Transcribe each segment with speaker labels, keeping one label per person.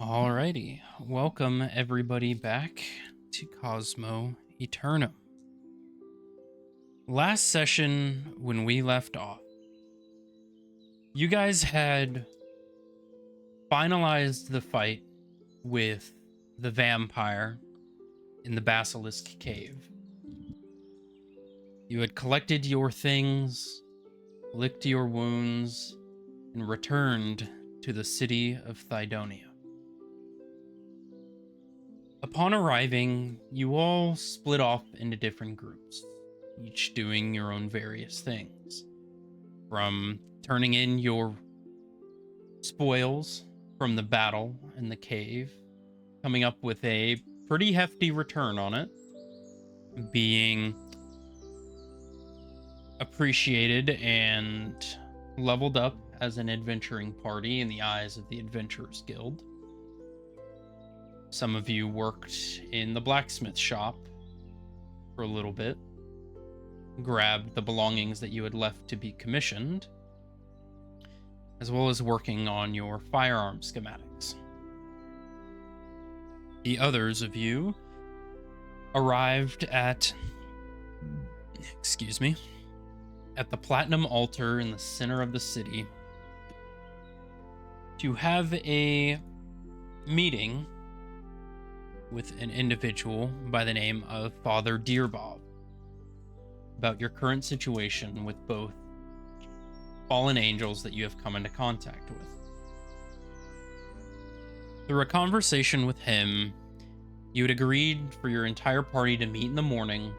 Speaker 1: Alrighty, welcome everybody back to Cosmo Eternum. Last session, when we left off, you guys had finalized the fight with the vampire in the Basilisk Cave. You had collected your things, licked your wounds, and returned to the city of Thydonia. Upon arriving, you all split off into different groups, each doing your own various things. From turning in your spoils from the battle in the cave, coming up with a pretty hefty return on it, being appreciated and leveled up as an adventuring party in the eyes of the Adventurers Guild. Some of you worked in the blacksmith shop for a little bit, grabbed the belongings that you had left to be commissioned, as well as working on your firearm schematics. The others of you arrived at the Platinum Altar in the center of the city to have a meeting with an individual by the name of Father Dearbob about your current situation with both fallen angels that you have come into contact with. Through a conversation with him, you had agreed for your entire party to meet in the morning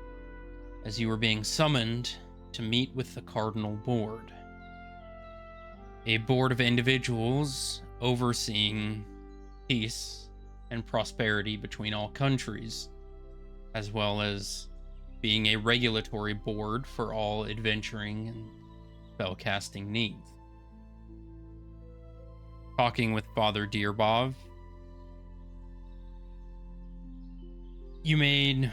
Speaker 1: as you were being summoned to meet with the Cardinal Board, a board of individuals overseeing peace and prosperity between all countries, as well as being a regulatory board for all adventuring and spellcasting needs. Talking with Father Dearbob, you made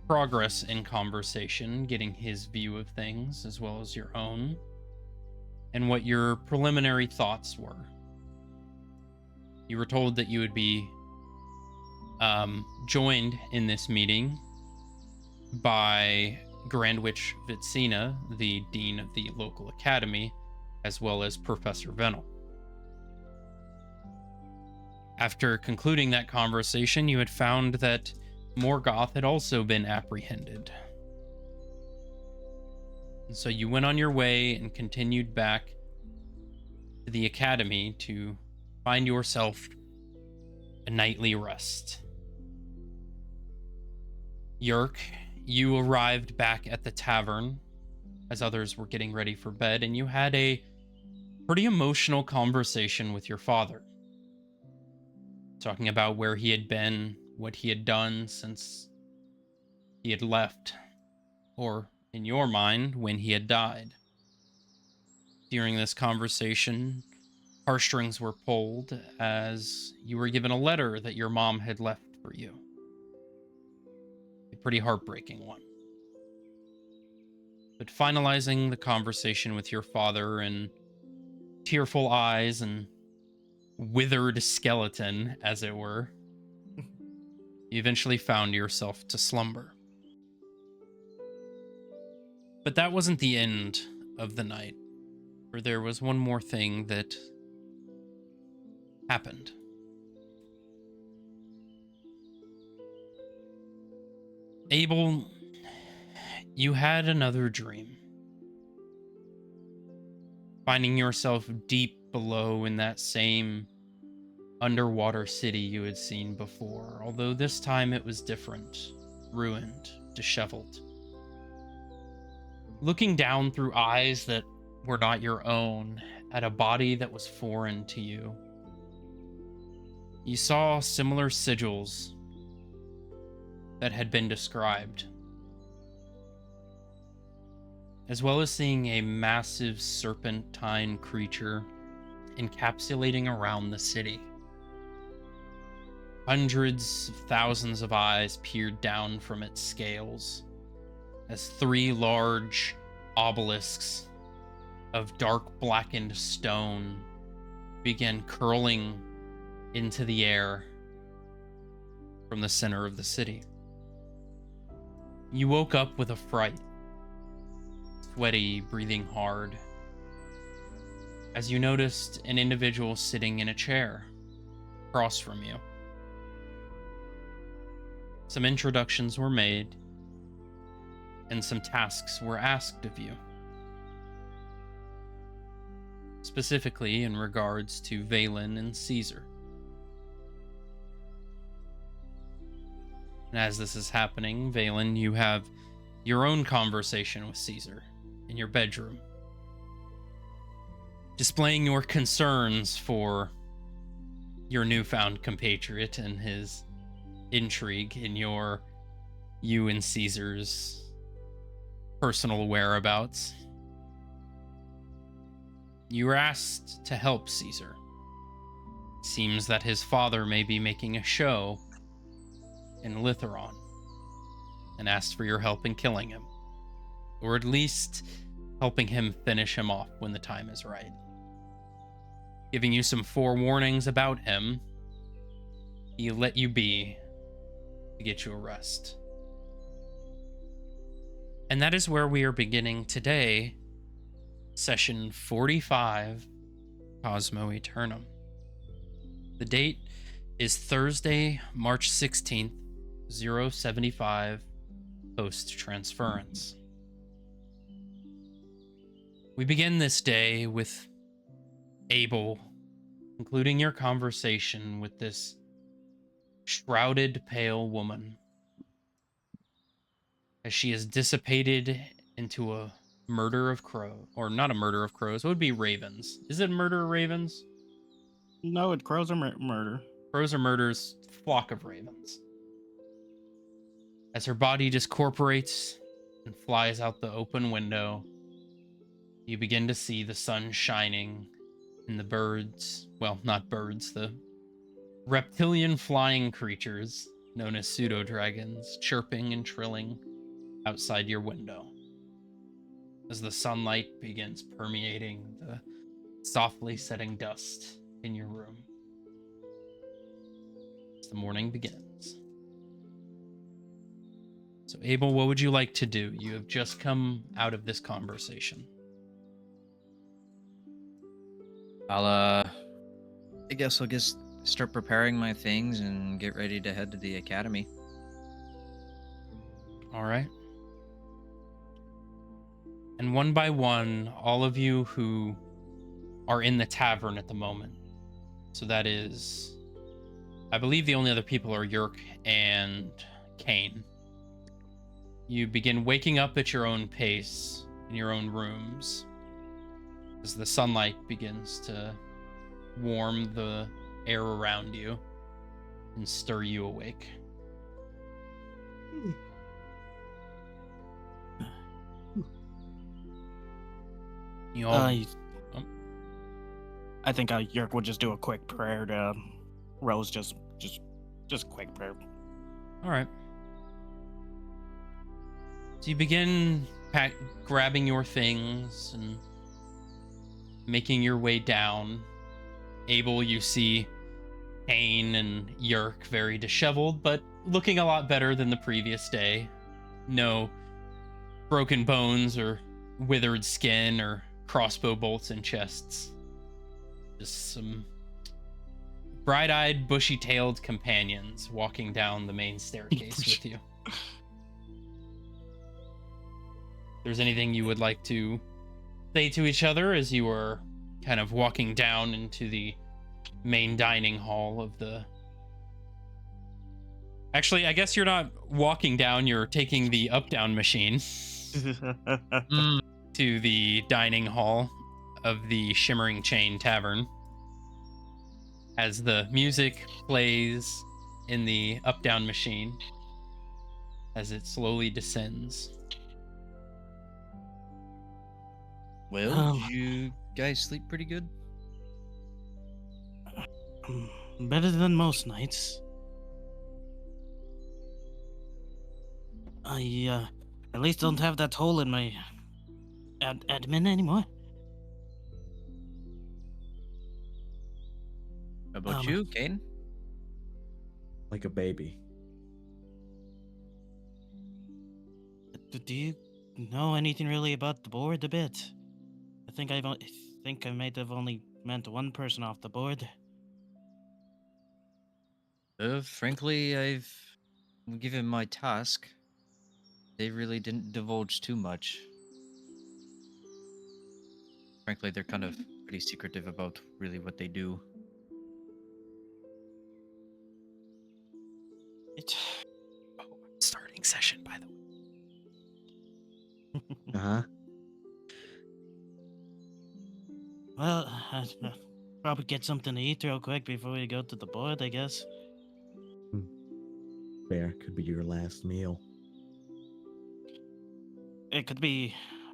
Speaker 1: progress in conversation, getting his view of things as well as your own, and what your preliminary thoughts were. You were told that you would be joined in this meeting by Grand Witch Vitsina, the dean of the local academy, as well as Professor Venel. After concluding that conversation, you had found that Morgoth had also been apprehended. And so you went on your way and continued back to the academy to find yourself a nightly rest. Yerk, you arrived back at the tavern as others were getting ready for bed, and you had a pretty emotional conversation with your father, talking about where he had been, what he had done since he had left, or in your mind, when he had died. During this conversation, heartstrings were pulled as you were given a letter that your mom had left for you. A pretty heartbreaking one. But finalizing the conversation with your father and tearful eyes and withered skeleton, as it were, you eventually found yourself to slumber. But that wasn't the end of the night, for there was one more thing that happened. Abel, you had another dream. Finding yourself deep below in that same underwater city you had seen before, although this time it was different, ruined, disheveled. Looking down through eyes that were not your own at a body that was foreign to you, you saw similar sigils that had been described, as well as seeing a massive serpentine creature encapsulating around the city. Hundreds of thousands of eyes peered down from its scales as three large obelisks of dark blackened stone began curling into the air from the center of the city. You woke up with a fright, sweaty, breathing hard, as you noticed an individual sitting in a chair across from you. Some introductions were made, and some tasks were asked of you, specifically in regards to Valen and Caesar. And as this is happening, Valen, you have your own conversation with Caesar in your bedroom, displaying your concerns for your newfound compatriot and his intrigue in you and Caesar's personal whereabouts. You were asked to help Caesar. Seems that his father may be making a show in Litheron, and asked for your help in killing him, or at least helping him finish him off when the time is right. Giving you some forewarnings about him, he let you be to get you a rest. And that is where we are beginning today, session 45, Cosmo Eternum. The date is Thursday, March 16th, 075, post-transference. We begin this day with Abel concluding your conversation with this shrouded, pale woman, as she is dissipated into a murder of crows, or not a murder of crows, it would be ravens. Is it murder of ravens?
Speaker 2: No, crows are murder.
Speaker 1: Crows are murders, flock of ravens. As her body discorporates and flies out the open window, you begin to see the sun shining and the birds, well, not birds, the reptilian flying creatures known as pseudo-dragons chirping and trilling outside your window as the sunlight begins permeating the softly setting dust in your room. As the morning begins. So, Abel, what would you like to do? You have just come out of this conversation.
Speaker 3: I guess I'll just start preparing my things and get ready to head to the academy.
Speaker 1: All right. And one by one, all of you who are in the tavern at the moment. So that is, I believe the only other people are Yerk and Kane. You begin waking up at your own pace in your own rooms as the sunlight begins to warm the air around you and stir you awake. You all,
Speaker 2: I think Yerk would just do a quick prayer to Rose. Just quick prayer.
Speaker 1: all right. So you begin grabbing your things and making your way down. Abel, you see Kane and Yerk very disheveled, but looking a lot better than the previous day. No broken bones or withered skin or crossbow bolts in chests. Just some bright-eyed, bushy-tailed companions walking down the main staircase with you. If there's anything you would like to say to each other as you are kind of walking down into the main dining hall of the... Actually, I guess you're not walking down, you're taking the up-down machine to the dining hall of the Shimmering Chain Tavern. As the music plays in the up-down machine as it slowly descends.
Speaker 3: Well, did you guys sleep pretty good?
Speaker 2: Better than most nights. I at least don't have that hole in my admin anymore.
Speaker 3: How about
Speaker 2: Um,
Speaker 3: you, Kane?
Speaker 4: Like a baby.
Speaker 2: do you know anything really about the board a bit? I think I might have only meant one person off the board.
Speaker 3: Frankly, I've given my task. They really didn't divulge too much. Frankly, they're kind of pretty secretive about really what they do.
Speaker 2: It,
Speaker 1: Starting session, by the way.
Speaker 4: Uh-huh.
Speaker 2: well, I'd probably get something to eat real quick before we go to the board, I guess.
Speaker 4: Fair. Could be your last meal.
Speaker 2: It could be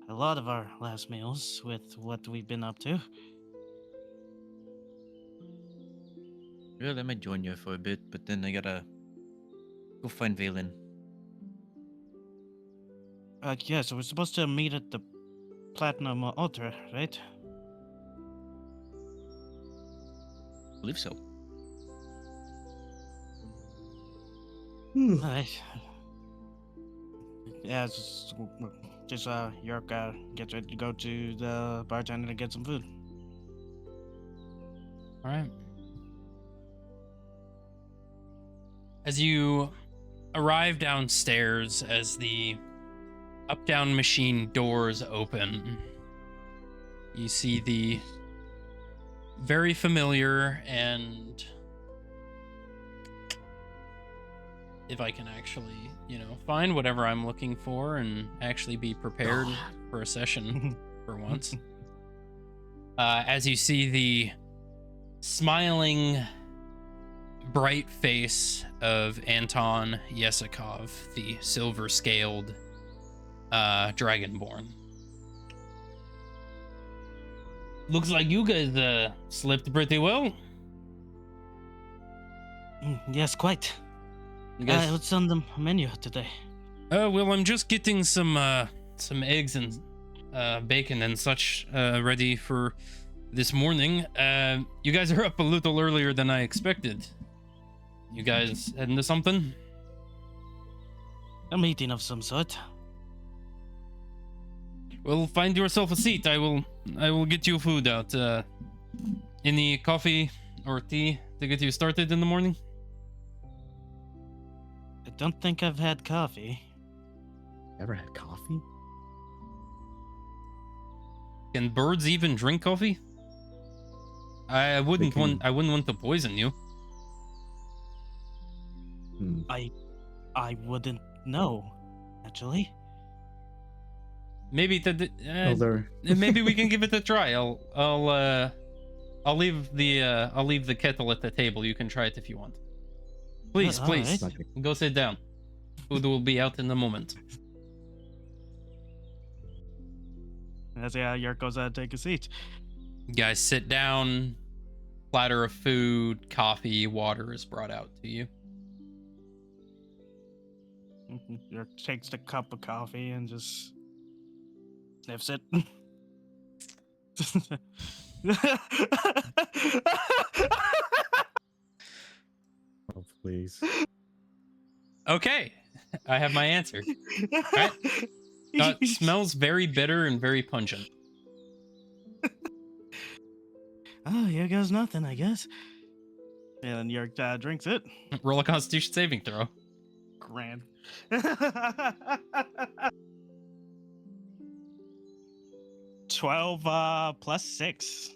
Speaker 2: a lot of our last meals with what we've been up to.
Speaker 3: Well, I might join you for a bit, but then I gotta go find Valen.
Speaker 2: Yeah, so we're supposed to meet at the Platinum Altar, right?
Speaker 3: I believe so.
Speaker 2: Alright. Yeah, just York gets ready to go to the bartender to get some food.
Speaker 1: All right. As you arrive downstairs, as the up-down machine doors open, you see the very familiar and, if I can actually, find whatever I'm looking for and actually be prepared for a session for once. As you see the smiling, bright face of Anton Yesikov, the silver-scaled Dragonborn. Looks like you guys slept pretty well.
Speaker 2: Yes, quite.
Speaker 1: You guys,
Speaker 2: What's on the menu today?
Speaker 1: well, I'm just getting some eggs and bacon and such ready for this morning. You guys are up a little earlier than I expected. You guys heading to something?
Speaker 2: A meeting of some sort.
Speaker 1: Well, find yourself a seat. I will get you food out. Any coffee or tea to get you started in the morning?
Speaker 2: I don't think I've had coffee.
Speaker 4: Ever had coffee?
Speaker 1: Can birds even drink coffee? I wouldn't
Speaker 4: can-
Speaker 1: want to poison you.
Speaker 2: I wouldn't know, actually.
Speaker 1: Maybe
Speaker 4: Well, they're
Speaker 1: maybe we can give it a try. I'll leave the kettle at the table. You can try it if you want. Please,
Speaker 2: All
Speaker 1: please,
Speaker 2: right.
Speaker 1: go sit down. Food will be out in a moment.
Speaker 2: As York goes out to take a seat.
Speaker 1: You guys sit down. Platter of food, coffee, water is brought out to you.
Speaker 2: York takes the cup of coffee and just sniffs it.
Speaker 4: oh, please.
Speaker 1: Okay, I have my answer. Right? It smells very bitter and very pungent.
Speaker 2: Oh, here goes nothing, I guess. And then York drinks it.
Speaker 1: Roll a Constitution saving throw.
Speaker 2: Grand. 12 plus 6.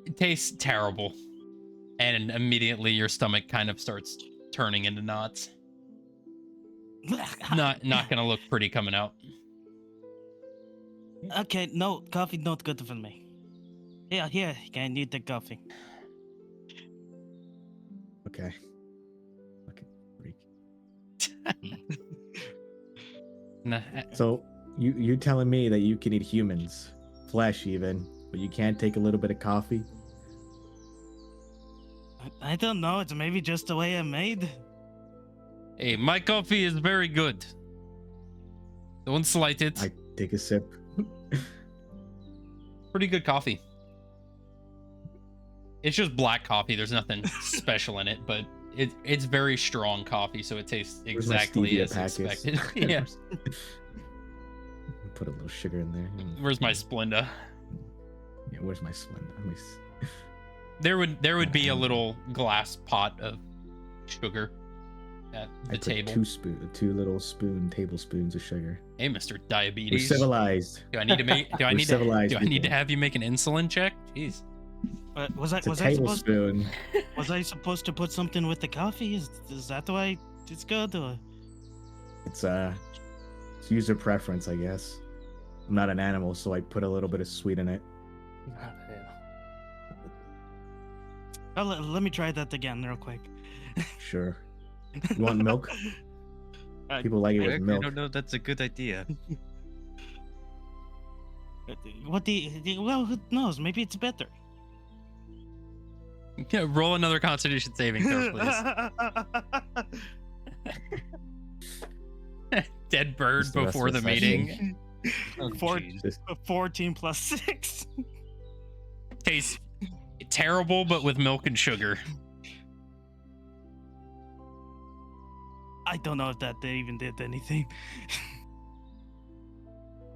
Speaker 1: It tastes terrible, and immediately your stomach kind of starts turning into knots. Not gonna look pretty coming out.
Speaker 2: Okay, no, coffee not good for me. Here, can you take coffee?
Speaker 4: Okay. Okay, freak.
Speaker 1: Nah,
Speaker 4: So you telling me that you can eat humans, flesh even, but you can't take a little bit of coffee?
Speaker 2: I don't know, it's maybe just the way I'm made.
Speaker 1: hey, my coffee is very good. Don't slight it.
Speaker 4: I take a sip.
Speaker 1: Pretty good coffee. It's just black coffee. There's nothing special in it, but it's very strong coffee, so it tastes
Speaker 4: Where's my
Speaker 1: exactly
Speaker 4: stevia
Speaker 1: as
Speaker 4: packets?
Speaker 1: expected. Yeah.
Speaker 4: Put a little sugar in there.
Speaker 1: Where's my Splenda?
Speaker 4: Yeah, where's my Splenda? Let me see.
Speaker 1: There would be a little glass pot of sugar at the
Speaker 4: I put
Speaker 1: table.
Speaker 4: two little tablespoons of sugar.
Speaker 1: Hey, Mr.
Speaker 4: We're
Speaker 1: Diabetes.
Speaker 4: civilized.
Speaker 1: Do I need to make? Do I
Speaker 4: We're
Speaker 1: need to?
Speaker 4: civilized
Speaker 1: Do I need to
Speaker 4: people.
Speaker 1: have you make an insulin check? Jeez.
Speaker 2: Was I
Speaker 4: It's a
Speaker 2: was I supposed
Speaker 4: tablespoon.
Speaker 2: was I supposed to put something with the coffee? Is that the way it's good? Or...
Speaker 4: It's user preference, I guess. I'm not an animal, so I put a little bit of sweet in it.
Speaker 2: Oh, let me try that again real quick.
Speaker 4: Sure. You want milk?
Speaker 2: Uh,
Speaker 4: People like it
Speaker 3: I
Speaker 4: with milk.
Speaker 3: don't know. That's a good idea.
Speaker 2: What well, who knows? Maybe it's better.
Speaker 1: Yeah, roll another Constitution saving throw, please. Dead bird
Speaker 4: Just the rest
Speaker 1: before
Speaker 4: of
Speaker 1: the
Speaker 4: the session.
Speaker 1: meeting.
Speaker 3: Oh,
Speaker 2: Four-
Speaker 3: jeez.
Speaker 2: 14 plus 6.
Speaker 1: Tastes terrible, but with milk and sugar.
Speaker 2: I don't know if that they even did anything.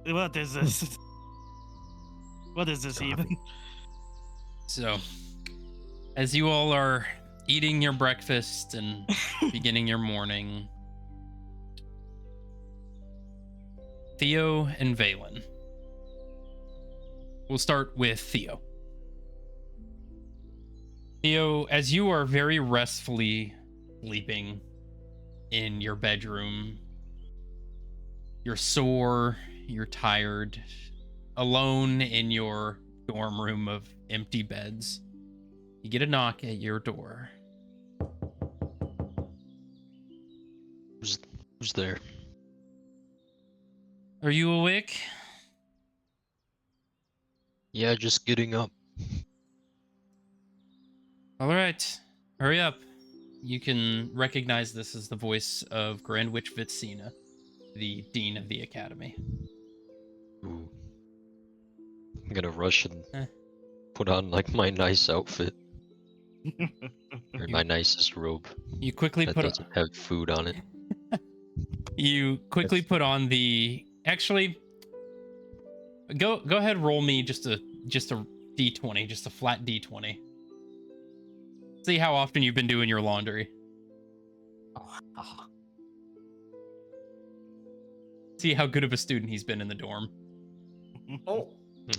Speaker 2: What is this? What is this
Speaker 4: Coffee.
Speaker 2: even?
Speaker 1: So, as you all are eating your breakfast and beginning your morning, Theo and Valen. We'll start with Theo. Theo, as you are very restfully sleeping in your bedroom, you're sore, you're tired, alone in your dorm room of empty beds, you get a knock at your door.
Speaker 5: Who's there?
Speaker 1: Are you awake?
Speaker 5: Yeah, just getting up.
Speaker 1: All right, hurry up. You can recognize this as the voice of Grand Witch Vitsina, the Dean of the Academy.
Speaker 5: Ooh. I'm gonna rush and
Speaker 1: Eh.
Speaker 5: put on like my nice outfit or my nicest robe
Speaker 1: You quickly
Speaker 5: that
Speaker 1: put
Speaker 5: doesn't have food on it.
Speaker 1: you quickly
Speaker 4: That's-
Speaker 1: put on the actually go ahead, roll me just a d20, just a flat d20. See how often you've been doing your laundry. See how good of a student he's been in the dorm.
Speaker 6: Oh.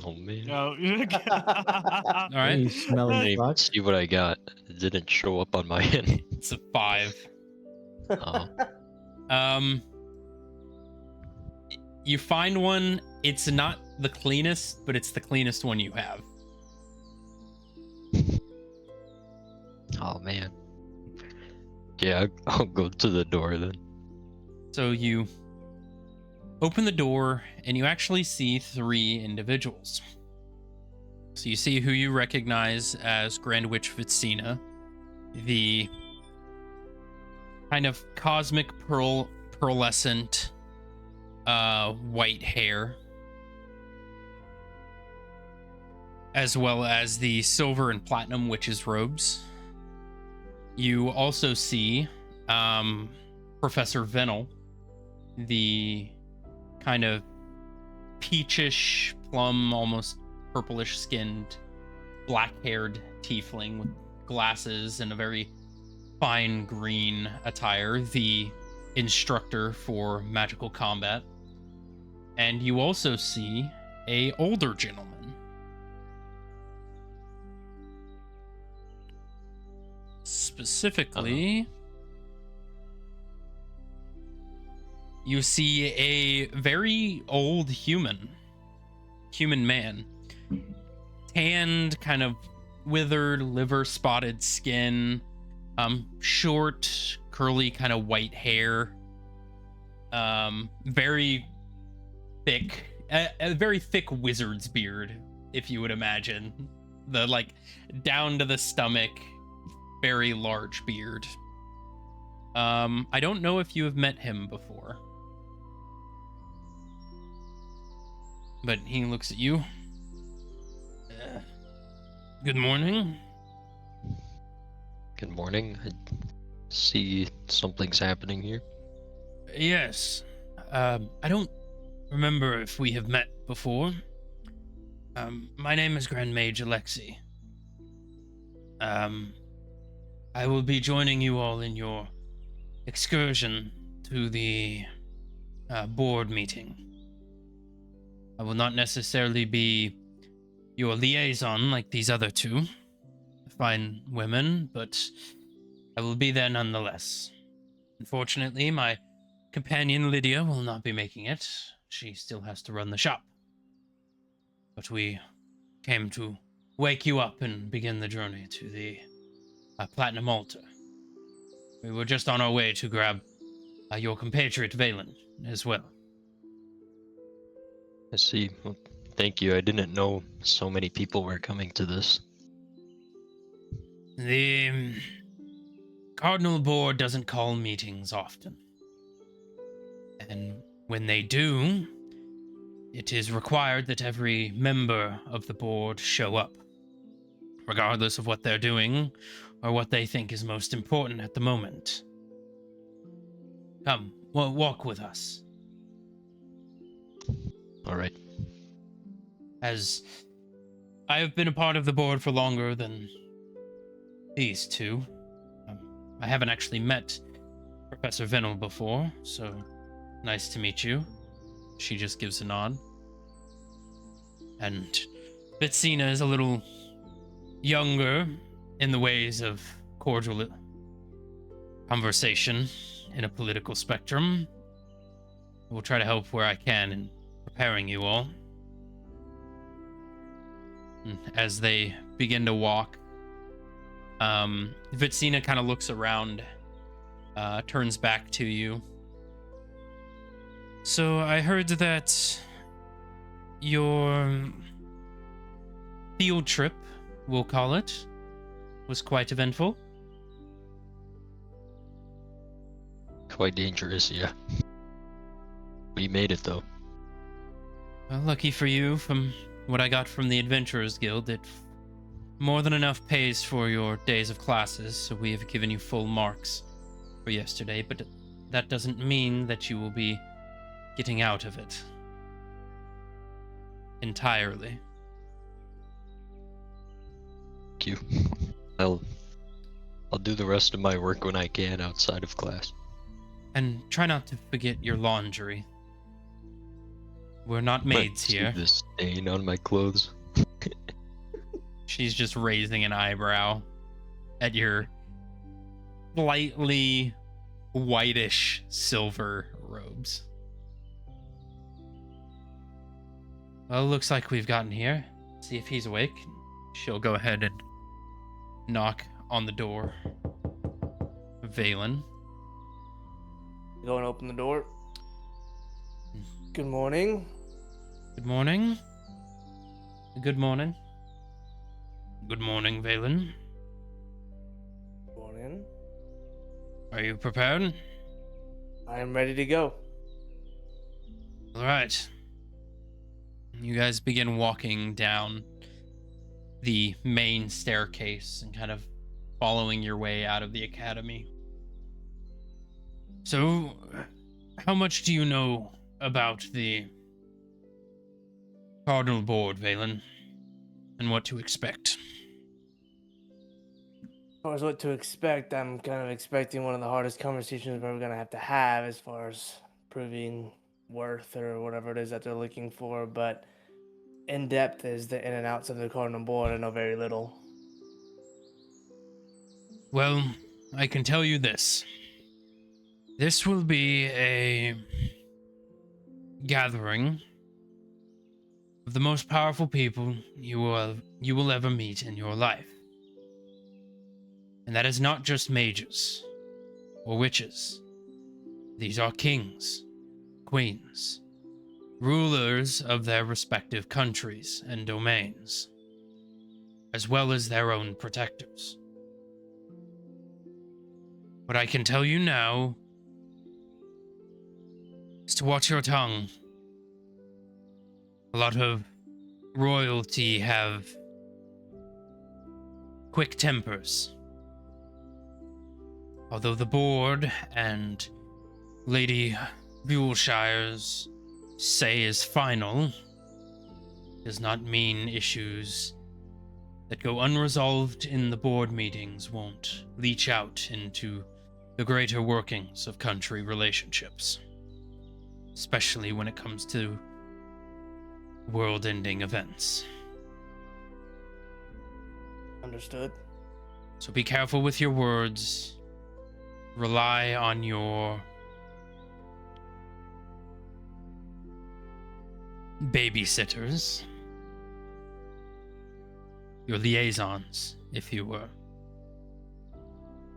Speaker 5: Oh man.
Speaker 2: Oh.
Speaker 1: All
Speaker 4: Hey,
Speaker 1: right,
Speaker 4: you smelling
Speaker 5: Hey,
Speaker 4: fuck?
Speaker 5: see what I got. It didn't show up on my end.
Speaker 1: it's a 5.
Speaker 5: Oh.
Speaker 1: You find one. It's not the cleanest, but it's the cleanest one you have.
Speaker 5: Oh man. Yeah, I'll go to the door then.
Speaker 1: So you open the door and you actually see 3 individuals. So you see who you recognize as Grand Witch Vitsina, the kind of cosmic pearlescent white hair, as well as the silver and platinum witch's robes. You also see Professor Venel, the kind of peachish, plum, almost purplish skinned, black haired tiefling with glasses and a very fine green attire, the instructor for magical combat. And you also see a older gentleman. Specifically, you see a very old human man, tanned, kind of withered, liver spotted skin, short, curly, kind of white hair, very thick, a very thick wizard's beard, if you would imagine, the like down to the stomach, very large beard. I don't know if you have met him before, but he looks at you. Good morning.
Speaker 5: morning. I see something's happening here.
Speaker 1: Yes. I don't remember if we have met before. My name is Grand Mage Alexi. I will be joining you all in your excursion to the board meeting. I will not necessarily be your liaison like these other two fine women, but I will be there nonetheless. Unfortunately, my companion Lydia will not be making it. She still has to run the shop. But we came to wake you up and begin the journey to the Platinum Altar. We were just on our way to grab your compatriot Valen as well.
Speaker 5: I see. Well, thank you. I didn't know so many people were coming to this.
Speaker 1: The Cardinal Board doesn't call meetings often. And when they do, it is required that every member of the board show up, regardless of what they're doing or what they think is most important at the moment. Come, walk with us.
Speaker 5: All right.
Speaker 1: As I have been a part of the board for longer than these two, I haven't actually met Professor Venel before, so nice to meet you. She just gives a nod. And Betsina is a little younger in the ways of cordial conversation in a political spectrum. I will try to help where I can in preparing you all. And as they begin to walk, Vitsina kind of looks around, turns back to you. So I heard that your field trip, we'll call it, was quite eventful.
Speaker 5: Quite dangerous, yeah. We made it, though.
Speaker 1: Well, lucky for you, from what I got from the Adventurers Guild, it more than enough pays for your days of classes, so we have given you full marks for yesterday, but that doesn't mean that you will be getting out of it entirely.
Speaker 5: Thank you. I'll do the rest of my work when I can outside of class.
Speaker 1: And try not to forget your laundry. We're not maids
Speaker 5: See
Speaker 1: here.
Speaker 5: the stain on my clothes.
Speaker 1: She's just raising an eyebrow at your slightly whitish silver robes. Well, looks like we've gotten here. See if he's awake. She'll go ahead and knock on the door. Valen.
Speaker 6: Go and open the door. Good morning.
Speaker 1: Good morning. Good morning. Good morning, Valen.
Speaker 6: Morning.
Speaker 1: Are you prepared?
Speaker 6: I am ready to go.
Speaker 1: All right. You guys begin walking down the main staircase and kind of following your way out of the academy. So, how much do you know about the Cardinal Board, Valen, and what to expect?
Speaker 6: As far as what to expect, I'm kind of expecting one of the hardest conversations we're going to have as far as proving worth or whatever it is that they're looking for, but in depth is the in and outs of the Cardinal Board. I know very little.
Speaker 1: Well, I can tell you this. This will be a gathering of the most powerful people you will ever meet in your life. And that is not just mages or witches. These are kings, queens, rulers of their respective countries and domains, as well as their own protectors. What I can tell you now is to watch your tongue. A lot of royalty have quick tempers. Although the board and Lady Buellshire's say is final, does not mean issues that go unresolved in the board meetings won't leach out into the greater workings of country relationships, especially when it comes to world-ending events.
Speaker 6: Understood.
Speaker 1: So be careful with your words. Rely on your babysitters, your liaisons, if you were.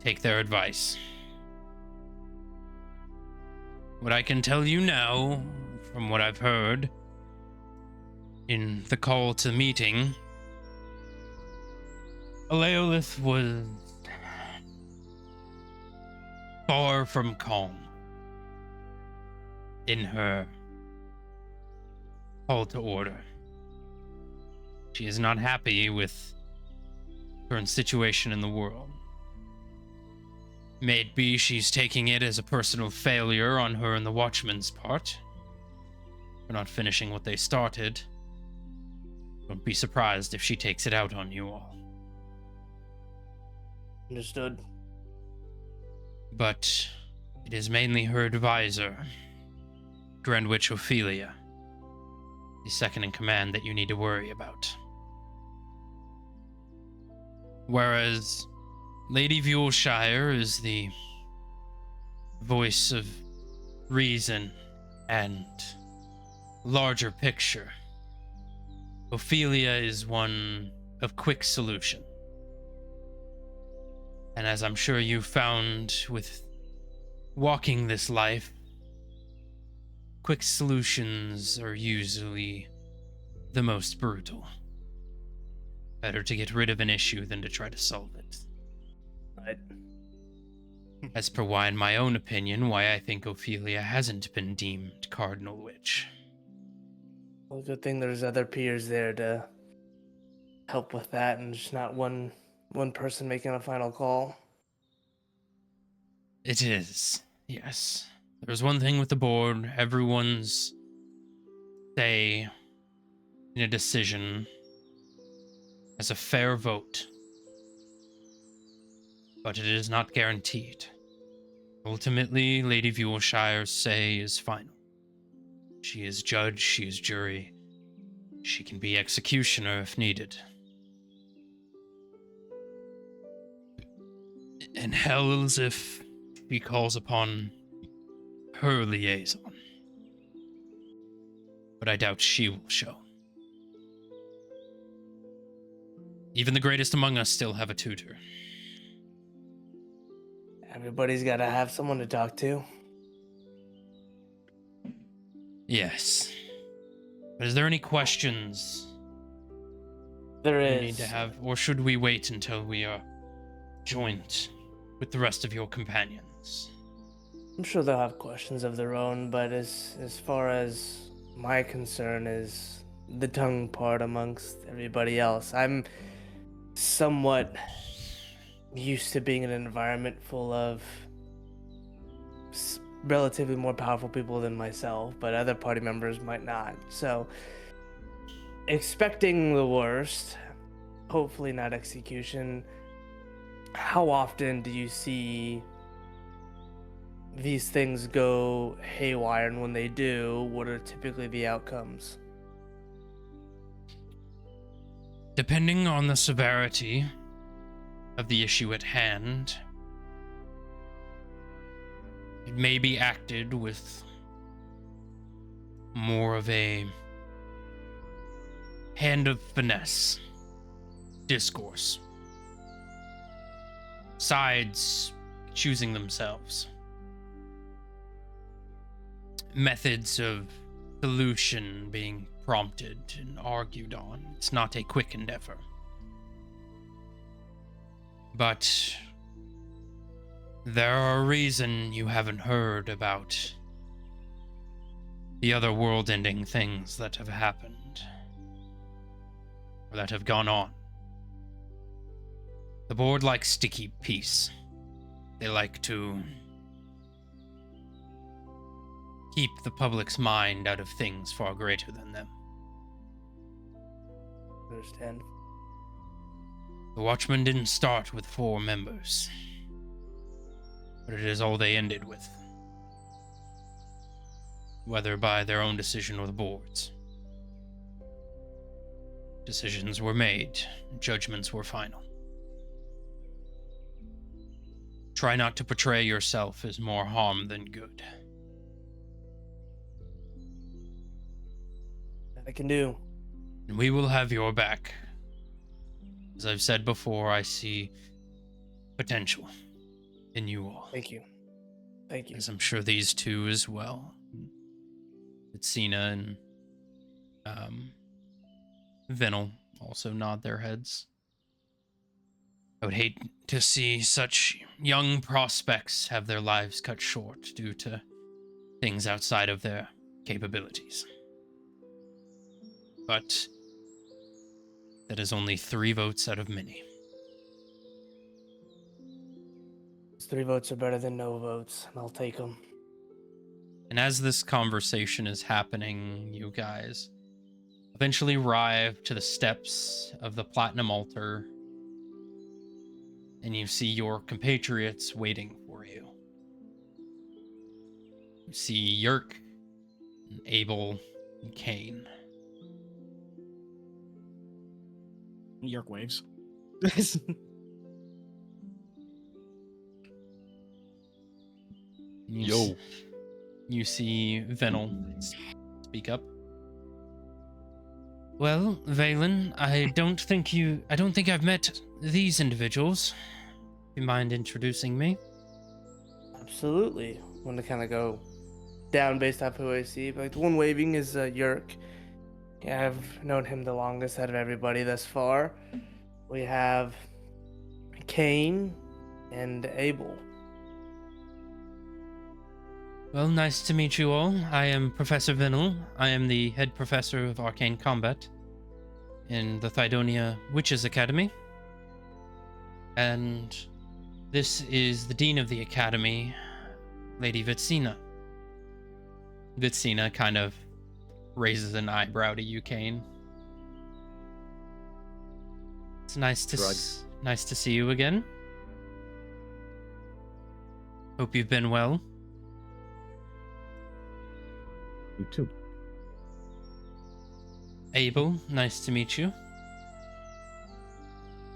Speaker 1: Take their advice. What I can tell you now, from what I've heard in the call to meeting, Aleolith was far from calm in her call to order. She is not happy with the current situation in the world. May it be she's taking it as a personal failure on her and the Watchman's part for not finishing what they started. Don't be surprised if she takes it out on you all.
Speaker 6: Understood.
Speaker 1: But it is mainly her advisor, Grand Witch Ophelia, the second in command, that you need to worry about. Whereas Lady Buellshire is the voice of reason and larger picture, Ophelia is one of quick solution. And as I'm sure you found with walking this life, quick solutions are usually the most brutal. Better to get rid of an issue than to try to solve it.
Speaker 6: Right.
Speaker 1: As per why, in my own opinion, why I think Ophelia hasn't been deemed Cardinal Witch.
Speaker 6: Well, good thing there's other peers there to help with that, and just not one person making a final call.
Speaker 1: It is, yes. There's one thing with the board, everyone's say in a decision as a fair vote, but it is not guaranteed. Ultimately, Lady Buellshire's say is final. She is judge, she is jury, she can be executioner if needed. And hell's if she calls upon her liaison. But I doubt she will show. Even the greatest among us still have a tutor.
Speaker 6: Everybody's got to have someone to talk to.
Speaker 1: Yes. But is there any questions
Speaker 6: There
Speaker 1: we
Speaker 6: is.
Speaker 1: need to have, or should we wait until we are joined with the rest of your companions?
Speaker 6: I'm sure they'll have questions of their own, but as far as my concern is the tongue part amongst everybody else, I'm somewhat used to being in an environment full of relatively more powerful people than myself, but other party members might not. So, expecting the worst, hopefully not execution. How often do you see these things go haywire, and when they do, what are typically the outcomes?
Speaker 1: Depending on the severity of the issue at hand, it may be acted with more of a hand of finesse discourse. Sides choosing themselves. Methods of solution being prompted and argued on. It's not a quick endeavor. But there are a reason you haven't heard about the other world-ending things that have happened, or that have gone on. The board likes to keep peace. They like to keep the public's mind out of things far greater than them.
Speaker 6: Understand.
Speaker 1: The Watchmen didn't start with 4 members, but it is all they ended with. Whether by their own decision or the board's. Decisions were made, judgments were final. Try not to portray yourself as more harm than good.
Speaker 6: That I can do.
Speaker 1: And we will have your back. As I've said before, I see potential in you all.
Speaker 6: Thank you. Thank you.
Speaker 1: As I'm sure these two as well. It's Cena and Venel also nod their heads. I would hate to see such young prospects have their lives cut short due to things outside of their capabilities. But that is only 3 votes out of many.
Speaker 6: 3 votes are better than no votes, and I'll take them.
Speaker 1: And as this conversation is happening, you guys eventually arrive to the steps of the Platinum Altar, and you see your compatriots waiting for you. You see Yerk, and Abel, and Cain.
Speaker 2: Yerk waves.
Speaker 1: You see Venel speak up. Well, Valen, I don't think I've met these individuals. You mind introducing me?
Speaker 6: Absolutely. Want to kind of go down based off who I see. But the one waving is Yerk. Yeah, I've known him the longest out of everybody thus far. We have Cain and Abel.
Speaker 1: Well, nice to meet you all. I am Professor Venel. I am the head professor of arcane combat in the Thydonia Witches Academy. And this is the dean of the academy, Lady Vitsina. Vitsina kind of raises an eyebrow to you, Cain. It's nice to see you again. Hope you've been well.
Speaker 4: You too.
Speaker 1: Abel, nice to meet you.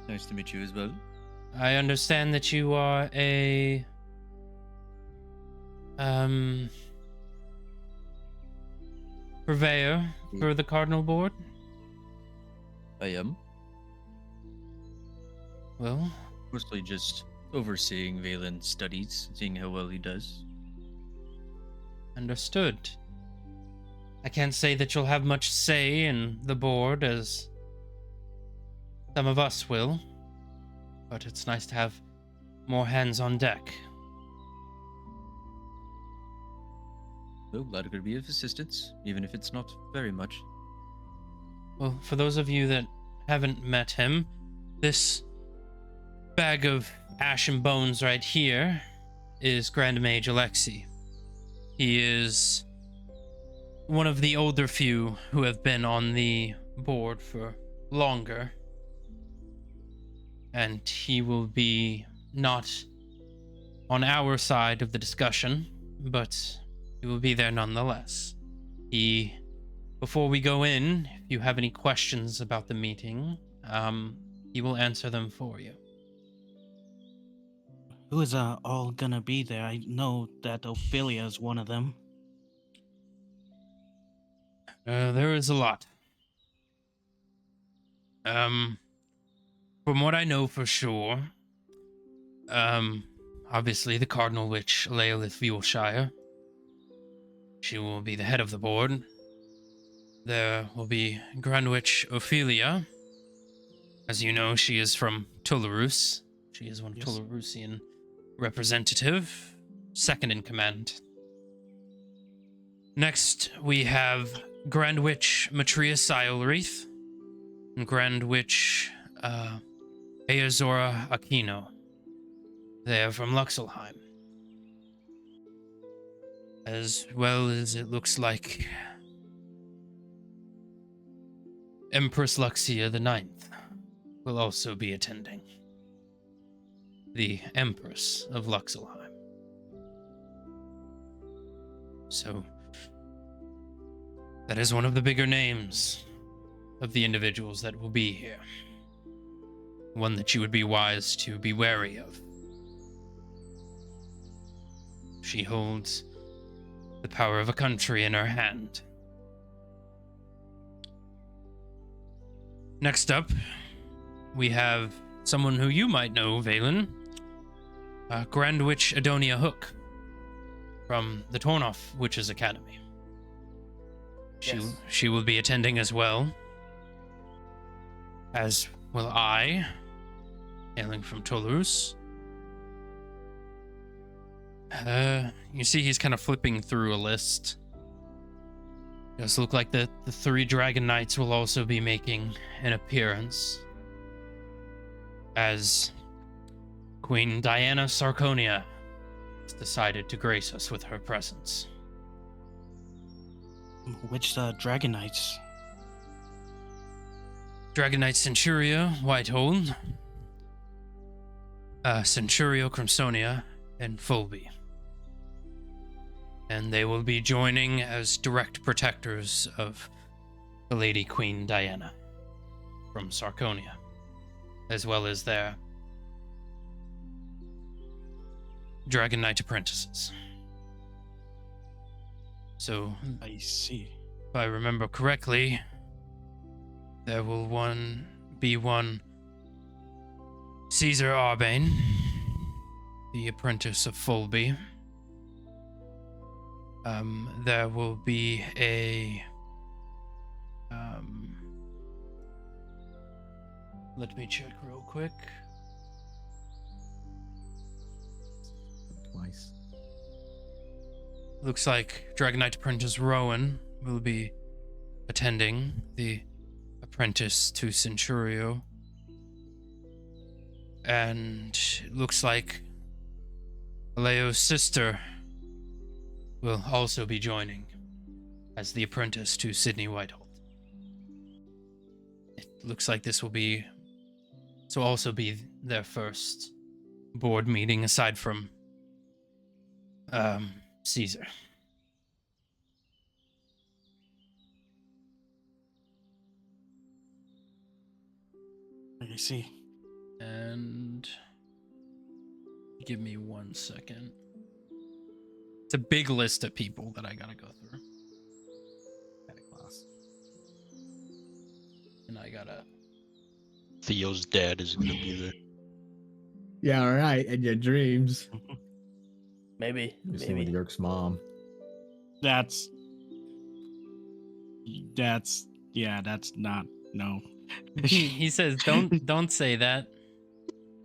Speaker 3: Nice to meet you as well.
Speaker 1: I understand that you are a purveyor for the Cardinal Board.
Speaker 3: I am.
Speaker 1: Well,
Speaker 3: Mostly just overseeing Valen's studies, seeing how well he does.
Speaker 1: understood. I can't say that you'll have much say in the board as some of us will, but it's nice to have more hands on deck.
Speaker 3: Well, glad I could be of assistance, even if it's not very much.
Speaker 1: Well, for those of you that haven't met him, this bag of ash and bones right here is Grand Mage Alexei. He is one of the older few who have been on the board for longer. And he will be not on our side of the discussion, but he will be there nonetheless. Before we go in, if you have any questions about the meeting, he will answer them for you.
Speaker 2: Who is all gonna be there? I know that Ophelia is one of them.
Speaker 1: There is a lot. From what I know for sure, obviously the Cardinal Witch, Leolith Violshire. She will be the head of the board. There will be Grand Witch Ophelia. As you know, she is from Tularus. She is one of Tularusian representative, second in command. Next, we have Grand Witch Matria Siolrith and Grand Witch Eazora Aquino. They are from Luxelheim. As well as it looks like Empress Luxia the Ninth will also be attending. The Empress of Luxelheim. So, that is one of the bigger names of the individuals that will be here. One that you would be wise to be wary of. She holds the power of a country in her hand. Next up, we have someone who you might know, Valen. Grand Witch Adonia Hook from the Tornoff Witches Academy.
Speaker 6: Yes.
Speaker 1: She will be attending as well. As will I, hailing from Toulouse. You see he's kind of flipping through a list. It does look like the three Dragon Knights will also be making an appearance. As Queen Diana Sarconia has decided to grace us with her presence.
Speaker 2: Which Dragon Knights?
Speaker 1: Dragon Knight Centuria, Whitehold, Centurio Crimsonia, and Fulby. And they will be joining as direct protectors of the Lady Queen Diana from Sarconia, as well as their Dragon Knight apprentices. So,
Speaker 2: I see.
Speaker 1: if I remember correctly, there will be one Caesar Arbane, the apprentice of Fulby. There will be a let me check real quick.
Speaker 4: Twice.
Speaker 1: Looks like Dragon Knight apprentice Rowan will be attending, the apprentice to Centurio. And it looks like Aleo's sister will also be joining as the apprentice to Sydney Whitehold. It looks like this will also be their first board meeting aside from Caesar.
Speaker 2: I see.
Speaker 1: And give me 1 second. It's a big list of people that I gotta go through.
Speaker 4: Class.
Speaker 1: And I gotta...
Speaker 5: Theo's dad is gonna be there.
Speaker 4: Yeah, all right. And your dreams.
Speaker 6: Maybe.
Speaker 4: You're seeing with
Speaker 6: Maybe.
Speaker 4: York's mom.
Speaker 2: That's not no.
Speaker 1: he says, don't say that.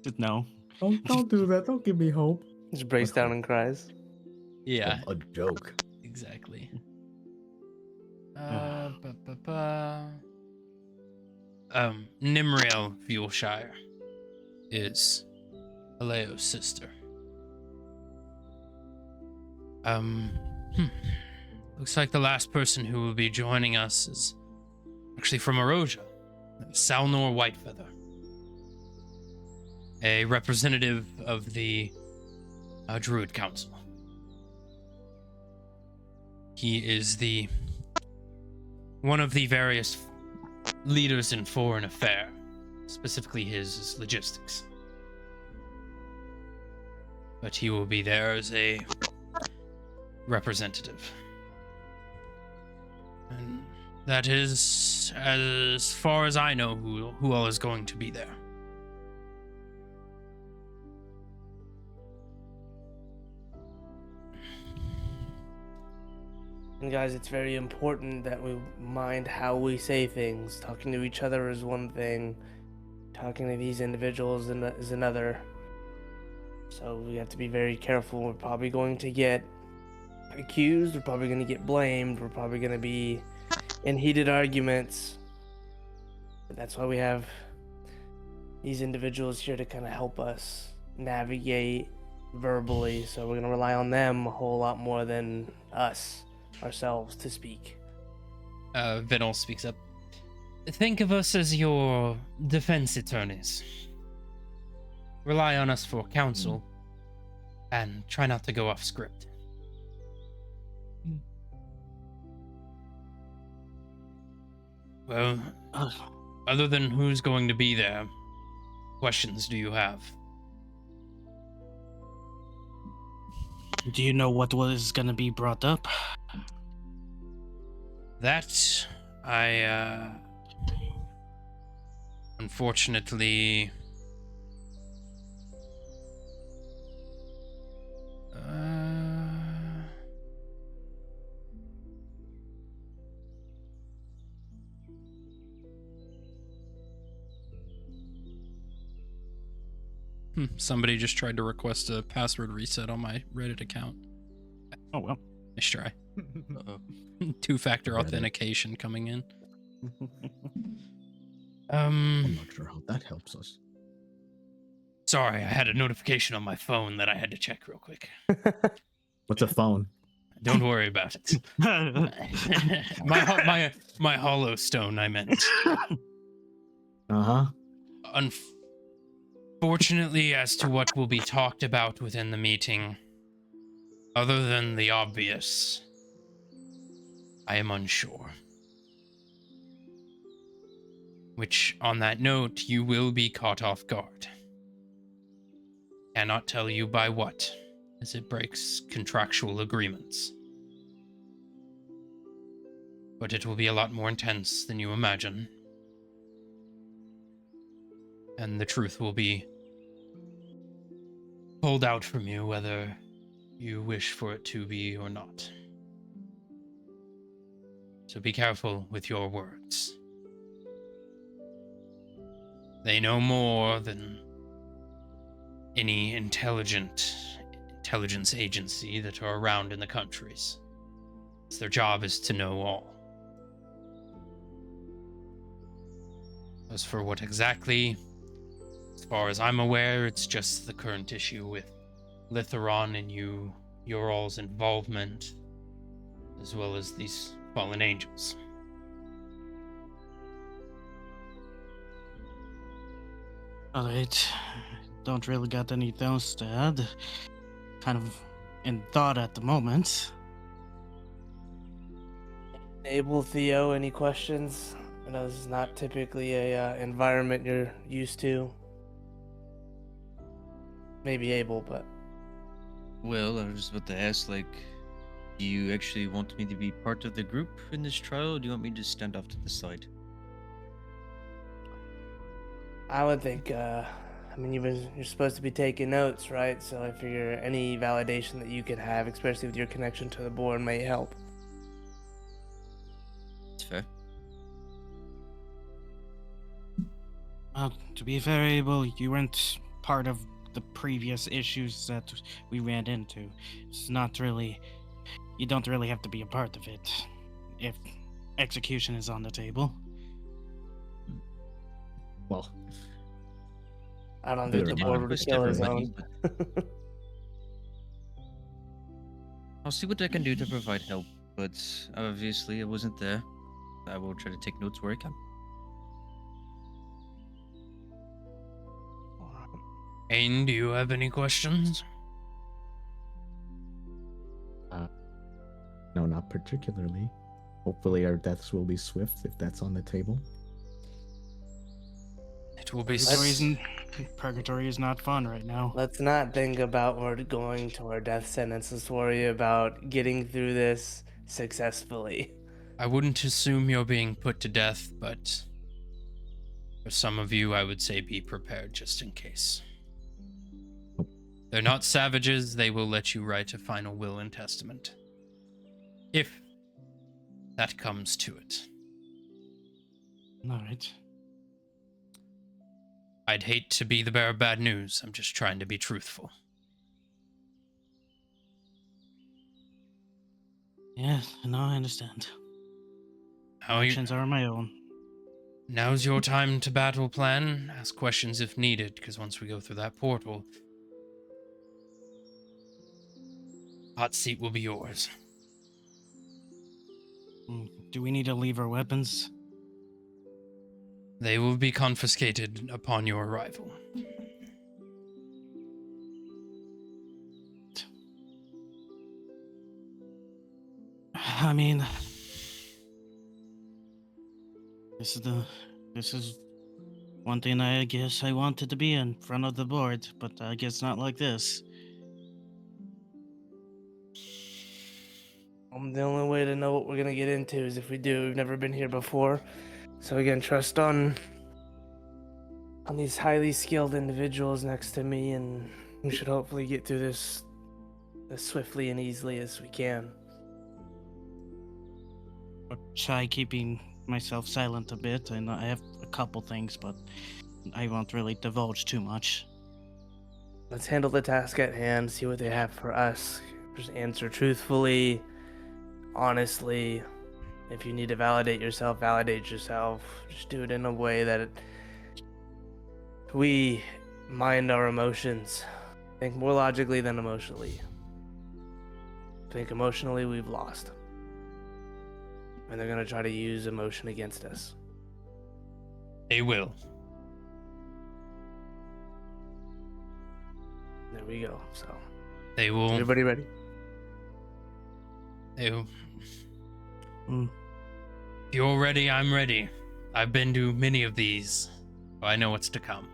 Speaker 2: Just no.
Speaker 4: Don't do that. Don't give me hope.
Speaker 6: Just breaks down and cries.
Speaker 1: Yeah,
Speaker 4: A joke.
Speaker 1: exactly. Nimrael Fuelshire is Aleo's sister. Looks like the last person who will be joining us is actually from Erosia, Salnor Whitefeather, a representative of the Druid Council. He is one of the various leaders in foreign affairs. Specifically, his is logistics. But he will be there as a representative. And that is, as far as I know, who all is going to be there.
Speaker 6: And guys, it's very important that we mind how we say things. Talking to each other is one thing. Talking to these individuals is another. So we have to be very careful. We're probably going to get accused. We're probably going to get blamed. We're probably going to be in heated arguments. But that's why we have these individuals here to kind of help us navigate verbally, so we're gonna rely on them a whole lot more than ourselves to speak.
Speaker 1: Vinal speaks up. Think of us as your defense attorneys. Rely on us for counsel, and try not to go off script. Well, other than who's going to be there, questions do you have?
Speaker 2: Do you know what was going to be brought up?
Speaker 1: That, I, unfortunately... Somebody just tried to request a password reset on my Reddit account.
Speaker 2: Oh, well.
Speaker 1: Nice try.
Speaker 5: Uh-oh.
Speaker 1: Two-factor
Speaker 4: Reddit.
Speaker 1: authentication coming in.
Speaker 4: I'm not sure how that helps us.
Speaker 1: Sorry, I had a notification on my phone that I had to check real quick.
Speaker 4: What's a phone?
Speaker 1: Don't worry about it. my hollow stone, I meant.
Speaker 4: Uh-huh.
Speaker 1: Unfortunately, as to what will be talked about within the meeting, other than the obvious, I am unsure. Which, on that note, you will be caught off guard. Cannot tell you by what, as it breaks contractual agreements. But it will be a lot more intense than you imagine. And the truth will be pulled out from you whether you wish for it to be or not. So be careful with your words. They know more than any intelligence agency that are around in the countries. Their job is to know all. As for what exactly, as far as I'm aware, it's just the current issue with Litheron and your all's involvement, as well as these fallen angels.
Speaker 2: Alright. Don't really got anything else to add. Kind of in thought at the moment.
Speaker 6: Abel, Theo, any questions? I know this is not typically a environment you're used to. Maybe Abel, but
Speaker 3: Well, I was about to ask, like, do you actually want me to be part of the group in this trial, or do you want me to just stand off to the side?
Speaker 6: I would think, I mean, you're supposed to be taking notes, right? So I figure any validation that you could have, especially with your connection to the board, may help.
Speaker 3: It's fair.
Speaker 2: Well, to be fair, Abel, you weren't part of the previous issues that we ran into. It's not really... You don't really have to be a part of it if execution is on the table.
Speaker 4: Well,
Speaker 6: I don't think the
Speaker 4: Never
Speaker 6: board
Speaker 4: mind.
Speaker 6: would
Speaker 3: It's
Speaker 6: kill his
Speaker 3: different,
Speaker 6: own.
Speaker 3: I'll see what I can do to provide help, but obviously I wasn't there. I will try to take notes where I can.
Speaker 1: Ain, do you have any questions?
Speaker 4: no, not particularly. Hopefully our deaths will be swift if that's on the table.
Speaker 1: It will be
Speaker 2: Purgatory is not fun right now.
Speaker 6: Let's not think about we're going to our death sentence. Let's worry about getting through this successfully.
Speaker 1: I wouldn't assume you're being put to death, but for some of you, I would say be prepared just in case. They're not savages. They will let you write a final will and testament. If that comes to it.
Speaker 2: Alright.
Speaker 1: I'd hate to be the bearer of bad news. I'm just trying to be truthful.
Speaker 2: Yeah, no, I understand. Actions are my own.
Speaker 1: Now's your time to battle plan. Ask questions if needed, because once we go through that portal, Hot seat will be yours.
Speaker 2: Do we need to leave our weapons?
Speaker 1: They will be confiscated upon your arrival.
Speaker 2: I mean, this is one thing I guess I wanted to be in front of the board, but I guess not like this.
Speaker 6: The only way to know what we're gonna get into is if we do. We've never been here before, so again, trust on these highly skilled individuals next to me, and we should hopefully get through this as swiftly and easily as we can.
Speaker 2: I'll try keeping myself silent a bit. I know I have a couple things, but I won't really divulge too much.
Speaker 6: Let's handle the task at hand, see what they have for us. Just answer truthfully, honestly. If you need to validate yourself, validate yourself. Just do it in a way that we mind our emotions. Think more logically than emotionally. Think emotionally, we've lost. And they're gonna try to use emotion against us.
Speaker 1: They will.
Speaker 6: There we go. So,
Speaker 1: They will.
Speaker 6: everybody ready?
Speaker 1: They will.
Speaker 2: Mm.
Speaker 1: If you're ready, I'm ready. I've been to many of these, so I know what's to come.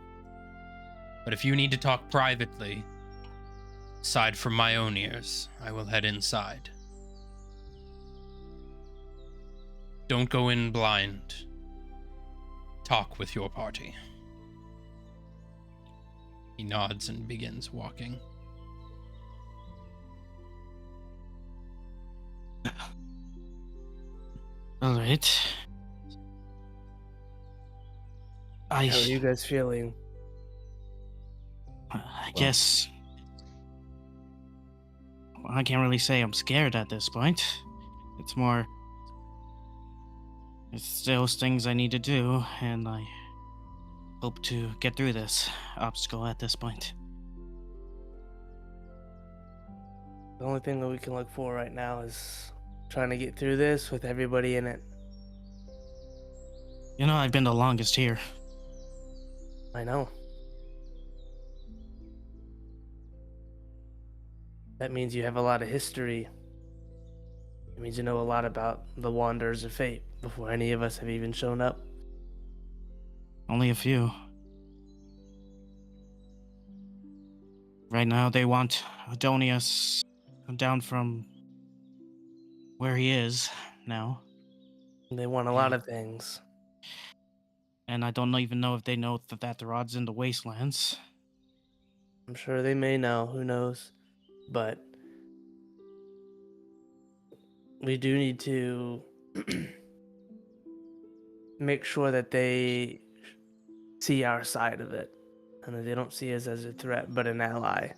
Speaker 1: But if you need to talk privately, aside from my own ears, I will head inside. Don't go in blind. Talk with your party. He nods and begins walking.
Speaker 2: All right.
Speaker 6: How are you guys feeling?
Speaker 2: I guess I can't really say I'm scared at this point. It's more, it's those things I need to do, and I hope to get through this obstacle at this point.
Speaker 6: The only thing that we can look for right now is trying to get through this with everybody in it.
Speaker 2: You know, I've been the longest here.
Speaker 6: I know. That means you have a lot of history. It means you know a lot about the Wanderers of Fate before any of us have even shown up.
Speaker 2: Only a few. Right now, they want Adonius down from where he is now.
Speaker 6: They want a lot of things.
Speaker 2: And I don't even know if they know that the rod's in the wastelands.
Speaker 6: I'm sure they may know, who knows. But we do need to make sure that they see our side of it and that they don't see us as a threat but an ally.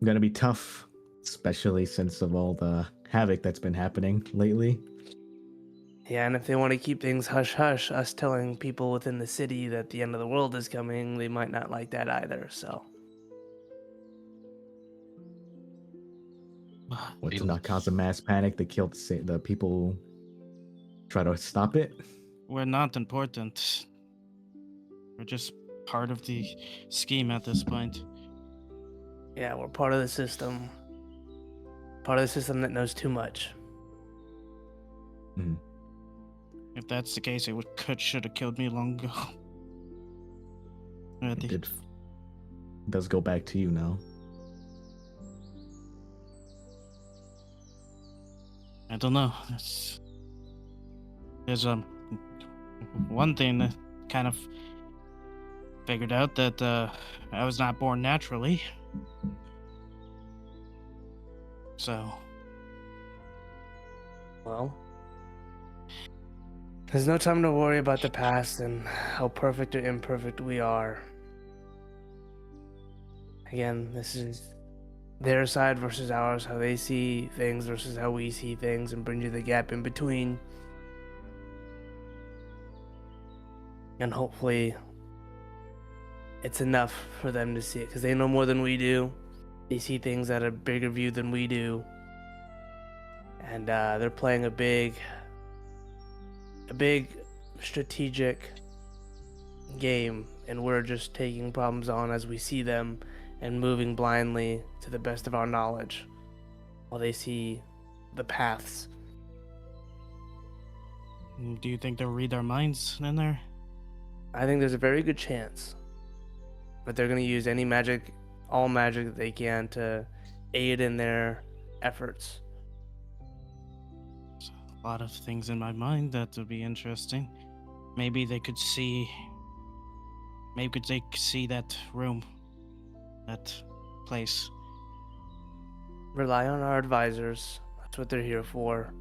Speaker 4: Gonna be tough, especially since of all the havoc that's been happening lately.
Speaker 6: Yeah, and if they want to keep things hush-hush, us telling people within the city that the end of the world is coming, they might not like that either, so.
Speaker 4: What, to not cause a mass panic to kill the people who try to stop it?
Speaker 2: We're not important. We're just part of the scheme at this point.
Speaker 6: Yeah, we're part of the system. Part of the system that knows too much.
Speaker 2: If that's the case, should have killed me long ago.
Speaker 4: It does go back to you now.
Speaker 2: I don't know. There's one thing that kind of figured out that I was not born naturally. So,
Speaker 6: Well, there's no time to worry about the past and how perfect or imperfect we are. Again, this is their side versus ours, how they see things versus how we see things, and bring you the gap in between. And hopefully it's enough for them to see it because they know more than we do. They see things at a bigger view than we do, and they're playing a big strategic game, and we're just taking problems on as we see them and moving blindly to the best of our knowledge while they see the paths.
Speaker 2: Do you think they'll read our minds in there?
Speaker 6: I think there's a very good chance, but they're going to use any magic, all magic that they can to aid in their efforts.
Speaker 2: A lot of things in my mind that would be interesting. Maybe they could see. Maybe they could see that room, that place.
Speaker 6: Rely on our advisors. That's what they're here for.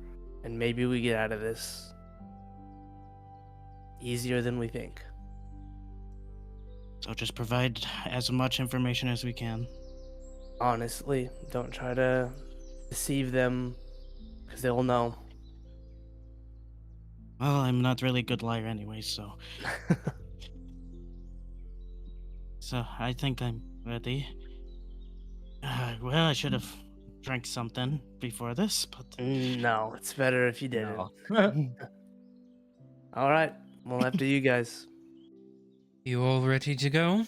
Speaker 6: And maybe we get out of this easier than we think.
Speaker 2: So just provide as much information as we can.
Speaker 6: Honestly, don't try to deceive them because they'll know.
Speaker 2: Well, I'm not really a good liar anyway, so. So I think I'm ready. Well, I should have drank something before this, but.
Speaker 6: No, it's better if you didn't.
Speaker 3: No.
Speaker 6: All right. Well, after you guys.
Speaker 1: You all ready to go?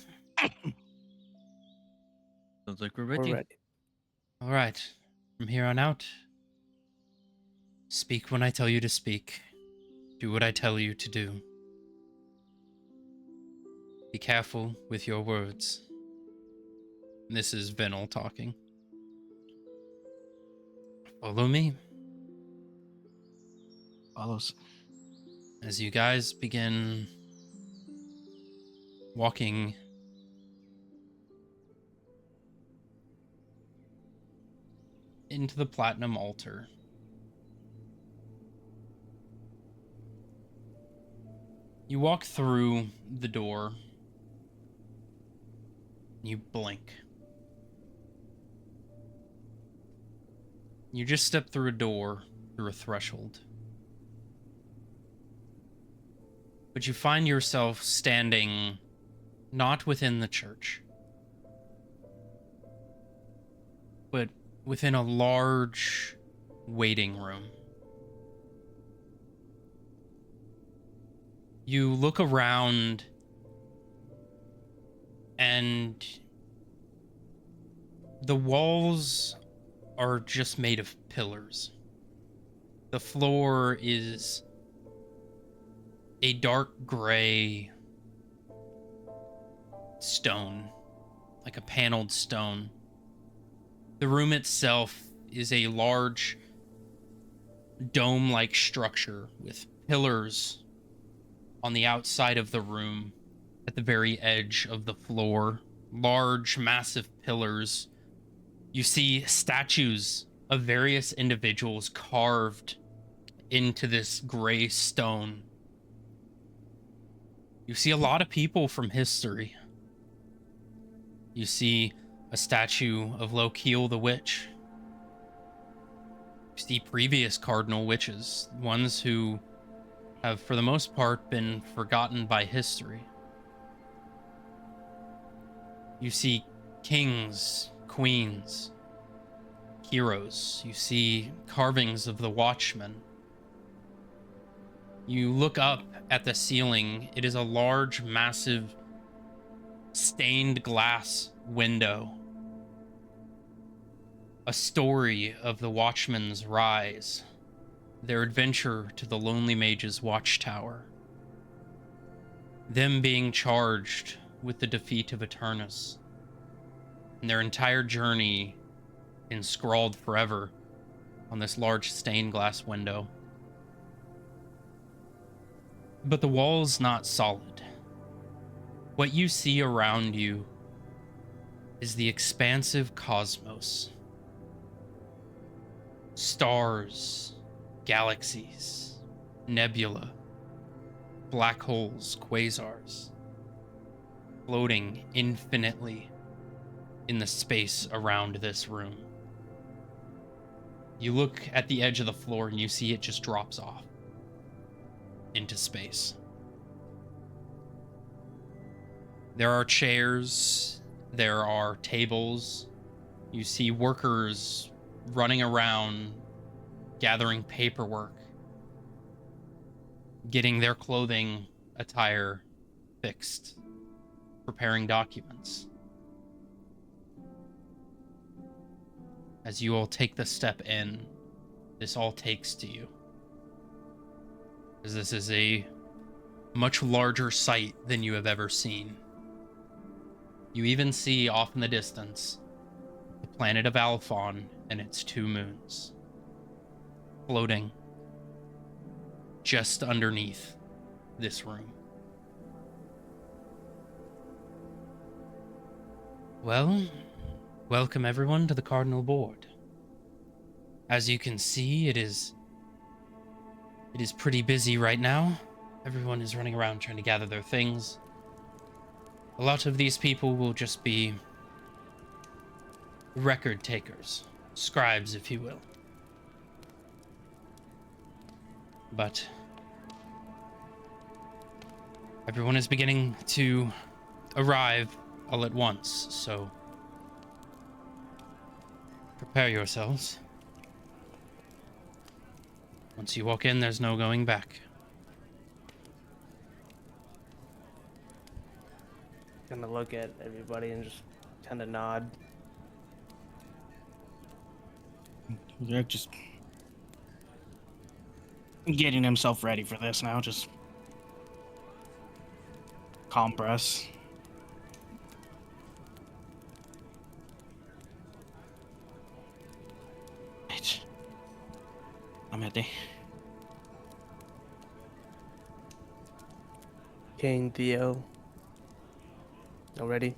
Speaker 3: Sounds like we're
Speaker 6: We're
Speaker 3: ready.
Speaker 6: ready.
Speaker 1: All right. From here on out, speak when I tell you to speak. Do what I tell you to do. Be careful with your words. This is Venal talking. Follow me.
Speaker 2: Follows.
Speaker 1: As you guys begin walking into the platinum altar, you walk through the door. You blink. You just step through a door, through a threshold. But you find yourself standing not within the church, but within a large waiting room. You look around and the walls are just made of pillars. The floor is a dark gray stone, like a paneled stone. The room itself is a large dome-like structure with pillars on the outside of the room at the very edge of the floor. Large, massive pillars. You see statues of various individuals carved into this gray stone. You see a lot of people from history. You see a statue of Lokiel the Witch. You see previous Cardinal witches, ones who have, for the most part, been forgotten by history. You see kings, queens, heroes. You see carvings of the Watchmen. You look up at the ceiling. It is a large, massive, stained glass window. A story of the Watchmen's rise, their adventure to the Lonely Mage's watchtower, them being charged with the defeat of Eternus, and their entire journey inscrawled forever on this large stained glass window. But the wall's not solid. What you see around you is the expansive cosmos. Stars, galaxies, nebula, black holes, quasars, floating infinitely in the space around this room. You look at the edge of the floor and you see it just drops off into space. There are chairs, there are tables. You see workers running around, gathering paperwork, getting their clothing attire fixed, preparing documents. As you all take the step in, this all takes to you. As this is a much larger sight than you have ever seen. You even see off in the distance the planet of Alphon and its 2 moons, floating just underneath this room. Well, welcome everyone to the Cardinal board. As you can see, it is pretty busy right now. Everyone is running around trying to gather their things. A lot of these people will just be record takers, scribes, if you will. But everyone is beginning to arrive all at once, so prepare yourselves. Once you walk in, there's no going back.
Speaker 6: Gonna look at everybody and just kind of nod.
Speaker 2: They're just getting himself ready for this now. Just compress. Right. I'm ready.
Speaker 6: Kane, Theo. Already?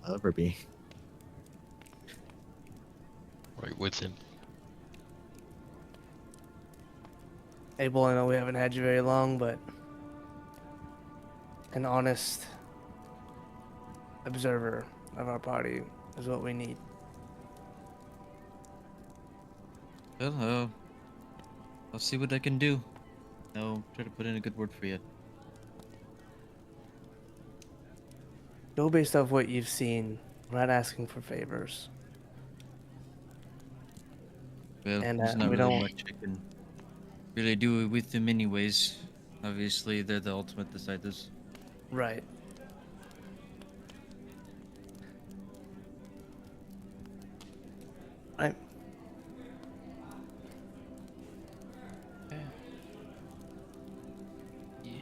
Speaker 4: I'll ever be.
Speaker 5: Right with him.
Speaker 6: Abel, I know we haven't had you very long, but an honest observer of our party is what we need.
Speaker 3: Well, I'll see what I can do. I'll try to put in a good word for you.
Speaker 6: Go based off what you've seen. We're not asking for favors.
Speaker 3: Well,
Speaker 6: And,
Speaker 3: there's not
Speaker 6: we
Speaker 3: really
Speaker 6: don't-
Speaker 3: much I can really do with them anyways. Obviously, they're the ultimate deciders.
Speaker 6: Right. Right.
Speaker 1: Okay. Yeah.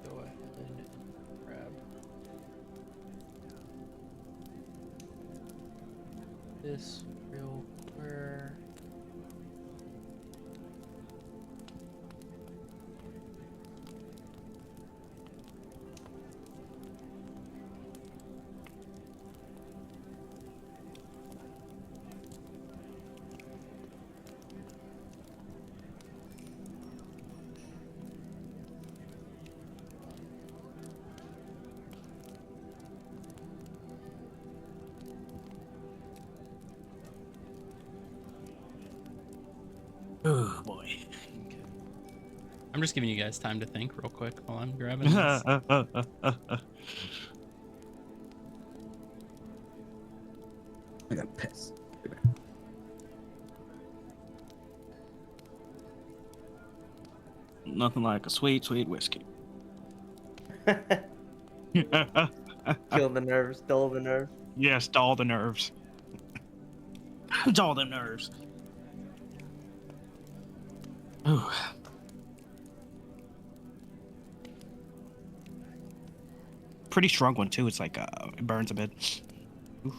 Speaker 1: Go ahead and grab this real quick.
Speaker 2: Oh boy.
Speaker 1: I'm just giving you guys time to think real quick while I'm grabbing this.
Speaker 4: I got piss.
Speaker 2: Nothing like a sweet, sweet whiskey.
Speaker 6: Kill the nerves, dull the nerves.
Speaker 2: Yes, dull the nerves. Dull the nerves. Ooh. Pretty strong one too. It's like it burns a bit. Oof.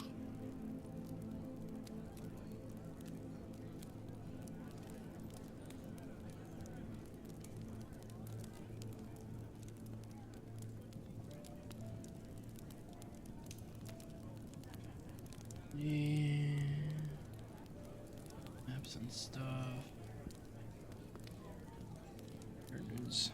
Speaker 1: Yeah. Maps and stuff. There it is.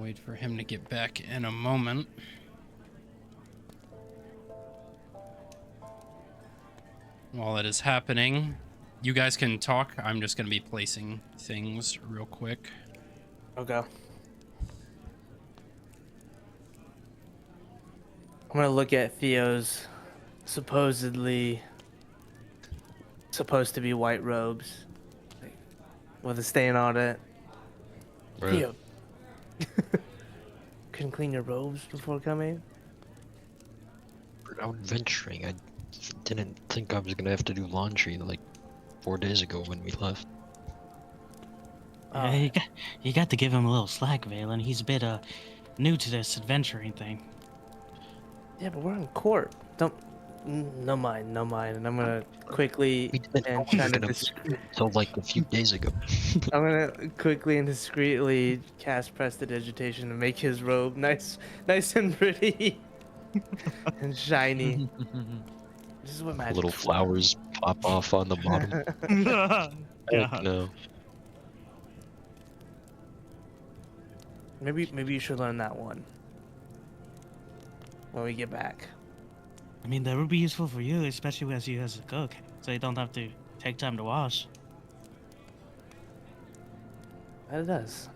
Speaker 1: wait for him to get back in a moment. While it is happening, you guys can talk. I'm just going to be placing things real quick.
Speaker 6: Okay. I'm gonna look at Theo's supposedly supposed to be white robes, like, with a stain on it.
Speaker 5: Right.
Speaker 6: Theo, couldn't clean your robes before coming?
Speaker 5: We're out venturing. I didn't think I was gonna have to do laundry like 4 days ago when we left.
Speaker 2: Yeah, you got to give him a little slack, Valen. He's a bit new to this adventuring thing.
Speaker 6: Yeah, but we're in court. Don't. No mind. And I'm gonna quickly
Speaker 5: We didn't know
Speaker 6: and
Speaker 5: we were
Speaker 6: kind of
Speaker 5: gonna until like a few days ago.
Speaker 6: I'm gonna quickly and discreetly cast prestidigitation to make his robe nice and pretty and shiny. This is what magic.
Speaker 5: Little flowers pop off on the bottom. Heck no.
Speaker 6: Maybe you should learn that one when we get back.
Speaker 2: I mean, that would be useful for you, especially as you as a cook, so you don't have to take time to wash.
Speaker 6: That it does.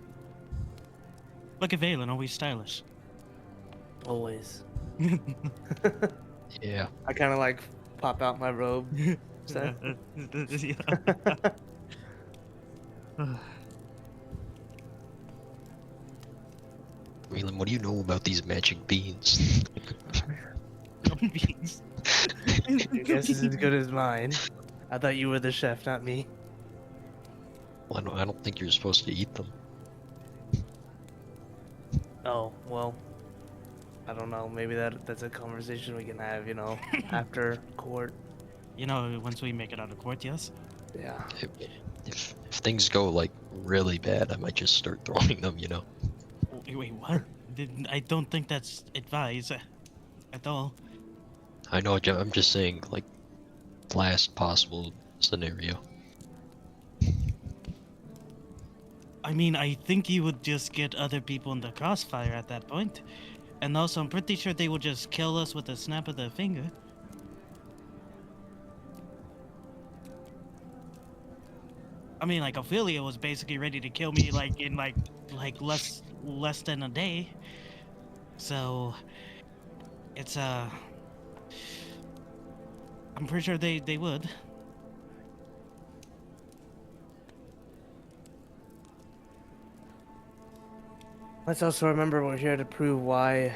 Speaker 2: Look at Valen, always stylish.
Speaker 6: Always.
Speaker 5: Yeah.
Speaker 6: I kind of like pop out my robe. So.
Speaker 5: Raylan, what do you know about these magic beans?
Speaker 2: Beans.
Speaker 6: Your guess is as good as mine. I thought you were the chef, not me.
Speaker 5: Well, I don't think you're supposed to eat them.
Speaker 6: Oh, well. I don't know. Maybe that's a conversation we can have, after court.
Speaker 2: Once we make it out of court, yes?
Speaker 6: Yeah.
Speaker 5: If things go like really bad, I might just start throwing them,
Speaker 2: Wait, what? I don't think that's advised at all.
Speaker 5: I know, I'm just saying, like, last possible scenario.
Speaker 2: I mean, I think you would just get other people in the crossfire at that point. And also, I'm pretty sure they will just kill us with a snap of the finger. I mean, like, Ophelia was basically ready to kill me, like, in, like less than a day. So, it's, I'm pretty sure they would.
Speaker 6: Let's also remember we're here to prove why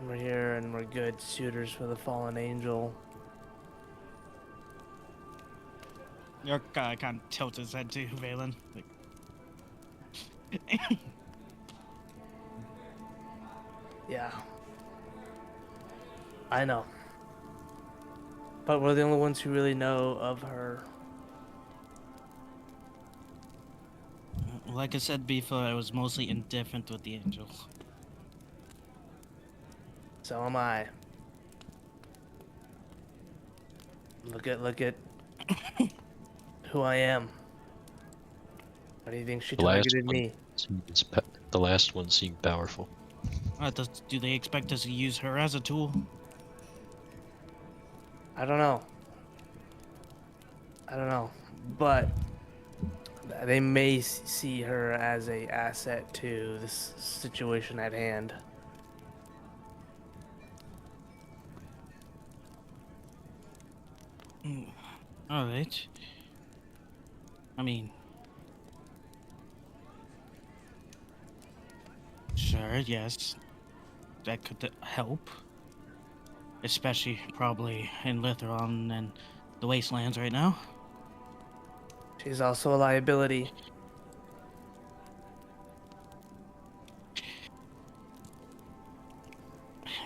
Speaker 6: we're here and we're good suitors for the fallen angel.
Speaker 2: Your guy kind of tilts his head too, Valen. Like...
Speaker 6: Yeah. I know. But we're the only ones who really know of her.
Speaker 2: Like I said before, I was mostly indifferent with the angel.
Speaker 6: So am I. Look at who I am. How do you think she targeted me?
Speaker 5: The last one seemed powerful.
Speaker 2: Do they expect us to use her as a tool?
Speaker 6: I don't know. But they may see her as a asset to this situation at hand.
Speaker 2: Alright. I mean... Sure, yes. That could help. Especially probably in Litheron and the Wastelands right now.
Speaker 6: She's also a liability.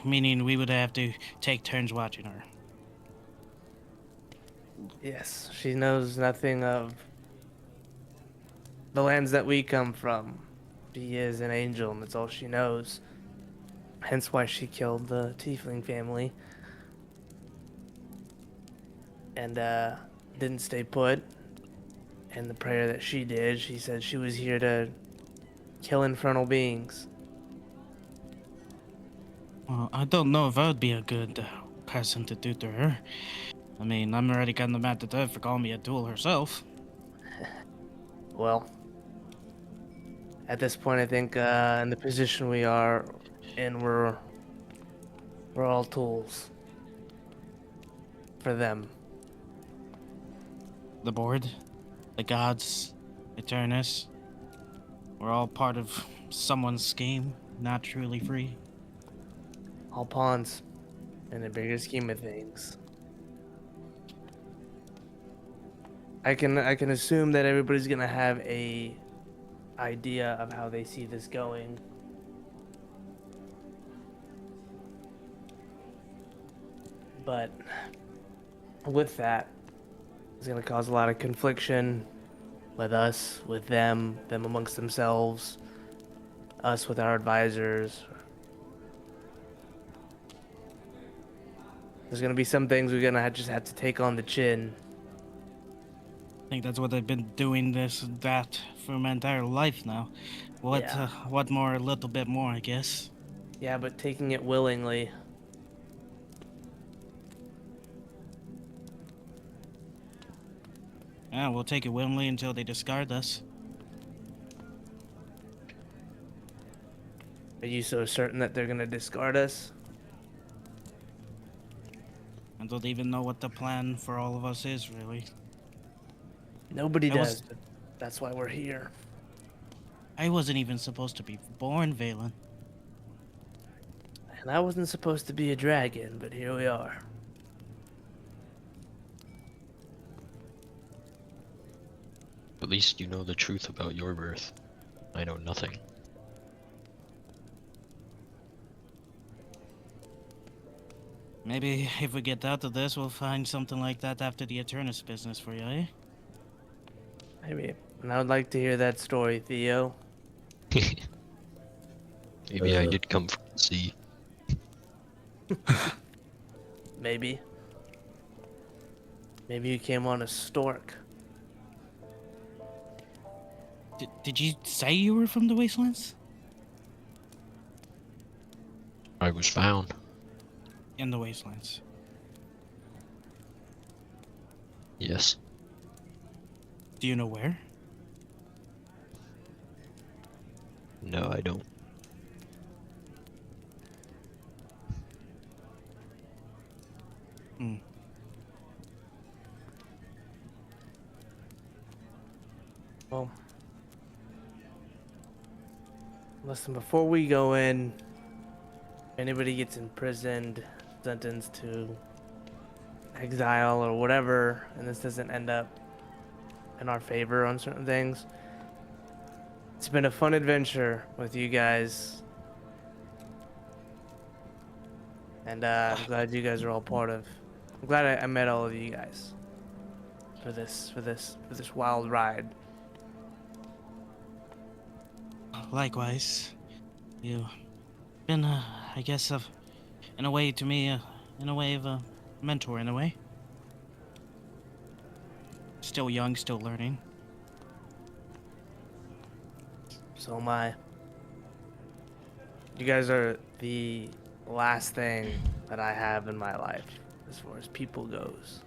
Speaker 2: Meaning we would have to take turns watching her.
Speaker 6: Yes, she knows nothing of the lands that we come from. She is an angel, and that's all she knows. Hence why she killed the tiefling family. And, didn't stay put. And the prayer that she did, she said she was here to kill infernal beings.
Speaker 2: Well, I don't know if I would be a good person to do to her. I mean, I'm already kind of mad at her for calling me a tool herself.
Speaker 6: Well, at this point, I think in the position we are in, we're all tools for them.
Speaker 2: The board, the gods, Eternus. We're all part of someone's scheme, not truly free.
Speaker 6: All pawns in the bigger scheme of things. I can assume that everybody's gonna have a idea of how they see this going. But with that, it's gonna cause a lot of confliction with us, with them amongst themselves, us with our advisors. There's gonna be some things we're gonna just have to take on the chin.
Speaker 2: I think that's what they've been doing this and that for my entire life now.
Speaker 6: Yeah.
Speaker 2: What more? A little bit more, I guess.
Speaker 6: Yeah, but taking it willingly.
Speaker 2: Yeah, we'll take it willingly until they discard us.
Speaker 6: Are you so certain that they're gonna discard us?
Speaker 2: I don't even know what the plan for all of us is, really.
Speaker 6: Nobody
Speaker 2: I was-
Speaker 6: does, but that's why we're here.
Speaker 2: I wasn't even supposed to be born, Valen.
Speaker 6: And I wasn't supposed to be a dragon, but here we are.
Speaker 5: At least you know the truth about your birth. I know nothing.
Speaker 2: Maybe if we get out of this, we'll find something like that after the Eternus business for you, eh?
Speaker 6: Maybe. And I would like to hear that story, Theo.
Speaker 5: Maybe I did come from the sea.
Speaker 6: Maybe. Maybe you came on a stork.
Speaker 2: Did you say you were from the Wastelands?
Speaker 5: I was found.
Speaker 2: In the Wastelands.
Speaker 5: Yes.
Speaker 2: Do you know where?
Speaker 5: No, I don't.
Speaker 2: Hmm.
Speaker 6: Well, listen, before we go in, if anybody gets imprisoned, sentenced to exile or whatever, and this doesn't end up in our favor on certain things, it's been a fun adventure with you guys. And I'm glad you guys are all part of. I'm glad I met all of you guys for this wild ride.
Speaker 2: Likewise. You've been, I guess, in a way to me, in a way of a mentor, in a way. Still young, still learning.
Speaker 6: So am I. You guys are the last thing that I have in my life as far as people goes.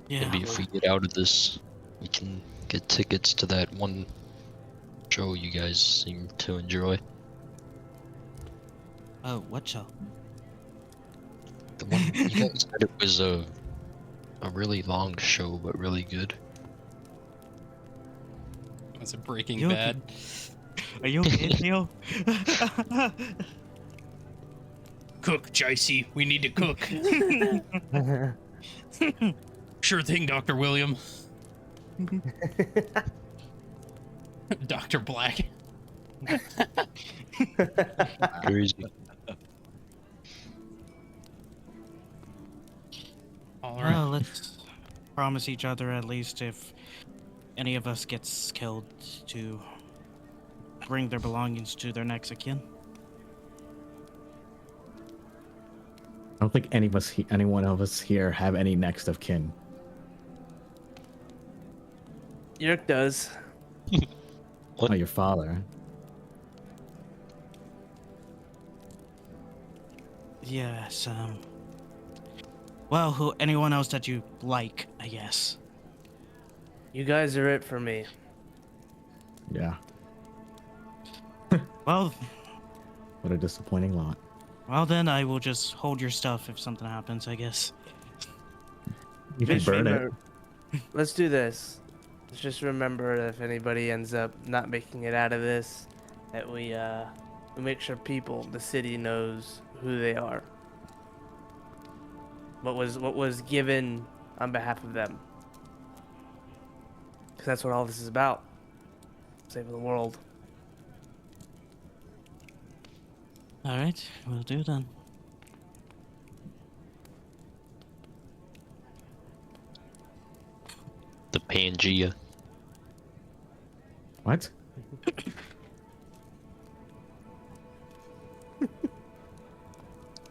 Speaker 2: Yeah.
Speaker 5: Maybe if we get out of this, we can get tickets to that one show you guys seem to enjoy.
Speaker 2: Oh, what show?
Speaker 5: The one you guys said it was a really long show, but really good.
Speaker 1: Was it Breaking
Speaker 2: You okay?
Speaker 1: Bad?
Speaker 2: Are you okay, Theo?
Speaker 1: Cook, Jicey. We need to cook. Sure thing, Dr. William. Dr. Black.
Speaker 5: Crazy.
Speaker 1: All right.
Speaker 2: Well, let's promise each other at least if any of us gets killed to bring their belongings to their next of kin.
Speaker 4: I don't think anyone of us here have any next of kin.
Speaker 6: Yerk does.
Speaker 4: Oh, your father.
Speaker 2: Yes, well, anyone else that you like, I guess.
Speaker 6: You guys are it for me.
Speaker 4: Yeah.
Speaker 2: Well,
Speaker 4: What a disappointing lot.
Speaker 2: well then I will just hold your stuff if something happens, I guess.
Speaker 4: You can
Speaker 6: Just
Speaker 4: burn it.
Speaker 6: remember- Let's do this. Let's just remember that if anybody ends up not making it out of this, that we make sure the city knows who they are. What was given on behalf of them. Because that's what all this is about. Saving the world.
Speaker 2: All right, we'll do then.
Speaker 5: The Pangea.
Speaker 4: What?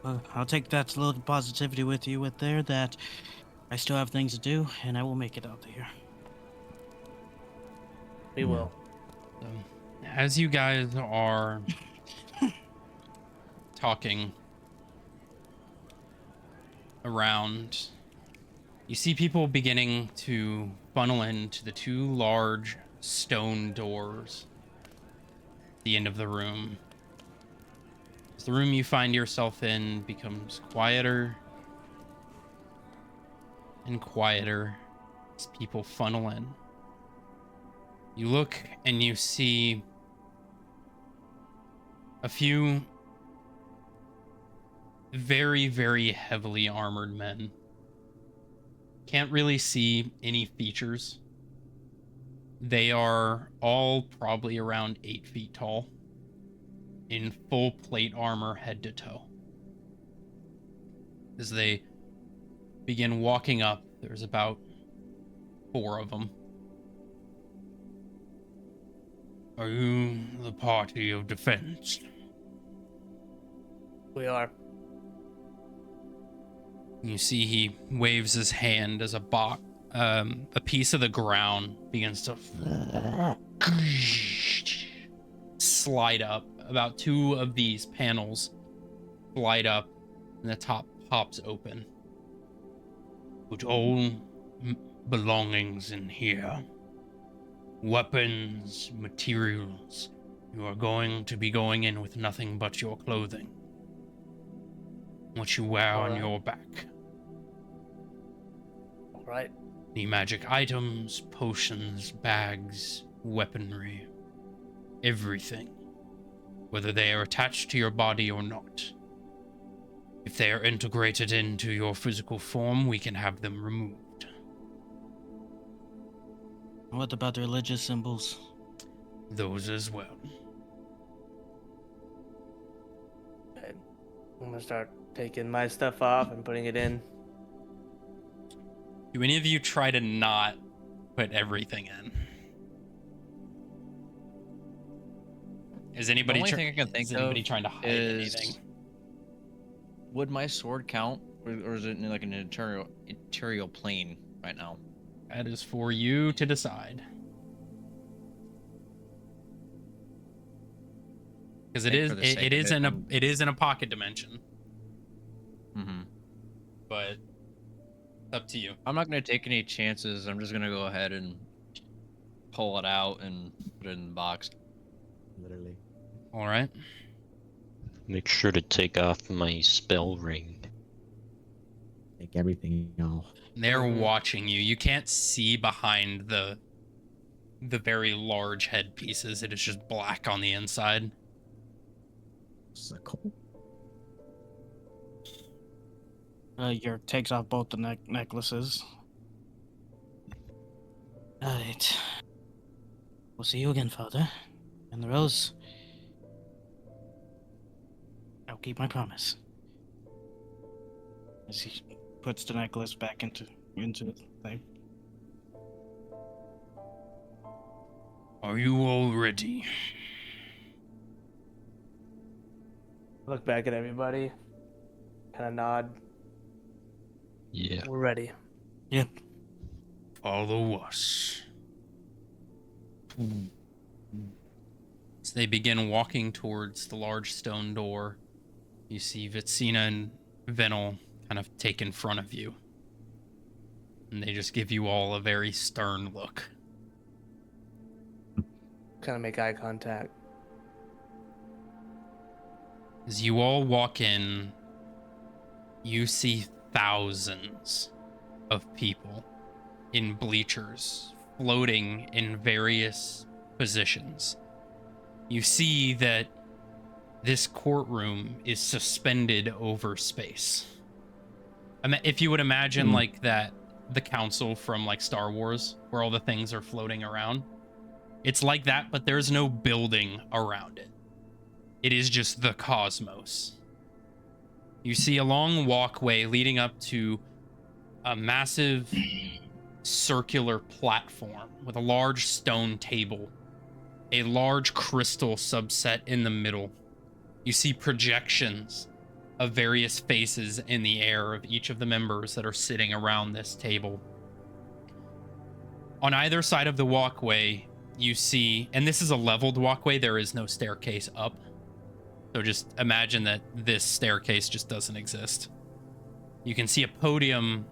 Speaker 2: Well, I'll take that little positivity with you with there that I still have things to do, and I will make it out there.
Speaker 6: We
Speaker 4: Yeah.
Speaker 6: will.
Speaker 1: So, as you guys are talking around, you see people beginning to funnel into the two large stone doors at the end of the room. As the room you find yourself in becomes quieter and quieter as people funnel in. You look and you see a few very, very heavily armored men. Can't really see any features. They are all probably around 8 feet tall, in full plate armor head to toe. As they begin walking up, there's about 4 of them. Are you the party of defense?
Speaker 6: We are.
Speaker 1: You see he waves his hand as a piece of the ground begins to slide up. About 2 of these panels slide up and the top pops open. Put all belongings in here. Weapons, materials. You are going to be going in with nothing but your clothing. What you wear on
Speaker 6: Alright.
Speaker 1: your back.
Speaker 6: All right.
Speaker 1: Any magic items, potions, bags, weaponry. Everything. Whether they are attached to your body or not. If they are integrated into your physical form, we can have them removed.
Speaker 2: What about the religious symbols?
Speaker 1: Those as well.
Speaker 6: Okay. I'm gonna start taking my stuff off and putting it in.
Speaker 1: Do any of you try to not put everything in? Is anybody,
Speaker 3: only thing I can
Speaker 1: is
Speaker 3: think
Speaker 1: anybody
Speaker 3: of
Speaker 1: trying to hide
Speaker 3: is-
Speaker 1: anything?
Speaker 3: Would my sword count, or is it in like an interior plane right now?
Speaker 1: That is for you to decide. Because
Speaker 3: I think for the sake
Speaker 1: it
Speaker 3: of
Speaker 1: is
Speaker 3: it,
Speaker 1: it is in a pocket dimension,
Speaker 3: Mm-hmm.
Speaker 1: but it's up to you.
Speaker 3: I'm not gonna take any chances. I'm just gonna go ahead and pull it out and put it in the box.
Speaker 4: Literally.
Speaker 1: All right.
Speaker 5: Make sure to take off my spell ring.
Speaker 4: Take everything off.
Speaker 1: They're
Speaker 6: Mhm.
Speaker 1: watching you. You can't see behind the very large headpieces. It is just black on the inside.
Speaker 4: Sickle.
Speaker 2: Yerk takes off both the necklaces. Alright. We'll see you again, Father. And the rose. I'll keep my promise. As he puts the necklace back into the thing.
Speaker 1: Are you all ready?
Speaker 6: Look back at everybody. Kind of nod.
Speaker 5: Yeah.
Speaker 6: We're ready.
Speaker 2: Yep.
Speaker 1: Follow us. As they begin walking towards the large stone door, you see Vitsina and Venel kind of take in front of you. And they just give you all a very stern look.
Speaker 6: Kind of make eye contact.
Speaker 1: As you all walk in, you see thousands of people in bleachers, floating in various positions. You see that this courtroom is suspended over space. If you would imagine like that, the council from like Star Wars, where all the things are floating around, it's like that, but there's no building around it. It is just the cosmos. You see a long walkway leading up to a massive circular platform with a large stone table, a large crystal subset in the middle. You see projections of various faces in the air of each of the members that are sitting around this table. On either side of the walkway, you see, and this is a leveled walkway, there is no staircase up. So just imagine that this staircase just doesn't exist. You can see a podium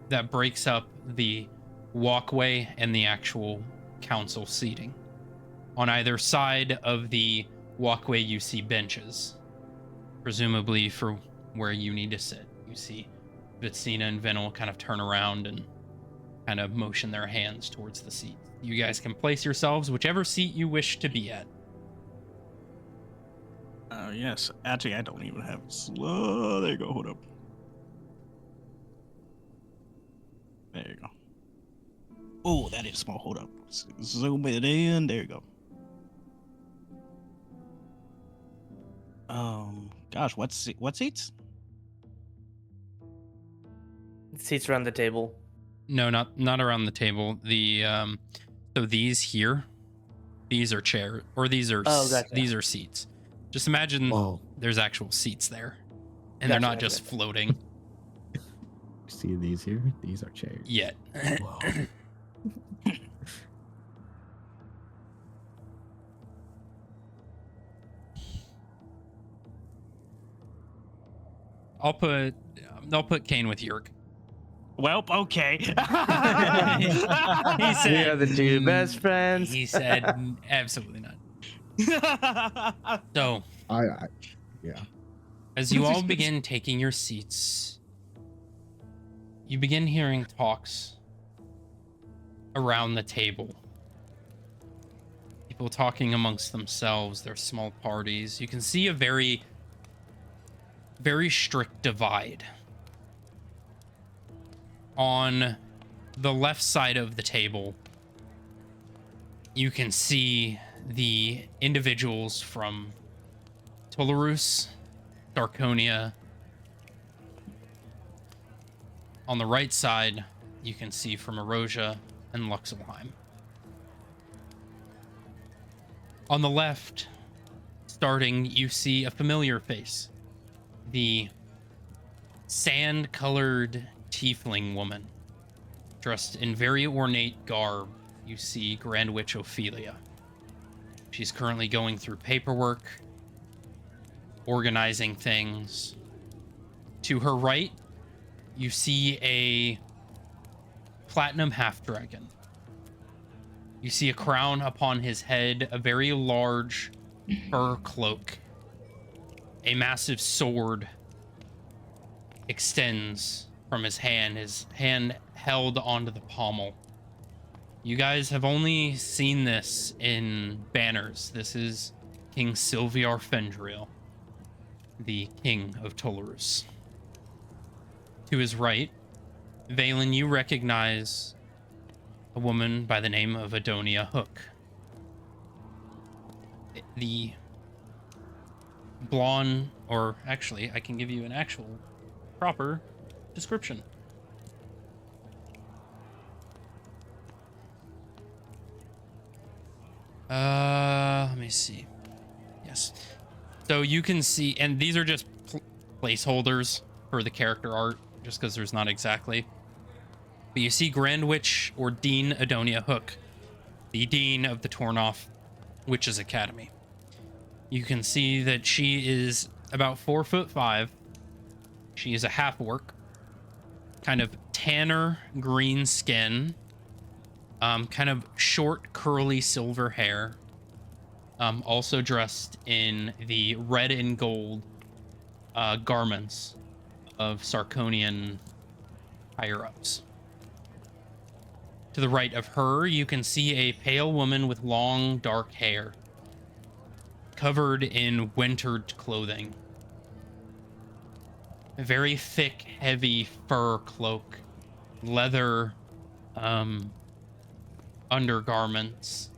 Speaker 1: that breaks up the walkway and the actual council seating. On either side of the walkway, you see benches, presumably for where you need to sit. You see Vitsina and Venel kind of turn around and kind of motion their hands towards the seat. You guys can place yourselves whichever seat you wish to be at.
Speaker 2: Yes. Actually, I don't even have slow. There you go. Hold up. There you go. Oh, that is small. Hold up. Zoom it in. There you go. Gosh, what seats?
Speaker 6: Seats around the table.
Speaker 1: No, not around the table. The so these here, these are chairs, or these are
Speaker 6: gotcha.
Speaker 1: These are seats. Just imagine there's actual seats there, and they're not just floating.
Speaker 4: See these here? These are chairs.
Speaker 1: Yet.
Speaker 4: Whoa.
Speaker 1: I'll put Kane with Yerk.
Speaker 2: Well, okay.
Speaker 1: He
Speaker 6: We
Speaker 1: said
Speaker 6: are the two best friends.
Speaker 1: He said absolutely not. So,
Speaker 4: Yeah.
Speaker 1: as you all begin taking your seats, you begin hearing talks around the table. People talking amongst themselves, their small parties. You can see a very, very strict divide. On the left side of the table, you can see the individuals from Tularus, Darkonia. On the right side, you can see from Erosia and Luxelheim. On the left, starting, you see a familiar face. The sand-colored tiefling woman, dressed in very ornate garb. You see Grand Witch Ophelia. She's currently going through paperwork, organizing things. To her right, you see a platinum half-dragon. You see a crown upon his head, a very large fur cloak. A massive sword extends from his hand held onto the pommel. You guys have only seen this in banners. This is King Sylviar Fendril, the King of Tularus. To his right, Valen, you recognize a woman by the name of Adonia Hook. The blonde, or actually, I can give you an actual proper description. Let me see. Yes. So you can see, and these are just placeholders for the character art, just because there's not exactly. But you see Grand Witch or Dean Adonia Hook the dean of the Tornoff Witches Academy. You can see that she is about 4'5". She is a half-orc, kind of tanner green skin, kind of short curly silver hair, also dressed in the red and gold garments of Sarkonian higher-ups. To the right of her, you can see a pale woman with long, dark hair, covered in wintered clothing. A very thick, heavy fur cloak, leather undergarments,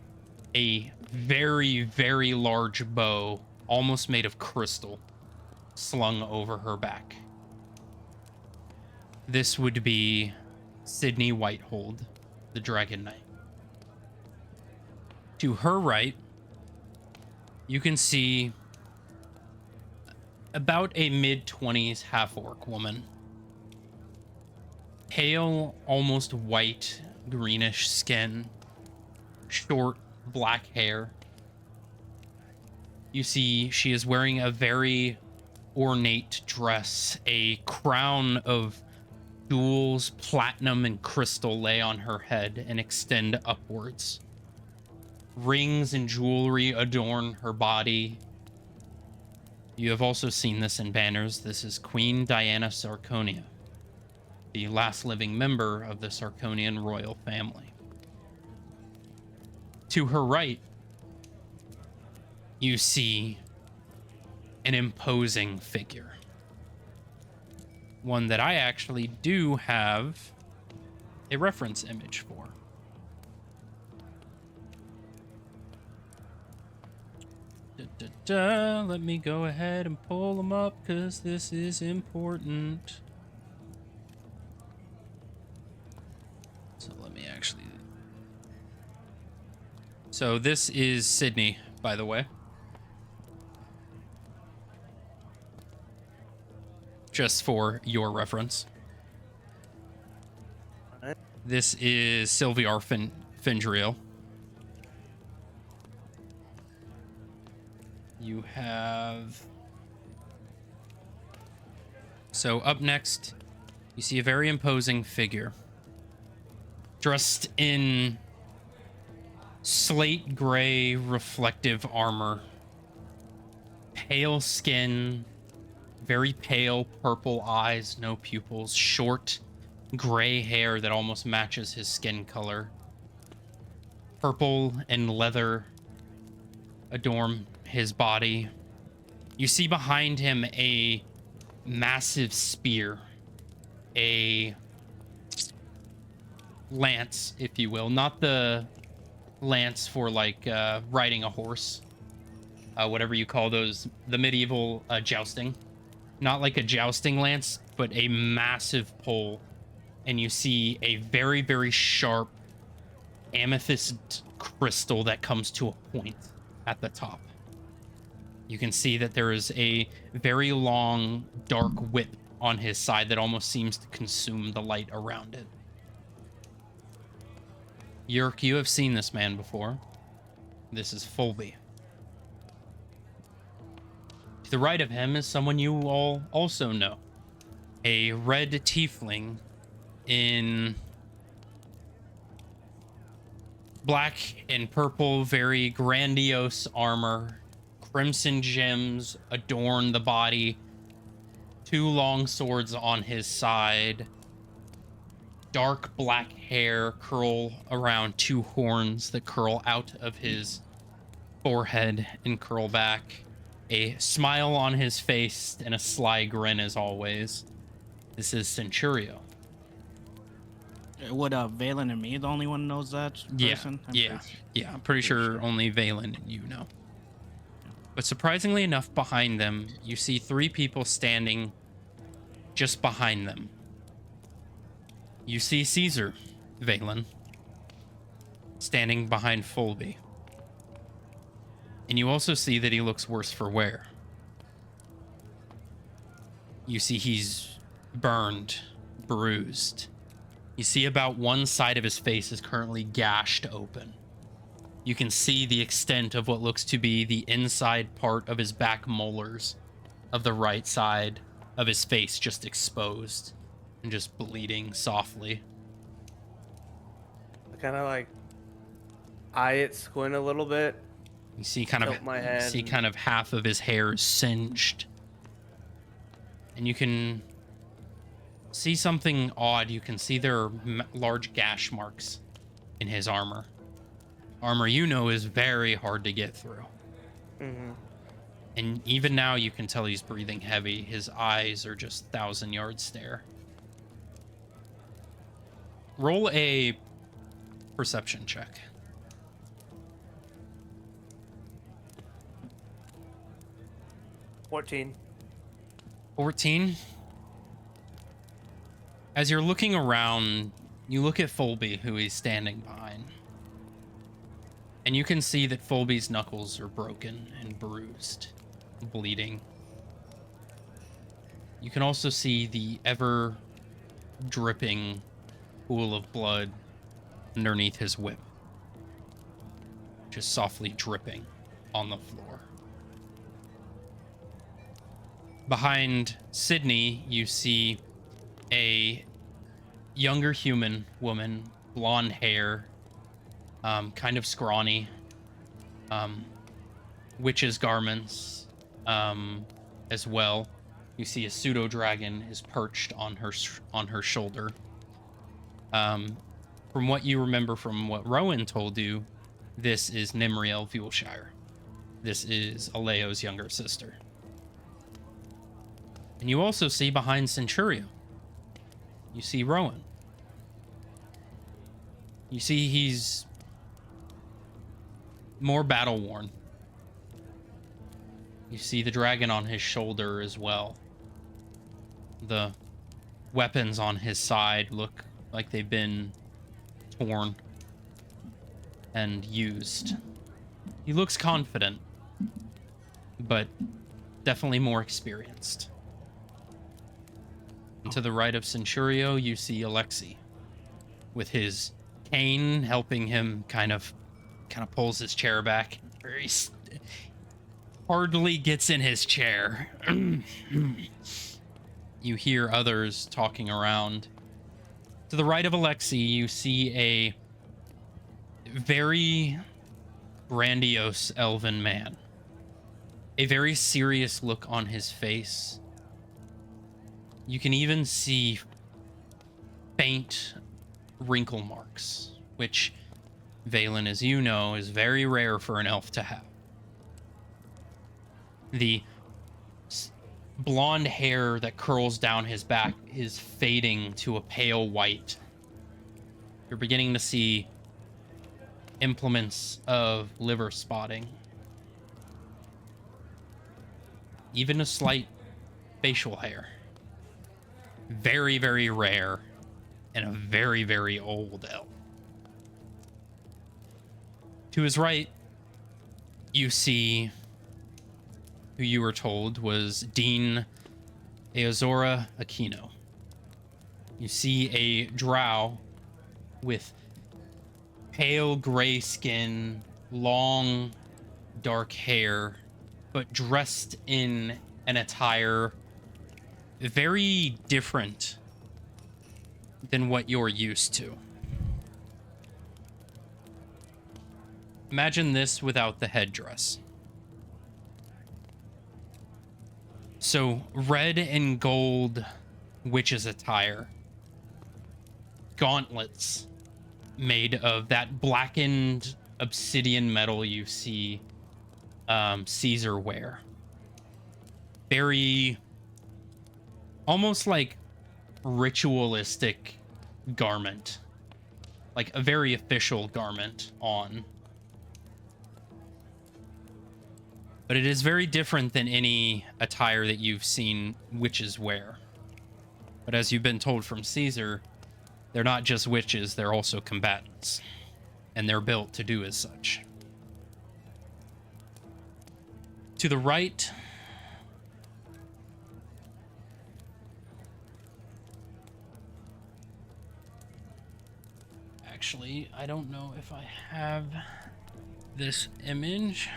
Speaker 1: a very, very large bow, almost made of crystal, slung over her back. This would be Sydney Whitehold, the Dragon Knight. To her right, you can see about a mid-20s half-orc woman. Pale, almost white, greenish skin, short black hair. You see she is wearing a very ornate dress. A crown of jewels, platinum, and crystal lay on her head and extend upwards. Rings and jewelry adorn her body. You have also seen this in banners. This is Queen Diana Sarkonia, the last living member of the Sarkonian royal family. To her right, you see an imposing figure. One that I actually do have a reference image for. Let me go ahead and pull them up because this is important. So let me actually... So this is Sydney, by the way. Just for your reference.
Speaker 6: Alright.
Speaker 1: This is Sylviar Findriel. You have... So up next, you see a very imposing figure. Dressed in slate gray reflective armor. Pale skin, very pale purple eyes, no pupils, short gray hair that almost matches his skin color. Purple and leather adorn his body. You see behind him a massive spear, a lance, if you will, not the lance for like riding a horse, whatever you call those, the medieval jousting, not like a jousting lance, but a massive pole. And you see a very, very sharp amethyst crystal that comes to a point at the top. You can see that there is a very long, dark whip on his side that almost seems to consume the light around it. Yerk, you have seen this man before. This is Fulby. To the right of him is someone you all also know. A red tiefling in black and purple, very grandiose armor. Crimson gems adorn the body. 2 long swords on his side. Dark black hair curl around 2 horns that curl out of his forehead and curl back. A smile on his face and a sly grin as always. This is Centurio.
Speaker 2: Would Valen and me the only one knows that person?
Speaker 1: Yeah. I'm pretty sure only Valen and you know. But surprisingly enough, behind them, you see 3 people standing just behind them. You see Caesar, Valen, standing behind Fulby. And you also see that he looks worse for wear. You see he's burned, bruised. You see about one side of his face is currently gashed open. You can see the extent of what looks to be the inside part of his back molars of the right side of his face just exposed and just bleeding softly.
Speaker 6: I kind of like eye it, squint a little bit.
Speaker 1: You see kind of
Speaker 6: Tilt my head and-
Speaker 1: kind of half of his hair singed. And you can see something odd. You can see there are large gash marks in his armor. Armor you know is very hard to get through.
Speaker 6: Mhm.
Speaker 1: And even now you can tell he's breathing heavy. His eyes are just 1,000-yard stare. Roll a perception check.
Speaker 6: 14.
Speaker 1: 14. As you're looking around, you look at Fulby, who he's standing behind. And you can see that Fulby's knuckles are broken and bruised, bleeding. You can also see the ever dripping pool of blood underneath his whip, just softly dripping on the floor. Behind Sydney, you see a younger human woman, blonde hair, kind of scrawny, witch's garments, as well. You see a pseudo dragon is perched on her shoulder. From what you remember from what Rowan told you, this is Nimriel Vulshire. This is Aleo's younger sister. And you also see behind Centurio, you see Rowan. You see he's more battle worn. You see the dragon on his shoulder as well. The weapons on his side look like they've been torn and used. He looks confident, but definitely more experienced. And to the right of Centurio, you see Alexi with his cane helping him kind of pulls his chair back. Very hardly gets in his chair. You hear others talking around. To the right of Alexi, you see a very grandiose elven man. A very serious look on his face. You can even see faint wrinkle marks, which, Valen, as you know, is very rare for an elf to have. The blonde hair that curls down his back is fading to a pale white. You're beginning to see implements of liver spotting. Even a slight facial hair. Very, very rare, and a very, very old elf. To his right, you see who you were told was Dean Eozora Aquino. You see a drow with pale gray skin, long dark hair, but dressed in an attire very different than what you're used to. Imagine this without the headdress. So, red and gold witch's attire. Gauntlets made of that blackened obsidian metal you see Caesar wear. Very, almost like ritualistic garment. Like a very official garment on. But it is very different than any attire that you've seen witches wear. But as you've been told from Caesar, they're not just witches, they're also combatants. And they're built to do as such. To the right, actually, I don't know if I have this image.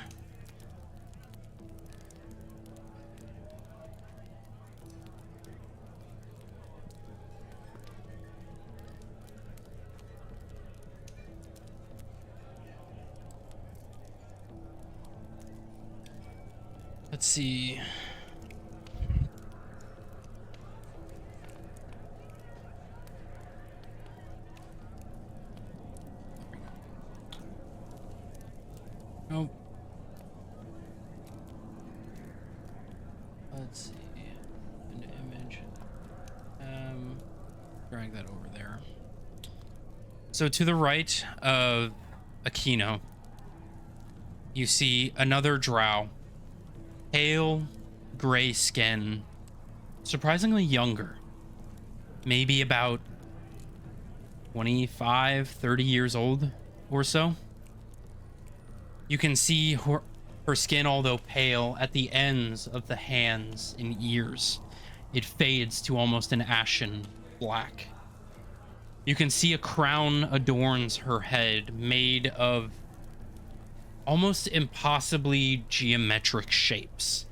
Speaker 1: Let's see. Oh. Let's see. An image. Drag that over there. So to the right of Aquino, you see another drow. Pale, gray skin, surprisingly younger. Maybe about 25, 30 years old or so. You can see her skin, although pale, at the ends of the hands and ears. It fades to almost an ashen black. You can see a crown adorns her head, made of almost impossibly geometric shapes.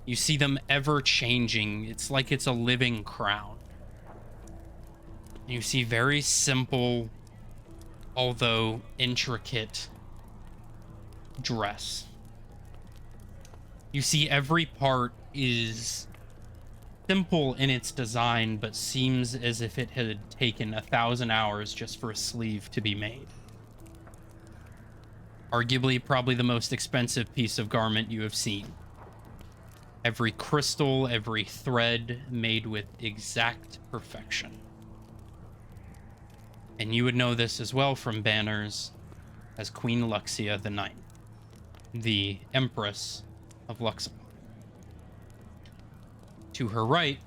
Speaker 1: You see them ever changing. It's like it's a living crown. You see very simple, although intricate, dress. You see every part is simple in its design, but seems as if it had taken 1,000 hours just for a sleeve to be made. Arguably, probably the most expensive piece of garment you have seen. Every crystal, every thread made with exact perfection. And you would know this as well from banners as Queen Luxia the Ninth, the Empress of Luxembourg. To her right,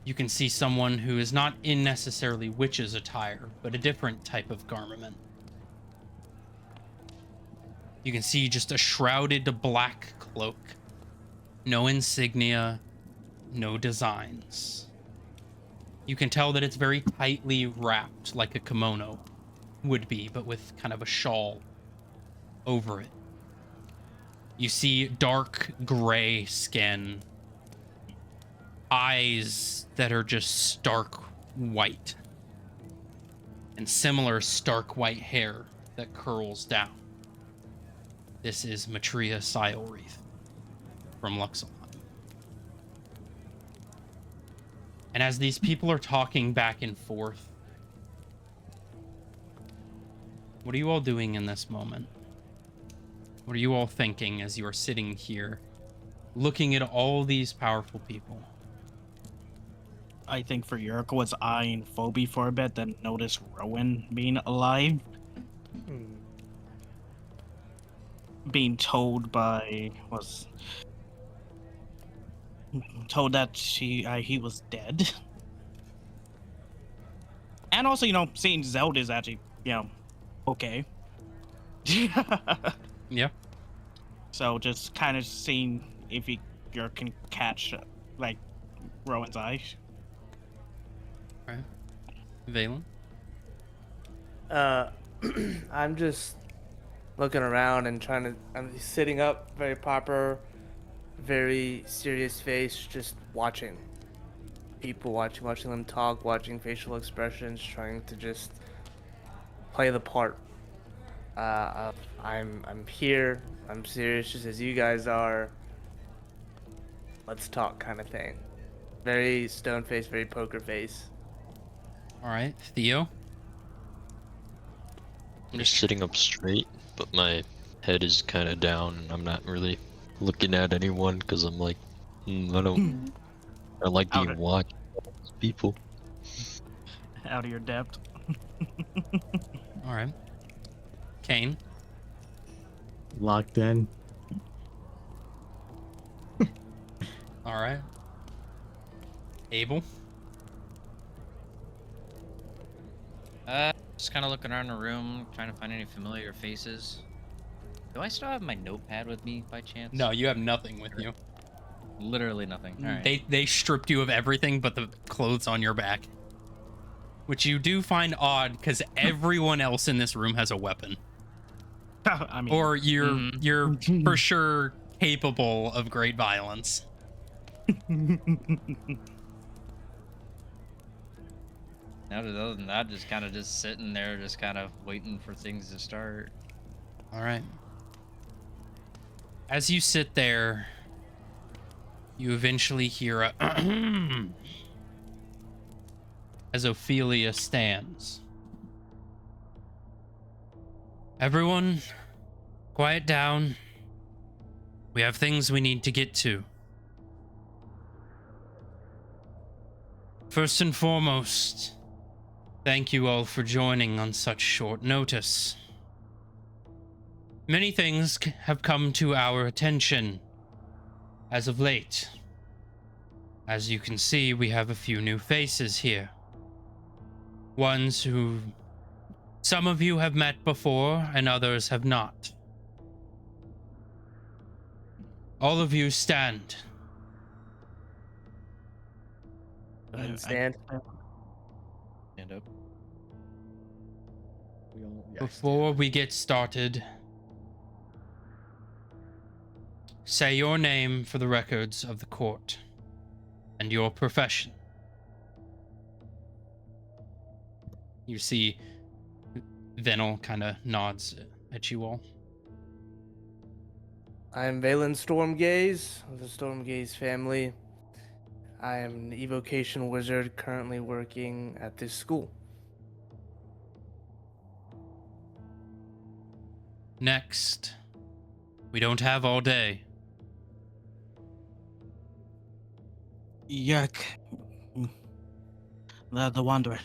Speaker 1: you can see someone who is not in necessarily witch's attire, but a different type of garment. You can see just a shrouded black cloak. No insignia, no designs. You can tell that it's very tightly wrapped like a kimono would be, but with kind of a shawl over it. You see dark gray skin, eyes that are just stark white, and similar stark white hair that curls down. This is Matria Silereath from Luxembourg. And as these people are talking back and forth, what are you all doing in this moment? What are you all thinking as you are sitting here, looking at all these powerful people?
Speaker 2: I think for Yuriko was eyeing Phoebe for a bit, then noticed Rowan being alive. Being told that he was dead. And also, seeing Zelda is actually, okay.
Speaker 1: Yeah.
Speaker 2: So just kind of seeing if you can catch, Rowan's eye.
Speaker 1: Right. Valen?
Speaker 6: I'm just looking around and I'm sitting up, very proper, very serious face, just watching people, watching them talk, watching facial expressions, trying to just play the part. I'm here, I'm serious, just as you guys are. Let's talk, kind of thing. Very stone face, very poker face.
Speaker 1: All right, Theo?
Speaker 5: I'm just sitting up straight, but my head is kind of down. I'm not really looking at anyone because I'm like, I like being watched by these people.
Speaker 2: Out of your depth.
Speaker 1: All right. Kane?
Speaker 4: Locked in.
Speaker 1: All right. Abel?
Speaker 3: Just kind of looking around the room, trying to find any familiar faces. Do I still have my notepad with me by chance?
Speaker 1: No, you have nothing with you.
Speaker 3: Literally nothing. All right.
Speaker 1: They stripped you of everything but the clothes on your back. Which you do find odd, because everyone else in this room has a weapon.
Speaker 2: I mean,
Speaker 1: Or you're
Speaker 2: mhm.
Speaker 1: for sure capable of great violence.
Speaker 3: Now, other than that, just kind of just sitting there, just kind of waiting for things to start.
Speaker 1: All right. As you sit there, you eventually hear a as Ophelia stands. Everyone, quiet down. We have things we need to get to. First and foremost, thank you all for joining on such short notice. Many things have come to our attention as of late. As you can see, we have a few new faces here. Ones who some of you have met before and others have not. All of you stand.
Speaker 6: Understand?
Speaker 3: Stand up.
Speaker 1: Before we get started, say your name for the records of the court and your profession. You see, Venel kind of nods at you all.
Speaker 6: I am Valen Stormgaze of the Stormgaze family. I am an evocation wizard currently working at this school.
Speaker 1: Next, we don't have all day.
Speaker 2: Yuck. The Wanderer.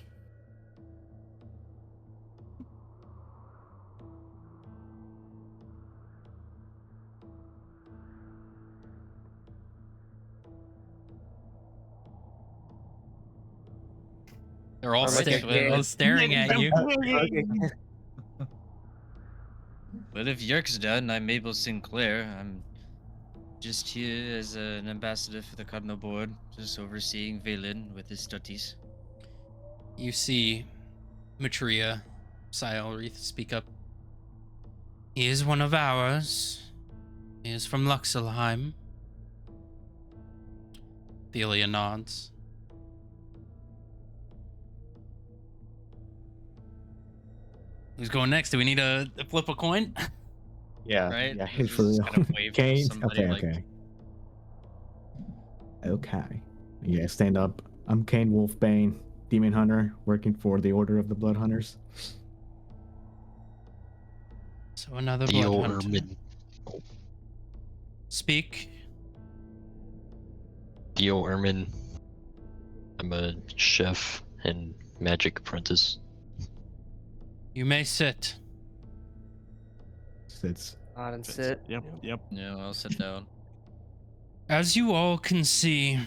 Speaker 1: They're all,
Speaker 6: I'm like a kid.
Speaker 1: staring at you.
Speaker 6: Okay.
Speaker 3: Well, if Yerk's done, I'm Mabel Sinclair. I'm just here as an ambassador for the Cardinal Board, just overseeing Valen with his studies.
Speaker 1: You see Matria Sialreath speak up. He is one of ours. He is from Luxelheim. Thelia nods. Who's going next? Do we need a flip a coin?
Speaker 4: Yeah.
Speaker 3: Right?
Speaker 4: Yeah.
Speaker 3: Just
Speaker 4: For real.
Speaker 3: kind of wave for
Speaker 4: Kane.
Speaker 3: somebody,
Speaker 4: Okay.
Speaker 3: like-
Speaker 4: Okay. Okay. Yeah. Stand up. I'm Kane Wolfbane, Demon Hunter, working for the Order of the Blood Hunters.
Speaker 1: So another
Speaker 5: Theo
Speaker 1: blood hunter.
Speaker 5: Ermin.
Speaker 1: Speak.
Speaker 5: Theo Ermin. I'm a chef and magic apprentice.
Speaker 1: You may sit.
Speaker 4: Sits.
Speaker 6: Nod and sit.
Speaker 2: Yep.
Speaker 3: No, I'll sit down.
Speaker 1: As you all can see,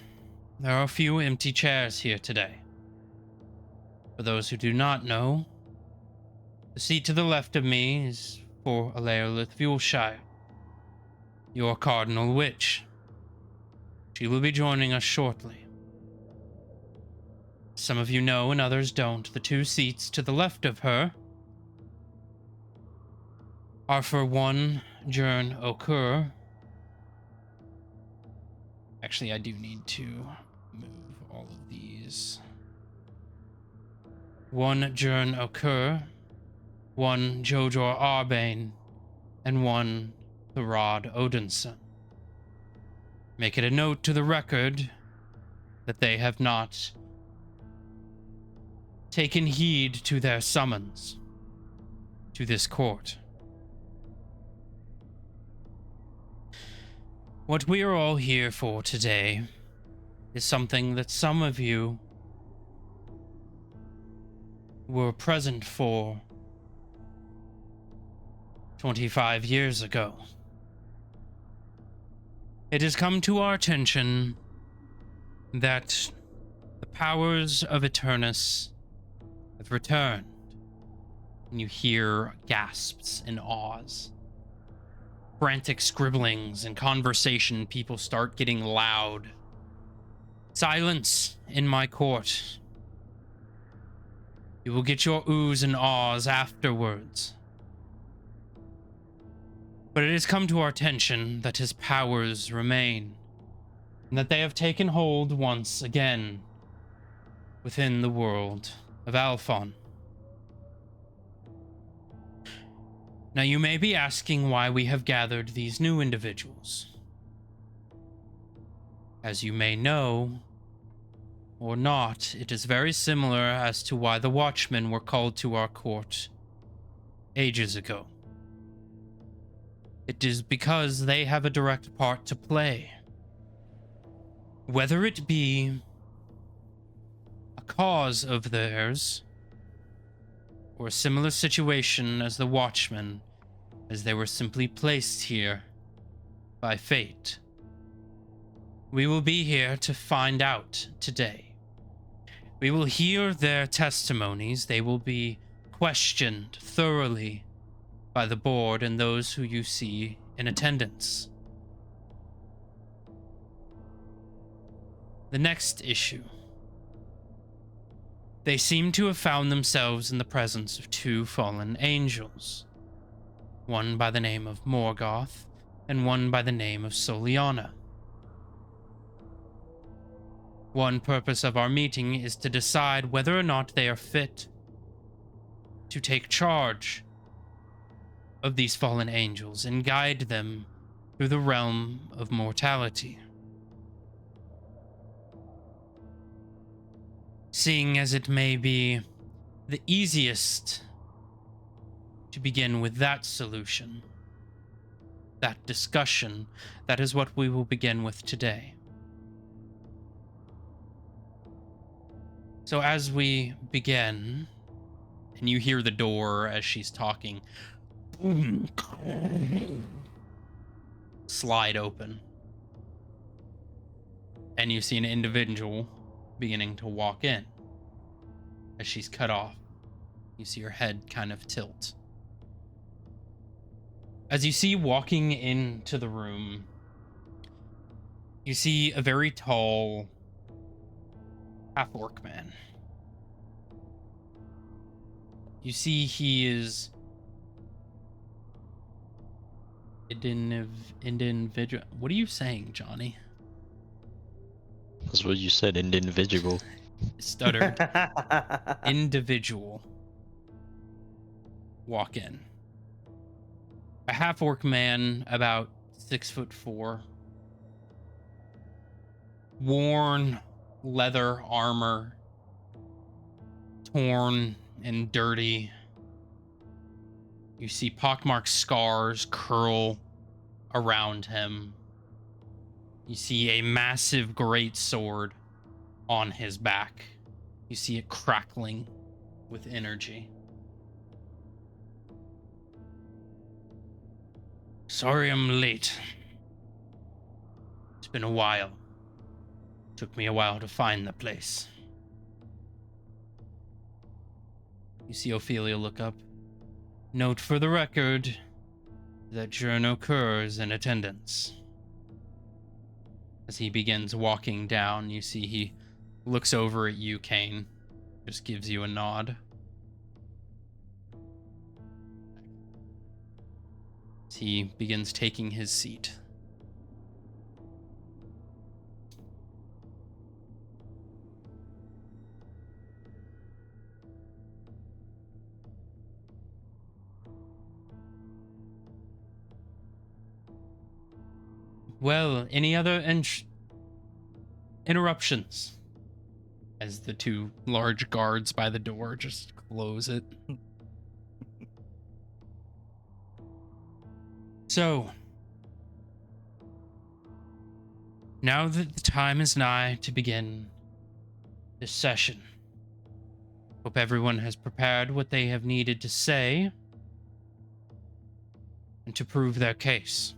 Speaker 1: there are a few empty chairs here today. For those who do not know, the seat to the left of me is for Alairlith Vulshire, your Cardinal Witch. She will be joining us shortly. Some of you know and others don't. The two seats to the left of her are for one Jern Okur. Actually, I do need to move all of these. One Jern Okur, one Jojor Arbane, and one Tharad Odinson. Make it a note to the record that they have not taken heed to their summons to this court. What we are all here for today is something that some of you were present for 25 years ago. It has come to our attention that the powers of Eternus have returned, and you hear gasps and awes. Frantic scribblings and conversation, people start getting loud. Silence in my court. You will get your oohs and ahs afterwards. But it has come to our attention that his powers remain, and that they have taken hold once again within the world of Alphon. Now you may be asking why we have gathered these new individuals. As you may know, or not, it is very similar as to why the Watchmen were called to our court ages ago. It is because they have a direct part to play. Whether it be a cause of theirs, or a similar situation as the Watchmen, as they were simply placed here by fate. We will be here to find out today. We will hear their testimonies. They will be questioned thoroughly by the board and those who you see in attendance. The next issue. They seem to have found themselves in the presence of two fallen angels. One by the name of Morgoth, and one by the name of Soliana. One purpose of our meeting is to decide whether or not they are fit to take charge of these fallen angels and guide them through the realm of mortality. Seeing as it may be the easiest to begin with that solution, that discussion, that is what we will begin with today. So as we begin, and you hear the door as she's talking slide open, and you see an individual beginning to walk in. As she's cut off, you see her head kind of tilt. As you see walking into the room, you see a very tall half-orc man. You see he is individual. What are you saying, Johnny?
Speaker 5: That's what you said, individual.
Speaker 1: Stuttered. Individual. Walk in. A half-orc man, about 6'4". Worn leather armor. Torn and dirty. You see pockmarked scars curl around him. You see a massive great sword on his back. You see it crackling with energy. Sorry I'm late. It's been a while. Took me a while to find the place. You see Ophelia look up. Note for the record that Jern occurs in attendance. As he begins walking down, you see he looks over at you, Kane. Just gives you a nod. As he begins taking his seat. Well, any other interruptions? As the two large guards by the door just close it. So, now that the time is nigh to begin this session, hope everyone has prepared what they have needed to say and to prove their case.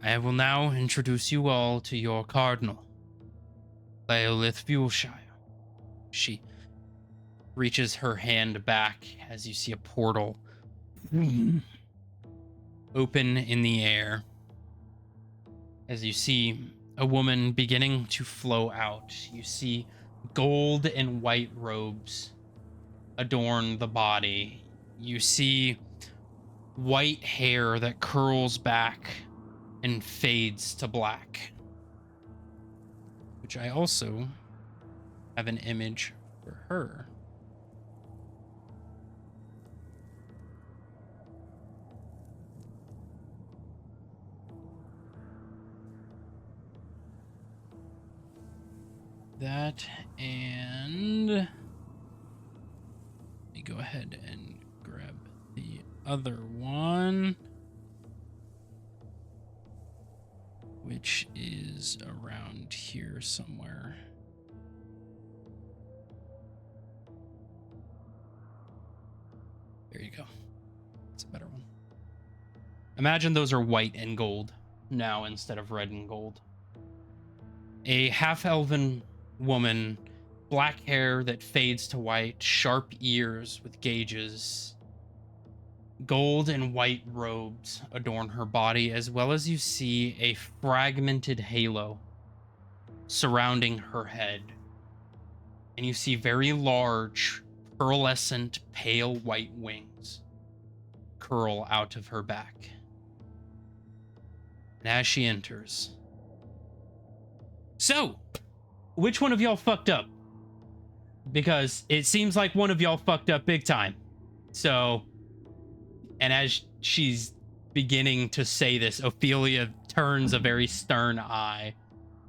Speaker 1: I will now introduce you all to your Cardinal, Leolith Buellshire. She reaches her hand back as you see a portal open in the air. As you see a woman beginning to flow out, you see gold and white robes adorn the body. You see white hair that curls back and fades to black. Which I also have an image for her. That, and let me go ahead and grab the other one, which is around here somewhere. There you go. That's a better one. Imagine those are white and gold now instead of red and gold. A half-elven woman, black hair that fades to white, sharp ears with gauges. Gold and white robes adorn her body, as well as you see a fragmented halo surrounding her head. And you see very large, pearlescent, pale white wings curl out of her back. And as she enters... So, which one of y'all fucked up? Because it seems like one of y'all fucked up big time. So, and as she's beginning to say this, Ophelia turns a very stern eye.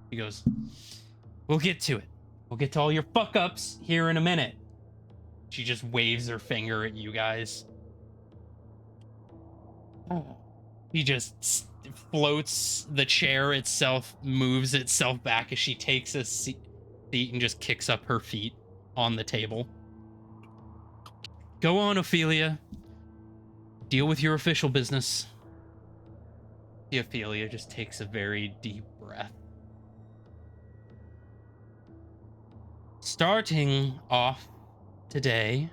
Speaker 1: She goes, "We'll get to it. We'll get to all your fuck ups here in a minute." She just waves her finger at you guys. He just floats, the chair itself moves itself back as she takes a seat and just kicks up her feet on the table. Go on, Ophelia. Deal with your official business. The Ophelia just takes a very deep breath. Starting off today,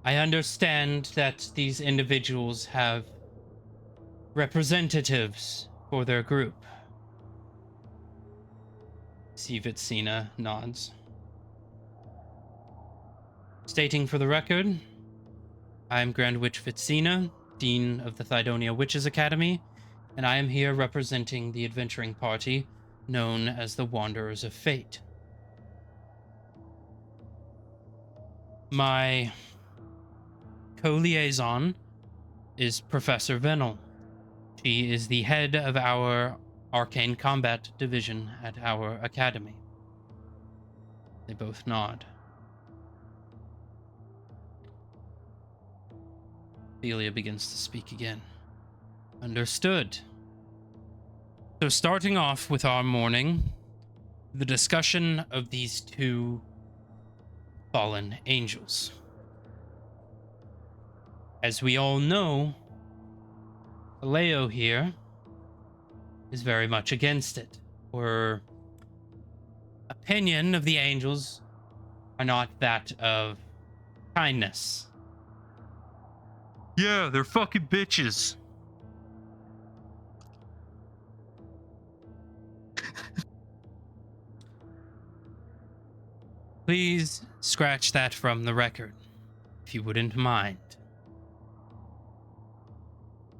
Speaker 1: I understand that these individuals have representatives for their group. Sivitsina nods. Stating for the record, I am Grand Witch Vitsina, Dean of the Thydonia Witches Academy, and I am here representing the adventuring party known as the Wanderers of Fate. My co-liaison is Professor Venel. She is the head of our Arcane Combat Division at our academy. They both nod. Ophelia begins to speak again. Understood. So starting off with our morning, the discussion of these two fallen angels. As we all know, Leo here is very much against it. Her opinion of the angels are not that of kindness. Yeah, they're fucking bitches. Please scratch that from the record, if you wouldn't mind.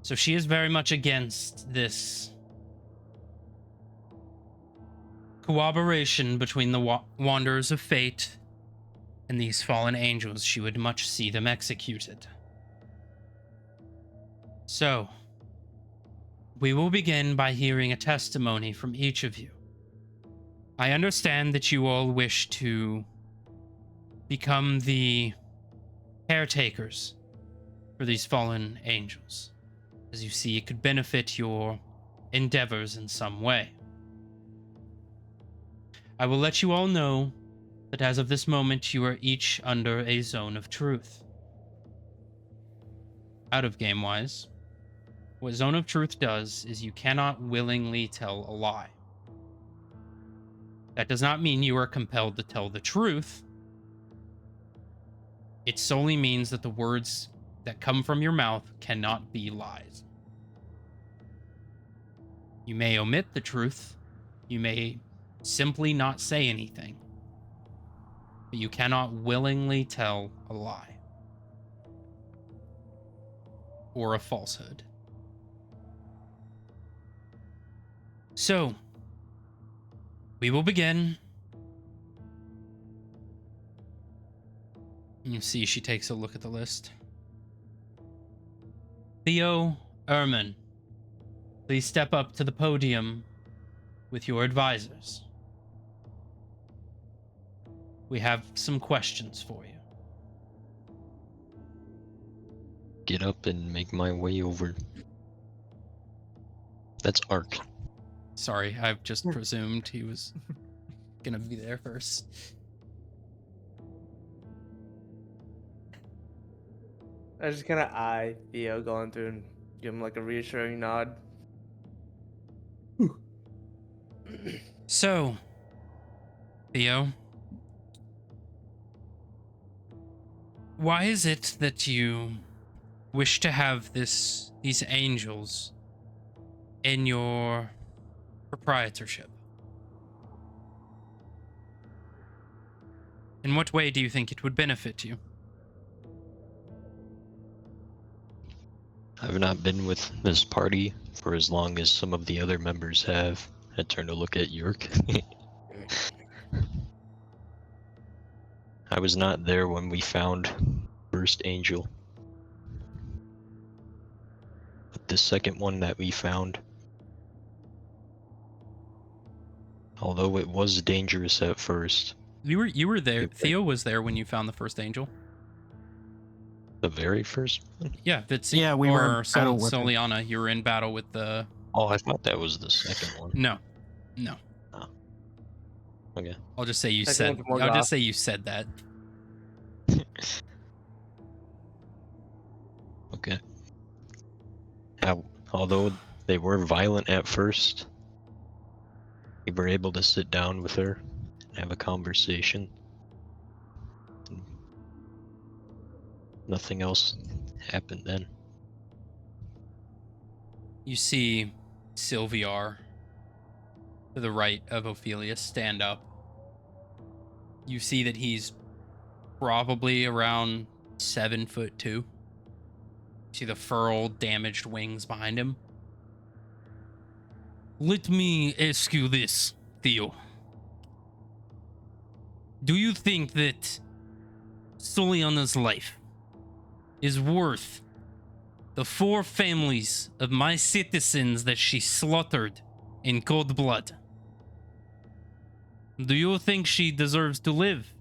Speaker 1: So she is very much against this cooperation between the Wanderers of Fate and these fallen angels. She would much see them executed. So, we will begin by hearing a testimony from each of you. I understand that you all wish to become the caretakers for these fallen angels. As you see, it could benefit your endeavors in some way. I will let you all know that as of this moment, you are each under a zone of truth. Out of game-wise, what Zone of Truth does is you cannot willingly tell a lie. That does not mean you are compelled to tell the truth. It solely means that the words that come from your mouth cannot be lies. You may omit the truth. You may simply not say anything. But you cannot willingly tell a lie. or a falsehood. So, we will begin. You see, she takes a look at the list. Theo Ehrman, please step up to the podium with your advisors. We have some questions for you.
Speaker 5: Get up and make my way over. That's Ark.
Speaker 1: Sorry, I've just presumed he was gonna be there first.
Speaker 6: I just kind of eye Theo going through and give him like a reassuring nod.
Speaker 1: So, Theo, why is it that you wish to have these angels in your proprietorship? In what way do you think it would benefit you?
Speaker 5: I've not been with this party for as long as some of the other members have. I turn to look at York. I was not there when we found first angel. But the second one that we found, although it was dangerous at first.
Speaker 1: You were there. Theo was there when you found the first angel.
Speaker 5: The very first one?
Speaker 1: Yeah, Vitsi.
Speaker 2: Yeah, we were in
Speaker 1: or
Speaker 2: battle with it.
Speaker 1: Soliana. You were in battle with the.
Speaker 5: Oh, I thought that was the second one.
Speaker 1: No.
Speaker 5: Okay.
Speaker 1: I'll just say you
Speaker 6: Second
Speaker 1: said.
Speaker 6: one's
Speaker 1: I'll
Speaker 6: Morgoth.
Speaker 1: just say you said that.
Speaker 5: Okay. Although they were violent at first, we were able to sit down with her and have a conversation. Nothing else happened then.
Speaker 1: You see Sylviar to the right of Ophelia stand up. You see that he's probably around 7'2". You see the furled, damaged wings behind him. Let me ask you this, Theo. Do you think that Soliana's life is worth the 4 families of my citizens that she slaughtered in cold blood? Do you think she deserves to live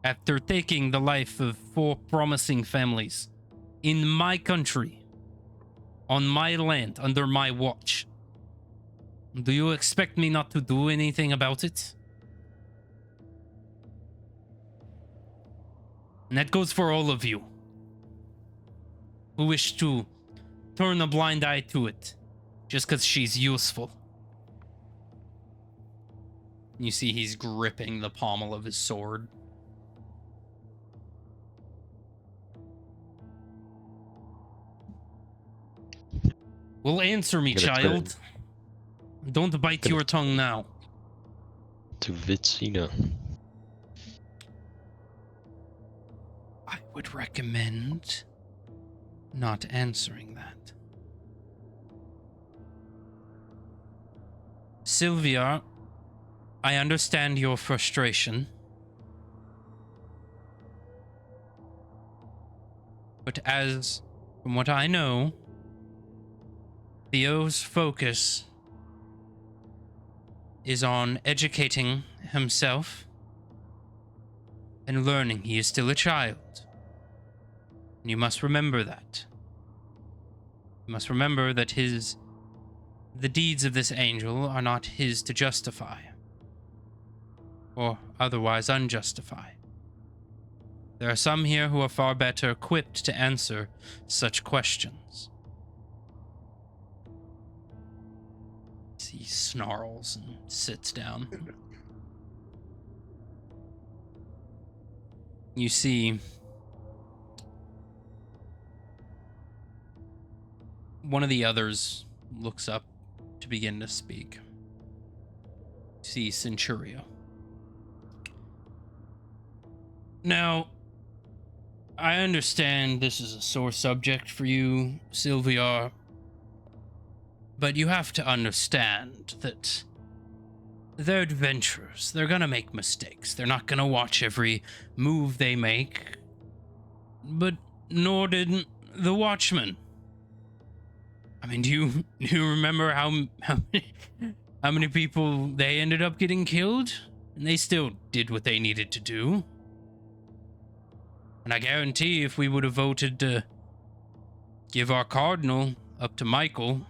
Speaker 1: after taking the life of 4 promising families in my country, on my land, under my watch? Do you expect me not to do anything about it? And that goes for all of you who wish to turn a blind eye to it just because she's useful. You see he's gripping the pommel of his sword. Well, answer me,
Speaker 5: Gonna turn
Speaker 1: child. Don't bite
Speaker 5: Gonna-
Speaker 1: your tongue now.
Speaker 5: To Vitsina.
Speaker 1: I would recommend not answering that. Sylvia, I understand your frustration. But from what I know, Theo's focus is on educating himself and learning. He is still a child. And you must remember that. You must remember that the deeds of this angel are not his to justify, or otherwise unjustify. There are some here who are far better equipped to answer such questions. He snarls and sits down. You see one of the others looks up to begin to speak. You see Centurio. Now, I understand this is a sore subject for you, Sylvia, but you have to understand that they're adventurers. They're gonna make mistakes. They're not gonna watch every move they make. But nor did the Watchmen. I mean, do you remember how many people they ended up getting killed? And they still did what they needed to do. And I guarantee if we would have voted to give our Cardinal up to Michael,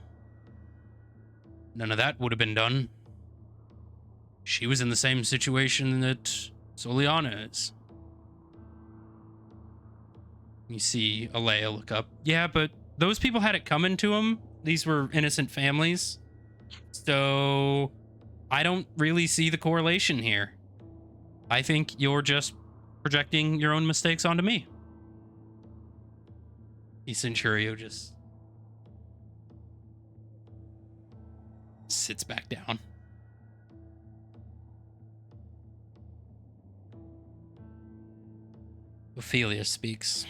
Speaker 1: none of that would have been done. She was in the same situation that Soliana is. You see Alea look up. Yeah, but those people had it coming to them. These were innocent families. So I don't really see the correlation here. I think you're just projecting your own mistakes onto me. The Centurio just sits back down. Ophelia speaks.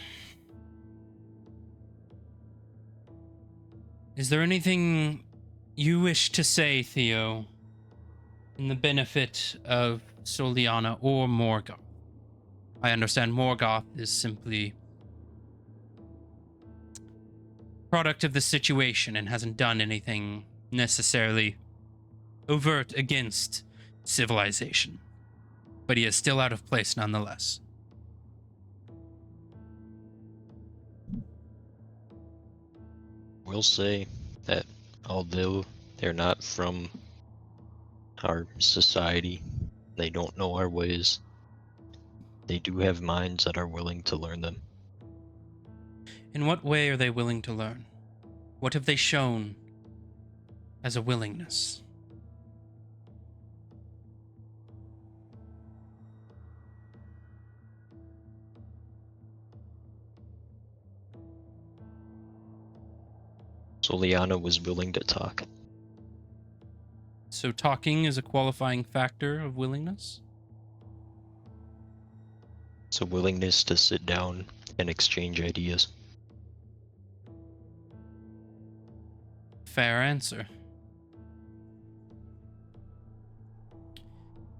Speaker 1: Is there anything you wish to say, Theo, in the benefit of Soliana or Morgoth? I understand Morgoth is simply product of the situation and hasn't done anything necessarily overt against civilization, but he is still out of place nonetheless.
Speaker 5: We'll say that although they're not from our society, they don't know our ways, they do have minds that are willing to learn them.
Speaker 1: In what way are they willing to learn? What have they shown as a willingness?
Speaker 5: Soliana was willing to talk.
Speaker 1: So talking is a qualifying factor of willingness?
Speaker 5: It's a willingness to sit down and exchange ideas.
Speaker 1: Fair answer.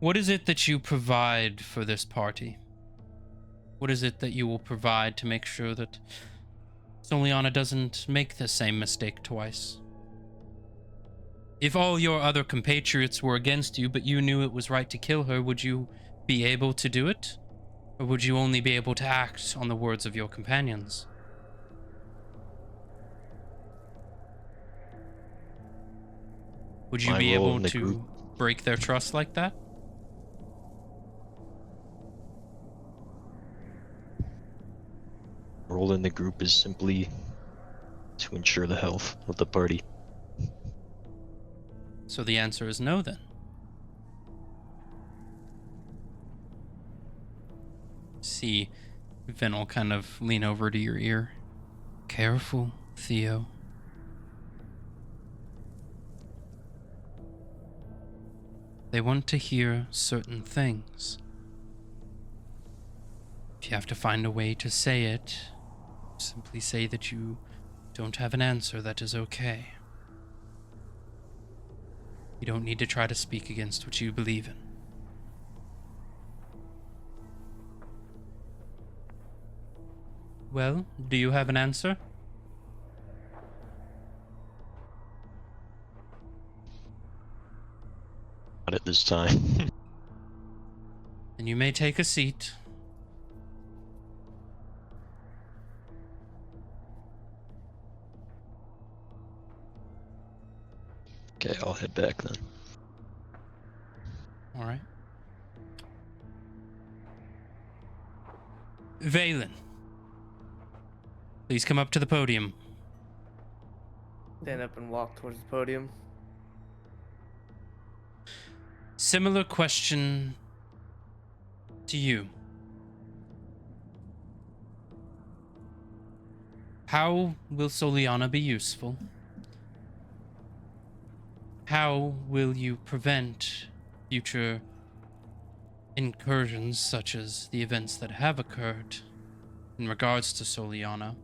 Speaker 1: What is it that you provide for this party? What is it that you will provide to make sure that Soliana doesn't make the same mistake twice? If all your other compatriots were against you, but you knew it was right to kill her, would you be able to do it? Or would you only be able to act on the words of your companions? Would you
Speaker 5: My
Speaker 1: be
Speaker 5: role
Speaker 1: able
Speaker 5: in the
Speaker 1: to
Speaker 5: group-
Speaker 1: break their trust like that?
Speaker 5: Role in the group is simply to ensure the health of the party.
Speaker 1: So the answer is no then. See, Vin will kind of lean over to your ear. Careful, Theo. They want to hear certain things. If you have to find a way to say it, simply say that you don't have an answer, that is okay. You don't need to try to speak against what you believe in. Well, do you have an answer?
Speaker 5: Not at this time.
Speaker 1: Then you may take a seat.
Speaker 5: Okay, I'll head back then.
Speaker 1: All right. Valen, please come up to the podium.
Speaker 6: Stand up and walk towards the podium.
Speaker 1: Similar question to you. How will Soliana be useful? How will you prevent future incursions such as the events that have occurred? in regards to Soliana?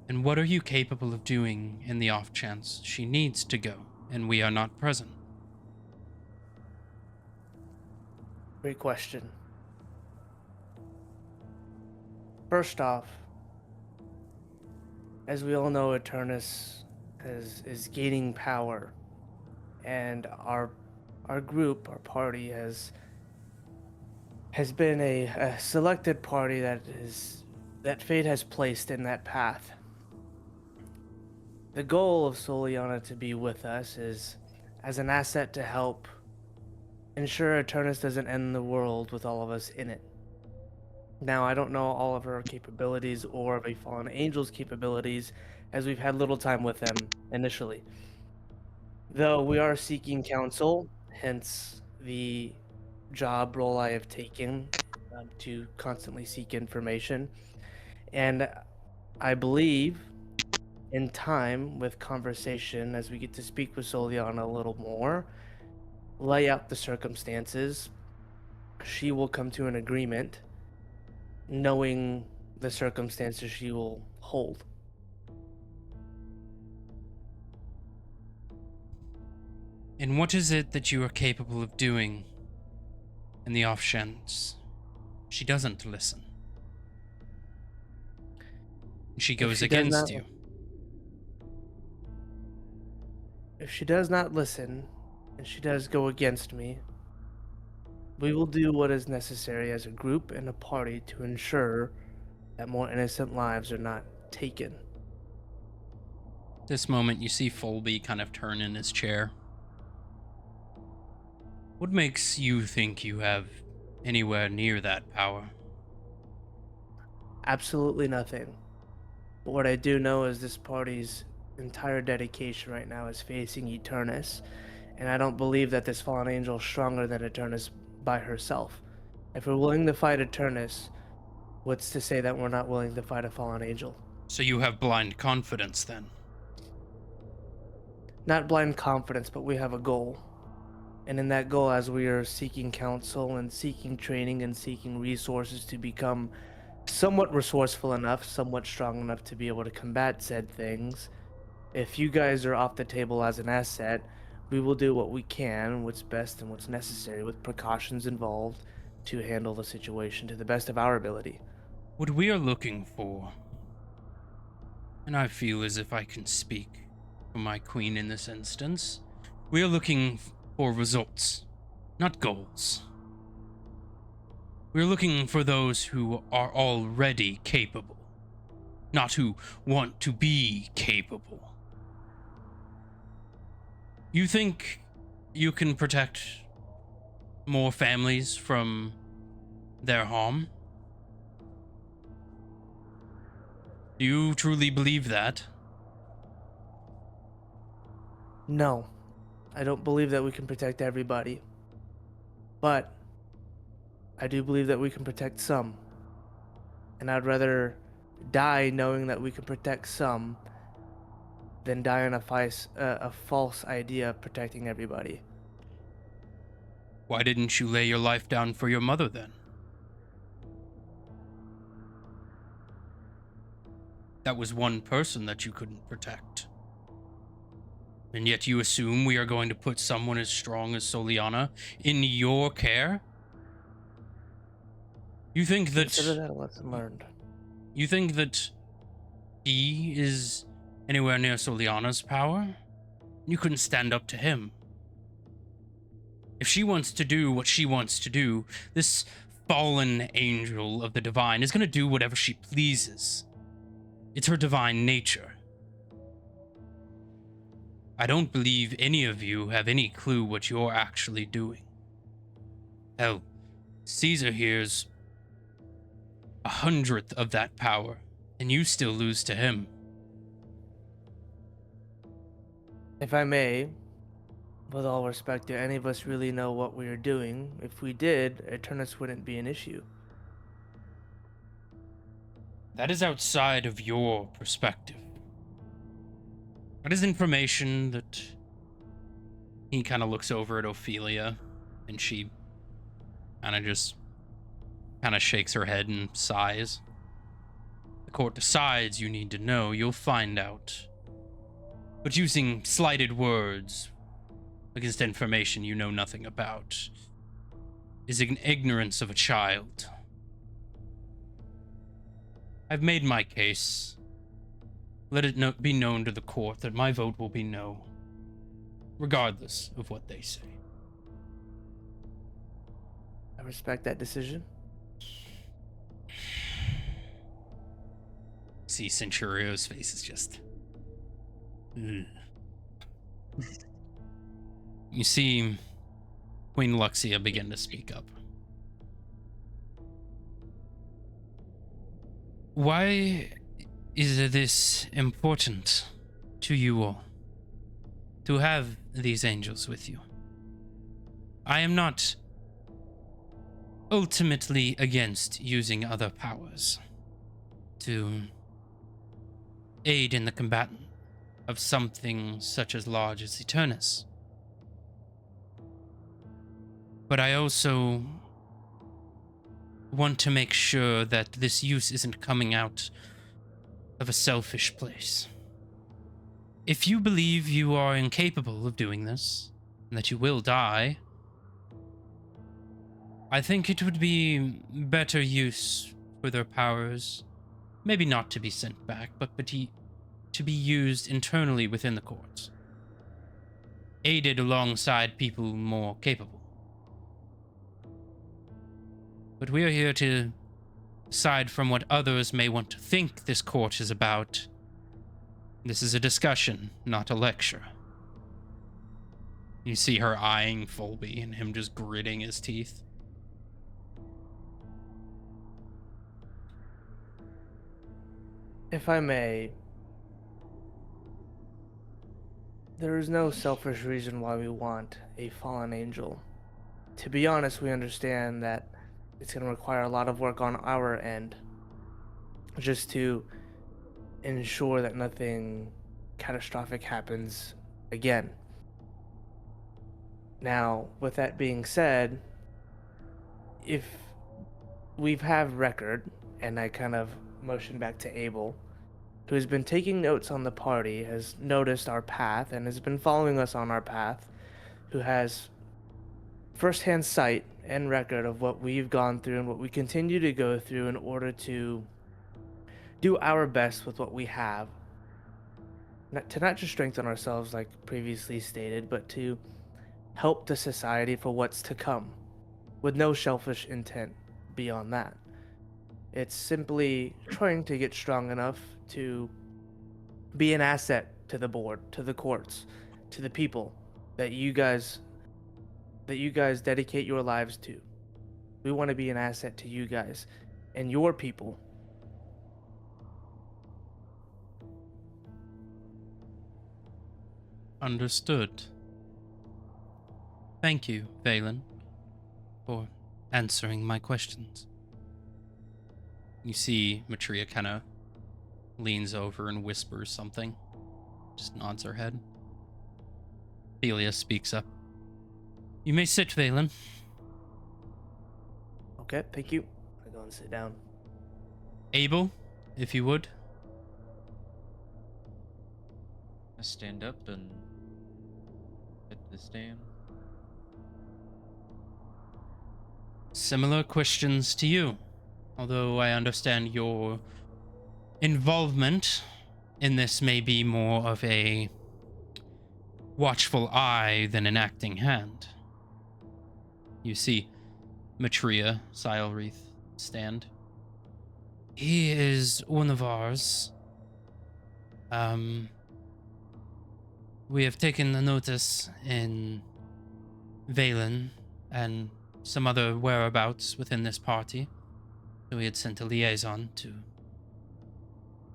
Speaker 1: And what are you capable of doing in the off chance she needs to go and we are not present?
Speaker 6: Great question. First off, as we all know, Eternus is gaining power, and our group, our party, has been a selected party that fate has placed in that path. The goal of Soliana to be with us is as an asset to help ensure Eternus doesn't end the world with all of us in it. Now, I don't know all of her capabilities or of a fallen angel's capabilities, as we've had little time with them initially. Though we are seeking counsel, hence the job role I have taken to constantly seek information. And I believe in time, with conversation, as we get to speak with Soliana a little more, lay out the circumstances, she will come to an agreement, knowing the circumstances she will hold.
Speaker 1: And what is it that you are capable of doing in the off chance she doesn't listen? She goes
Speaker 6: she does
Speaker 1: against
Speaker 6: not-
Speaker 1: you.
Speaker 6: If she does not listen, and she does go against me, we will do what is necessary as a group and a party to ensure that more innocent lives are not taken.
Speaker 1: This moment, you see Folby kind of turn in his chair. What makes you think you have anywhere near that power?
Speaker 6: Absolutely nothing. But what I do know is this party's entire dedication right now is facing Eternus, and I don't believe that this fallen angel is stronger than Eternus by herself. If we're willing to fight Eternus, what's to say that we're not willing to fight a fallen angel?
Speaker 1: So you have blind confidence then?
Speaker 6: Not blind confidence, but we have a goal. And in that goal, as we are seeking counsel and seeking training and seeking resources to become somewhat resourceful enough, somewhat strong enough to be able to combat said things, if you guys are off the table as an asset, we will do what we can, what's best and what's necessary, with precautions involved, to handle the situation to the best of our ability.
Speaker 1: What we are looking for, and I feel as if I can speak for my queen in this instance, we are looking for results, not goals. We're looking for those who are already capable, not who want to be capable. You think you can protect more families from their harm? Do you truly believe that?
Speaker 6: No, I don't believe that we can protect everybody. But I do believe that we can protect some. And I'd rather die knowing that we can protect some than die on a false idea of protecting everybody.
Speaker 1: Why didn't you lay your life down for your mother then? That was one person that you couldn't protect. And yet you assume we are going to put someone as strong as Soliana in your care? You think
Speaker 6: Consider
Speaker 1: that
Speaker 6: that a lesson learned.
Speaker 1: you think that he is anywhere near Soliana's power? You couldn't stand up to him. If she wants to do what she wants to do, this fallen angel of the divine is going to do whatever she pleases. It's her divine nature. I don't believe any of you have any clue what you're actually doing. Hell, Caesar here's 100th of that power, and you still lose to him.
Speaker 6: If I may, with all respect, do any of us really know what we are doing? If we did, Eternus wouldn't be an issue.
Speaker 1: That is outside of your perspective. That is information that he kind of looks over at Ophelia, and she kind of just kind of shakes her head and sighs. The court decides you need to know, you'll find out. But using slighted words against information you know nothing about is an ignorance of a child. I've made my case. Let it be known to the court that my vote will be no, regardless of what they say.
Speaker 6: I respect that decision.
Speaker 1: See, Centurio's face is just... You see Queen Luxia begin to speak up. Why is this important to you all, to have these angels with you? I am not ultimately against using other powers to aid in the combatant of something such as large as Eternus. But I also want to make sure that this use isn't coming out of a selfish place. If you believe you are incapable of doing this, and that you will die, I think it would be better use for their powers, maybe not to be sent back, but to be used internally within the courts, aided alongside people more capable. But we are here to aside from what others may want to think this court is about, this is a discussion, not a lecture. You see her eyeing Fulby and him just gritting his teeth.
Speaker 6: If I may, there is no selfish reason why we want a fallen angel. To be honest, we understand that it's going to require a lot of work on our end just to ensure that nothing catastrophic happens again. Now, with that being said, if we've have record, and I kind of motion back to Abel, who has been taking notes on the party, has noticed our path, and has been following us on our path, who has first-hand sight and record of what we've gone through and what we continue to go through in order to do our best with what we have. Not just strengthen ourselves like previously stated, but to help the society for what's to come, with no selfish intent beyond that. It's simply trying to get strong enough to be an asset to the board, to the courts, to the people that you guys dedicate your lives to. We want to be an asset to you guys and your people.
Speaker 1: Understood. Thank you, Valen, for answering my questions. You see Matria kind of leans over and whispers something. Just nods her head. Delia speaks up. You may sit, Valen.
Speaker 6: Okay, thank you. I go and sit down.
Speaker 1: Abel, if you would.
Speaker 3: I stand up and hit the stand.
Speaker 1: Similar questions to you, although I understand your involvement in this may be more of a watchful eye than an acting hand. You see Matria, Silreath, stand. He is one of ours. We have taken the notice in Valen and some other whereabouts within this party. So we had sent a liaison to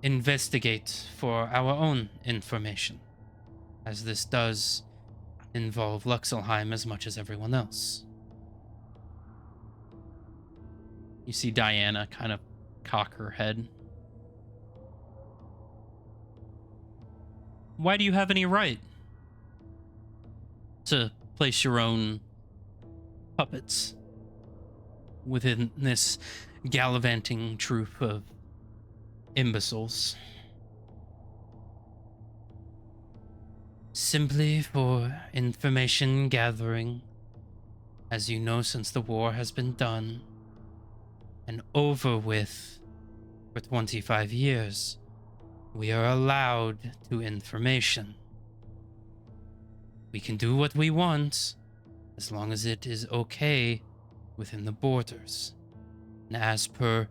Speaker 1: investigate for our own information, as this does involve Luxelheim as much as everyone else. You see Diana kind of cock her head. Why do you have any right to place your own puppets within this gallivanting troop of imbeciles. Simply for information gathering. As you know, since the war has been done and over with for 25 years, we are allowed to information. We can do what we want as long as it is okay within the borders. And as per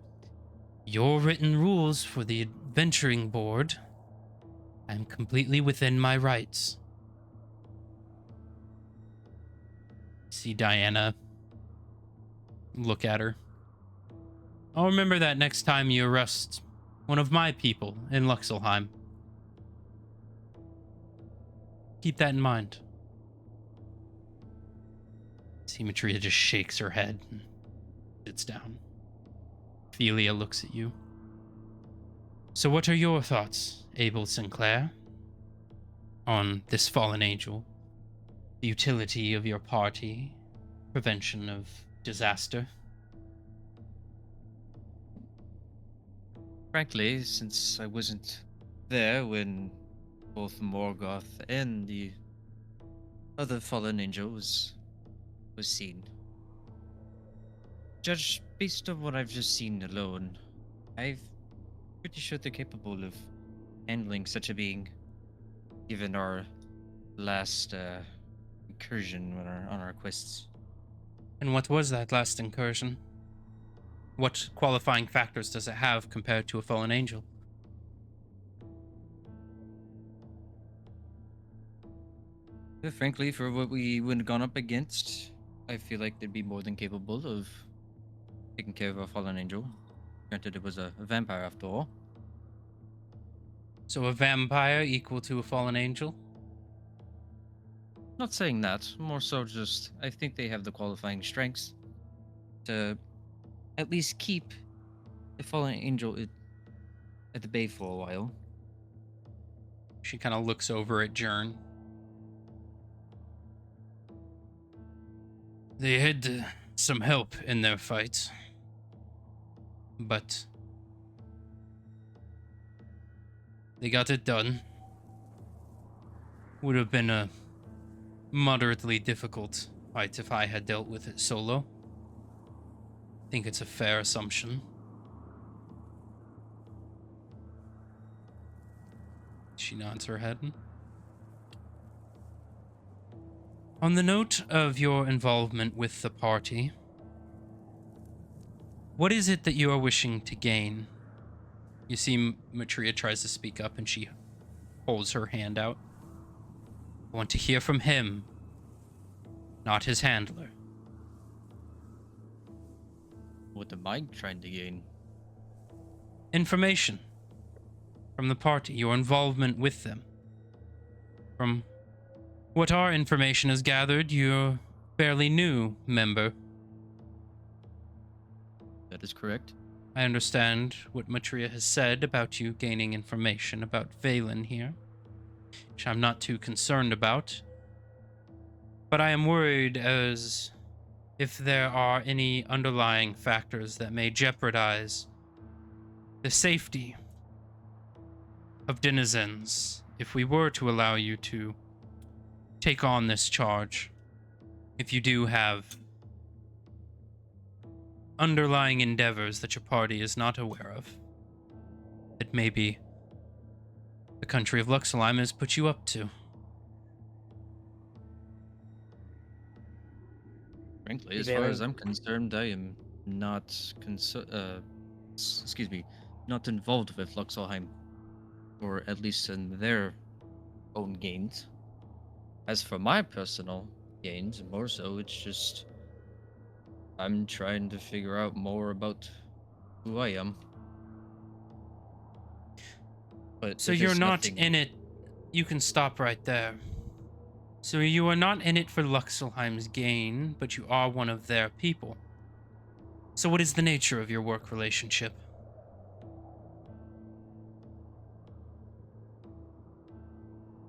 Speaker 1: your written rules for the adventuring board, I'm completely within my rights. See Diana look at her. I'll remember that next time you arrest one of my people in Luxelheim. Keep that in mind. Symmetria just shakes her head and sits down. Ophelia looks at you. So what are your thoughts, Abel Sinclair, on this fallen angel? The utility of your party, prevention of disaster?
Speaker 3: Frankly, since I wasn't there when both Morgoth and the other fallen angel was seen, judged based on what I've just seen alone, I'm pretty sure they're capable of handling such a being, given our last incursion on our quests.
Speaker 1: And what was that last incursion? What qualifying factors does it have compared to a fallen angel?
Speaker 3: Frankly, for what we would have gone up against, I feel like they'd be more than capable of taking care of a fallen angel. Granted, it was a vampire after all.
Speaker 1: So a vampire equal to a fallen angel?
Speaker 3: Not saying that, more so just I think they have the qualifying strengths to at least keep the fallen angel at the bay for a while.
Speaker 1: She kind of looks over at Jern. They had some help in their fight, but they got it done. Would have been a moderately difficult fight if I had dealt with it solo. I think it's a fair assumption. She nods her head. On the note of your involvement with the party, what is it that you are wishing to gain? You see Matria tries to speak up and she holds her hand out. I want to hear from him, not his handler.
Speaker 3: What am I trying to gain?
Speaker 1: Information from the party, your involvement with them. From what our information has gathered, you're a fairly new member.
Speaker 3: That is correct.
Speaker 1: I understand what Matria has said about you gaining information about Valen here, which I'm not too concerned about. But I am worried as if there are any underlying factors that may jeopardize the safety of denizens if we were to allow you to take on this charge. If you do have underlying endeavors that your party is not aware of, that maybe the country of Luxelheim has put you up to.
Speaker 3: Frankly, as far as I'm concerned, I am not not involved with Luxelheim, or at least in their own gains. As for my personal gains, more so, it's just I'm trying to figure out more about who I am. But
Speaker 1: So
Speaker 3: if
Speaker 1: you're
Speaker 3: there's
Speaker 1: not
Speaker 3: nothing-
Speaker 1: in it. You can stop right there. So you are not in it for Luxelheim's gain, but you are one of their people. So what is the nature of your work relationship?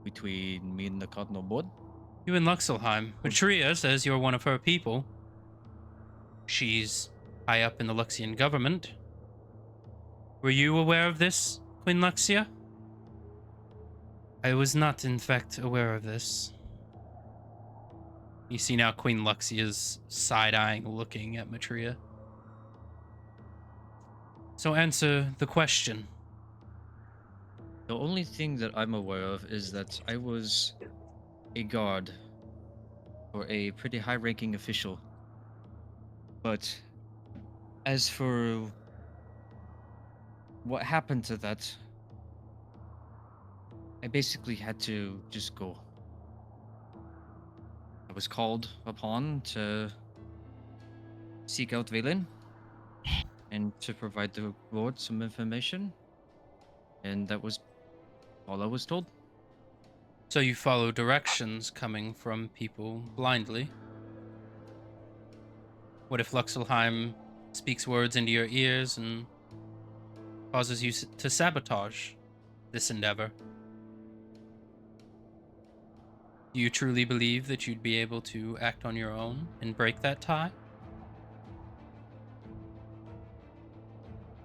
Speaker 3: between me and the Cardinal board.
Speaker 1: You in Luxelheim. Matria says you're one of her people. She's high up in the Luxian government. Were you aware of this, Queen Luxia? I was not, in fact, aware of this. You see now Queen Luxia's side-eyeing, looking at Matria. So answer the question.
Speaker 3: The only thing that I'm aware of is that I was a guard for a pretty high-ranking official. But as for what happened to that, I basically had to just go. I was called upon to seek out Valen and to provide the Lord some information, and that was all I was told.
Speaker 1: So you follow directions coming from people blindly? What if Luxelheim speaks words into your ears and causes you to sabotage this endeavor? Do you truly believe that you'd be able to act on your own and break that tie?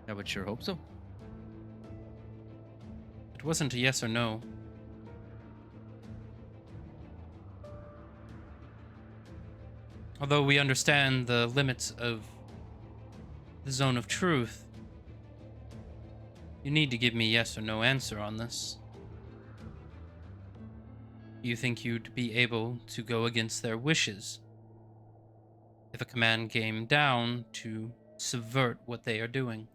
Speaker 3: I would sure hope so.
Speaker 1: It wasn't a yes or no. Although we understand the limits of the zone of truth, you need to give me a yes or no answer on this. Do you think you'd be able to go against their wishes if a command came down to subvert what they are doing?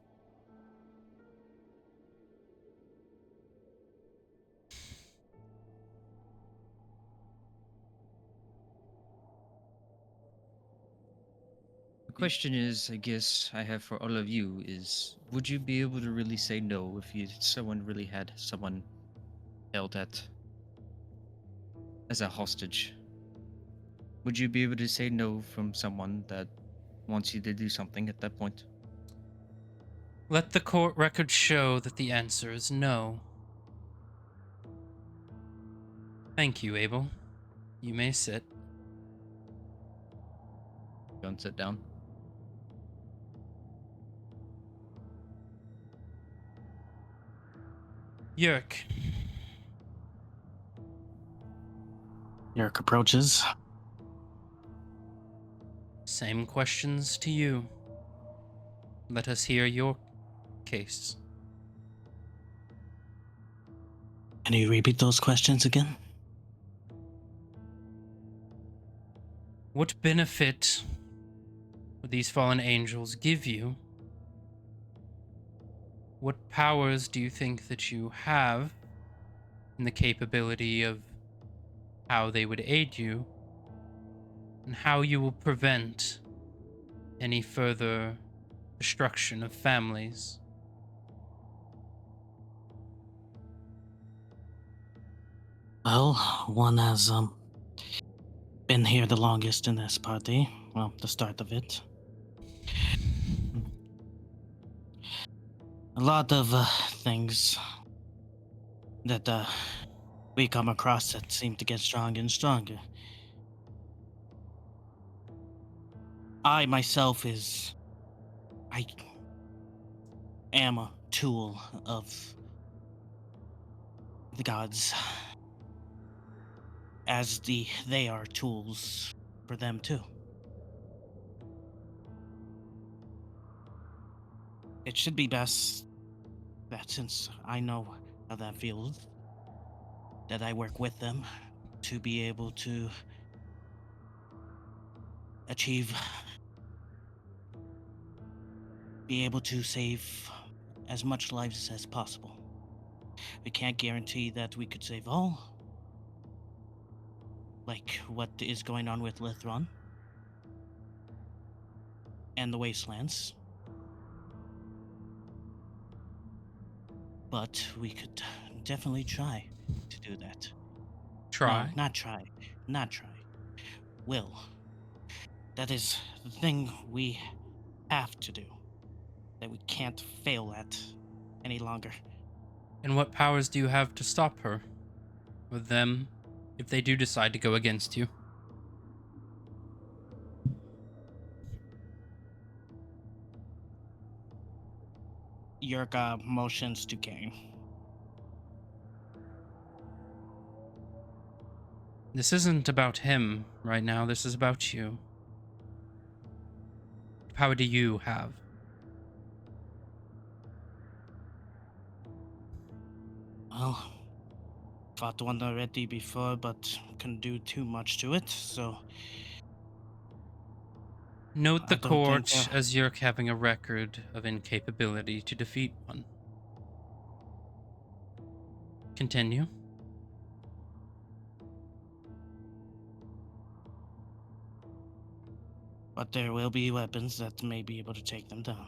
Speaker 3: The question is, I guess I have for all of you is, would you be able to really say no if someone really had someone held as a hostage? Would you be able to say no from someone that wants you to do something at that point?
Speaker 1: Let the court record show that the answer is no. Thank you, Abel. You may sit.
Speaker 3: Go and sit down.
Speaker 1: Yerk,
Speaker 2: Yerk approaches.
Speaker 1: same questions to you. Let us hear your case.
Speaker 2: Can you repeat those questions again?
Speaker 1: What benefit would these fallen angels give you? What powers do you think that you have in the capability of how they would aid you, and how you will prevent any further destruction of families?
Speaker 2: Well, one has been here the longest in this party. Well, the start of it. A lot of things that we come across that seem to get stronger and stronger. I myself I am a tool of the gods, as they are tools for them too. It should be best that, since I know how that feels, that I work with them to be able to be able to save as much lives as possible. We can't guarantee that we could save all, like what is going on with Lithron and the Wastelands. But we could definitely try to do that.
Speaker 1: Try.
Speaker 2: No, not try. Will. That is the thing we have to do. That we can't fail at any longer.
Speaker 1: And what powers do you have to stop her? With them, if they do decide to go against you?
Speaker 2: Yurka motions to Kane.
Speaker 1: This isn't about him right now. This is about you. What power do you have?
Speaker 2: Well, fought one already before, but couldn't do too much to it, so
Speaker 1: Note the
Speaker 2: I don't think,
Speaker 1: court as Yerk having a record of incapability to defeat one. Continue.
Speaker 2: but there will be weapons that may be able to take them down.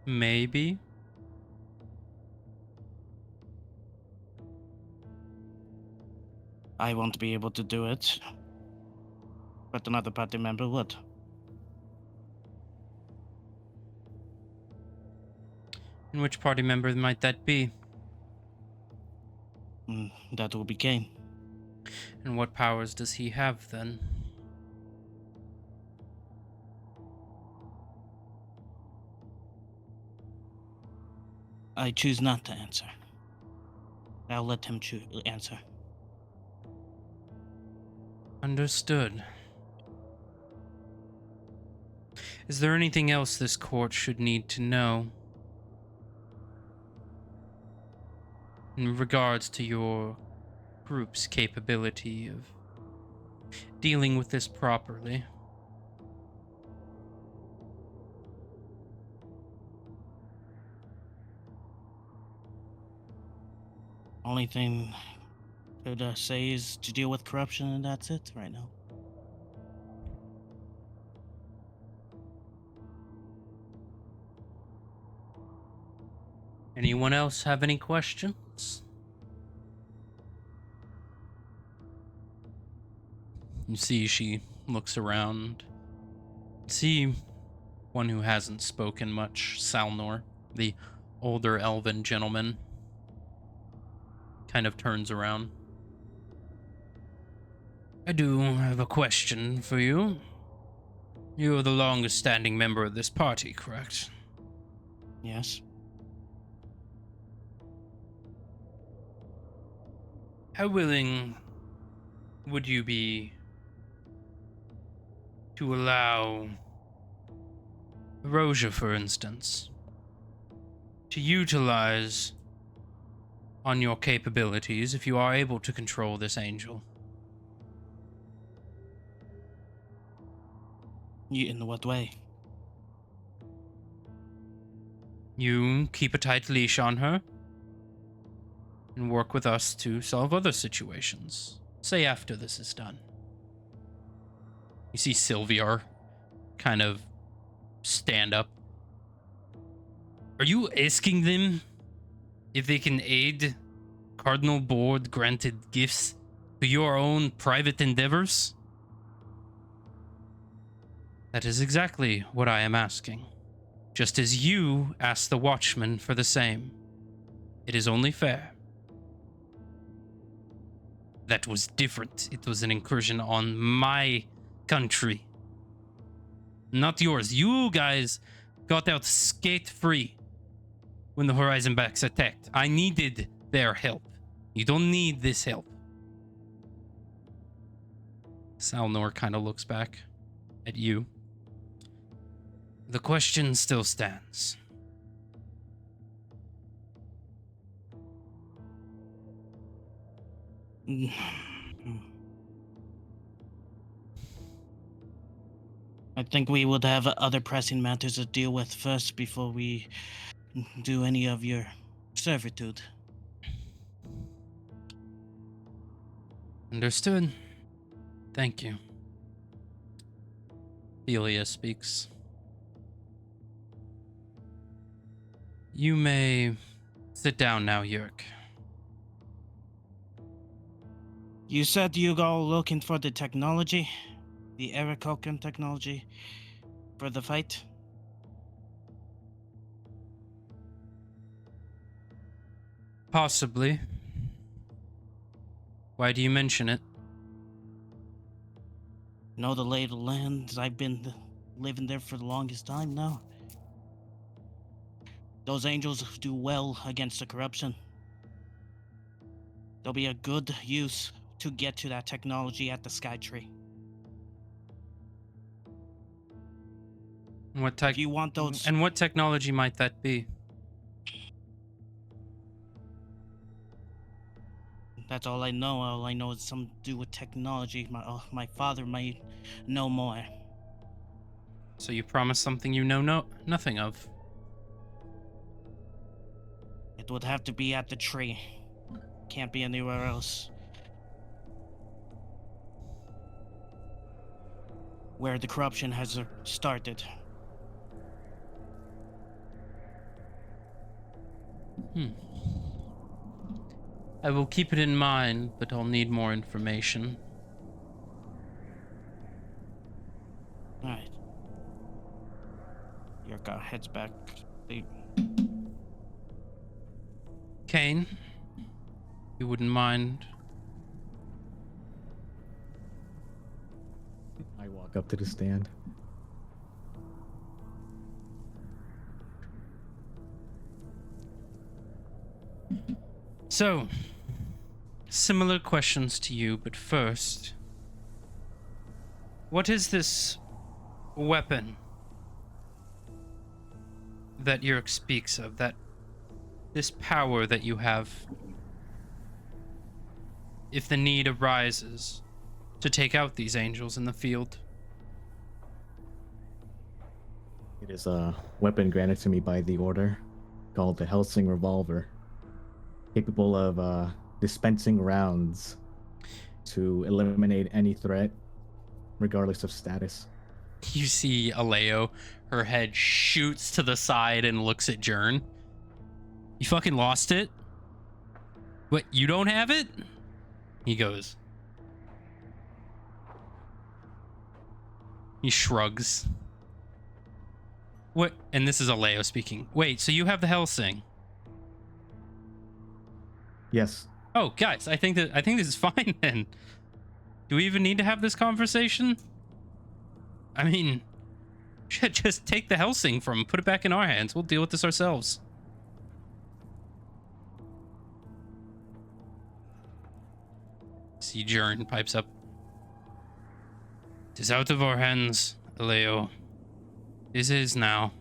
Speaker 1: Maybe.
Speaker 2: I won't be able to do it, but another party member would.
Speaker 1: And which party member might that be?
Speaker 2: That will be Kane.
Speaker 1: And what powers does he have then?
Speaker 2: I choose not to answer. I'll let him answer.
Speaker 1: Understood. Is there anything else this court should need to know in regards to your group's capability of dealing with this properly?
Speaker 2: Only thing I could say is to deal with corruption, and that's it right now.
Speaker 1: Anyone else have any questions? You see, she looks around. See one who hasn't spoken much, Salnor, the older elven gentleman, kind of turns around. I do have a question for you. You're the longest standing member of this party, correct?
Speaker 2: Yes.
Speaker 1: How willing would you be to allow Roja, for instance, to utilize on your capabilities if you are able to control this angel?
Speaker 2: In what way?
Speaker 1: You keep a tight leash on her and work with us to solve other situations. Say after this is done. You see Sylviar kind of stand up. Are you asking them if they can aid Cardinal Board granted gifts to your own private endeavors? That is exactly what I am asking. Just as you asked the Watchman for the same. It is only fair. That was different. It was an incursion on my country. Not yours. You guys got out scot-free when the Horizon Backs attacked. I needed their help. You don't need this help. Salnor kind of looks back at you. The question still stands.
Speaker 2: I think we would have other pressing matters to deal with first before we do any of your servitude.
Speaker 1: Understood. Thank you. Delia speaks. You may sit down now, Yerk.
Speaker 2: You said you go looking for the technology, the Ericoken technology, for the fight?
Speaker 1: Possibly. Why do you mention it?
Speaker 2: Know the lay of the land. I've been living there for the longest time now. Those angels do well against the corruption. There'll be a good use to get to that technology at the Sky Tree.
Speaker 1: What tech?
Speaker 2: If you want those,
Speaker 1: And what technology might that be?
Speaker 2: that's all I know. All I know is something to do with technology. My father might know more.
Speaker 1: So you promise something you know nothing of.
Speaker 2: It would have to be at the tree. Can't be anywhere else. Where the corruption has started.
Speaker 1: I will keep it in mind, but I'll need more information.
Speaker 2: Alright. Yurka heads back.
Speaker 1: Kane, you wouldn't mind?
Speaker 4: I walk up to the stand.
Speaker 1: So, similar questions to you, but first, what is this weapon that Yurk speaks of, this power that you have, if the need arises to take out these angels in the field?
Speaker 4: It is a weapon granted to me by the Order called the Helsing Revolver, capable of dispensing rounds to eliminate any threat, regardless of status.
Speaker 1: You see Aleo, her head shoots to the side and looks at Jern. You fucking lost it? What, you don't have it? He goes. He shrugs. What? And this is Aleo speaking. Wait, so you have the Helsing?
Speaker 4: Yes.
Speaker 1: Oh, guys, I think this is fine then. Do we even need to have this conversation? I mean, shit, just take the Helsing from him, put it back in our hands. We'll deal with this ourselves. See, Jern pipes up. It is out of our hands, Aleo. This is now.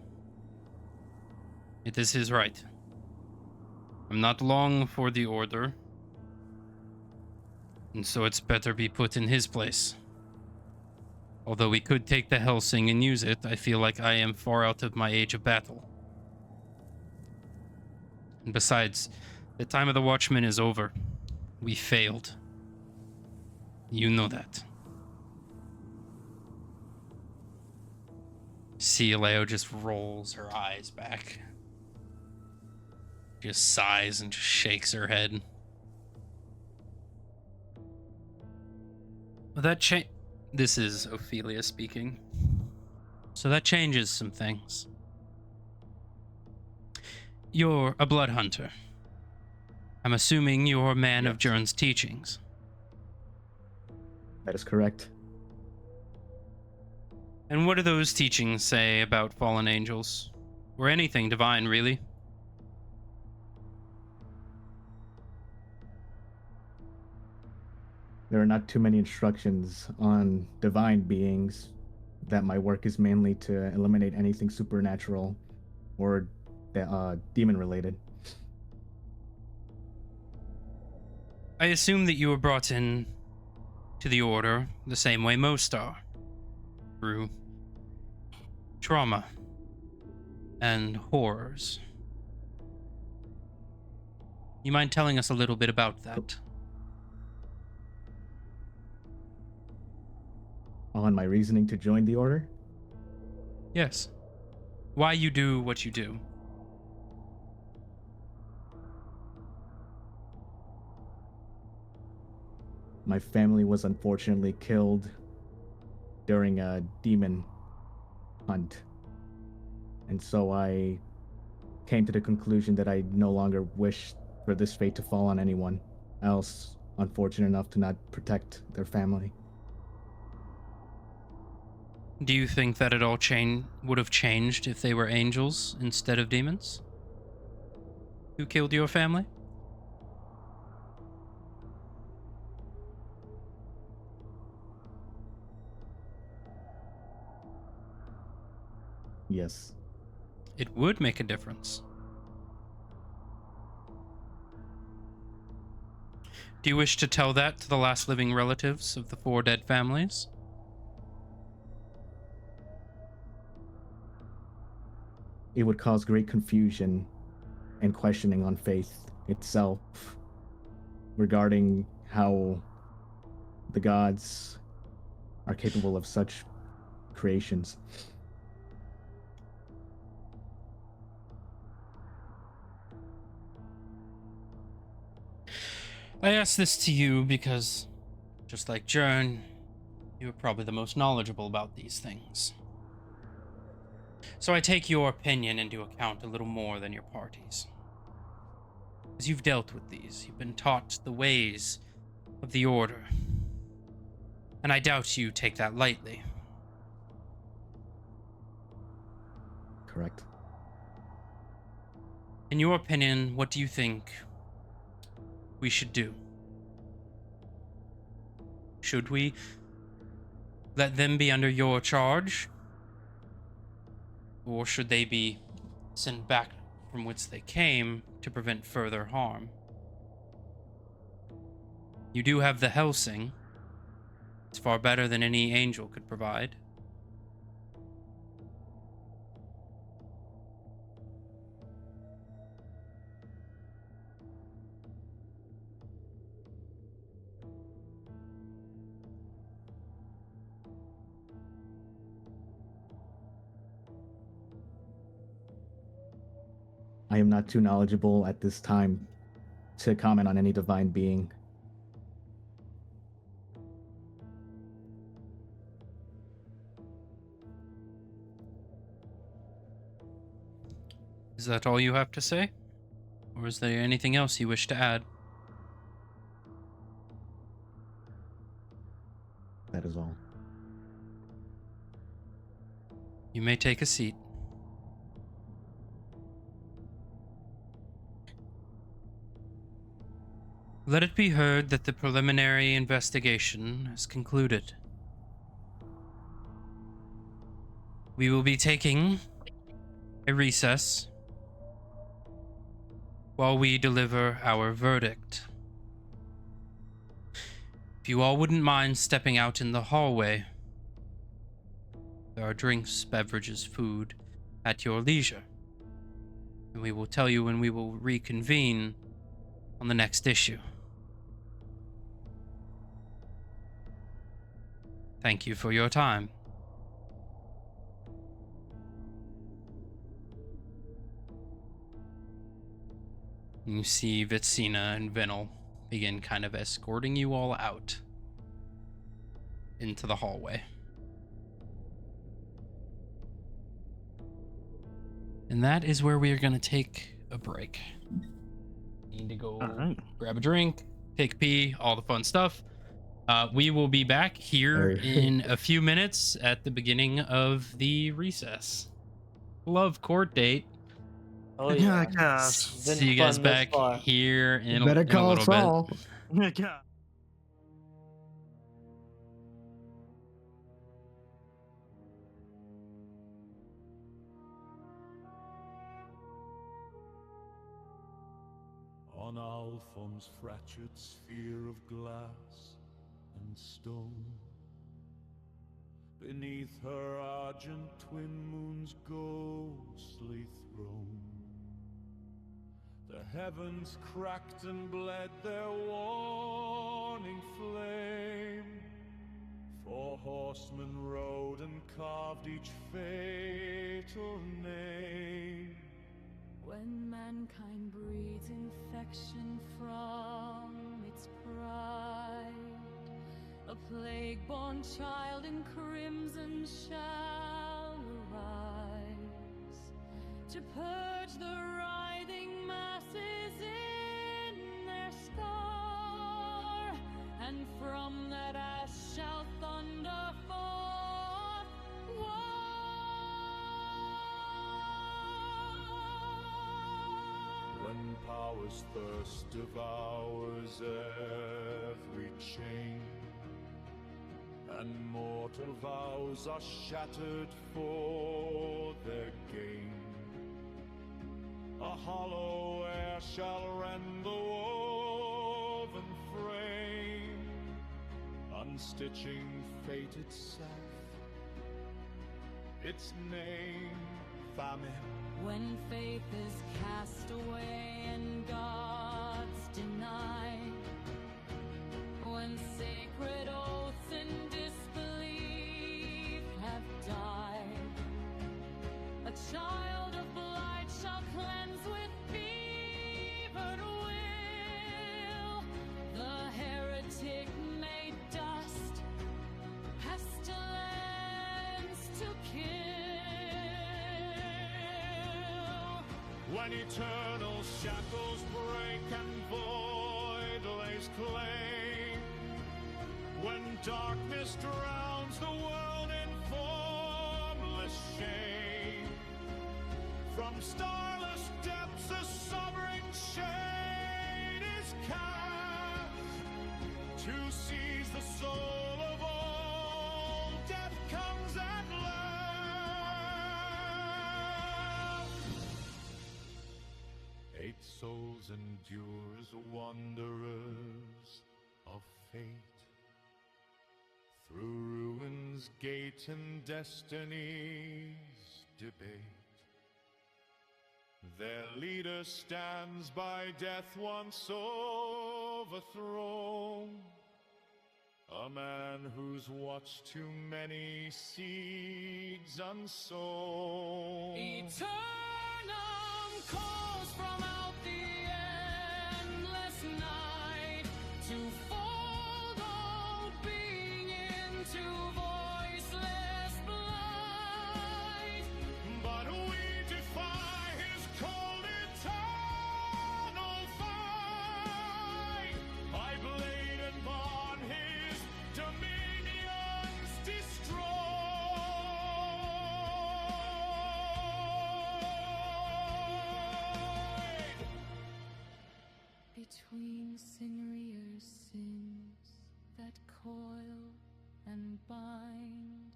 Speaker 1: It is his right. I'm not long for the Order, and so it's better be put in his place. Although we could take the Helsing and use it, I feel like I am far out of my age of battle. And besides, the time of the Watchmen is over. We failed. You know that. See, Leo just rolls her eyes back. Just sighs and just shakes her head. Well, this is Ophelia speaking. So that changes some things. You're a blood hunter. I'm assuming you're a man of Jern's teachings.
Speaker 4: That is correct.
Speaker 1: And what do those teachings say about fallen angels? Or anything divine, really?
Speaker 4: There are not too many instructions on divine beings, that my work is mainly to eliminate anything supernatural or demon related.
Speaker 1: I assume that you were brought in to the Order the same way most are. Through trauma and horrors. You mind telling us a little bit about that?
Speaker 4: On my reasoning to join the Order?
Speaker 1: Yes. Why you do what you do.
Speaker 4: My family was unfortunately killed during a demon hunt. And so I came to the conclusion that I no longer wish for this fate to fall on anyone else unfortunate enough to not protect their family.
Speaker 1: Do you think that it all would have changed if they were angels instead of demons? who killed your family?
Speaker 4: Yes.
Speaker 1: It would make a difference. Do you wish to tell that to the last living relatives of the 4 dead families?
Speaker 4: It would cause great confusion and questioning on faith itself regarding how the gods are capable of such creations.
Speaker 1: I ask this to you because, just like Jern, you are probably the most knowledgeable about these things. So I take your opinion into account a little more than your party's. As you've dealt with these, you've been taught the ways of the Order. And I doubt you take that lightly.
Speaker 4: Correct.
Speaker 1: In your opinion, what do you think we should do? Should we let them be under your charge? Or should they be sent back from whence they came to prevent further harm? You do have the Helsing. It's far better than any angel could provide.
Speaker 4: I am not too knowledgeable at this time to comment on any divine being.
Speaker 1: Is that all you have to say? Or is there anything else you wish to add?
Speaker 4: That is all.
Speaker 1: You may take a seat. Let it be heard that the preliminary investigation has concluded. We will be taking a recess while we deliver our verdict. If you all wouldn't mind stepping out in the hallway, there are drinks, beverages, food at your leisure, and we will tell you when we will reconvene on the next issue. Thank you for your time. You see Vitsina and Venel begin kind of escorting you all out into the hallway. And that is where we are going to take a break. Need to go grab a drink, take a pee, all the fun stuff. We will be back here in a few minutes at the beginning of the recess. Love court date.
Speaker 6: Oh yeah.
Speaker 2: Gosh.
Speaker 1: See you guys back here in a
Speaker 4: Better
Speaker 1: little
Speaker 4: call Saul.
Speaker 1: bit.
Speaker 2: God.
Speaker 7: On Alphon's fractured sphere of glass and stone, beneath her argent twin moon's ghostly throne, the heavens cracked and bled their warning flame. 4 horsemen rode and carved each fatal name.
Speaker 8: When mankind breathes infection from its pride, a plague-born child in crimson shall arise, to purge the writhing masses in their scar, and from that ash shall thunder forth war.
Speaker 7: When power's thirst devours every chain, and mortal vows are shattered for their gain. A hollow air shall rend the woven frame, unstitching fate itself, its name, famine.
Speaker 8: When faith is cast away and gods denied, when sacred oaths in disbelief have died, a child of blight shall cleanse with fevered will the heretic made dust, pestilence to kill.
Speaker 7: When eternal shackles break and void lays claim, when darkness drowns the world in formless shame, from starless depths a sovereign shade is cast to seize the soul of all. Death comes at last. 8 souls endure as wanderers of fate, through ruin's gate and destiny's debate. Their leader stands by death once overthrown, a man who's watched too many seeds unsown.
Speaker 8: Eternum calls from out the endless night to fold all being into voiceless blight.
Speaker 7: But we defy his cold eternal fight. By blade and bond his dominions destroyed.
Speaker 8: Between Sinria's sins that coil and bind,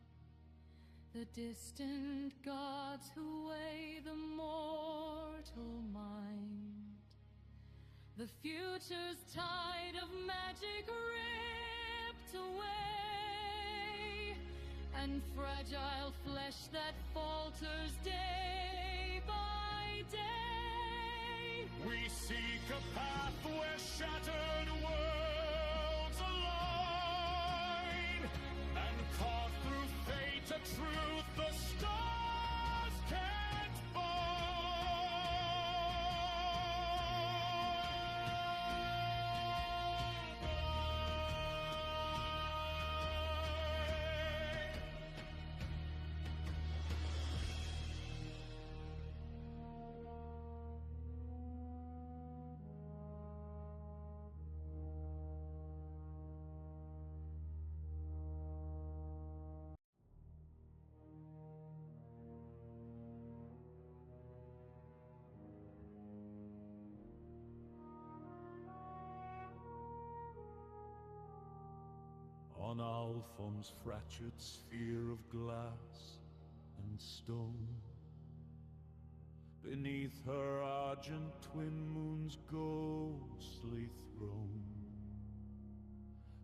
Speaker 8: the distant gods who weigh the mortal mind, the future's tide of magic ripped away, and fragile flesh that falters day by day.
Speaker 7: We seek a path where shattered worlds align, and caught through fate a truth the stars can't On Alphon's fractured sphere of glass and stone, beneath her argent twin moon's ghostly throne,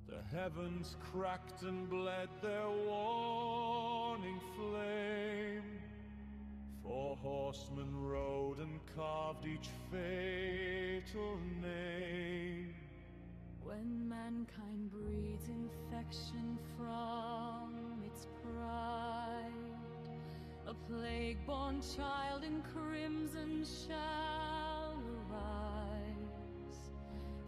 Speaker 7: the heavens cracked and bled their warning flame. 4 horsemen rode and carved each fatal name.
Speaker 8: When mankind breeds infection from its pride, a plague-born child in crimson shall arise,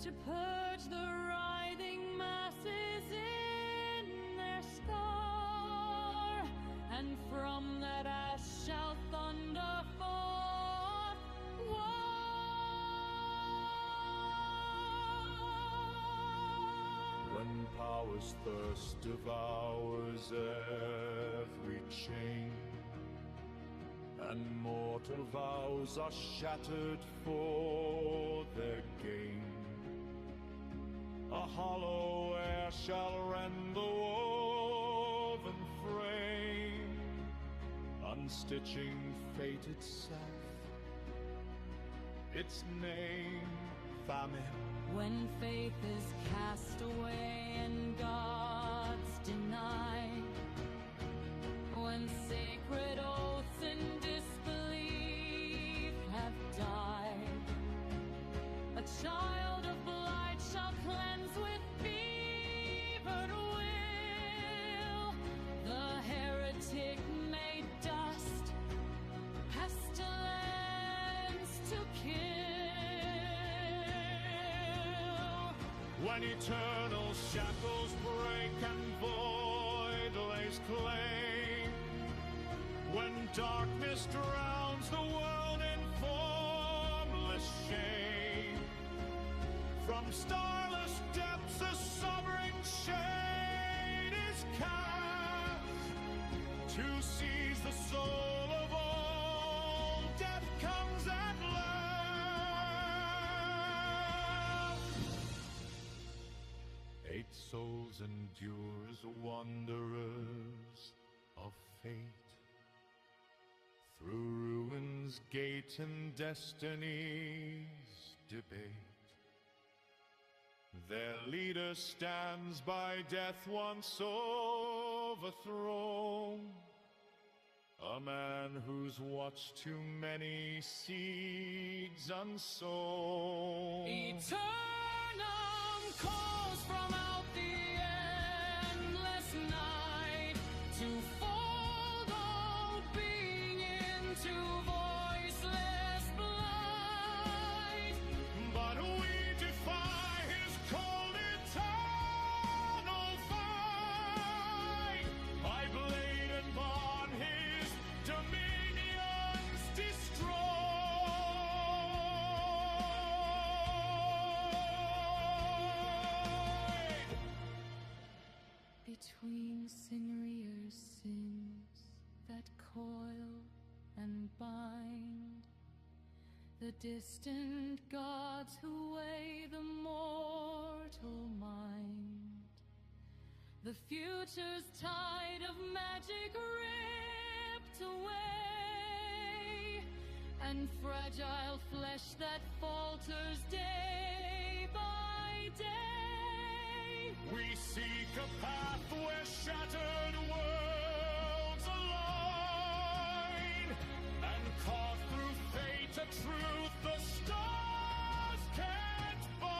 Speaker 8: to purge the writhing masses in their scar, and from that ash shall thunder forth war.
Speaker 7: When power's thirst devours every chain, and mortal vows are shattered for their gain. A hollow air shall rend the woven frame, unstitching fate itself, its name, famine.
Speaker 8: When faith is cast away and gods denied, when sacred oaths in disbelief have died, a child of blight shall cleanse with fevered will the heretic made dust, pestilence to kill.
Speaker 7: When eternal shackles break and void lays claim, when darkness drowns the world in formless shame, from starless depths a sovereign shade is cast to seize the soul of all. Death comes at last. 8 souls endure as wanderers of fate, through ruin's gate and destiny's debate. Their leader stands by death once overthrown, a man who's watched too many seeds unsown.
Speaker 8: Eternum calls from out the endless night to fold all being into voiceless blight.
Speaker 7: But we defy his cold eternal fight. By blade and bond his dominions destroyed.
Speaker 8: Between Sinria's sins that coil and bind, the distant gods who weigh the mortal mind, the future's tide of magic ripped away, and fragile flesh that falters day by day.
Speaker 7: We seek a path where shattered worlds align, and carve through fate a truth the stars can't bind.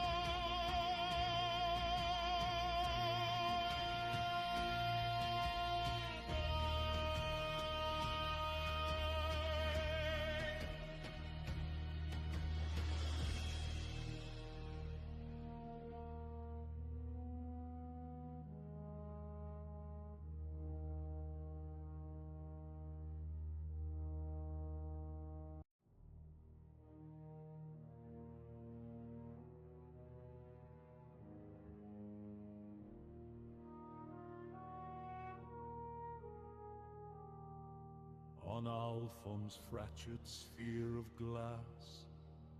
Speaker 7: On Alphon's fractured sphere of glass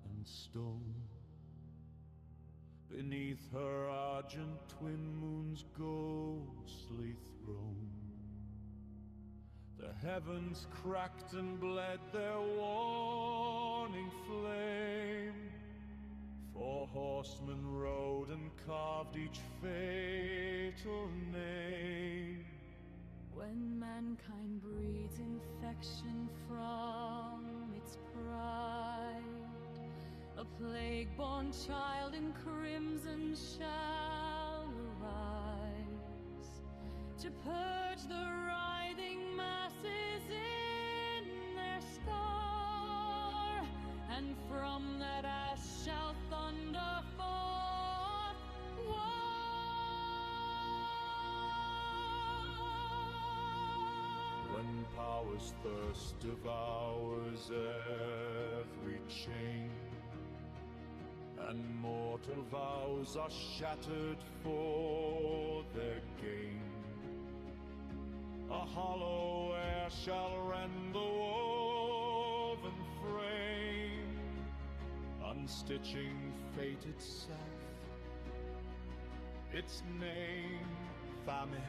Speaker 7: and stone, beneath her argent twin moon's ghostly throne, the heavens cracked and bled their warning flame. 4 horsemen rode and carved each fatal name.
Speaker 8: When mankind breeds infection from its pride, a plague-born child in crimson shall arise, to purge the writhing masses in their scar, and from that ash shall thunder forth war.
Speaker 7: When power's thirst devours every chain, and mortal vows are shattered for their gain, a hollow air shall rend the unstitching fate itself. Its name, famine.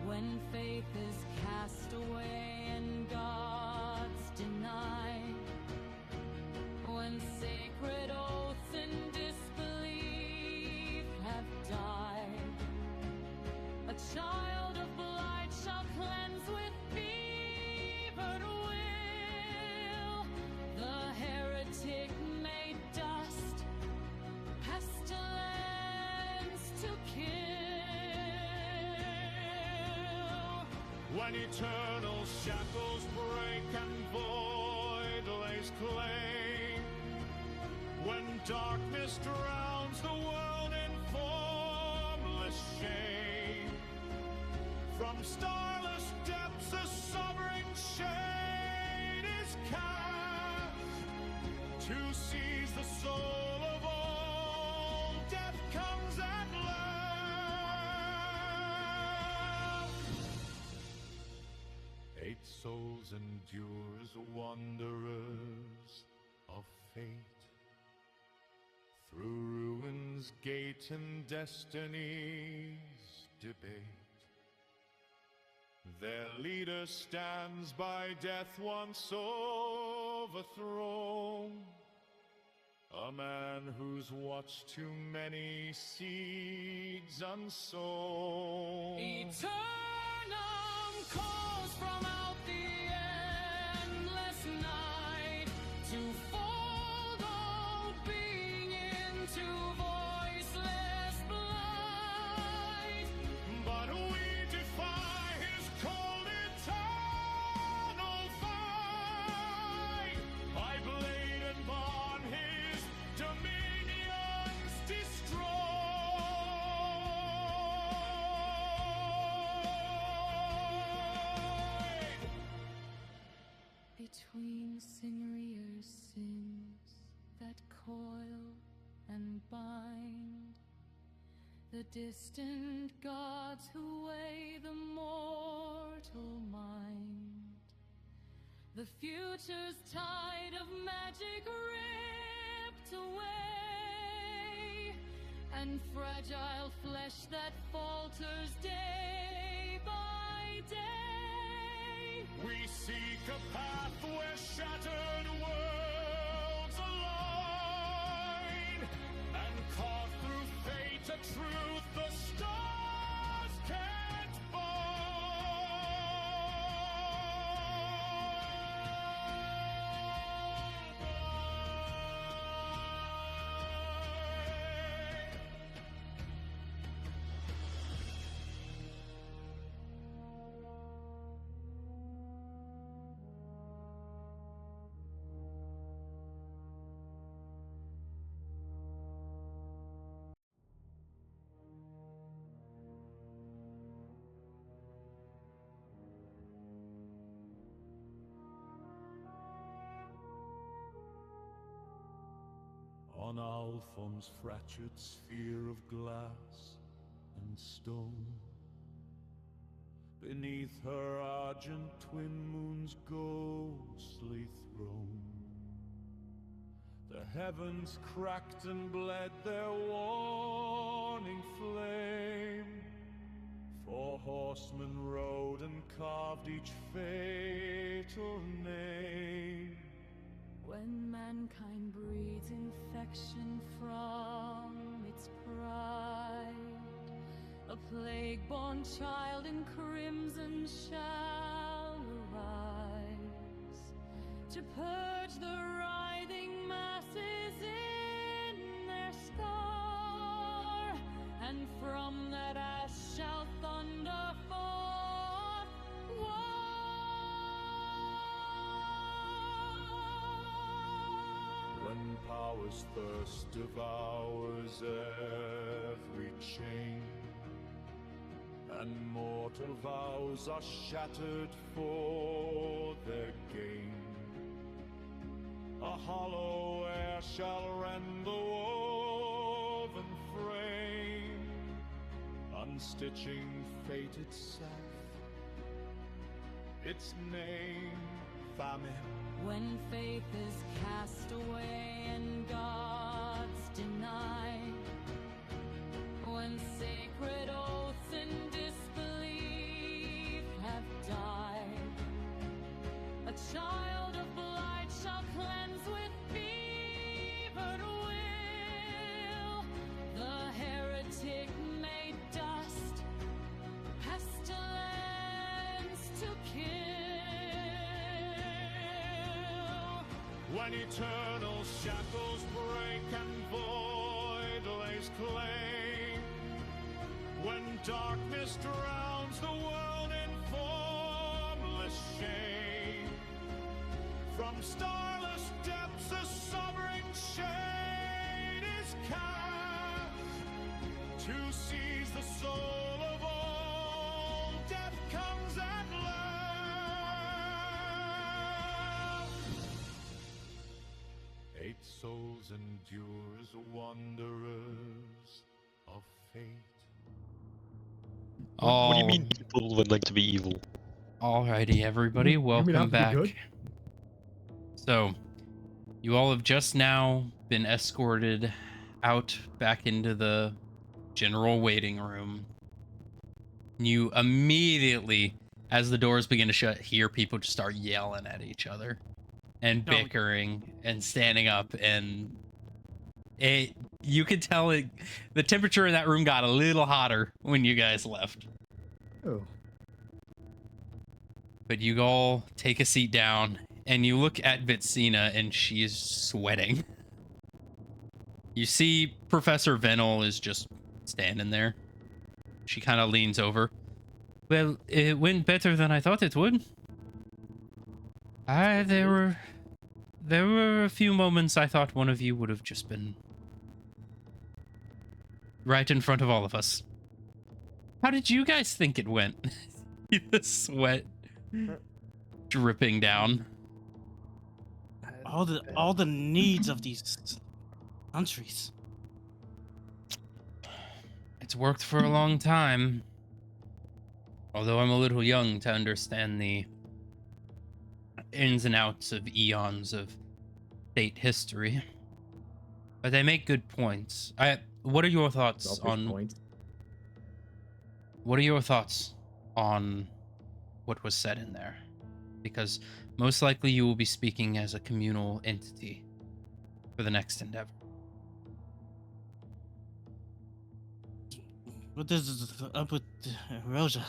Speaker 8: When faith is cast away and God's denied, when sacred oaths and disbelief have died, a child of light shall cleanse with fevered will the heretic made dust, pestilence to kill.
Speaker 7: When eternal shackles break and void lays claim, when darkness drowns the world in formless shame, from starless depths a sovereign shade is cast to seize the soul of all. Death comes at last. 8 souls endure as wanderers of fate, through ruin's gate and destiny's debate. Their leader stands by death once overthrown, a man who's watched too many seeds unsown.
Speaker 8: Eternum calls from out the endless night to fold all being into voiceless blight.
Speaker 7: But we defy his cold eternal fight. By blade and bond his dominions destroyed.
Speaker 8: Between Singria's sins that coil and bind, the distant gods who weigh the mortal mind, the future's tide of magic ripped away, and fragile flesh that falters day by day.
Speaker 7: We seek a path where shattered worlds align, and carve through fate a truth the stars can't bind. On Alphon's fractured sphere of glass and stone, beneath her argent twin moon's ghostly throne, the heavens cracked and bled their warning flame. 4 horsemen rode and carved each fatal name.
Speaker 8: When mankind breeds infection from its pride, a plague-born child in crimson shall arise to purge the writhing masses in their scar, and from that ash shall thunder forth war.
Speaker 7: When power's thirst devours every chain, and mortal vows are shattered for their gain, a hollow air shall rend the woven frame, unstitching fate itself, its name, famine.
Speaker 8: When faith is cast away and God denied. When sacred oaths and disbelief have died, a child of blight shall cleanse with fevered will the heretic made dust, pestilence to kill.
Speaker 7: When eternal shackles break and void lays claim, when darkness drowns the world in formless shame, from starless depths a sovereign shade is cast to seize the soul of all. Death comes at last. 8 souls endure as wanderers of fate.
Speaker 5: What do you mean
Speaker 1: All-
Speaker 5: people would like to be evil?
Speaker 1: Alrighty, everybody,
Speaker 4: You mean
Speaker 1: welcome
Speaker 4: have to be
Speaker 1: back.
Speaker 4: good?
Speaker 1: So, you all have just now been escorted out back into the general waiting room. You immediately, as the doors begin to shut, hear people just start yelling at each other and
Speaker 2: No.
Speaker 1: bickering and standing up, and you could tell the temperature in that room got a little hotter when you guys left.
Speaker 4: Oh.
Speaker 1: But you all take a seat down, and you look at Vitsina, and she's sweating. You see Professor Venel is just standing there. She kind of leans over. Well, it went better than I thought it would. There were a few moments I thought one of you would have just been right in front of all of us. How did you guys think it went? The sweat dripping down.
Speaker 2: All the needs of these countries.
Speaker 1: It's worked for a long time. Although I'm a little young to understand the ins and outs of eons of state history. But they make good points. What are your thoughts
Speaker 4: Selfish
Speaker 1: on
Speaker 4: points.
Speaker 1: what are your thoughts on what was said in there? Because most likely you will be speaking as a communal entity for the next endeavor.
Speaker 2: What is up with Rosa?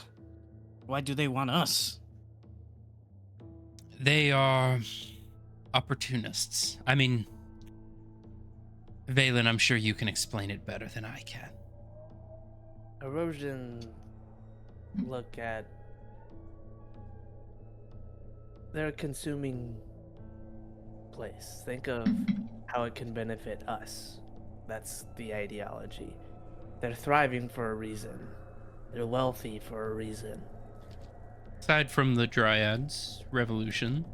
Speaker 2: Why do they want us?
Speaker 1: They are opportunists. I mean, Valen, I'm sure you can explain it better than I can.
Speaker 6: Erosion look at their consuming place. Think of how it can benefit us. That's the ideology. They're thriving for a reason. They're wealthy for a reason.
Speaker 1: Aside from the Dryads revolution,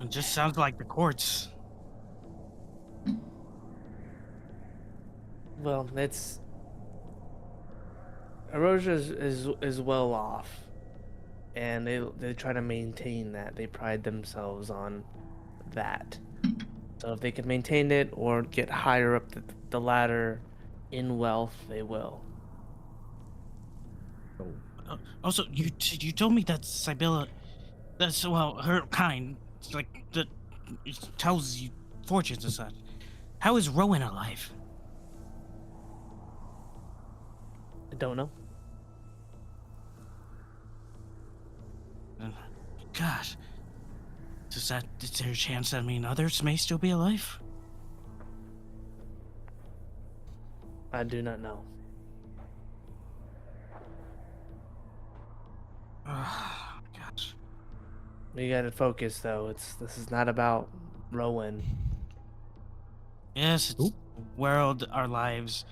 Speaker 2: It just sounds like the courts.
Speaker 6: Well, it's Erosia is well off, and they try to maintain that. They pride themselves on that. So if they can maintain it or get higher up the ladder in wealth, they will.
Speaker 2: Also, you told me that Sibylla, that's her kind, like that tells you fortunes and such. How is Rowan alive?
Speaker 6: I don't know.
Speaker 2: Gosh, is there a chance that others may still be alive?
Speaker 6: I do not know.
Speaker 2: Gosh.
Speaker 6: We gotta focus though. This is not about Rowan.
Speaker 2: Yes, it's the world, our lives.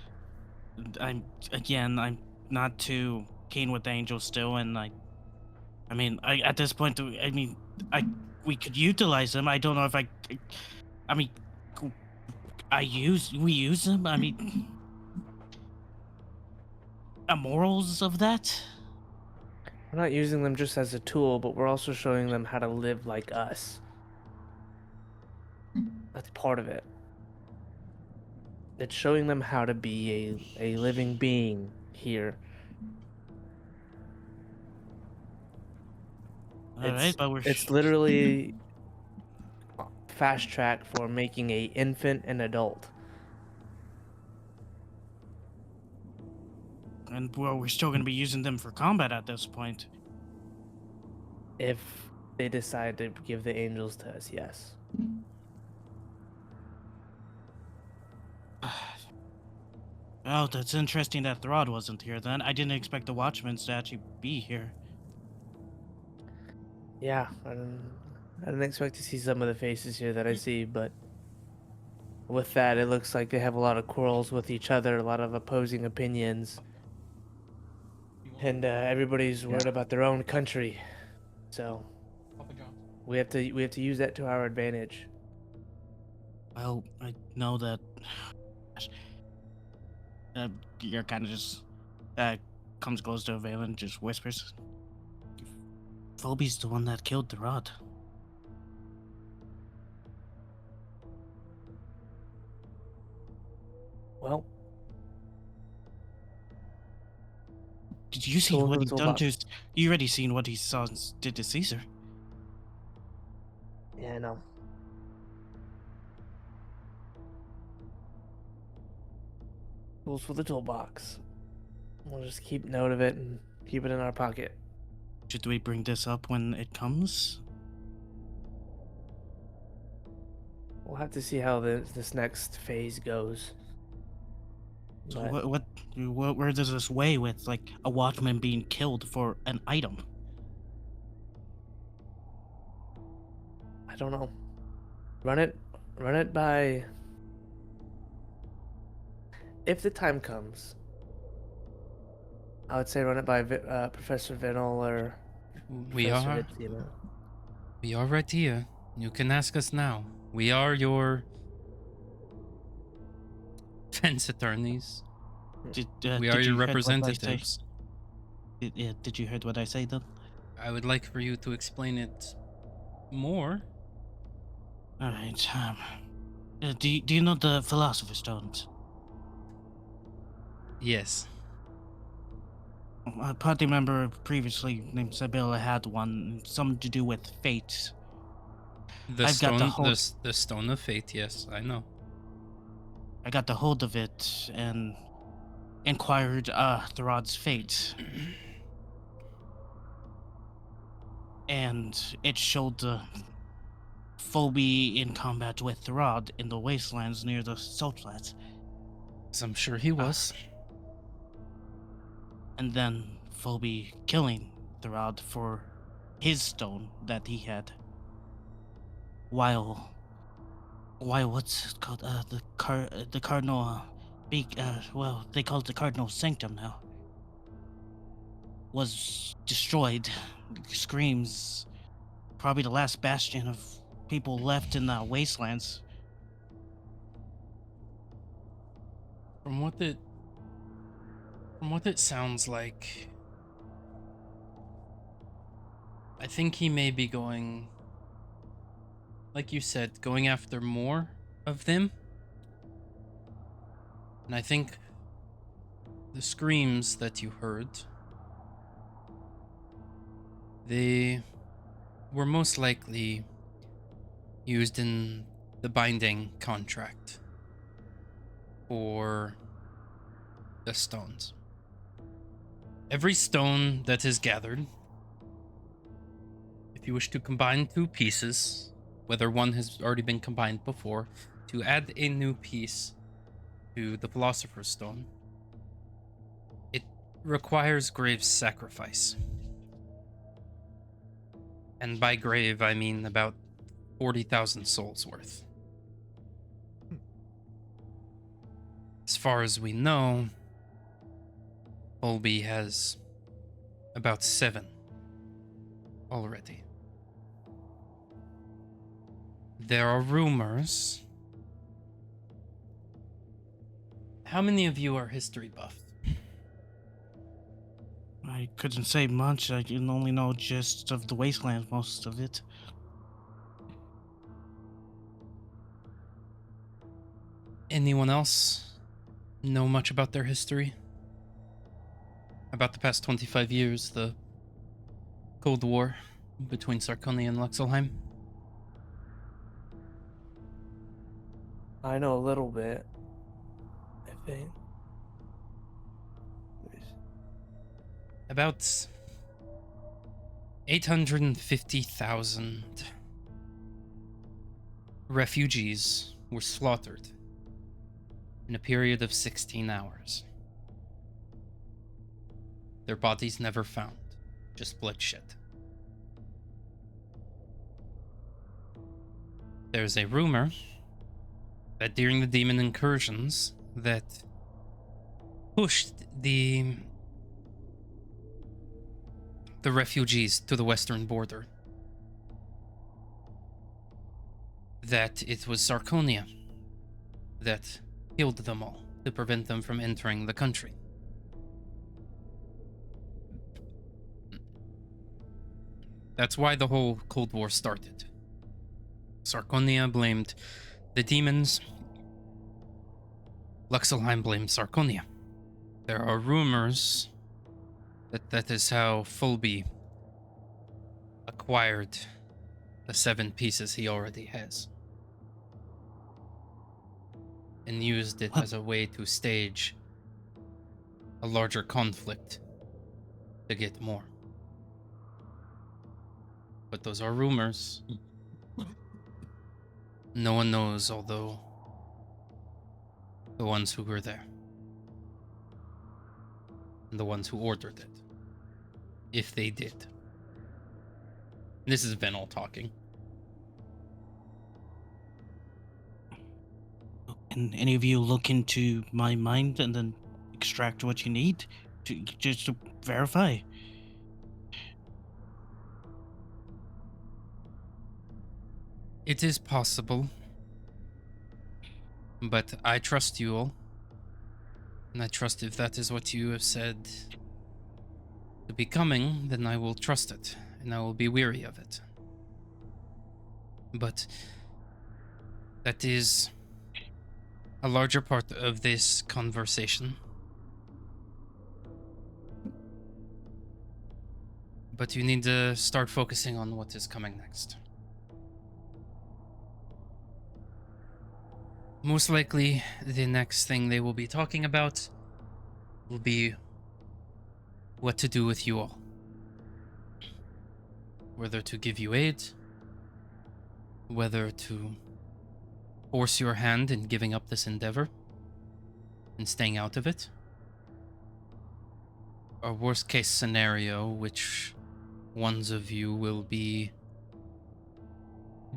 Speaker 2: I'm not too keen with angels still, and I at this point, we could utilize them. I don't know if we use them. Morals of that.
Speaker 6: We're not using them just as a tool, but we're also showing them how to live like us. That's part of it. It's showing them how to be a living being here.
Speaker 2: All right, but we're
Speaker 6: It's literally fast track for making a infant an adult.
Speaker 2: and well, we're still gonna be using them for combat at this point.
Speaker 6: If they decide to give the angels to us, yes.
Speaker 2: Oh, that's interesting that Throd wasn't here then. I didn't expect the Watchmen to actually be here.
Speaker 6: Yeah, I didn't expect to see some of the faces here that I see, but with that, it looks like they have a lot of quarrels with each other, a lot of opposing opinions, and everybody's worried about their own country. So we have to use that to our advantage.
Speaker 2: Well, I know that you're kind of just comes close to Valen and just whispers. Phobe's the one that killed the rod.
Speaker 6: Well,
Speaker 2: Did you see
Speaker 6: Tools
Speaker 2: what
Speaker 6: of
Speaker 2: he
Speaker 6: the
Speaker 2: done
Speaker 6: toolbox.
Speaker 2: to? You already seen what he saw did to Caesar.
Speaker 6: yeah, I know. Tools for the toolbox. We'll just keep note of it and keep it in our pocket.
Speaker 2: Should we bring this up when it comes?
Speaker 6: We'll have to see how this next phase goes.
Speaker 2: So
Speaker 6: But
Speaker 2: where does this weigh with like a Watchman being killed for an item?
Speaker 6: I don't know. Run it by. If the time comes, I would say run it by Professor Vinnell or
Speaker 1: We
Speaker 6: Professor
Speaker 1: are
Speaker 6: Vitzina.
Speaker 1: we are right here. You can ask us now. We are your fence attorneys. We are your representatives.
Speaker 2: Did you heard what I say then?
Speaker 1: I would like for you to explain it more.
Speaker 2: All right. Do you know the Philosopher's Stones?
Speaker 1: Yes.
Speaker 2: A party member previously named Sabilla had one, something to do with fate.
Speaker 1: The
Speaker 2: I've got
Speaker 1: stone,
Speaker 2: the whole-
Speaker 1: the stone of fate. Yes, I know.
Speaker 2: I got the hold of it and inquired Tharod's fate. And it showed the Phoebe in combat with Tharod in the wastelands near the salt flats.
Speaker 1: As I'm sure he was.
Speaker 2: And then Phoebe killing Tharod for his stone that he had. While what's it called? The Cardinal well, they call it the Cardinal Sanctum now. Was destroyed. Screams probably the last bastion of people left in the wastelands.
Speaker 1: From what it sounds like, I think he may be going, like you said, going after more of them. And I think the screams that you heard, they were most likely used in the binding contract for the stones. Every stone that is gathered, if you wish to combine two pieces, whether one has already been combined before, to add a new piece to the Philosopher's Stone, it requires grave sacrifice. And by grave, I mean about 40,000 souls worth. As far as we know, Colby has about 7 already. There are rumors. How many of you are history buffs?
Speaker 2: I couldn't say much. I can only know just of the wasteland, most of it.
Speaker 1: Anyone else know much about their history? About the past 25 years, the Cold War between Sarkonia and Lexelheim?
Speaker 6: I know a little bit. I think.
Speaker 1: About 850,000 refugees were slaughtered in a period of 16 hours. Their bodies never found, just bloodshed. There's a rumor that during the demon incursions that pushed the refugees to the western border, that it was Sarkonia that killed them all to prevent them from entering the country. That's why the whole Cold War started. Sarkonia blamed the demons. Lexelheim blamed Sarkonia. There are rumors that that is how Fulby acquired the 7 pieces he already has, and used it as a way to stage a larger conflict to get more. But those are rumors. No one knows, although the ones who were there. And the ones who ordered it. If they did. This is Venal talking.
Speaker 2: Can any of you look into my mind and then extract what you need just to verify?
Speaker 1: It is possible. But I trust you all. And I trust if that is what you have said to be coming, then I will trust it. And I will be weary of it. But that is a larger part of this conversation. But you need to start focusing on what is coming next. Most likely, the next thing they will be talking about will be what to do with you all. Whether to give you aid, whether to force your hand in giving up this endeavor and staying out of it, or worst case scenario, which ones of you will be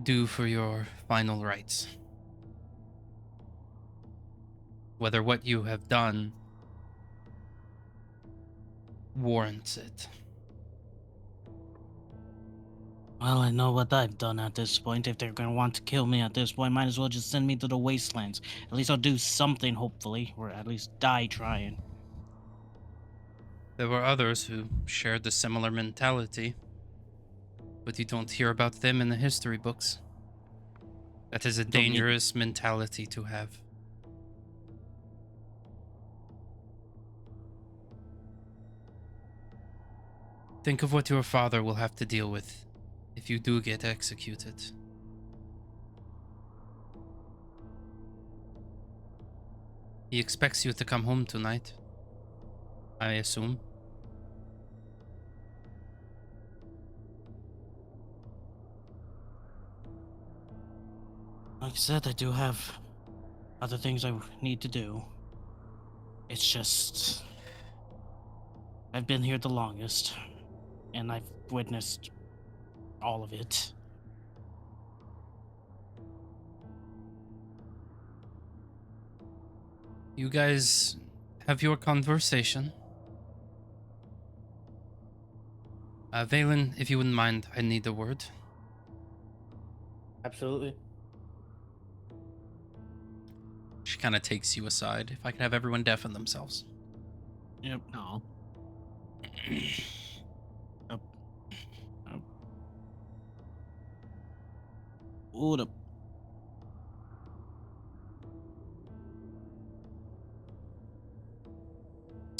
Speaker 1: due for your final rites. Whether what you have done warrants it.
Speaker 2: Well, I know what I've done at this point. If they're gonna want to kill me at this point, might as well just send me to the wastelands. At least I'll do something, hopefully, or at least die trying.
Speaker 1: There were others who shared a similar mentality, but you don't hear about them in the history books. That is a
Speaker 2: Don't need-
Speaker 1: dangerous mentality to have. Think of what your father will have to deal with if you do get executed. He expects you to come home tonight, I assume.
Speaker 2: Like I said, I do have other things I need to do. It's just I've been here the longest, and I've witnessed all of it.
Speaker 1: You guys have your conversation. Valen, if you wouldn't mind, I need a word.
Speaker 6: Absolutely.
Speaker 1: She kind of takes you aside. If I could have everyone deafen themselves.
Speaker 2: Yep. No. Up. Up. Hold up.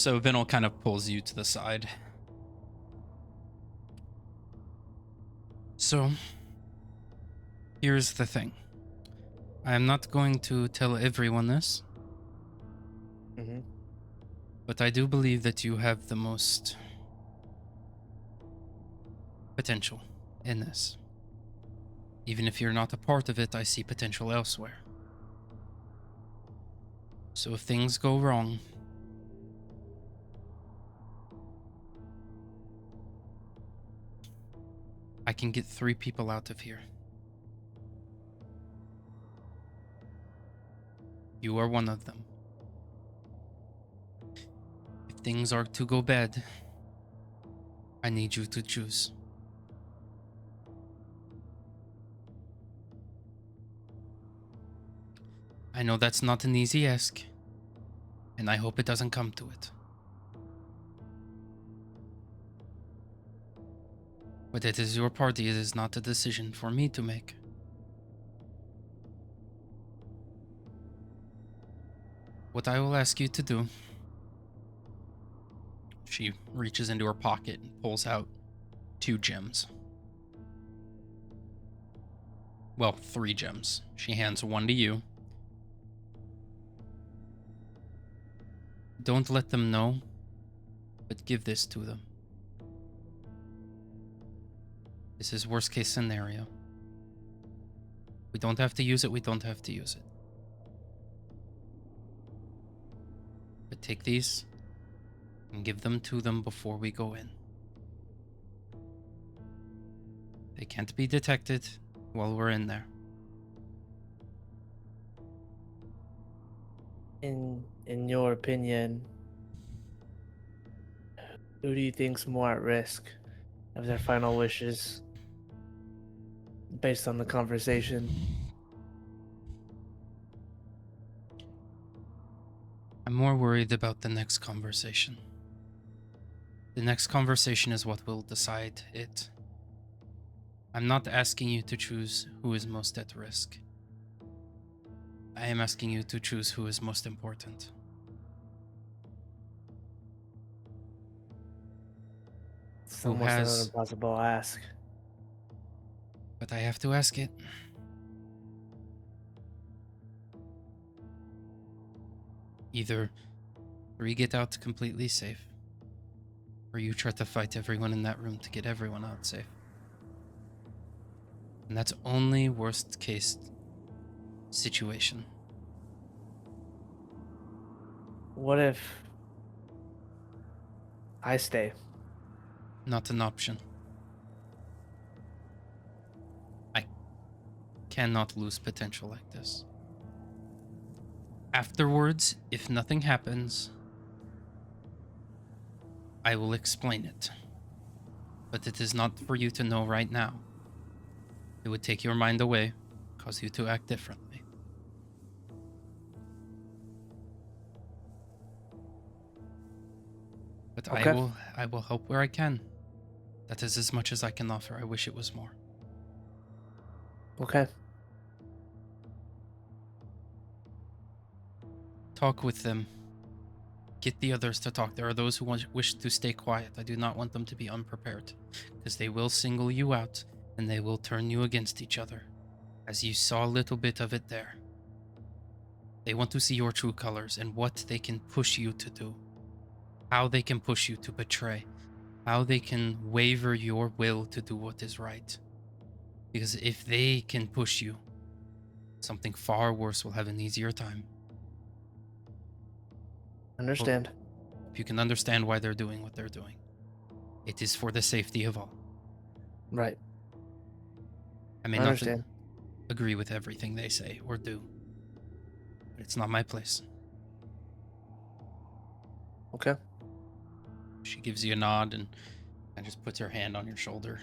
Speaker 1: So Vinil kind of pulls you to the side. So, here's the thing. I am not going to tell everyone this,
Speaker 6: Mm-hmm.
Speaker 1: but I do believe that you have the most potential in this. Even if you're not a part of it, I see potential elsewhere. So if things go wrong, I can get 3 people out of here. You are one of them. If things are to go bad, I need you to choose. I know that's not an easy ask, and I hope it doesn't come to it. But it is your party, it is not a decision for me to make. What I will ask you to do... She reaches into her pocket and pulls out 2 gems. Well, 3 gems. She hands one to you. Don't let them know, but give this to them. This is worst case scenario. We don't have to use it, we don't have to use it. But take these and give them to them before we go in. They can't be detected while we're in there.
Speaker 6: In your opinion, who do you think's more at risk of their final wishes based on the conversation?
Speaker 1: I'm more worried about the next conversation. The next conversation is what will decide it. I'm not asking you to choose who is most at risk. I am asking you to choose who is most important.
Speaker 6: It's
Speaker 1: Who
Speaker 6: almost an
Speaker 1: has-
Speaker 6: impossible ask.
Speaker 1: But I have to ask it. Either 3 get out completely safe, or you try to fight everyone in that room to get everyone out safe. And that's only worst case situation.
Speaker 6: What if I stay?
Speaker 1: Not an option. I cannot lose potential like this. Afterwards, if nothing happens, I will explain it. But it is not for you to know right now. It would take your mind away, cause you to act differently. But
Speaker 6: Okay.
Speaker 1: I will help where I can. That is as much as I can offer. I wish it was more.
Speaker 6: Okay.
Speaker 1: Talk with them. Get the others to talk. There are those who wish to stay quiet. I do not want them to be unprepared, because they will single you out and they will turn you against each other, as you saw a little bit of it there. They want to see your true colors and what they can push you to do, how they can push you to betray, how they can waver your will to do what is right. Because if they can push you, something far worse will have an easier time.
Speaker 6: Understand.
Speaker 1: If you can understand why they're doing what they're doing, it is for the safety of all.
Speaker 6: Right.
Speaker 1: I may
Speaker 6: I
Speaker 1: not
Speaker 6: understand.
Speaker 1: agree with everything they say or do, but it's not my place.
Speaker 6: Okay.
Speaker 1: She gives you a nod and just puts her hand on your shoulder.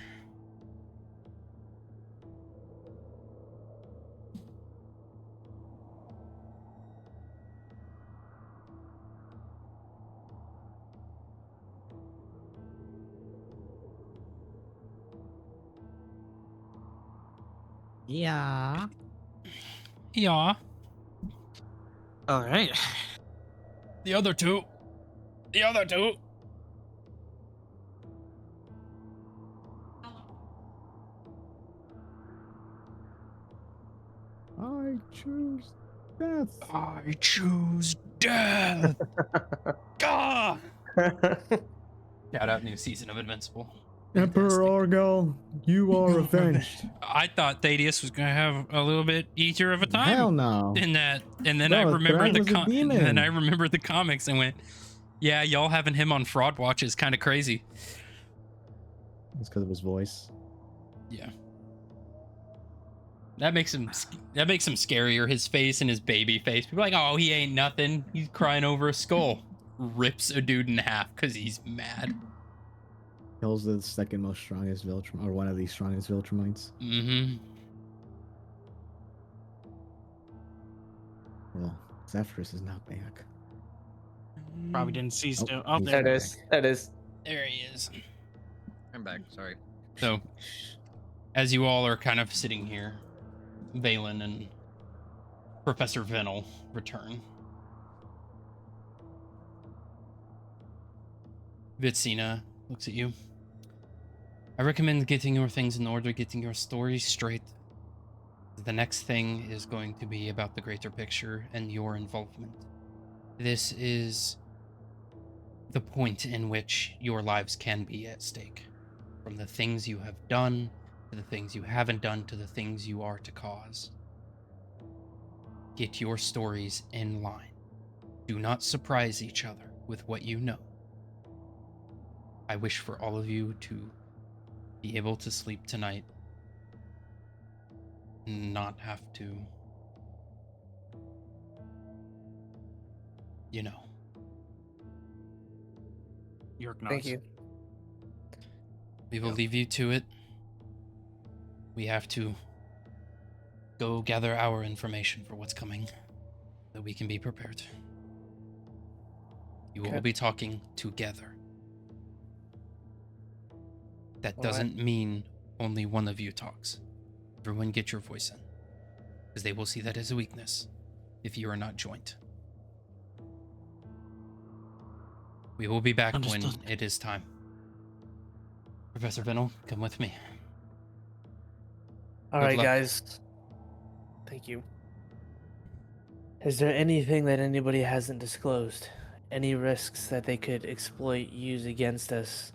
Speaker 2: Yeah.
Speaker 1: Yeah,
Speaker 2: All right.
Speaker 1: the other 2. The other two.
Speaker 4: I choose death.
Speaker 1: I choose death. Gah! Shout out new season of Invincible.
Speaker 4: Emperor
Speaker 1: Fantastic.
Speaker 4: Orgel, you are avenged.
Speaker 1: I thought Thaddeus was gonna have a little bit easier of a time
Speaker 4: Hell no.
Speaker 1: in that, and then I
Speaker 4: No,
Speaker 1: remember
Speaker 4: Thrag
Speaker 1: the
Speaker 4: was a
Speaker 1: and then
Speaker 4: demon.
Speaker 1: I remembered the comics and went, "Yeah, y'all having him on Fraud Watch is kind of crazy."
Speaker 4: It's because of his voice.
Speaker 1: Yeah, that makes him scarier. His face and his baby face. People are like, "Oh, he ain't nothing. He's crying over a skull." Rips a dude in half because he's mad.
Speaker 4: Kills the second most strongest Viltrum, or one of the strongest Viltrumites.
Speaker 1: Mm-hmm.
Speaker 4: Well, Zephyrus is not back.
Speaker 2: Probably didn't see
Speaker 4: Oh,
Speaker 2: still. Oh,
Speaker 4: he's
Speaker 2: there
Speaker 6: That
Speaker 2: it
Speaker 6: is. That is.
Speaker 1: There he is.
Speaker 3: I'm back. Sorry.
Speaker 1: So, as you all are kind of sitting here, Valen and Professor Venel return. Vitsina looks at you. I recommend getting your things in order, getting your story straight. The next thing is going to be about the greater picture and your involvement. This is the point in which your lives can be at stake. From the things you have done, to the things you haven't done, to the things you are to cause. Get your stories in line. Do not surprise each other with what you know. I wish for all of you to be able to sleep tonight. Not have to, you know.
Speaker 2: York
Speaker 6: Thank
Speaker 2: nods.
Speaker 6: you.
Speaker 1: We will leave you to it. We have to go gather our information for what's coming, so we can be prepared. You will
Speaker 6: Okay.
Speaker 1: be talking together. That
Speaker 6: All right.
Speaker 1: doesn't mean only one of you talks. Everyone get your voice in, because they will see that as a weakness if you are not joined. We will be back when
Speaker 2: Understood.
Speaker 1: it is time. Professor Venel, come with me.
Speaker 6: All
Speaker 1: Good
Speaker 6: right,
Speaker 1: luck.
Speaker 6: guys. Thank you. Is there anything that anybody hasn't disclosed? Any risks that they could exploit, use against us?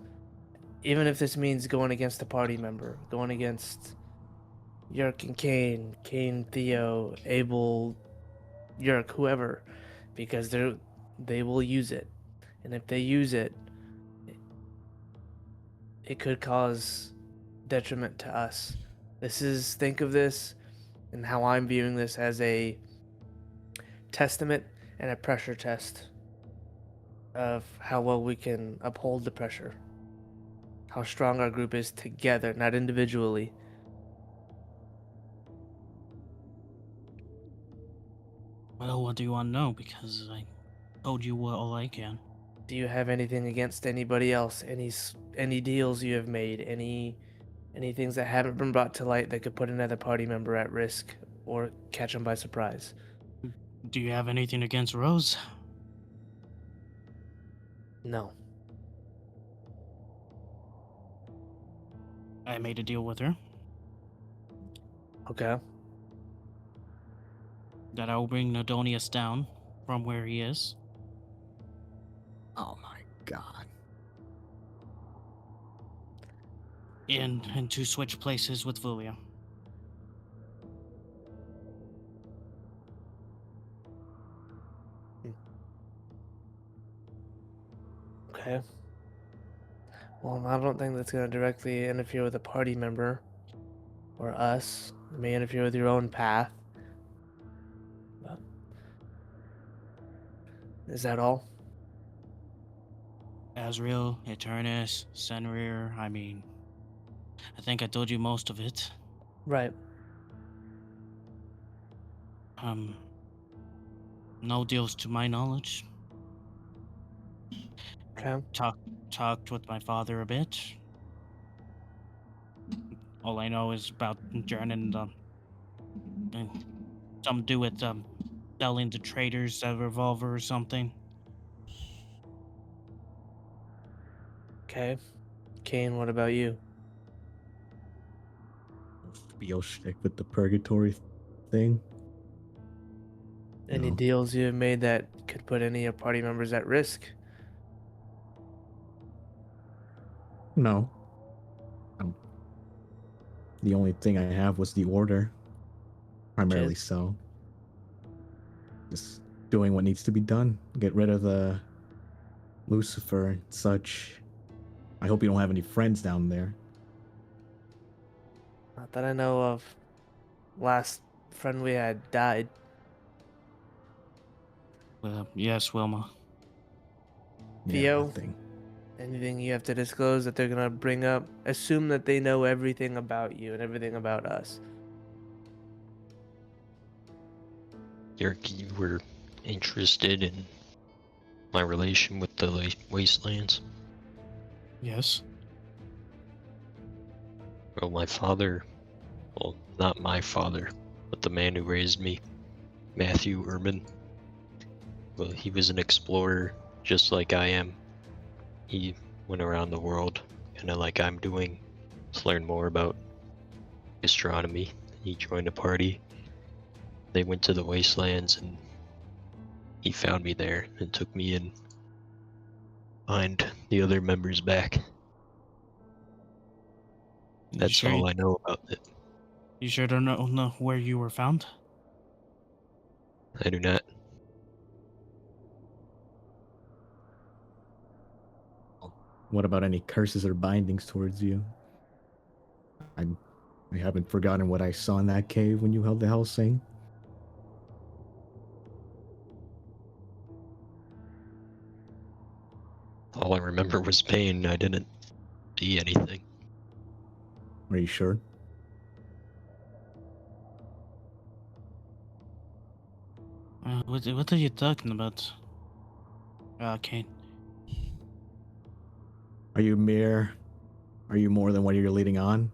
Speaker 6: Even if this means going against a party member, going against Yerk and Kane, Theo, Abel, Yerk, whoever, because they will use it, and if they use it, it could cause detriment to us. Think of this, and how I'm viewing this as a testament and a pressure test of how well we can uphold the pressure, how strong our group is together, not individually.
Speaker 2: Well, what do you want to know? Because I told you all I can.
Speaker 6: Do you have anything against anybody else? Any deals you have made? Any things that haven't been brought to light that could put another party member at risk or catch them by surprise?
Speaker 2: Do you have anything against Rose?
Speaker 6: No.
Speaker 2: I made a deal with her
Speaker 6: Okay.
Speaker 2: that I will bring Nadonius down from where he is.
Speaker 4: Oh my god.
Speaker 2: And to switch places with Vulia.
Speaker 6: Okay. Well, I don't think that's going to directly interfere with a party member or us. It may interfere with your own path. But is that all?
Speaker 2: Azrael, Eternus, Senrir, I mean, I think I told you most of it.
Speaker 6: Right.
Speaker 2: No deals to my knowledge.
Speaker 6: Okay.
Speaker 2: Talked with my father a bit. All I know is about journeying and something to do with selling to traders a revolver or something.
Speaker 6: Okay. Kane, what about you?
Speaker 4: Spiel shtick with the purgatory thing.
Speaker 6: Any
Speaker 4: No.
Speaker 6: deals you have made that could put any of your party members at risk?
Speaker 4: No. Um, the only thing I have was the order. Primarily
Speaker 6: Jin?
Speaker 4: so. Just doing what needs to be done. Get rid of the Lucifer and such. I hope you don't have any friends down there.
Speaker 6: Not that I know of. Last friend we had died.
Speaker 2: Yes, Wilma.
Speaker 4: Yeah,
Speaker 6: Theo?
Speaker 4: nothing.
Speaker 6: Anything you have to disclose that they're gonna bring up? Assume that they know everything about you and everything about us.
Speaker 5: You were interested in my relation with the wastelands.
Speaker 2: Yes.
Speaker 5: Well, my father, well, not my father, but the man who raised me, Matthew Urban. Well, he was an explorer just like I am. He went around the world, kind of like I'm doing, to learn more about astronomy. He joined a party. They went to the wastelands and he found me there and took me in behind the other members back. That's all I know about it.
Speaker 2: You sure don't know where you were found?
Speaker 5: I do not.
Speaker 4: What about any curses or bindings towards you? I haven't forgotten what I saw in that cave when you held the Helsing.
Speaker 5: All I remember was pain. I didn't see anything.
Speaker 4: Are you sure?
Speaker 2: What are you talking about? Kane.
Speaker 4: Are you more than what you're leading on?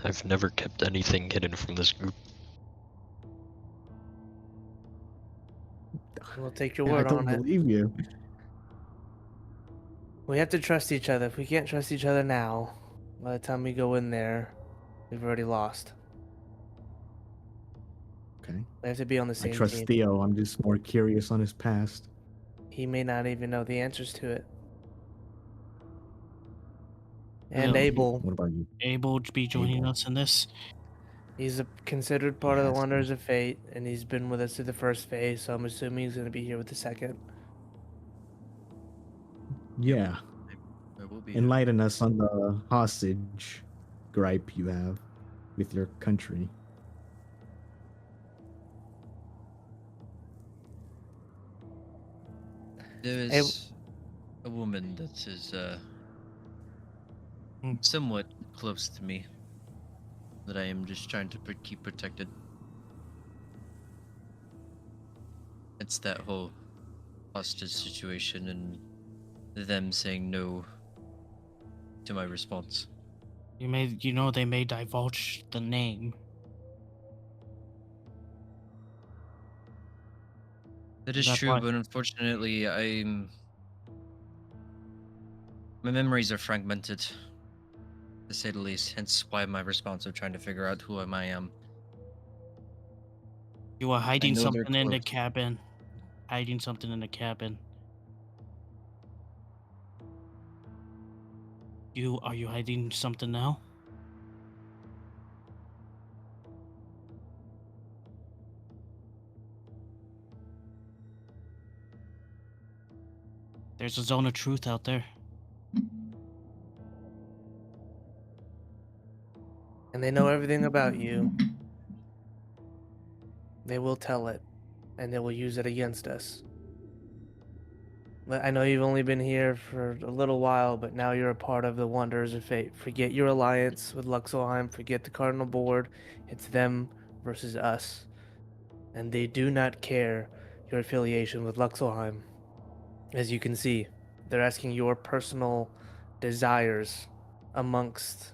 Speaker 5: I've never kept anything hidden from this group.
Speaker 6: We'll take your
Speaker 4: I
Speaker 6: word
Speaker 4: don't
Speaker 6: on it.
Speaker 4: believe you.
Speaker 6: We have to trust each other. If we can't trust each other now, by the time we go in there, we've already lost.
Speaker 4: Okay.
Speaker 6: We have to be on the
Speaker 4: I
Speaker 6: same
Speaker 4: trust
Speaker 6: team.
Speaker 4: Theo. I'm just more curious on his past.
Speaker 6: He may not even know the answers to it. And
Speaker 2: Well,
Speaker 6: Abel,
Speaker 4: What about you?
Speaker 2: Able to be joining
Speaker 4: Abel.
Speaker 2: us in this?
Speaker 6: he's a considered part of the
Speaker 4: Yes.
Speaker 6: Wonders of Fate, and he's been with us through the first phase, so I'm assuming he's going to be here with the second.
Speaker 4: Yeah.
Speaker 3: I will be.
Speaker 4: Enlighten us on the hostage gripe you have with your country.
Speaker 3: There is a woman that is somewhat close to me that I am just trying to keep protected. It's that whole hostage situation and them saying no to my response.
Speaker 2: You know they may divulge the name.
Speaker 3: That is
Speaker 2: That's
Speaker 3: true,
Speaker 2: why-
Speaker 3: but unfortunately, my memories are fragmented, to say the least. Hence, why my response of trying to figure out who I am.
Speaker 2: You were hiding
Speaker 3: know they're
Speaker 2: something in the
Speaker 3: close.
Speaker 2: cabin. Hiding something in the cabin. Are you hiding something now? There's a zone of truth out there.
Speaker 6: And they know everything about you. They will tell it, and they will use it against us. I know you've only been here for a little while, but now you're a part of the Wanderers of Fate. Forget your alliance with Luxelheim, forget the Cardinal Board. It's them versus us. And they do not care your affiliation with Luxelheim. As you can see, they're asking your personal desires amongst,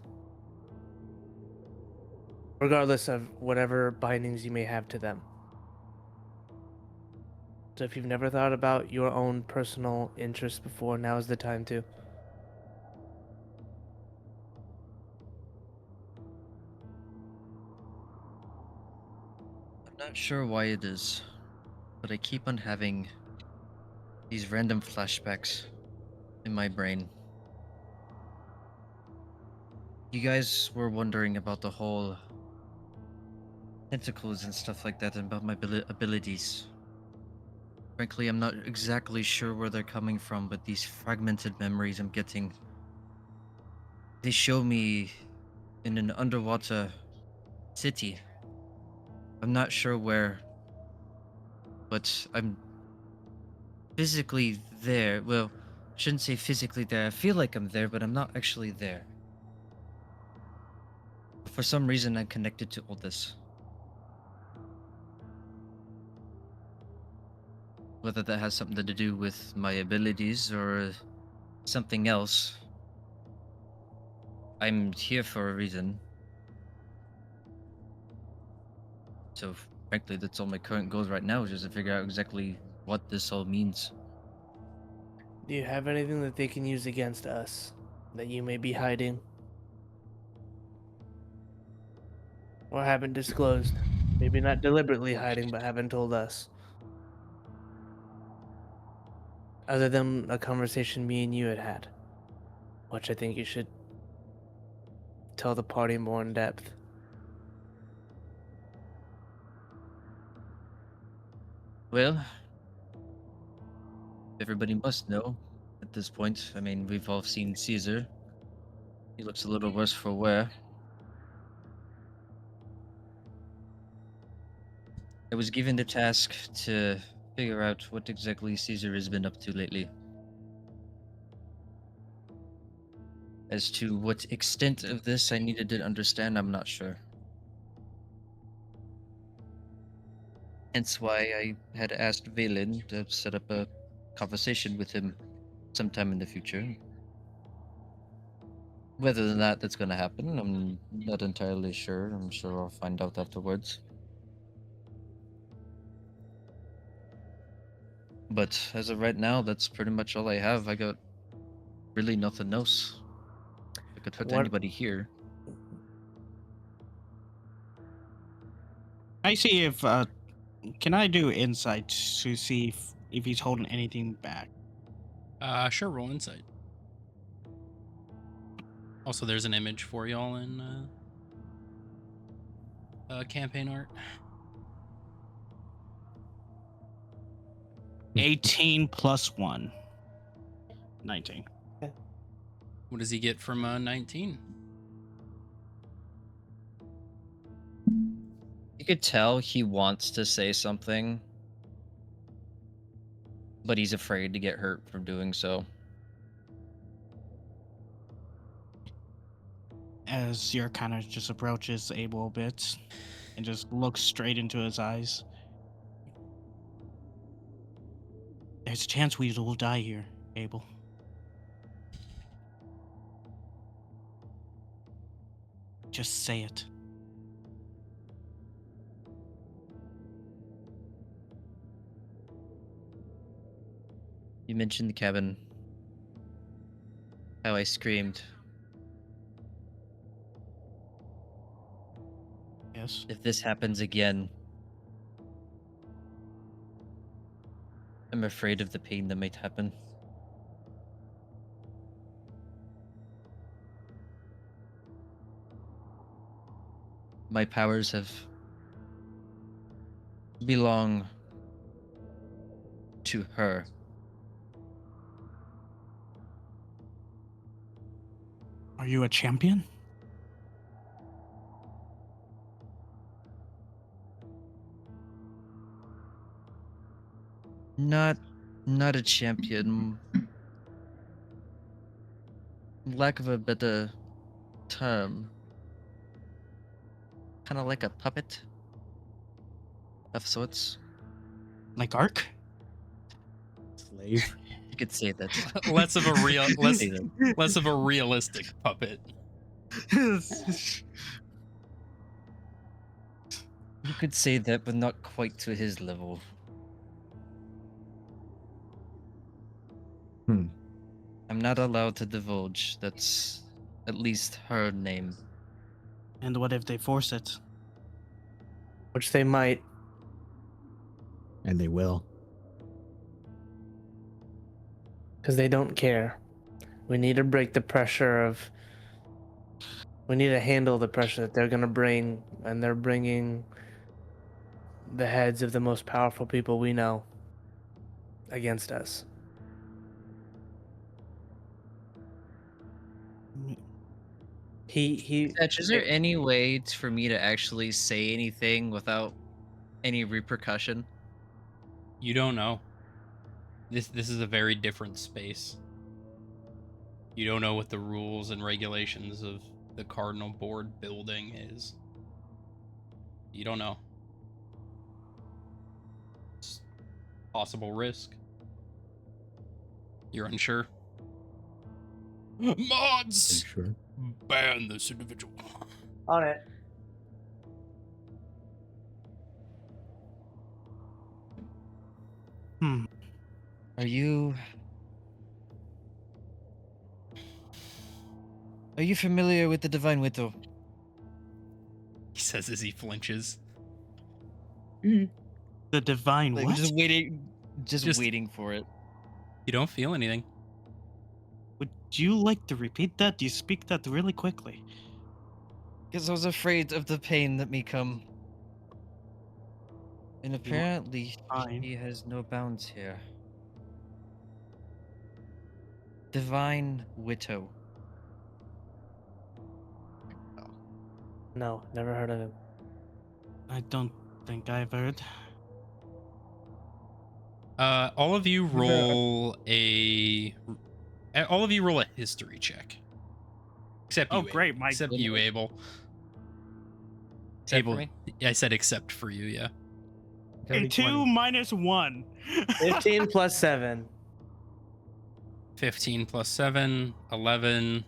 Speaker 6: regardless of whatever bindings you may have to them. So if you've never thought about your own personal interests before, now is the time to.
Speaker 3: I'm not sure why it is, but I keep on having these random flashbacks in my brain. You guys were wondering about the whole tentacles and stuff like that and about my abilities. Frankly, I'm not exactly sure where they're coming from, but these fragmented memories I'm getting, they show me in an underwater city. I'm not sure where, but I'm physically there. Well, I shouldn't say physically there. I feel like I'm there, but I'm not actually there. For some reason, I'm connected to all this. Whether that has something to do with my abilities or something else, I'm here for a reason. So, frankly, that's all my current goals right now, is just to figure out exactly what this all means.
Speaker 6: Do you have anything that they can use against us that you may be hiding? Or haven't disclosed? Maybe not deliberately hiding, but haven't told us. Other than a conversation me and you had had, which I think you should tell the party more in depth.
Speaker 3: Well, everybody must know at this point. I mean, we've all seen Caesar. He looks a little worse for wear. I was given the task to figure out what exactly Caesar has been up to lately. As to what extent of this I needed to understand, I'm not sure. Hence why I had asked Valen to set up a conversation with him sometime in the future. Whether or not that's going to happen, I'm not entirely sure. I'm sure I'll find out afterwards. But as of right now, that's pretty much all I have. I got really nothing else that could hurt
Speaker 6: What-
Speaker 3: anybody here.
Speaker 2: I see if can I do insight to see if he's holding anything back?
Speaker 1: Sure, roll insight. Also, there's an image for y'all in campaign art.
Speaker 2: 18 plus 1. 19.
Speaker 1: What does he get from 19?
Speaker 3: You could tell he wants to say something, but he's afraid to get hurt from doing so.
Speaker 2: As your kind of just approaches Abel a bit and just looks straight into his eyes. There's a chance we will die here, Abel. Just say it.
Speaker 3: You mentioned the cabin. How I screamed.
Speaker 2: Yes.
Speaker 3: If this happens again, I'm afraid of the pain that might happen. My powers have belong to her.
Speaker 2: Are you a champion?
Speaker 3: Not a champion. Lack of a better term. Kind of like a puppet of sorts.
Speaker 2: Like Ark?
Speaker 4: Slave.
Speaker 3: You could say that.
Speaker 1: less of a real,
Speaker 3: You could say that.
Speaker 1: less of a realistic puppet.
Speaker 3: You could say that, but not quite to his level. I'm not allowed to divulge. That's at least her name.
Speaker 2: And what if they force it?
Speaker 6: Which they might.
Speaker 4: And they will.
Speaker 6: Because they don't care. We need to break the pressure of. We need to handle the pressure that they're going to bring, and they're bringing the heads of the most powerful people we know against us. He.
Speaker 3: Satch, is there any way for me to actually say anything without any repercussion?
Speaker 1: You don't know. This is a very different space. You don't know what the rules and regulations of the Cardinal Board building is. You don't know. It's possible risk. You're unsure. Mods!
Speaker 4: Sure.
Speaker 1: Ban this individual.
Speaker 6: On it.
Speaker 3: Are you familiar with the Divine Widow?
Speaker 1: He says as he flinches.
Speaker 2: The divine
Speaker 3: Like,
Speaker 2: what?
Speaker 3: just
Speaker 1: Just-
Speaker 3: waiting for it.
Speaker 1: You don't feel anything.
Speaker 2: Would you like to repeat that? You speak that really quickly.
Speaker 3: Because I was afraid of the pain that may come. And apparently,
Speaker 2: fine.
Speaker 3: he has no bounds here. Divine Widow.
Speaker 6: No, never heard of him.
Speaker 2: I don't think I've heard.
Speaker 1: All of you roll all of you roll a history check. Except you.
Speaker 2: Oh, great, Mike.
Speaker 1: Except you, Abel.
Speaker 3: Except
Speaker 1: Abel.
Speaker 3: for me?
Speaker 1: Yeah, I said except for you. Yeah.
Speaker 2: A 2 minus 1.
Speaker 6: 15 plus 7.
Speaker 1: 15 plus 7, 11.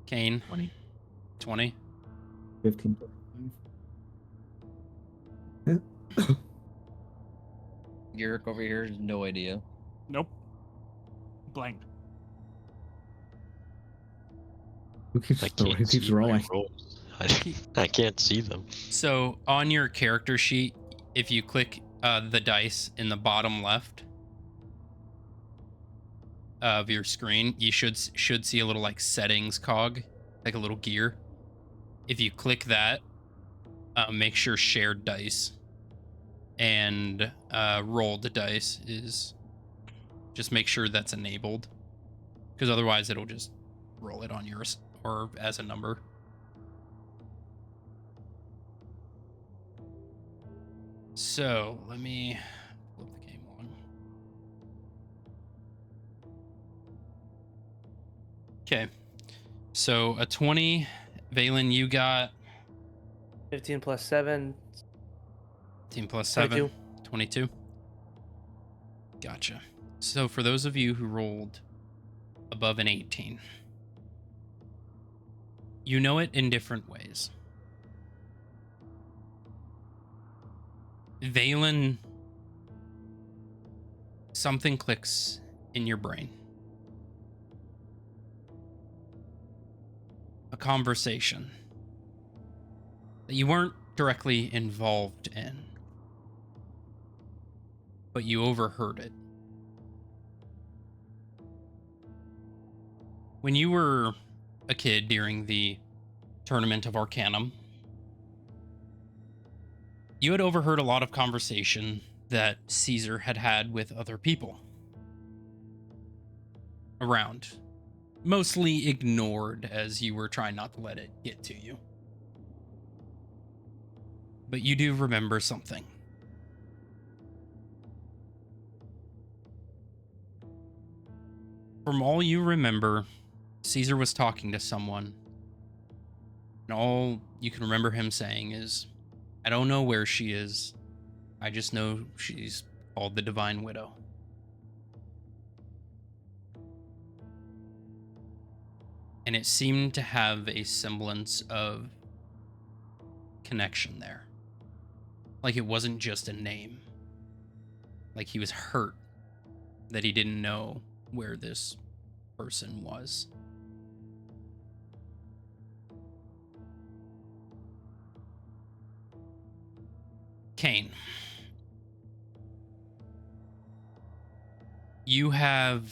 Speaker 1: Kane.
Speaker 4: 20.
Speaker 1: 20.
Speaker 4: 15.
Speaker 3: Garrick over here has no idea.
Speaker 2: Nope. Blank.
Speaker 4: Who keeps,
Speaker 5: I can't
Speaker 4: keeps
Speaker 5: see my
Speaker 4: rolling?
Speaker 5: rolls. I can't see them.
Speaker 1: So on your character sheet, if you click the dice in the bottom left of your screen, you should see a little like settings cog, like a little gear. If you click that, make sure shared dice and rolled dice is just make sure that's enabled, because otherwise it'll just roll it on yours or as a number. So let me pull up the game log. Okay, so a 20. Valen, you got
Speaker 6: 15 plus 7.
Speaker 1: 15 plus 7. 22. Gotcha. So for those of you who rolled above an 18, you know it in different ways. Valen, something clicks in your brain. A conversation that you weren't directly involved in, but you overheard it. When you were a kid during the Tournament of Arcanum, you had overheard a lot of conversation that Caesar had had with other people around, mostly ignored as you were trying not to let it get to you. But you do remember something. From all you remember, Caesar was talking to someone, and all you can remember him saying is, "I don't know where she is. I just know she's called the Divine Widow." And it seemed to have a semblance of connection there. Like it wasn't just a name. Like he was hurt that he didn't know where this person was. Kane, you have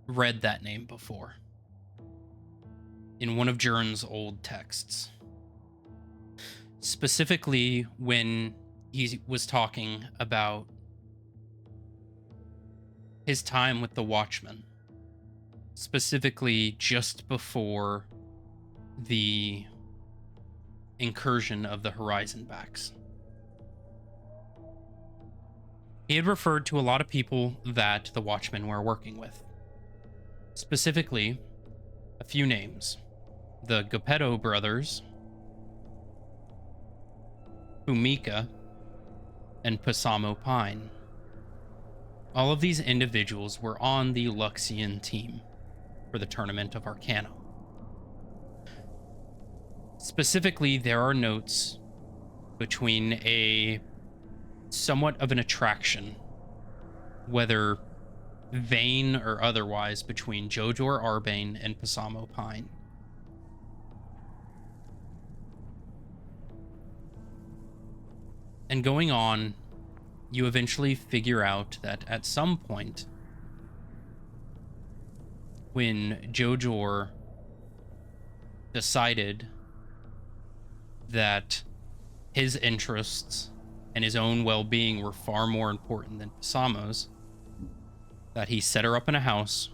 Speaker 1: read that name before in one of Jern's old texts. Specifically, when he was talking about his time with the Watchmen, specifically just before the incursion of the Horizon Backs. He had referred to a lot of people that the Watchmen were working with. Specifically, a few names. The Geppetto brothers, Fumika, and Pasamo Pine. All of these individuals were on the Luxian team for the Tournament of Arcana. Specifically, there are notes between a somewhat of an attraction, whether vain or otherwise, between Jojor Arbane and Pasamo Pine. And going on, you eventually figure out that at some point, when Jojor decided that his interests and his own well-being were far more important than Pasamo's, that he set her up in a house,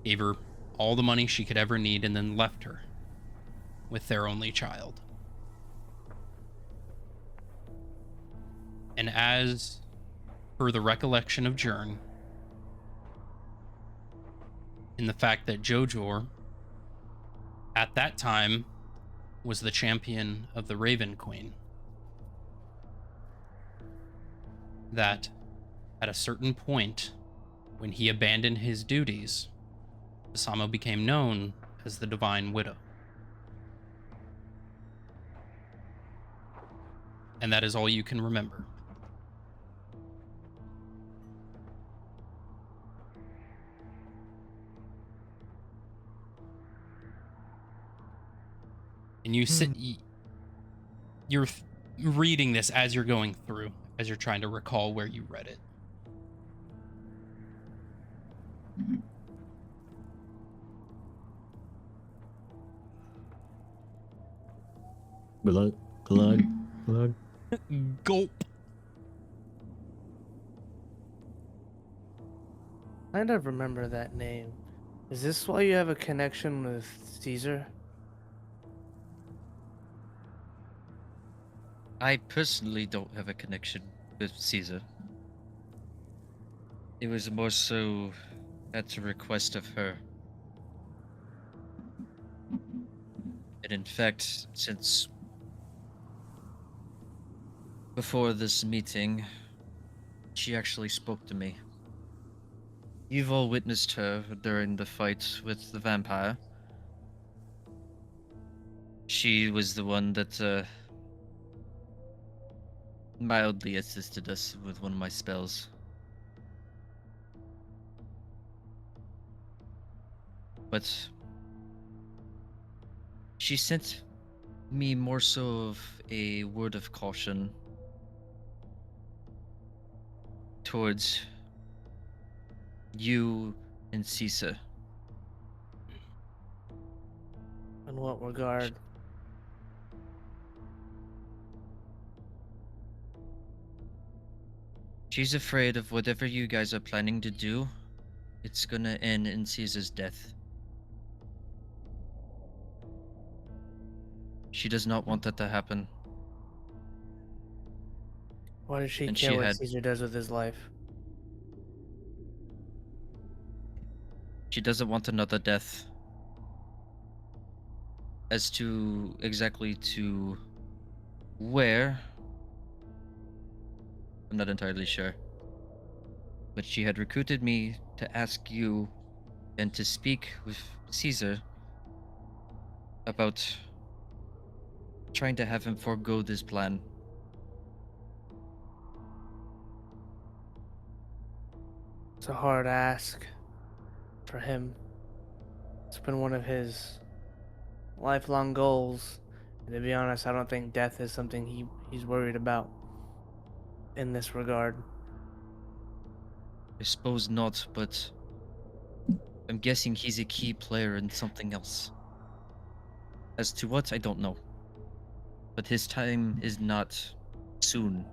Speaker 1: gave her all the money she could ever need, and then left her with their only child. And as per the recollection of Jern, in the fact that Jojor, at that time, was the champion of the Raven Queen, that at a certain point, when he abandoned his duties, Pasamo became known as the Divine Widow. And that is all you can remember. And you sit, you're reading this as you're going through, as you're trying to recall where you read it.
Speaker 4: Glug.
Speaker 1: Gulp.
Speaker 6: I kind of remember that name. Is this why you have a connection with Caesar?
Speaker 3: I personally don't have a connection with Caesar. It was more so at the request of her. And in fact, since before this meeting, she actually spoke to me. You've all witnessed her during the fight with the vampire. She was the one that mildly assisted us with one of my spells. But she sent me more so of a word of caution towards you and Caesar.
Speaker 6: In what regard?
Speaker 3: She's afraid of whatever you guys are planning to do, it's gonna end in Caesar's death. She does not want that to happen.
Speaker 6: Why does she
Speaker 3: And
Speaker 6: care
Speaker 3: she
Speaker 6: what
Speaker 3: had-
Speaker 6: Caesar does with his life?
Speaker 3: She doesn't want another death. As to exactly to where, I'm not entirely sure. But she had recruited me to ask you and to speak with Caesar about trying to have him forego this plan.
Speaker 6: It's a hard ask for him. It's been one of his lifelong goals. And to be honest, I don't think death is something he's worried about in this regard.
Speaker 3: I suppose not, but I'm guessing he's a key player in something else. As to what, I don't know. But his time is not soon.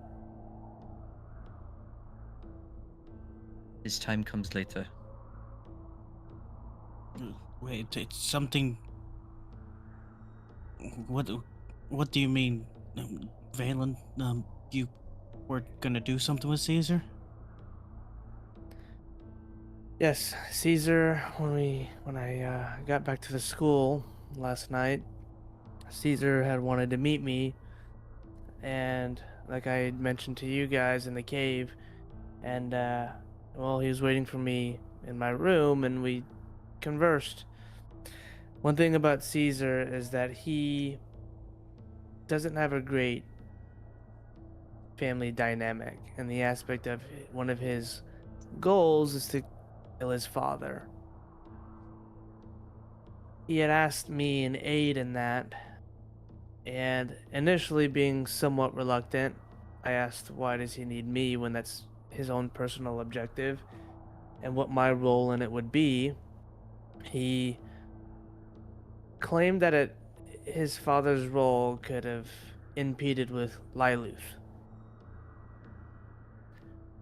Speaker 3: His time comes later.
Speaker 2: Wait, it's something. What? What do you mean, Valen? You were gonna do something with Caesar?
Speaker 6: Yes, Caesar. When I got back to the school last night, Caesar had wanted to meet me, and like I had mentioned to you guys in the cave, and well, he was waiting for me in my room, and we conversed. One thing about Caesar is that he doesn't have a great family dynamic, and the aspect of one of his goals is to kill his father. He had asked me an aid in that, and initially being somewhat reluctant, I asked why does he need me when that's his own personal objective and what my role in it would be. He claimed that his father's role could have impeded with Lyluth.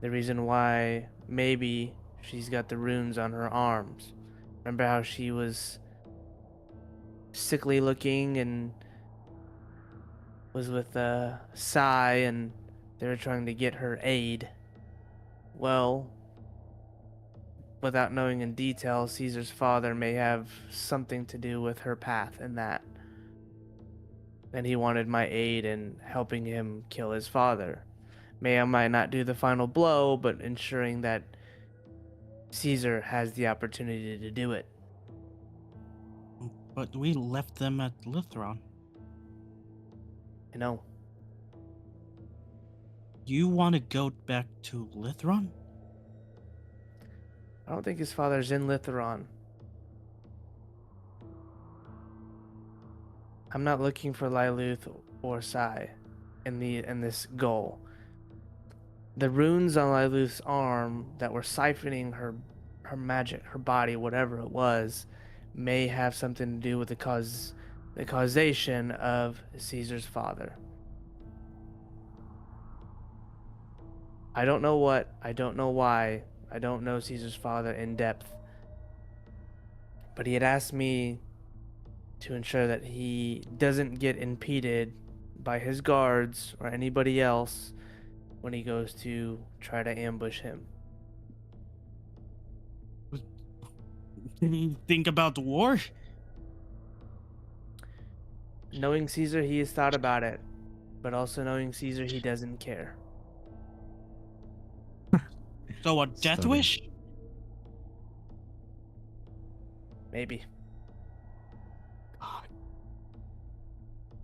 Speaker 6: The reason why maybe she's got the runes on her arms. Remember how she was sickly looking and was with Sai and they were trying to get her aid? Well, without knowing in detail, Caesar's father may have something to do with her path in that. And he wanted my aid in helping him kill his father. May or might not do the final blow, but ensuring that Caesar has the opportunity to do it.
Speaker 2: But we left them at Lithron.
Speaker 6: You know,
Speaker 2: You want to go back to Lithron?
Speaker 6: I don't think his father's in Litheron. I'm not looking for Lyluth or Sai in this goal. The runes on Lyluth's arm that were siphoning her magic, her body, whatever it was, may have something to do with the causation of Caesar's father. I don't know what, I don't know why, I don't know Caesar's father in depth. But he had asked me to ensure that he doesn't get impeded by his guards or anybody else when he goes to try to ambush him.
Speaker 2: Did you think about the war?
Speaker 6: Knowing Caesar, he has thought about it, but also knowing Caesar, he doesn't care.
Speaker 2: So a death
Speaker 4: Stunning.
Speaker 2: wish?
Speaker 6: Maybe.
Speaker 2: God.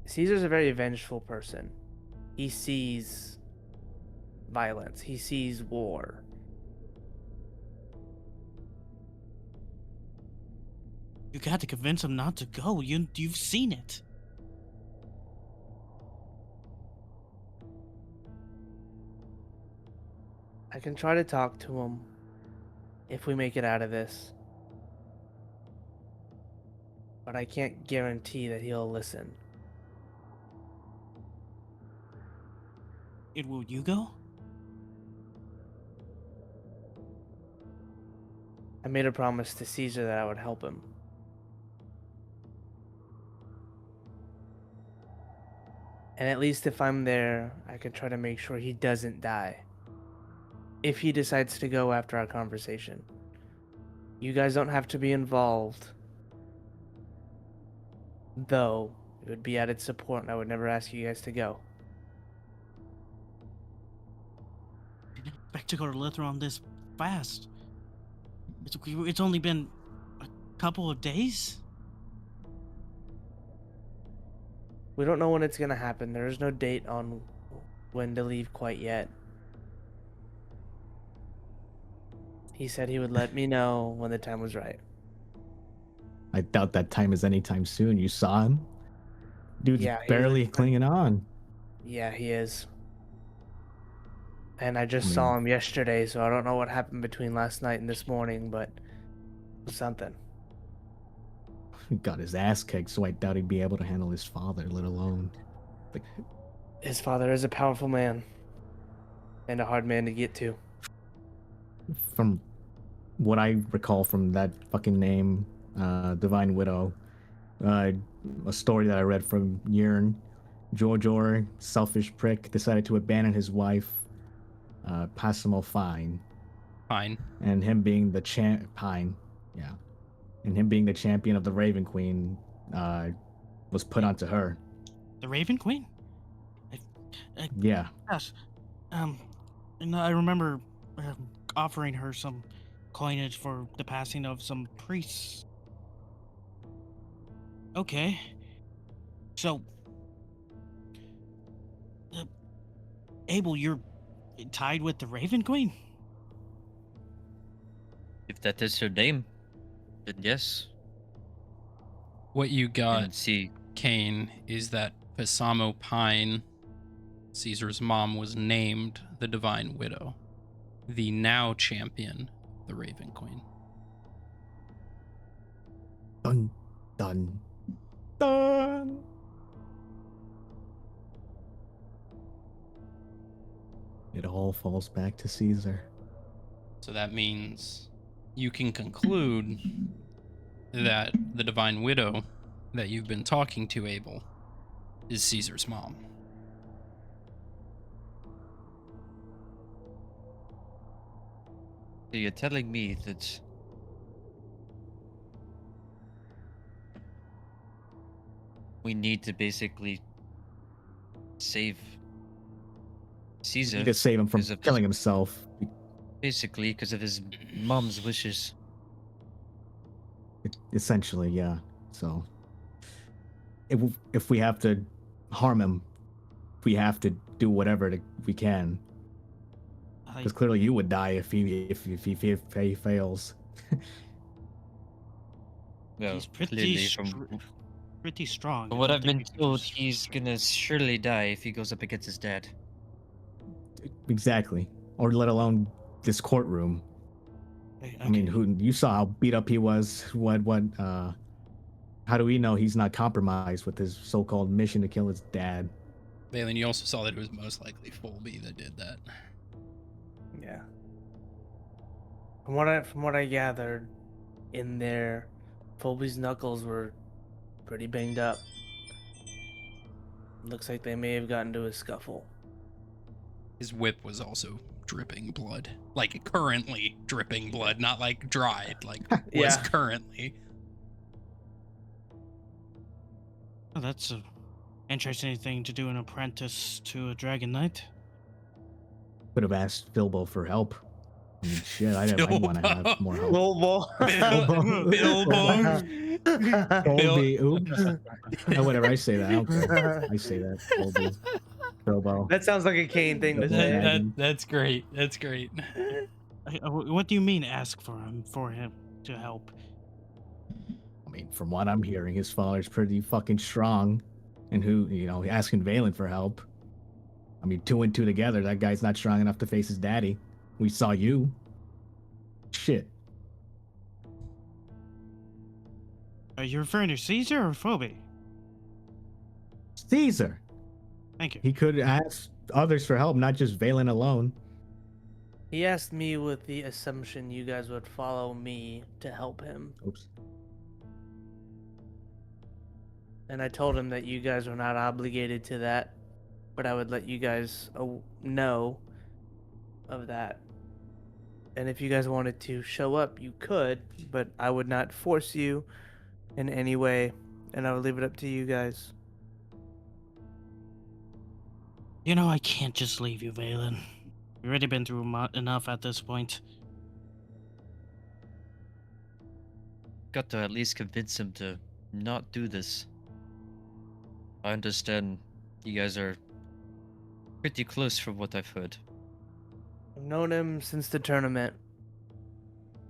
Speaker 6: Caesar's a very vengeful person. He sees violence. He sees war.
Speaker 2: You got to convince him not to go. You've seen it.
Speaker 6: I can try to talk to him if we make it out of this. But I can't guarantee that he'll listen.
Speaker 2: Will you go?
Speaker 6: I made a promise to Caesar that I would help him. And at least if I'm there, I can try to make sure he doesn't die. If he decides to go after our conversation. You guys don't have to be involved. Though, it would be added support and I would never ask you guys to go.
Speaker 2: I didn't expect to go to Lithron this fast. It's only been a couple of days?
Speaker 6: We don't know when it's gonna happen. There is no date on when to leave quite yet. He said he would let me know when the time was right.
Speaker 4: I doubt that time is anytime soon. You saw him? Dude's
Speaker 6: Yeah, he
Speaker 4: barely
Speaker 6: lives-
Speaker 4: clinging on.
Speaker 6: Yeah, he is. And I just
Speaker 4: I mean-
Speaker 6: saw him yesterday, so I don't know what happened between last night and this morning, but it was something.
Speaker 4: He got his ass kicked, so I doubt he'd be able to handle his father, let alone. Like,
Speaker 6: His father is a powerful man and a hard man to get to.
Speaker 4: from what I recall from that fucking name, Divine Widow, a story that I read from Yearn, Jorjor, selfish prick, decided to abandon his wife, Passimo Fine,
Speaker 1: Fine.
Speaker 4: and him being the Pine, yeah, and him being the champion of the Raven Queen, was put onto her.
Speaker 2: The Raven Queen?
Speaker 4: Yeah,
Speaker 2: Yes. And I remember offering her some coinage for the passing of some priests. Okay. So, Abel, you're tied with the Raven Queen?
Speaker 3: If that is her name, then yes.
Speaker 1: What you got,
Speaker 3: And see,
Speaker 1: Kane, is that Pisamo Pine, Caesar's mom, was named the Divine Widow, the now champion, the Raven Queen.
Speaker 4: dun, dun, dun. It all falls back to Caesar.
Speaker 1: So that means you can conclude that the Divine Widow that you've been talking to, Abel, is Caesar's mom.
Speaker 3: so you're telling me that we need to basically save Caesar
Speaker 4: You just save him from
Speaker 3: because of
Speaker 4: killing himself.
Speaker 3: basically because of his mom's wishes.
Speaker 4: Essentially, yeah. So, if we have to harm him, we have to do whatever we can.
Speaker 2: I,
Speaker 4: Because clearly, you would die if he fails.
Speaker 3: Well,
Speaker 2: he's pretty,
Speaker 3: clearly from
Speaker 2: pretty strong.
Speaker 3: from
Speaker 2: I
Speaker 3: what
Speaker 2: don't
Speaker 3: I've
Speaker 2: think
Speaker 3: been
Speaker 2: we can
Speaker 3: told,
Speaker 2: just
Speaker 3: he's
Speaker 2: destroy
Speaker 3: gonna surely die if he goes up against his dad.
Speaker 4: Exactly. Or let alone this courtroom. I mean,
Speaker 2: Okay.
Speaker 4: who you saw how beat up he was? How do we know he's not compromised with his so-called mission to kill his dad?
Speaker 1: Valen, you also saw that it was most likely Fulby that did that.
Speaker 6: Yeah. From what I gathered, in there, Fulby's knuckles were pretty banged up. Looks like they may have gotten into a scuffle.
Speaker 1: His whip was also dripping blood. Like currently dripping blood, not like dried, like was
Speaker 6: Yeah.
Speaker 1: currently.
Speaker 2: Oh, that's a interesting thing to do an apprentice to a Dragon Knight.
Speaker 4: Could have asked Bilbo for help. I mean, shit, I'd want to have more help.
Speaker 6: Bilbo.
Speaker 1: Bilbo.
Speaker 4: Colby, oops. Oh, whatever, I say that. I don't care. I say that. Colby. Bilbo.
Speaker 6: That sounds like a Kane thing to
Speaker 4: Bilbo
Speaker 6: say.
Speaker 4: Baggins.
Speaker 1: That's great. That's great.
Speaker 2: What do you mean ask for him to help?
Speaker 4: I mean, from what I'm hearing, his father's pretty fucking strong. And asking Valen for help. I mean, 2 and 2 together, that guy's not strong enough to face his daddy. We saw you. Shit.
Speaker 2: Are you referring to Caesar or Phoebe?
Speaker 4: Caesar.
Speaker 2: Thank you.
Speaker 4: He could ask others for help, not just Valen alone.
Speaker 6: He asked me with the assumption you guys would follow me to help him.
Speaker 4: Oops.
Speaker 6: And I told him that you guys were not obligated to that, but I would let you guys know of that. And if you guys wanted to show up, you could, but I would not force you in any way, and I would leave it up to you guys.
Speaker 2: You know, I can't just leave you, Valen. We've already been through enough at this point.
Speaker 3: Got to at least convince him to not do this. I understand you guys are pretty close from what I've heard.
Speaker 6: I've known him since the tournament.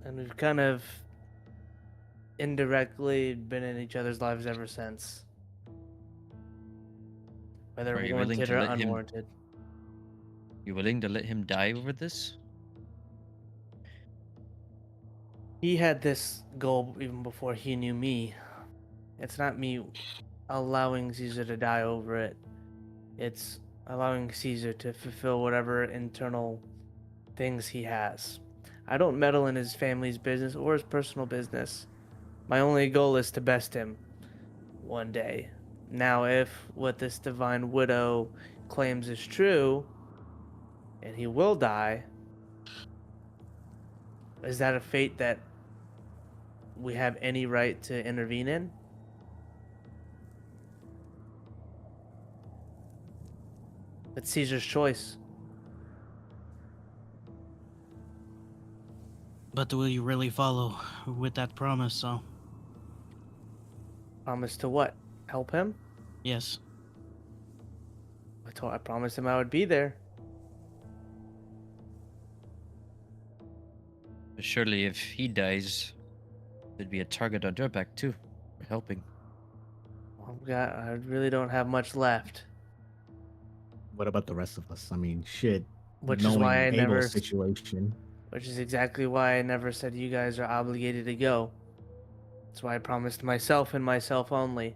Speaker 6: And we've kind of indirectly been in each other's lives ever since. Whether
Speaker 3: Are you willing
Speaker 6: warranted
Speaker 3: to
Speaker 6: or
Speaker 3: let him?
Speaker 6: unwarranted.
Speaker 3: You willing to let him die over this?
Speaker 6: He had this goal even before he knew me. It's not me allowing Caesar to die over it. It's allowing Caesar to fulfill whatever internal things he has. I don't meddle in his family's business or his personal business. My only goal is to best him one day. Now, if what this divine widow claims is true, and he will die, is that a fate that we have any right to intervene in? It's Caesar's choice.
Speaker 2: But will you really follow with that promise, so?
Speaker 6: Promise to what? Help him?
Speaker 2: Yes.
Speaker 6: I promised him I would be there.
Speaker 3: But surely, if he dies, there'd be a target on your back too for helping.
Speaker 6: I really don't have much left.
Speaker 4: What about the rest of us? I mean, shit.
Speaker 6: Which is why I
Speaker 4: Abel's
Speaker 6: never.
Speaker 4: situation.
Speaker 6: Which is exactly why I never said you guys are obligated to go. That's why I promised myself and myself only.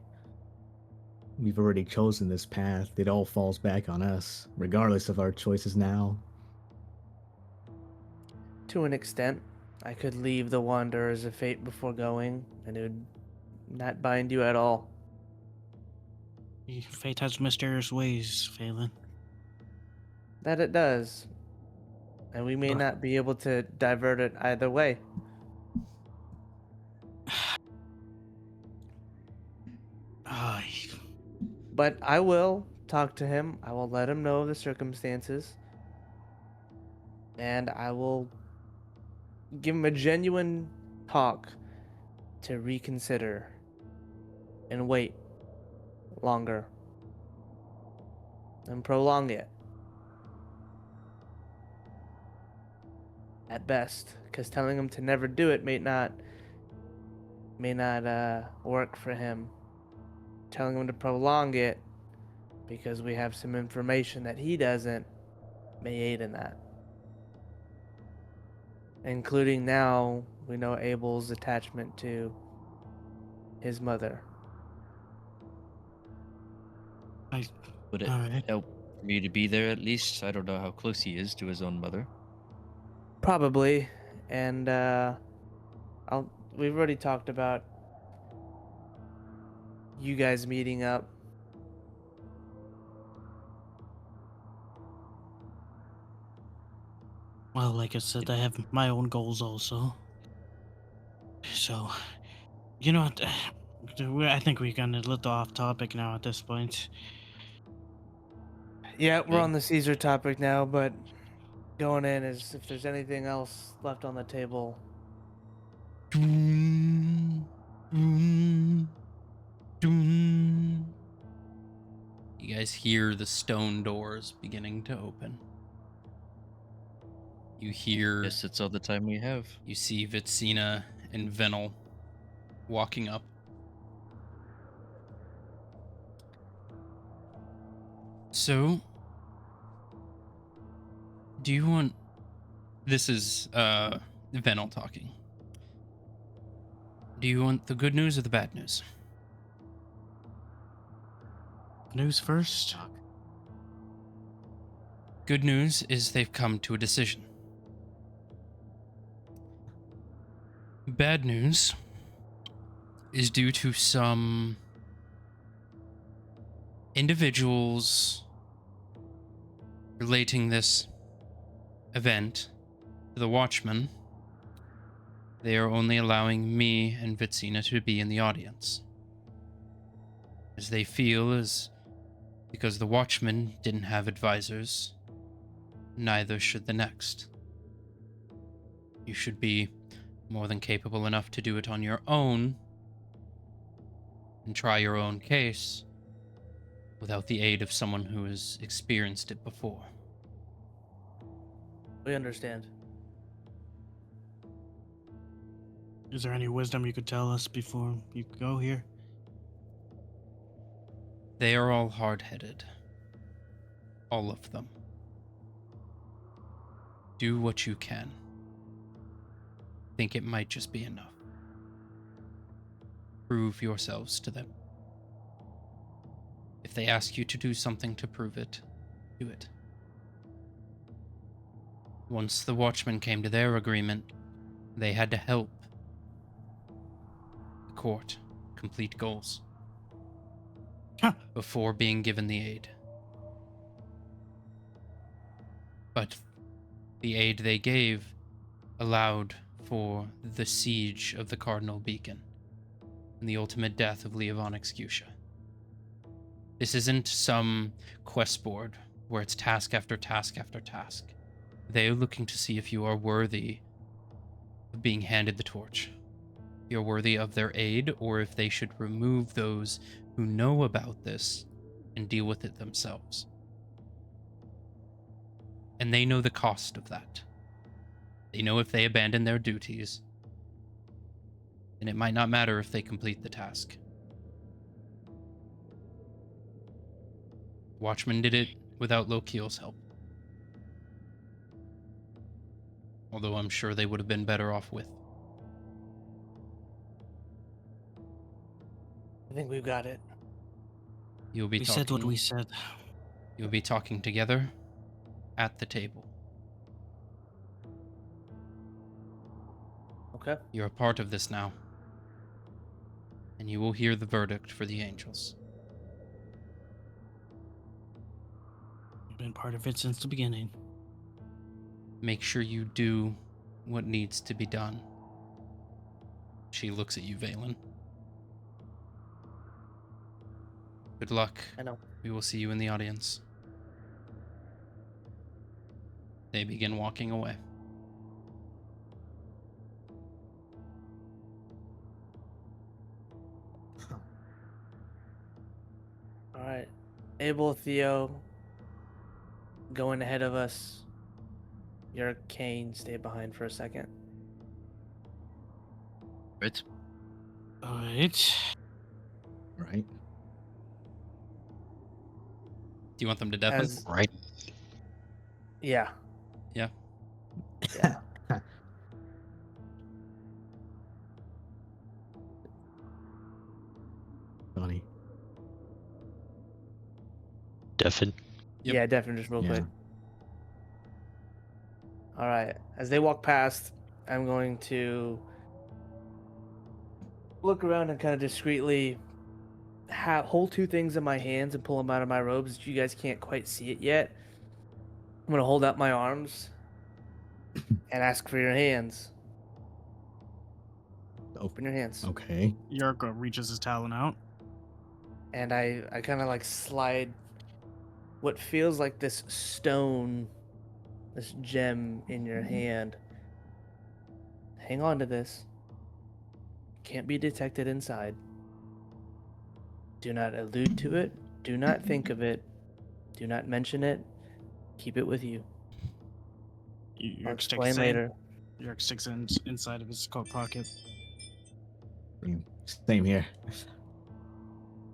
Speaker 4: We've already chosen this path. It all falls back on us, regardless of our choices now.
Speaker 6: To an extent, I could leave the Wanderers of Fate before going, and it would not bind you at all.
Speaker 2: Fate has mysterious ways, Phelan.
Speaker 6: That it does. And we may
Speaker 2: But-
Speaker 6: not be able to divert it either way.
Speaker 2: Ay,
Speaker 6: But I will talk to him. I will let him know the circumstances. And I will give him a genuine talk to reconsider and wait longer and prolong it at best, because telling him to never do it may not work for him. Telling him to prolong it because we have some information that he doesn't may aid in that. Including now we know Abel's attachment to his mother.
Speaker 3: Would it
Speaker 2: Alright.
Speaker 3: help for me to be there at least? I don't know how close he is to his own mother.
Speaker 6: Probably, and we've already talked about you guys meeting up.
Speaker 2: well, like I said, I have my own goals also. So, you know what? I think we're getting a little off topic now at this point.
Speaker 6: Yeah, we're
Speaker 3: Okay.
Speaker 6: on the Caesar topic now, but going in is if there's anything else left on the table.
Speaker 1: Doom, doom, doom. You guys hear the stone doors beginning to open. You hear,
Speaker 3: Guess that's all the time we have.
Speaker 1: you see Vitsina and Venel walking up. So, do you want... This is Venel talking. Do you want the good news or the bad news?
Speaker 2: News first.
Speaker 1: Good news is they've come to a decision. Bad news is due to some individuals relating this event to the Watchmen. They are only allowing me and Vitsina to be in the audience, as they feel is because the Watchmen didn't have advisors, neither should the next. You should be more than capable enough to do it on your own and try your own case without the aid of someone who has experienced it before.
Speaker 6: We understand.
Speaker 2: Is there any wisdom you could tell us before you go here?
Speaker 1: They are all hard-headed. All of them. Do what you can. Think it might just be enough. Prove yourselves to them. If they ask you to do something to prove it, do it. Once the Watchmen came to their agreement, they had to help the court complete goals
Speaker 2: Huh.
Speaker 1: before being given the aid. But the aid they gave allowed for the siege of the Cardinal Beacon and the ultimate death of Leovon Excutia. This isn't some quest board where it's task after task after task. They are looking to see if you are worthy of being handed the torch. If you're worthy of their aid, or if they should remove those who know about this and deal with it themselves. And they know the cost of that. They know if they abandon their duties, then it might not matter if they complete the task. Watchmen did it without Lokiel's help. Although I'm sure they would have been better off with.
Speaker 6: I think we've got it.
Speaker 1: You'll be
Speaker 2: We
Speaker 1: talking,
Speaker 2: said what we said.
Speaker 1: You'll be talking together at the table.
Speaker 6: Okay.
Speaker 1: You're a part of this now. And you will hear the verdict for the angels.
Speaker 2: We've been part of it since the beginning.
Speaker 1: Make sure you do what needs to be done. She looks at you, Valen. Good luck.
Speaker 6: I know.
Speaker 1: We will see you in the audience. They begin walking away.
Speaker 6: All right. Abel, Theo, going ahead of us. Your Kane, stay behind for a second.
Speaker 3: Right.
Speaker 2: Alright.
Speaker 4: Right.
Speaker 1: Do you want them to deafen?
Speaker 6: As
Speaker 5: Right.
Speaker 6: yeah,
Speaker 1: Yeah.
Speaker 6: yeah.
Speaker 4: Funny.
Speaker 5: Deafen.
Speaker 1: Yep.
Speaker 6: Yeah, definitely just real
Speaker 4: Yeah.
Speaker 6: quick. All right. As they walk past, I'm going to look around and kind of discreetly hold two things in my hands and pull them out of my robes. You guys can't quite see it yet. I'm going to hold out my arms and ask for your hands. Open your hands.
Speaker 4: Okay.
Speaker 2: Yurko reaches his talon out.
Speaker 6: And I kind of like slide what feels like this stone, this gem in your hand. Hang on to this. Can't be detected inside. Do not allude to it. Do not think of it. Do not mention it. Keep it with you. I'll
Speaker 2: Yurk
Speaker 6: explain
Speaker 2: sticks
Speaker 6: later.
Speaker 2: Yurk sticks in inside of his coat pocket.
Speaker 4: Same here.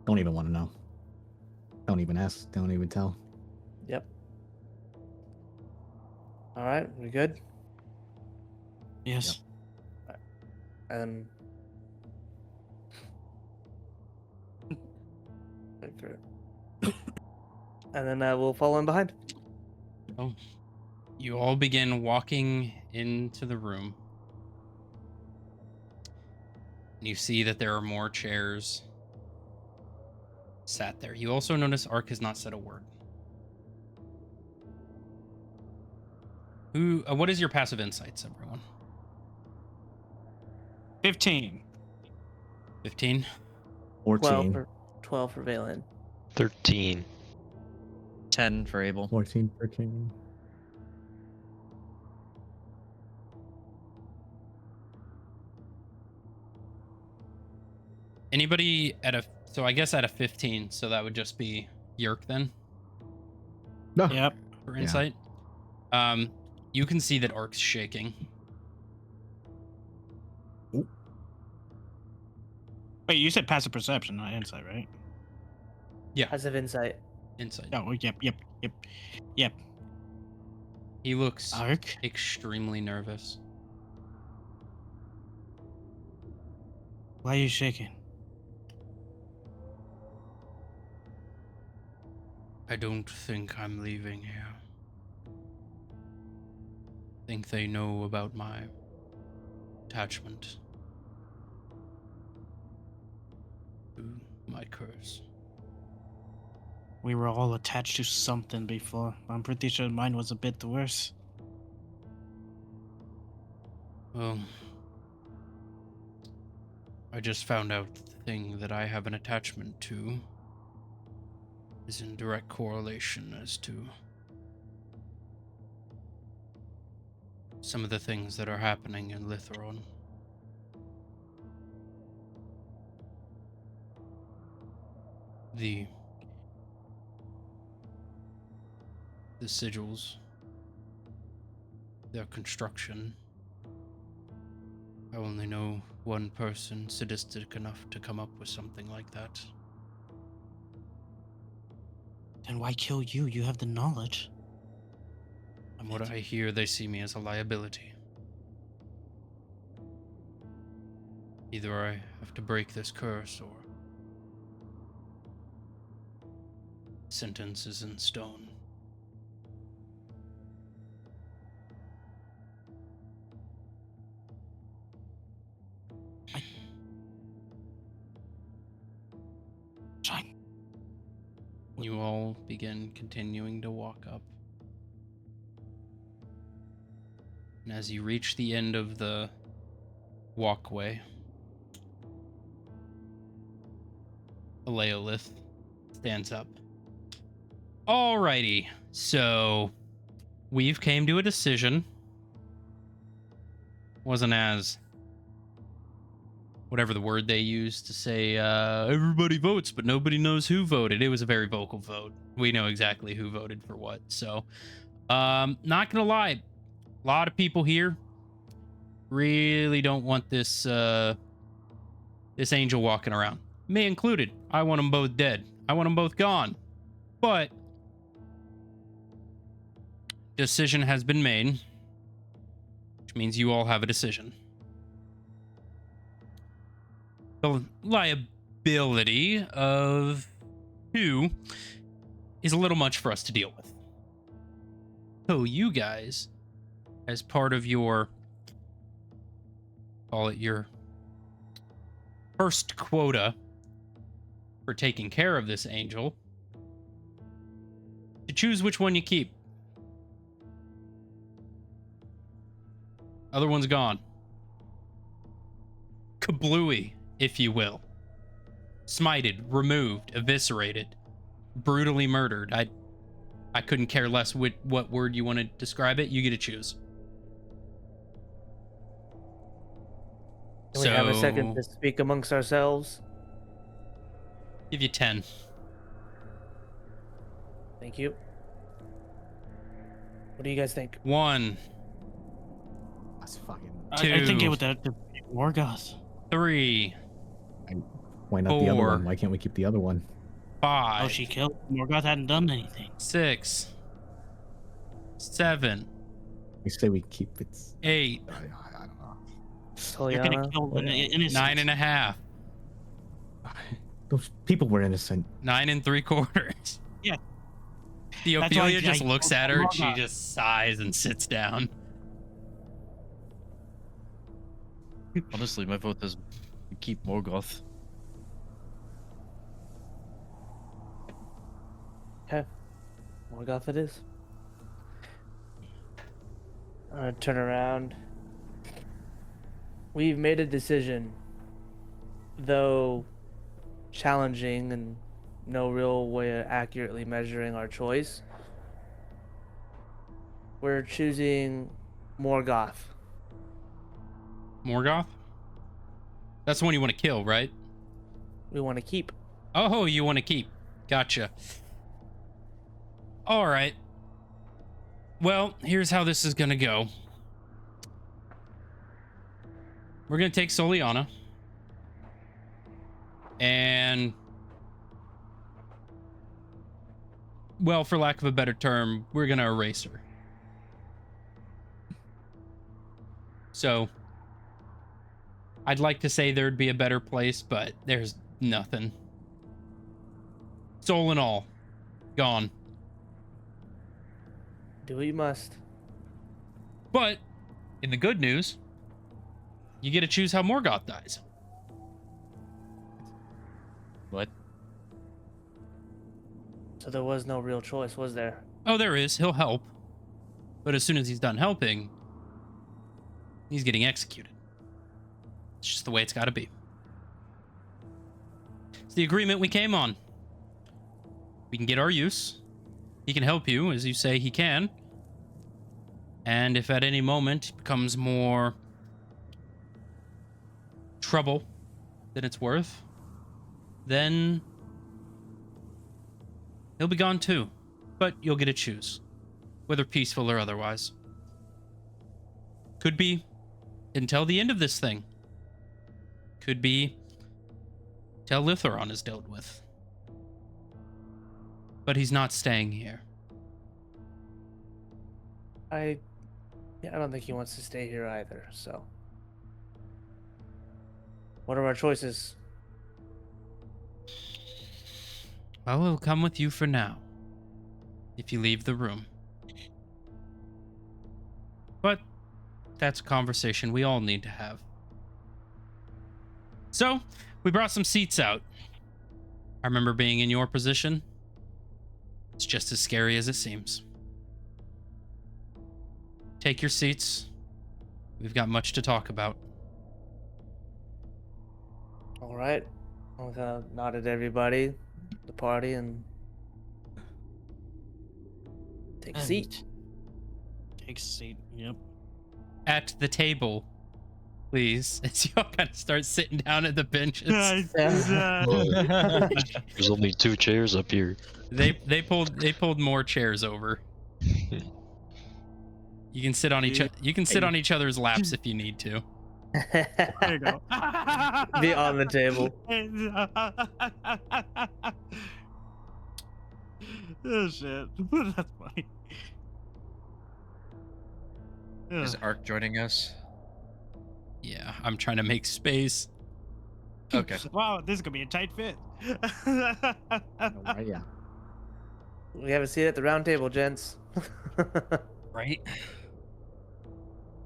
Speaker 4: Don't even want to know. Don't even ask. Don't even tell.
Speaker 6: Yep. All right, we good?
Speaker 2: Yes.
Speaker 6: And and then we'll follow in behind.
Speaker 1: Oh. You all begin walking into the room. And you see that there are more chairs sat there. You also notice Ark has not said a word. What is your passive insights, everyone?
Speaker 2: 15.
Speaker 1: 15?
Speaker 4: 14.
Speaker 6: 12 for Valen.
Speaker 5: 13.
Speaker 3: 10 for Abel.
Speaker 4: 14 for King.
Speaker 1: Anybody so I guess at a 15, so that would just be Yerk then
Speaker 4: No.
Speaker 2: Yep.
Speaker 1: for
Speaker 4: Yeah.
Speaker 1: insight. You can see that Ark's shaking.
Speaker 2: Wait, you said passive perception, not insight, right?
Speaker 1: Yeah,
Speaker 6: Passive insight.
Speaker 1: insight.
Speaker 2: Oh, well, yep.
Speaker 1: He looks
Speaker 2: Ark.
Speaker 1: extremely nervous.
Speaker 2: Why are you shaking?
Speaker 1: I don't think I'm leaving here. Think they know about my attachment to my curse.
Speaker 2: We were all attached to something before. I'm pretty sure mine was a bit worse.
Speaker 1: Well, I just found out the thing that I have an attachment to is in direct correlation as to some of the things that are happening in Litheron. The sigils, their construction. I only know one person sadistic enough to come up with something like that.
Speaker 2: Then why kill you? You have the knowledge.
Speaker 1: From what I hear, they see me as a liability. Either I have to break this curse, or sentence is in stone.
Speaker 2: Shine.
Speaker 1: You all begin continuing to walk up. And as you reach the end of the walkway, Aleolith stands up. Alrighty, so we've came to a decision. Wasn't as whatever the word they used to say, everybody votes, but nobody knows who voted. It was a very vocal vote. We know exactly who voted for what. So, not gonna lie, a lot of people here really don't want this this angel walking around. Me included. I want them both dead. I want them both gone. But decision has been made, which means you all have a decision. The liability of 2 is a little much for us to deal with. So you guys, as part of your, call it your first quota for taking care of this angel, to choose which one you keep. Other one's gone. Kablooey, if you will. Smited, removed, eviscerated, brutally murdered. I couldn't care less what word you want to describe it. You get to choose.
Speaker 6: Can we have a second to speak amongst ourselves?
Speaker 1: Give you 10.
Speaker 6: Thank you. What do you guys think?
Speaker 1: 1,
Speaker 4: That's fucking.
Speaker 2: I think
Speaker 1: 2,
Speaker 2: it would have to Morgoth.
Speaker 1: 3,
Speaker 4: Why not the other
Speaker 1: 4.
Speaker 4: one? Why can't we keep the other one?
Speaker 1: 5.
Speaker 2: Oh, she killed. Morgoth hadn't done anything.
Speaker 1: 6, 7,
Speaker 4: We say we keep it.
Speaker 1: 8,
Speaker 4: I don't know.
Speaker 2: You're gonna
Speaker 6: Taliana?
Speaker 2: kill an innocent.
Speaker 1: 9.5,
Speaker 4: Those people were innocent.
Speaker 1: 9 3/4.
Speaker 2: Yeah.
Speaker 1: Theophilia
Speaker 2: why
Speaker 1: just
Speaker 2: I
Speaker 1: looks at her and she
Speaker 2: Morgoth.
Speaker 1: just sighs and sits down.
Speaker 3: Honestly, my vote is we keep Morgoth.
Speaker 6: Okay. Morgoth it is. I'm gonna turn around. We've made a decision, though challenging and no real way of accurately measuring our choice. We're choosing Morgoth.
Speaker 1: Morgoth? That's the one you want to kill, right?
Speaker 6: We want to keep.
Speaker 1: Oh, you want to keep. Gotcha. All right. Well, here's how this is going to go. We're going to take Soliana. And, well, for lack of a better term, we're going to erase her. So, I'd like to say there'd be a better place, but there's nothing. Soul and all, gone.
Speaker 6: Do what you must.
Speaker 1: But, in the good news, you get to choose how Morgoth dies.
Speaker 3: What?
Speaker 6: So there was no real choice, was there?
Speaker 1: Oh, there is. He'll help. But as soon as he's done helping, he's getting executed. It's just the way it's got to be. It's the agreement we came on. We can get our use. He can help you, as you say he can. And if at any moment it becomes more trouble than it's worth, then he'll be gone too. But you'll get to choose, whether peaceful or otherwise. Could be until the end of this thing. Could be till Litheron is dealt with. But he's not staying here.
Speaker 6: I don't think he wants to stay here either, so. What are our choices?
Speaker 1: I will come with you for now, if you leave the room. But that's a conversation we all need to have. So, we brought some seats out. I remember being in your position. It's just as scary as it seems. Take your seats. We've got much to talk about.
Speaker 6: All right. I'll kind of nod at everybody, the party, and take a
Speaker 2: And
Speaker 6: seat.
Speaker 2: Take a seat. Yep.
Speaker 1: At the table, please. As you all kind of start sitting down at the benches.
Speaker 5: There's only 2 chairs up here.
Speaker 1: They pulled more chairs over. You can sit on each other's laps if you need to.
Speaker 2: There you go.
Speaker 6: Be on the table.
Speaker 2: Oh shit. That's funny.
Speaker 3: Is Ark joining us?
Speaker 1: Yeah, I'm trying to make space.
Speaker 3: Okay.
Speaker 2: Wow, this is gonna be a tight fit.
Speaker 4: Right, yeah.
Speaker 6: We have a seat at the round table, gents.
Speaker 1: Right?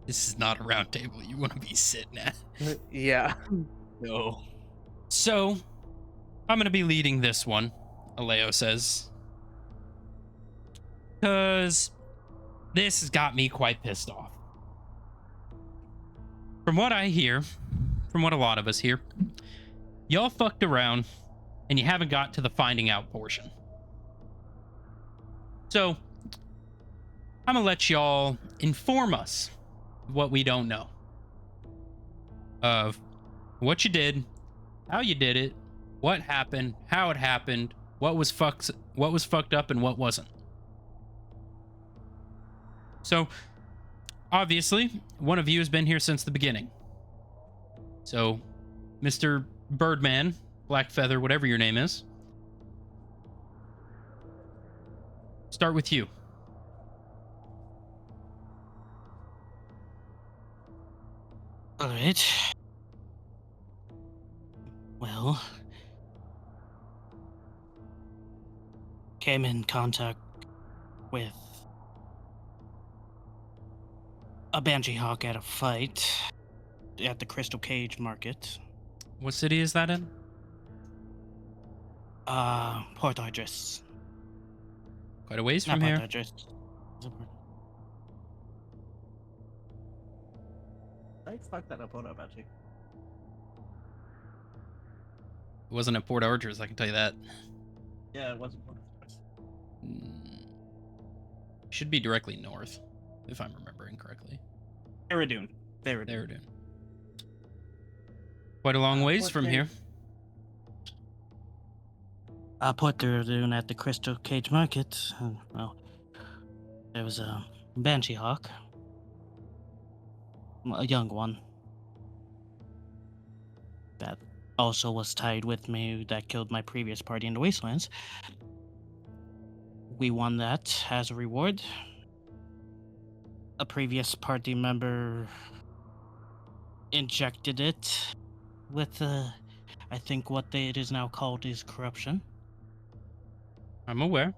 Speaker 1: This is not a round table you want to be sitting at.
Speaker 6: Yeah.
Speaker 2: No.
Speaker 1: So, I'm going to be leading this one, Aleo says. Because this has got me quite pissed off. From what I hear, from what a lot of us hear, y'all fucked around and you haven't got to the finding out portion. So, I'm going to let y'all inform us what we don't know. Of what you did, how you did it, what happened, how it happened, what was fucked up and what wasn't. So, obviously, one of you has been here since the beginning. So, Mr. Birdman, Black Feather, whatever your name is. Start with you.
Speaker 2: All right. Well, came in contact with a banshee hawk at a fight at the Crystal Cage Market.
Speaker 1: What city is that in?
Speaker 2: Port Idris.
Speaker 1: Quite a ways
Speaker 2: Not
Speaker 1: from
Speaker 2: Port
Speaker 1: here.
Speaker 2: Idris. I fucked that up. Hold up, actually.
Speaker 1: It wasn't at Port Archers, I can tell you that.
Speaker 2: Yeah, it wasn't Port Idris.
Speaker 1: Should be directly north, if I'm remembering correctly.
Speaker 2: Eridoon.
Speaker 1: There, dude. Quite a long ways
Speaker 2: Port
Speaker 1: from
Speaker 2: Cage.
Speaker 1: here.
Speaker 2: Port Eridoon at the Crystal Cage Market. Well, there was a banshee hawk. A young one. That also was tied with me that killed my previous party in the Wastelands. We won that as a reward. A previous party member injected it with, I think what it is now called is corruption.
Speaker 1: I'm aware.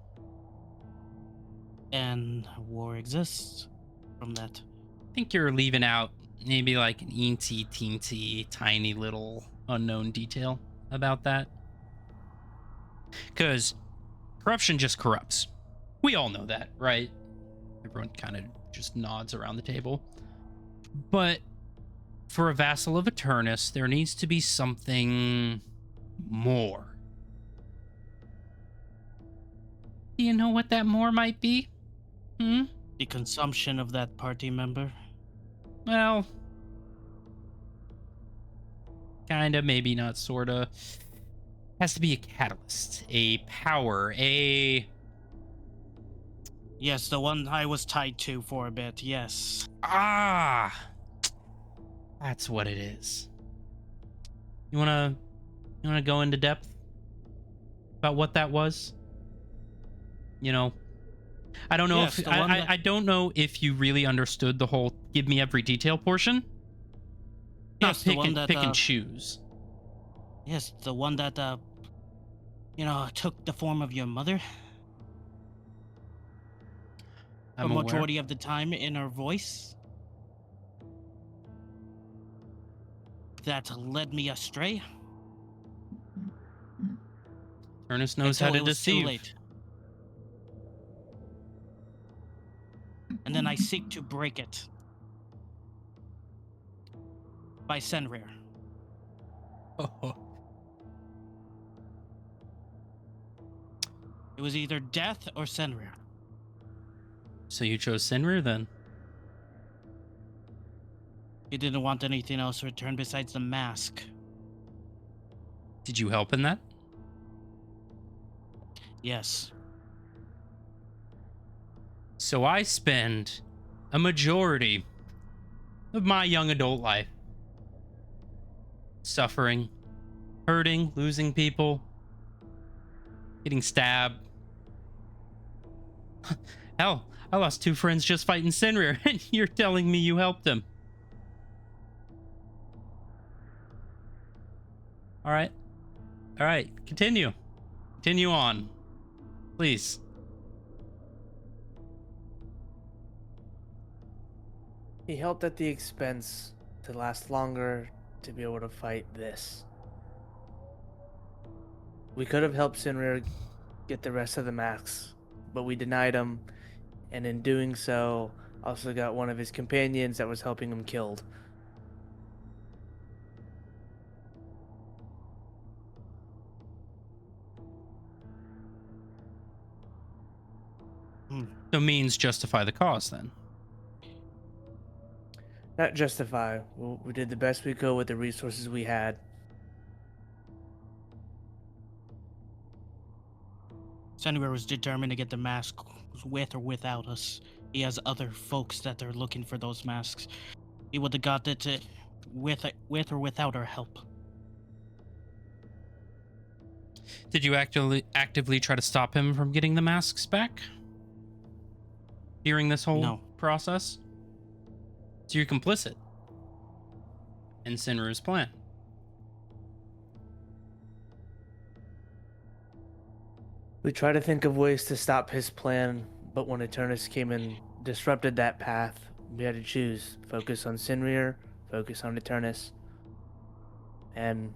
Speaker 2: And war exists from that.
Speaker 1: I think you're leaving out maybe like an teensy, tiny little unknown detail about that. Because corruption just corrupts. We all know that, right? Everyone kind of just nods around the table. But for a vassal of Eternus, there needs to be something more. Do you know what that more might be?
Speaker 2: The consumption of that party member.
Speaker 1: Well, kinda, maybe not, sorta. Has to be a catalyst, a power, a...
Speaker 2: Yes, the one I was tied to for a bit, yes.
Speaker 1: Ah! That's what it is. You wanna go into depth about what that was? You know, I don't know
Speaker 2: Yes,
Speaker 1: if
Speaker 2: the one
Speaker 1: I
Speaker 2: that-
Speaker 1: don't know if you really understood the whole give me every detail portion.
Speaker 2: Yes, the one that,
Speaker 1: pick and choose.
Speaker 2: Yes, the one that, took the form of your mother.
Speaker 1: I'm
Speaker 2: a
Speaker 1: aware.
Speaker 2: majority of the time in her voice. That led me astray.
Speaker 1: Ernest knows how
Speaker 2: until
Speaker 1: to
Speaker 2: it was too
Speaker 1: deceive.
Speaker 2: late. And then I seek to break it. By Senrir. It was either death or Senrir.
Speaker 1: So you chose Senrir then?
Speaker 2: He didn't want anything else returned besides the mask.
Speaker 1: Did you help in that?
Speaker 2: Yes.
Speaker 1: So I spend a majority of my young adult life suffering, hurting, losing people, getting stabbed. Hell, I lost 2 friends just fighting Senrir, and you're telling me you helped him. All right. All right. Continue. Continue on. Please.
Speaker 6: He helped at the expense to last longer to be able to fight this. We could have helped Sinrir get the rest of the masks, but we denied him, and in doing so, also got one of his companions that was helping him killed.
Speaker 1: So means justify the cause then.
Speaker 6: Not justify. We did the best we could with the resources we had.
Speaker 2: Senrir was determined to get the mask with or without us. He has other folks that are looking for those masks. He would have got it with or without our help.
Speaker 1: Did you actively try to stop him from getting the masks back during this whole
Speaker 2: No.
Speaker 1: process? So you're complicit in Sinru's plan.
Speaker 6: We tried to think of ways to stop his plan, but when Eternus came and disrupted that path, we had to choose. Focus on Sinrir, focus on Eternus. And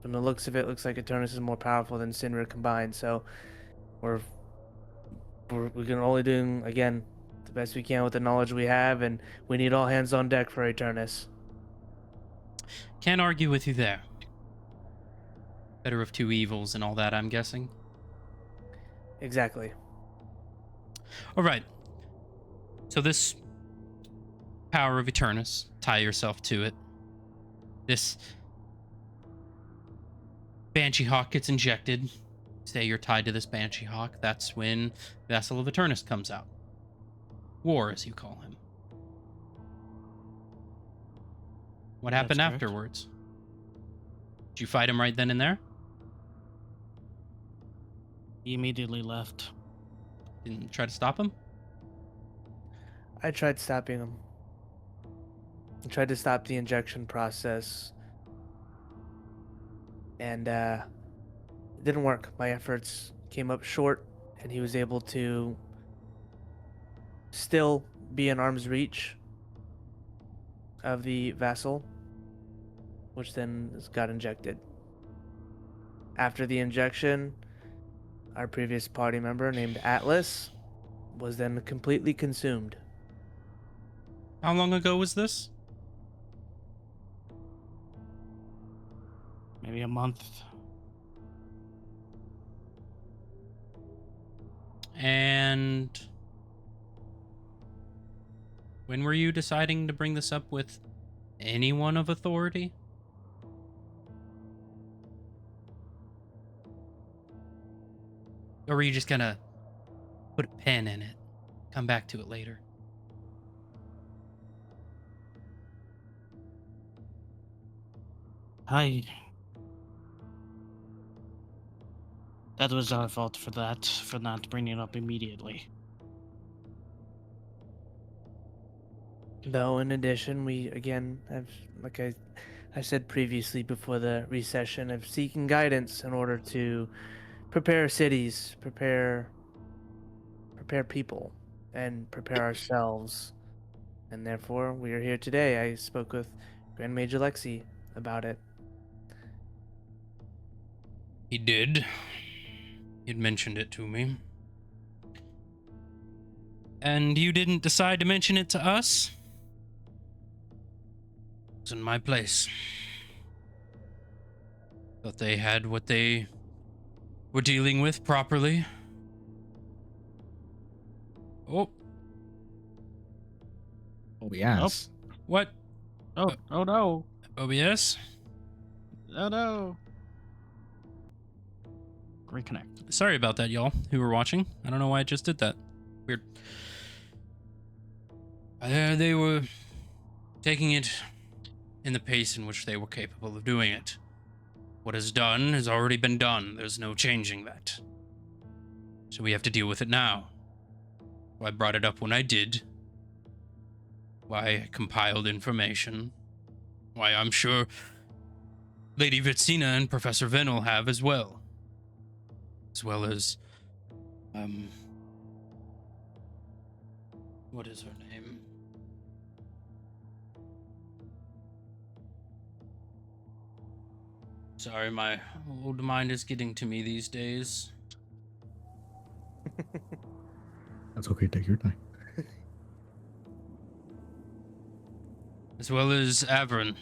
Speaker 6: from the looks of it, looks like Eternus is more powerful than Sinrir combined, so we can only do, again, the best we can with the knowledge we have, and we need all hands on deck for Eternus.
Speaker 1: Can't argue with you there. Better of 2 evils and all that, I'm guessing.
Speaker 6: Exactly.
Speaker 1: All right. So this power of Eternus, tie yourself to it. This Banshee Hawk gets injected. Say you're tied to this Banshee Hawk. That's when Vessel of Eternus comes out. War, as you call him. What happened
Speaker 2: That's correct.
Speaker 1: afterwards? Did you fight him right then and there?
Speaker 2: He immediately left.
Speaker 1: Didn't try to stop him?
Speaker 6: I tried stopping him. I tried to stop the injection process. And it didn't work. My efforts came up short, and he was able to still be in arm's reach of the vessel, which then got injected. After the injection, our previous party member named Atlas was then completely consumed.
Speaker 1: How long ago was this?
Speaker 2: Maybe a month.
Speaker 1: And when were you deciding to bring this up with anyone of authority? Or were you just gonna put a pin in it, come back to it later?
Speaker 2: That was our fault for that, for not bringing it up immediately.
Speaker 6: Though, in addition, we again have, like I said previously before the recession, of seeking guidance in order to prepare cities, prepare people, and prepare ourselves. And therefore, we are here today. I spoke with Grand Mage Alexi about it.
Speaker 1: He did. He'd mentioned it to me. And you didn't decide to mention it to us? It's in my place. Thought they had what they were dealing with properly. Oh,
Speaker 4: Oh yes.
Speaker 1: what?
Speaker 2: Oh no.
Speaker 1: OBS?
Speaker 2: Oh no. Reconnect.
Speaker 1: Sorry about that, y'all, who were watching. I don't know why I just did that. Weird. They were taking it in the pace in which they were capable of doing it. What is done has already been done. There's no changing that. So we have to deal with it now. Why I brought it up when I did. Why I compiled information. Why I'm sure Lady Vitsina and Professor Venel have as well. As well as, what is her name? Sorry, my old mind is getting to me these days.
Speaker 4: That's okay. Take your time.
Speaker 1: As well as Averin,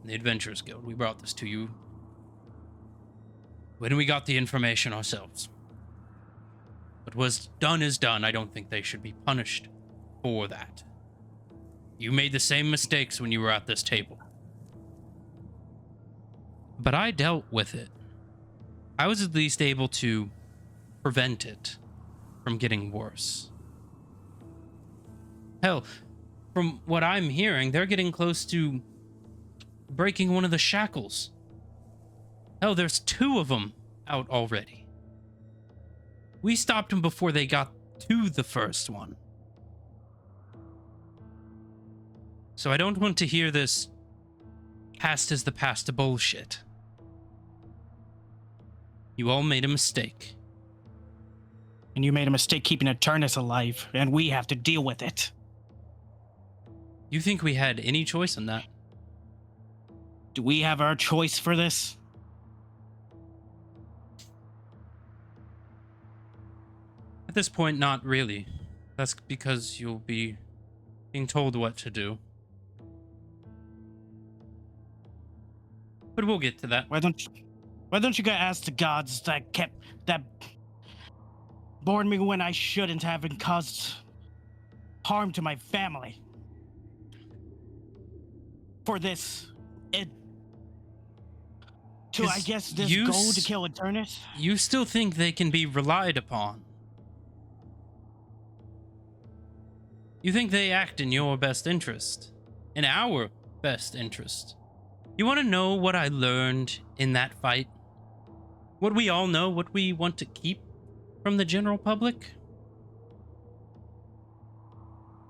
Speaker 1: the Adventurers Guild. We brought this to you when we got the information ourselves. What was done is done. I don't think they should be punished for that. You made the same mistakes when you were at this table. But I dealt with it. I was at least able to prevent it from getting worse. Hell, from what I'm hearing, they're getting close to breaking one of the shackles. Hell, there's 2 of them out already. We stopped them before they got to the first one. So I don't want to hear this past is the past bullshit. You all made a mistake.
Speaker 2: And you made a mistake keeping Eternus alive, and we have to deal with it.
Speaker 1: You think we had any choice in that?
Speaker 2: Do we have our choice for this?
Speaker 1: At this point, not really. That's because you'll be being told what to do. But we'll get to that.
Speaker 2: Why don't you go ask the gods that born me when I shouldn't have and caused harm to my family? For this, I guess, this goal to kill Eternus?
Speaker 1: You still think they can be relied upon? You think they act in your best interest? In our best interest? You want to know what I learned in that fight? What we all know, what we want to keep from the general public?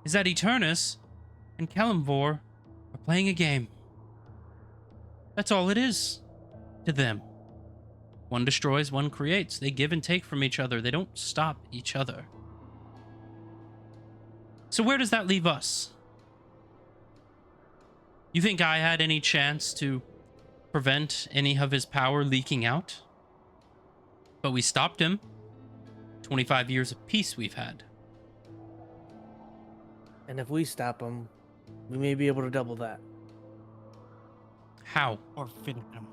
Speaker 1: Is that Eternus and Kalimvor are playing a game. That's all it is to them. One destroys, one creates. They give and take from each other. They don't stop each other. So where does that leave us? You think I had any chance to prevent any of his power leaking out? But we stopped him. 25 years of peace we've had.
Speaker 6: And if we stop him, we may be able to double that.
Speaker 1: How?
Speaker 2: Or finish him.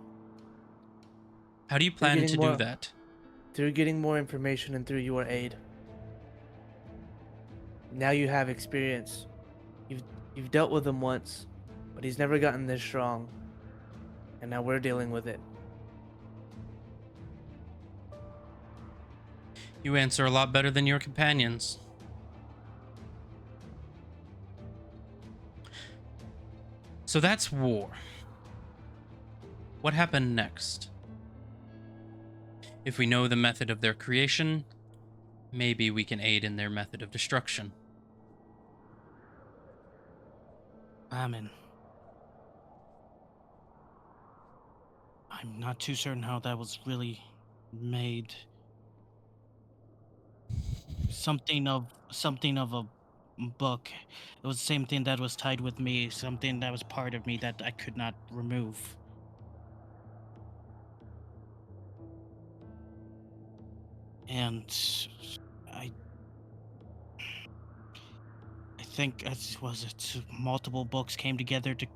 Speaker 1: How do you plan
Speaker 6: getting
Speaker 1: to
Speaker 6: more-
Speaker 1: do that?
Speaker 6: Through getting more information and through your aid. Now you have experience. You've dealt with him once, but he's never gotten this strong. And now we're dealing with it.
Speaker 1: You answer a lot better than your companions. So that's war. What happened next? If we know the method of their creation, maybe we can aid in their method of destruction.
Speaker 2: I'm not too certain how that was really made. Something of a book. It was the same thing that was tied with me, something that was part of me that I could not remove. And I think multiple books came together to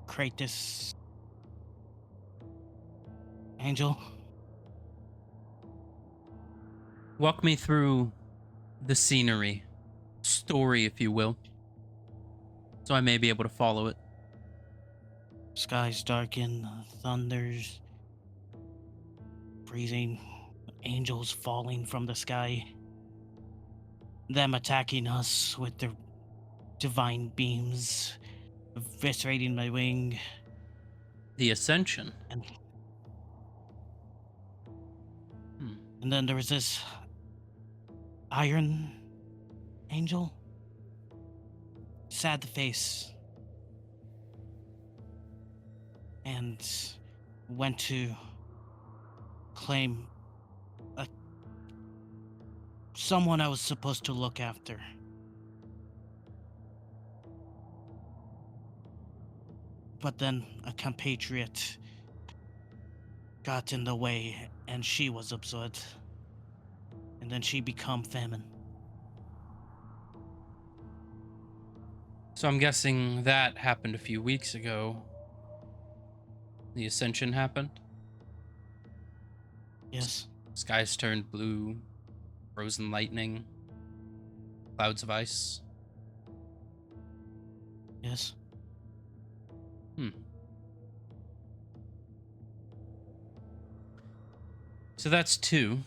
Speaker 2: create this angel.
Speaker 1: Walk me through the scenery, story, if you will, so I may be able to follow it.
Speaker 2: Skies darken, thunders, freezing, angels falling from the sky, them attacking us with their divine beams, eviscerating my wing,
Speaker 1: The Ascension.
Speaker 2: and
Speaker 1: Hmm.
Speaker 2: and then there was this iron angel, sad face, and went to claim someone I was supposed to look after. But then a compatriot got in the way and she was absorbed. And then she became famine.
Speaker 1: So I'm guessing that happened a few weeks ago. The Ascension happened.
Speaker 2: Yes.
Speaker 1: Skies turned blue, frozen lightning, clouds of ice.
Speaker 2: Yes.
Speaker 1: So that's two.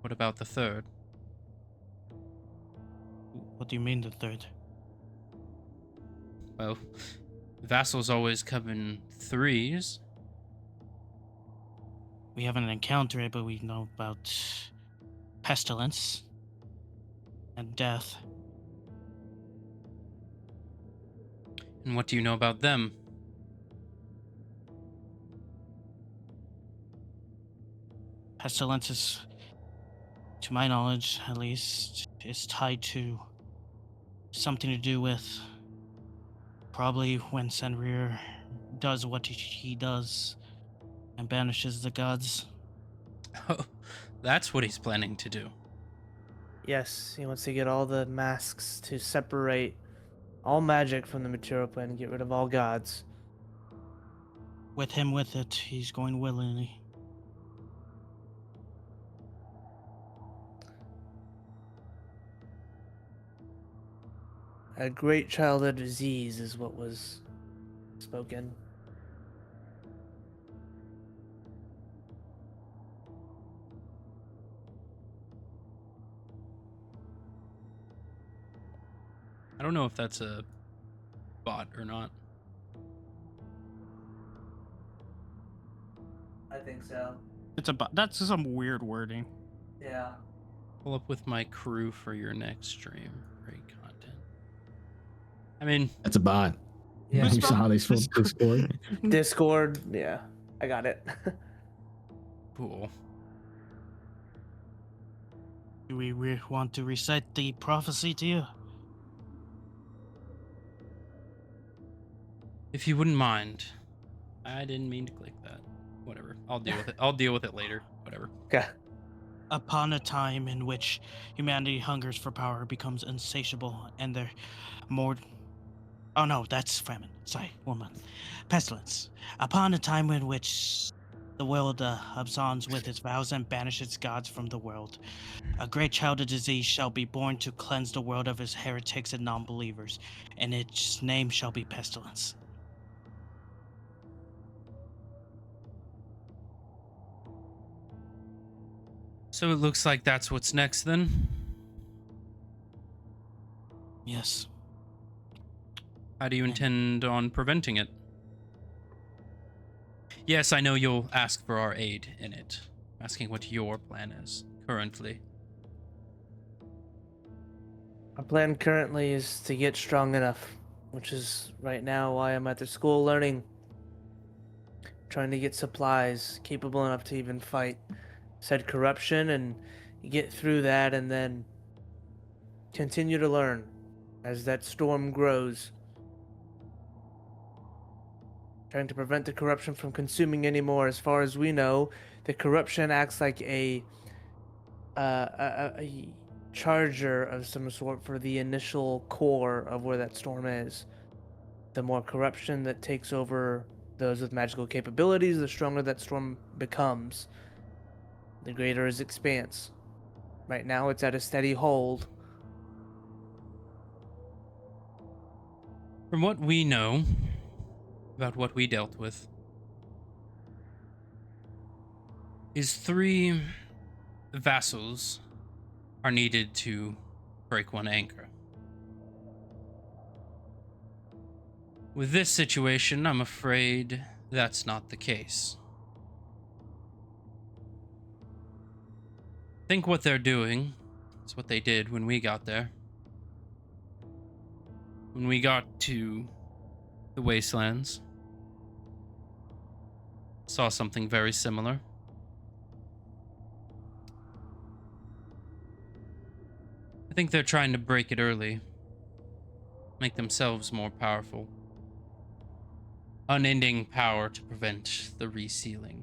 Speaker 1: What about the third?
Speaker 2: What do you mean the third?
Speaker 1: Well, vassals always come in threes.
Speaker 2: We haven't encountered it, but we know about pestilence and death.
Speaker 1: And what do you know about them?
Speaker 2: Pestilence is, to my knowledge at least, is tied to something to do with probably when Senrir does what he does and banishes the gods.
Speaker 1: Oh, that's what he's planning to do.
Speaker 6: Yes, he wants to get all the masks to separate all magic from the material plane and get rid of all gods.
Speaker 2: With him with it, he's going willingly.
Speaker 6: A great childhood disease is what was spoken.
Speaker 1: I don't know if that's a bot or not.
Speaker 6: think so.
Speaker 2: It's about that's some weird wording.
Speaker 6: Yeah.
Speaker 1: Pull up with my crew for your next stream. Great content. I mean,
Speaker 4: That's a bot.
Speaker 6: Yeah.
Speaker 4: You saw how they scored?
Speaker 6: Discord. Yeah, I got it.
Speaker 1: cool.
Speaker 2: Do we want to recite the prophecy to you?
Speaker 1: If you wouldn't mind. I didn't mean to click that. Whatever. I'll deal with it. I'll deal with it later. Whatever.
Speaker 6: Okay.
Speaker 2: Upon a time in which humanity hungers for power, becomes insatiable, and there more. Oh no, that's famine. Sorry, 1 month. Pestilence. Upon a time in which the world absconds with its vows and banishes its gods from the world, a great child of disease shall be born to cleanse the world of its heretics and non-believers, and its name shall be Pestilence.
Speaker 1: So it looks like that's what's next then.
Speaker 2: Yes.
Speaker 1: How do you intend on preventing it? Yes, I know you'll ask for our aid in it. Asking what your plan is currently.
Speaker 6: Our plan currently is to get strong enough, which is right now why I'm at the school learning. Trying to get supplies capable enough to even fight said corruption and get through that and then continue to learn as that storm grows. Trying to prevent the corruption from consuming anymore. As far as we know, the corruption acts like a charger of some sort for the initial core of where that storm is. The more corruption that takes over those with magical capabilities, the stronger that storm becomes. The greater its expanse. Right now, it's at a steady hold.
Speaker 1: From what we know about what we dealt with, is 3 vassals are needed to break 1 anchor. With this situation, I'm afraid that's not the case. I think what they're doing is what they did when we got there. When we got to the wastelands, saw something very similar. I think they're trying to break it early, make themselves more powerful. Unending power to prevent the resealing.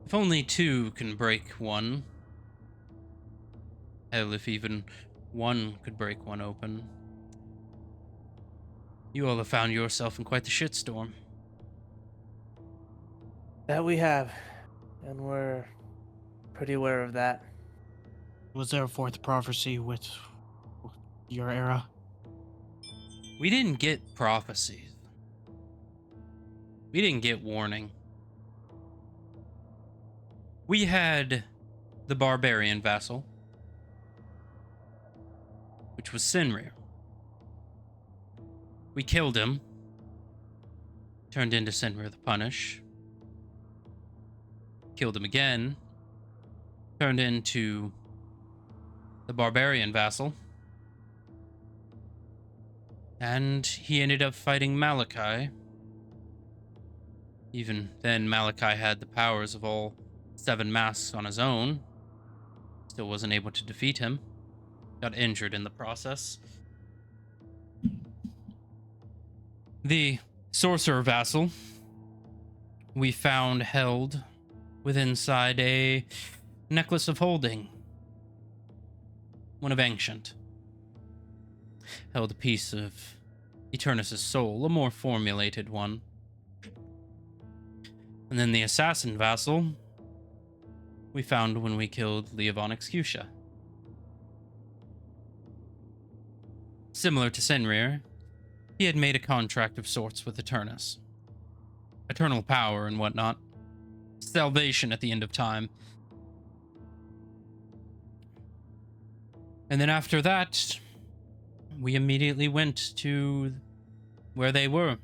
Speaker 1: If only 2 can break 1, hell, if even 1 could break 1 open, you all have found yourself in quite the shitstorm.
Speaker 6: That we have, and we're pretty aware of that.
Speaker 2: Was there a 4th prophecy with your era?
Speaker 1: We didn't get prophecies. We didn't get warning. We had the barbarian vassal, which was Sinrir. We killed him, turned into Sinrir the Punish, killed him again, turned into the barbarian vassal, and he ended up fighting Malachi. Even then, Malachi had the powers of all 7 masks on his own. Still wasn't able to defeat him. Got injured in the process. The sorcerer vassal we found held within inside a necklace of holding. One of ancient. Held a piece of Eternus' soul, a more formulated one. And then the assassin vassal we found when we killed Leovon Excutia. Similar to Senrir, he had made a contract of sorts with Eternus. Eternal power and whatnot. Salvation at the end of time. And then after that, we immediately went to where they were.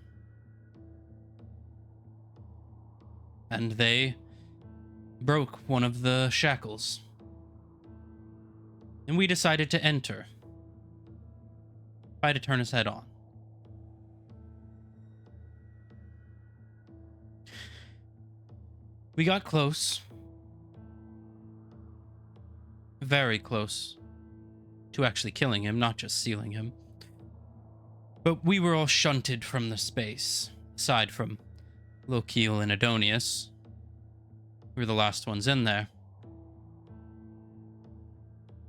Speaker 1: and they broke one of the shackles. And we decided to enter. Try to turn his head on. We got close. Very close to actually killing him, not just sealing him. But we were all shunted from the space, aside from Lokiel and Adonius. We were the last ones in there.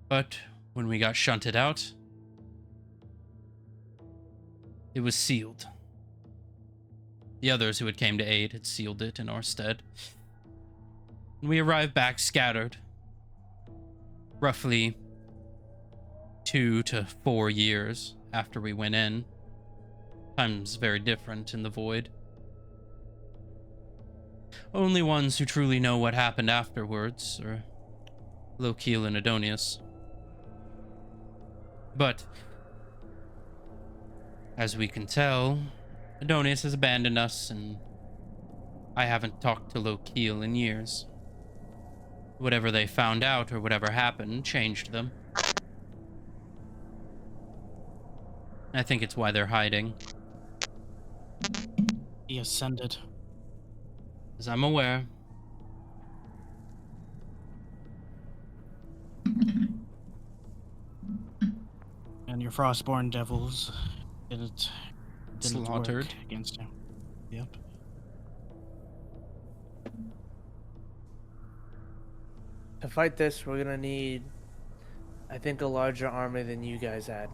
Speaker 1: But when we got shunted out, it was sealed. The others who had came to aid had sealed it in our stead. And we arrived back scattered. Roughly 2 to 4 years after we went in. Time's very different in the void. Only ones who truly know what happened afterwards are Lokiel and Adonius. But, as we can tell, Adonius has abandoned us, and I haven't talked to Lokiel in years. Whatever they found out or whatever happened changed them. I think it's why they're hiding.
Speaker 2: He ascended.
Speaker 1: As I'm aware.
Speaker 2: And your Frostborn devils didn't
Speaker 1: Slaughtered.
Speaker 2: work against him. Yep.
Speaker 6: To fight this, we're gonna need, I think, a larger army than you guys had.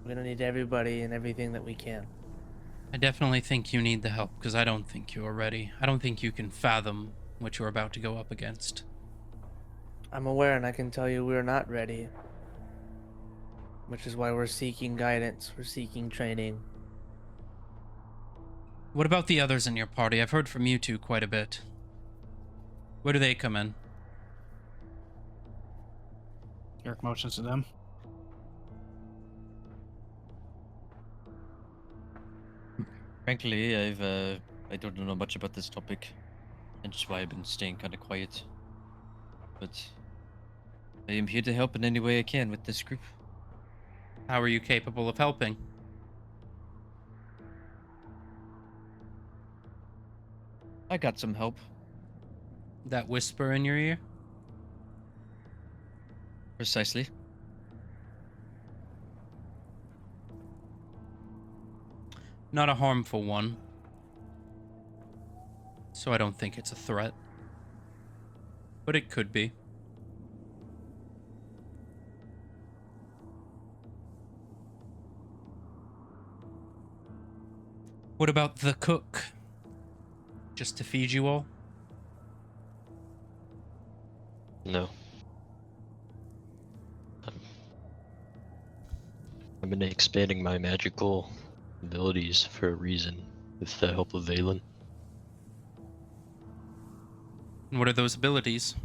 Speaker 6: We're gonna need everybody and everything that we can.
Speaker 1: I definitely think you need the help, because I don't think you're ready. I don't think you can fathom what you're about to go up against.
Speaker 6: I'm aware, and I can tell you we're not ready. Which is why we're seeking guidance, we're seeking training.
Speaker 1: What about the others in your party? I've heard from you two quite a bit. Where do they come in?
Speaker 2: Eric motions to them.
Speaker 3: Frankly, I don't know much about this topic, and that's why I've been staying kind of quiet. But I am here to help in any way I can with this group.
Speaker 1: How are you capable of helping?
Speaker 3: I got some help.
Speaker 1: That whisper in your ear?
Speaker 3: Precisely.
Speaker 1: Not a harmful one. So I don't think it's a threat. But it could be. What about the cook? Just to feed you all?
Speaker 5: No. I've been expanding my magical abilities for a reason, with the help of Valen.
Speaker 1: And what are those abilities?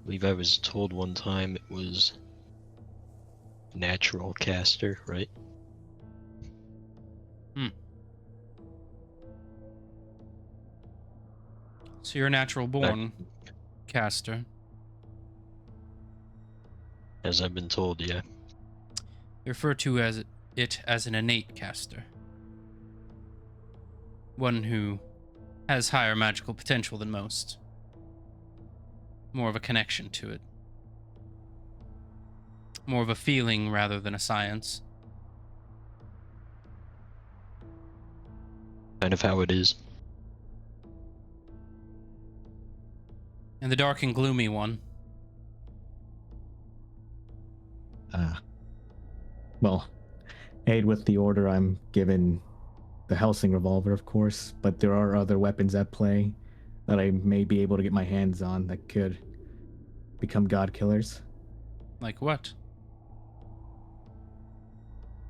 Speaker 5: I believe I was told one time it was natural caster, right?
Speaker 1: So you're a natural born caster.
Speaker 5: As I've been told, yeah.
Speaker 1: You refer to it as an innate caster. One who has higher magical potential than most. More of a connection to it. More of a feeling rather than a science.
Speaker 5: Kind of how it is.
Speaker 1: And the dark and gloomy one.
Speaker 4: Well, aid with the order, I'm given the Helsing revolver, of course, but there are other weapons at play that I may be able to get my hands on that could become god killers.
Speaker 1: Like what?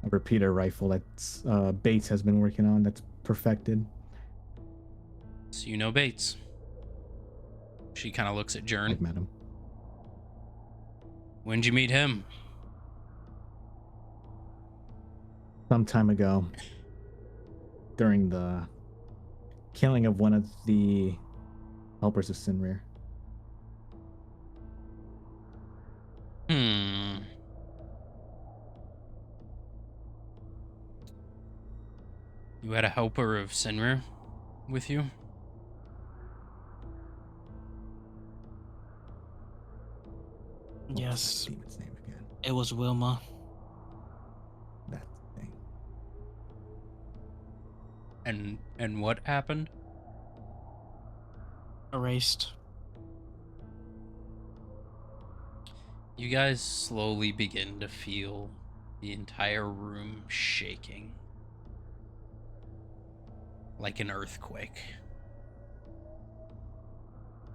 Speaker 4: A repeater rifle that's Bates has been working on, that's perfected.
Speaker 1: So you know Bates. She kind of looks at Jern.
Speaker 4: I've met him.
Speaker 1: When'd you meet him?
Speaker 4: some time ago, during the killing of one of the helpers of Sinrir.
Speaker 1: You had a helper of Sinrir with you?
Speaker 4: What was
Speaker 2: Yes,
Speaker 4: that demon's name again?
Speaker 2: it was Wilma.
Speaker 4: That thing.
Speaker 1: And what happened?
Speaker 2: Erased.
Speaker 1: You guys slowly begin to feel the entire room shaking. Like an earthquake.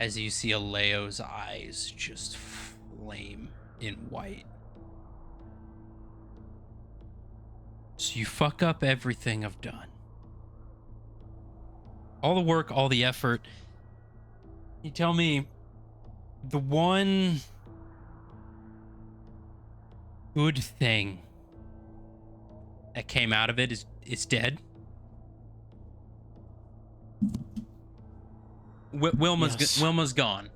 Speaker 1: As you see Aleo's eyes just flame in white. So you fuck up everything I've done. All the work, all the effort. You tell me the one good thing that came out of it is dead. Wilma's
Speaker 2: Yes.
Speaker 1: Wilma's gone.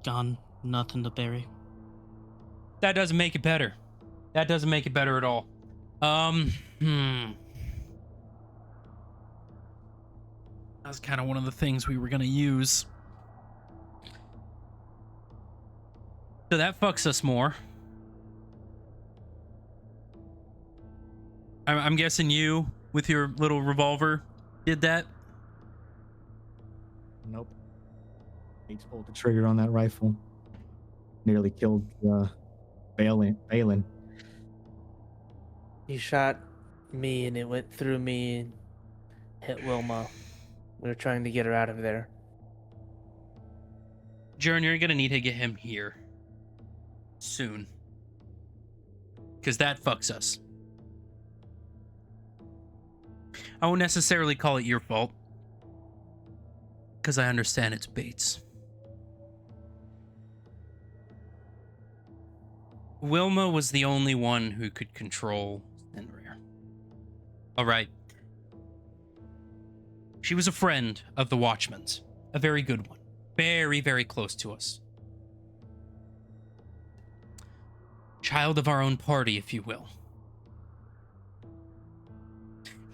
Speaker 2: Gone. Nothing to bury.
Speaker 1: That doesn't make it better. That doesn't make it better at all. That's kind of one of the things we were gonna use. So that fucks us more. I'm guessing you, with your little revolver, did that?
Speaker 4: Nope. H pulled the trigger on that rifle. Nearly killed Balin.
Speaker 6: He shot me and it went through me and hit Wilma. We were trying to get her out of there.
Speaker 1: Jern, you're gonna need to get him here. Soon. Because that fucks us. I won't necessarily call it your fault. Because I understand it's Bates. Wilma was the only one who could control Sinrir. Alright. She was a friend of the Watchman's. A very good one. Very, very close to us. Child of our own party, if you will.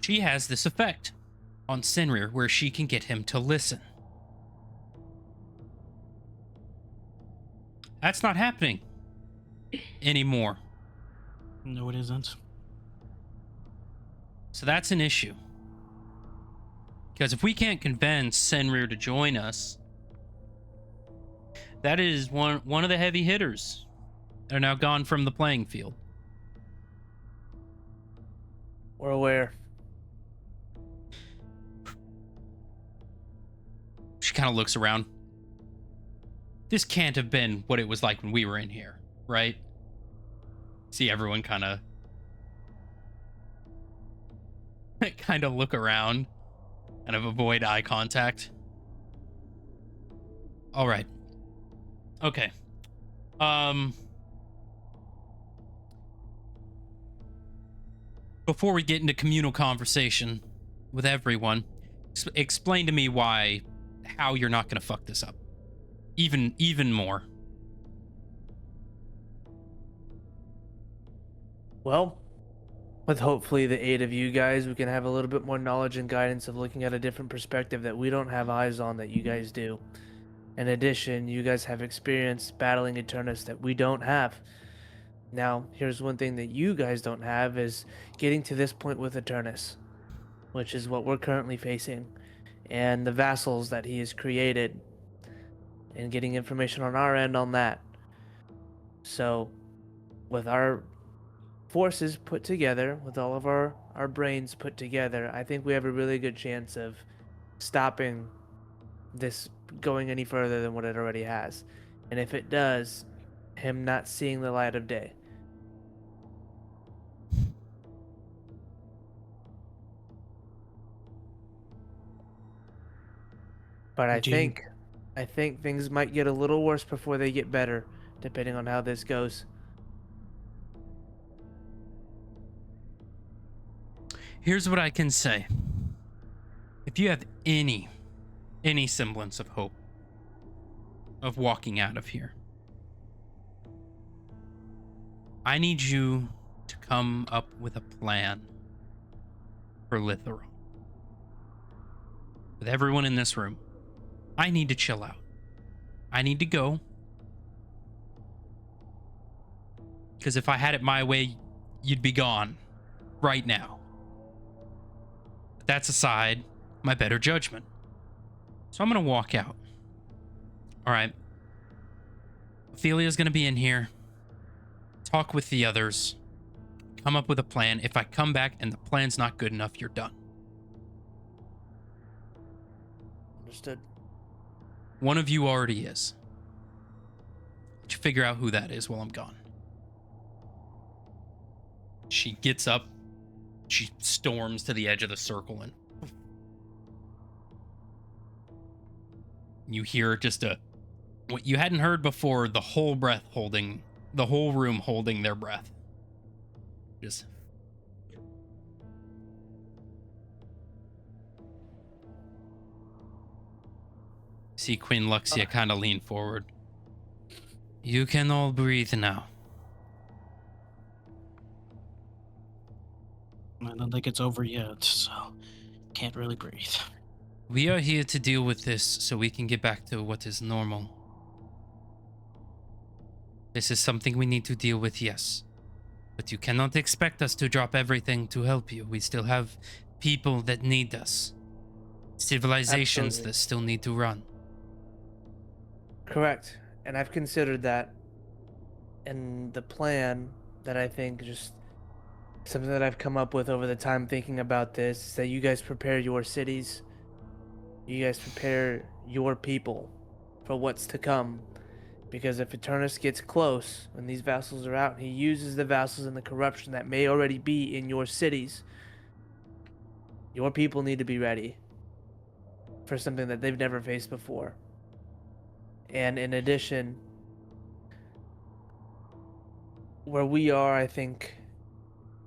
Speaker 1: She has this effect on Sinrir where she can get him to listen. That's not happening anymore.
Speaker 2: No, it isn't.
Speaker 1: So that's an issue. Because if we can't convince Sinrir to join us, that is one of the heavy hitters that are now gone from the playing field.
Speaker 6: We're aware.
Speaker 1: She kind of looks around. This can't have been what it was like when we were in here, right? See everyone kind of look around, kind of avoid eye contact. All right. Okay. Before we get into communal conversation with everyone, explain to me how you're not going to fuck this up. Even more.
Speaker 6: Well, with hopefully the aid of you guys, we can have a little bit more knowledge and guidance of looking at a different perspective that we don't have eyes on that you guys do. In addition, you guys have experience battling Eternus that we don't have. Now, here's one thing that you guys don't have is getting to this point with Eternus, which is what we're currently facing, and the vassals that he has created, and getting information on our end on that. So, with our forces put together, with all of our brains put together, I think we have a really good chance of stopping this going any further than what it already has. And if it does, him not seeing the light of day. But I
Speaker 2: Do you-
Speaker 6: think things might get a little worse before they get better, depending on how this goes.
Speaker 1: Here's what I can say. If you have any semblance of hope of walking out of here, I need you to come up with a plan for Litheron. With everyone in this room, I need to chill out. I need to go. Because if I had it my way, you'd be gone right now. But that's aside my better judgment. So I'm going to walk out. All right. Ophelia's going to be in here. Talk with the others. Come up with a plan. If I come back and the plan's not good enough, you're done.
Speaker 6: Understood.
Speaker 1: One of you already is. Let's figure out who that is while I'm gone. She gets up. She storms to the edge of the circle and you hear just what you hadn't heard before, the whole room holding their breath. Just see Queen Luxia kind of lean forward. You can all breathe now.
Speaker 2: I don't think it's over yet, so can't really breathe.
Speaker 1: We are here to deal with this so we can get back to what is normal. This is something we need to deal with, yes. But you cannot expect us to drop everything to help you. We still have people that need us. Civilizations
Speaker 6: Absolutely.
Speaker 1: that still need to run.
Speaker 6: Correct. And I've considered that. And the plan that I think just something that I've come up with over the time thinking about this is that you guys prepare your cities. You guys prepare your people for what's to come. Because if Eternus gets close when these vassals are out, he uses the vassals and the corruption that may already be in your cities. Your people need to be ready for something that they've never faced before. And in addition, where we are, I think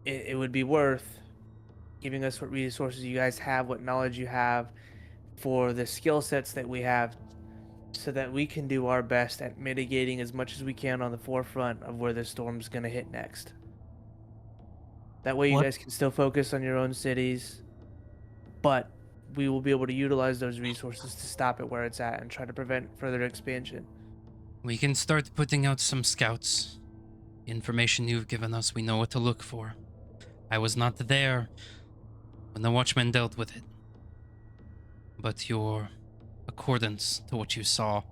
Speaker 6: it would be worth giving us what resources you guys have, what knowledge you have, for the skill sets that we have, so that we can do our best at mitigating as much as we can on the forefront of where the storm's going to hit next. That way you
Speaker 2: What-
Speaker 6: guys can still focus on your own cities, but we will be able to utilize those resources to stop it where it's at and try to prevent further expansion.
Speaker 1: We can start putting out some scouts. The information you've given us, we know what to look for. I was not there when the Watchmen dealt with it. But your accordance to what you saw,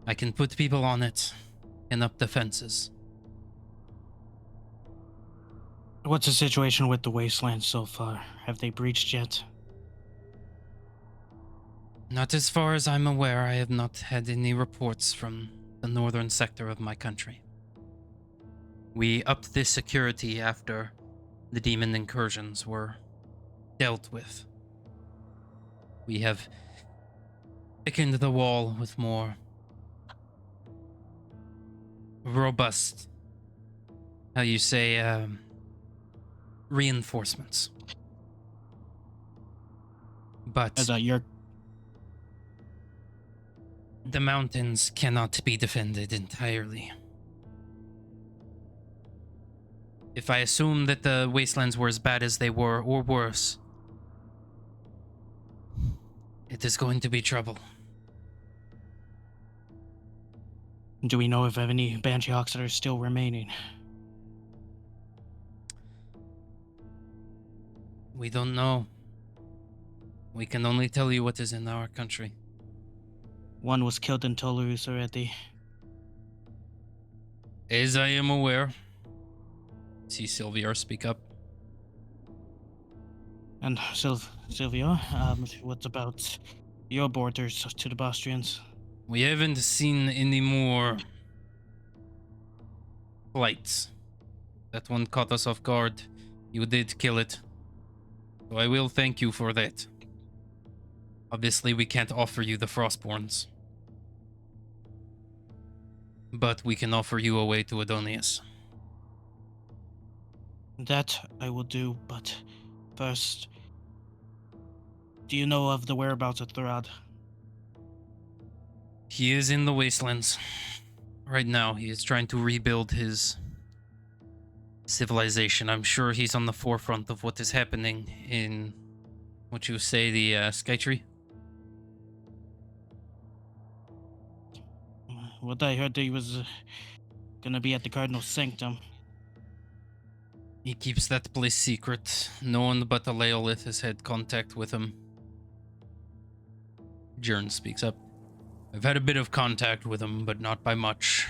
Speaker 1: I can put people on it and up defenses.
Speaker 2: What's the situation with the wasteland so far? Have they breached yet?
Speaker 1: Not as far as I'm aware. I have not had any reports from the northern sector of my country. We upped this security after the demon incursions were dealt with. We have thickened the wall with more robust, how you say, reinforcements. But
Speaker 2: Is that your
Speaker 1: the mountains cannot be defended entirely. If I assume that the wastelands were as bad as they were, or worse, it is going to be trouble.
Speaker 2: Do we know if any Banshee Hawks that are still remaining?
Speaker 1: We don't know. We can only tell you what is in our country.
Speaker 2: One was killed in Toulouse already.
Speaker 1: As I am aware. See Sylviar speak up.
Speaker 2: And Sylvia, what about your borders to the Bostrians?
Speaker 1: We haven't seen any more flights. That one caught us off guard. You did kill it. So I will thank you for that. Obviously, we can't offer you the Frostborns. But we can offer you a way to Adonius.
Speaker 2: That I will do, but first, do you know of the whereabouts of Throd?
Speaker 1: He is in the wastelands. Right now, he is trying to rebuild his civilization. I'm sure he's on the forefront of what is happening in, what you say, the Skytree?
Speaker 2: What I heard, he was gonna be at the Cardinal Sanctum.
Speaker 1: He keeps that place secret. No one but the Leolith has had contact with him. Jern speaks up. I've had a bit of contact with him, but not by much.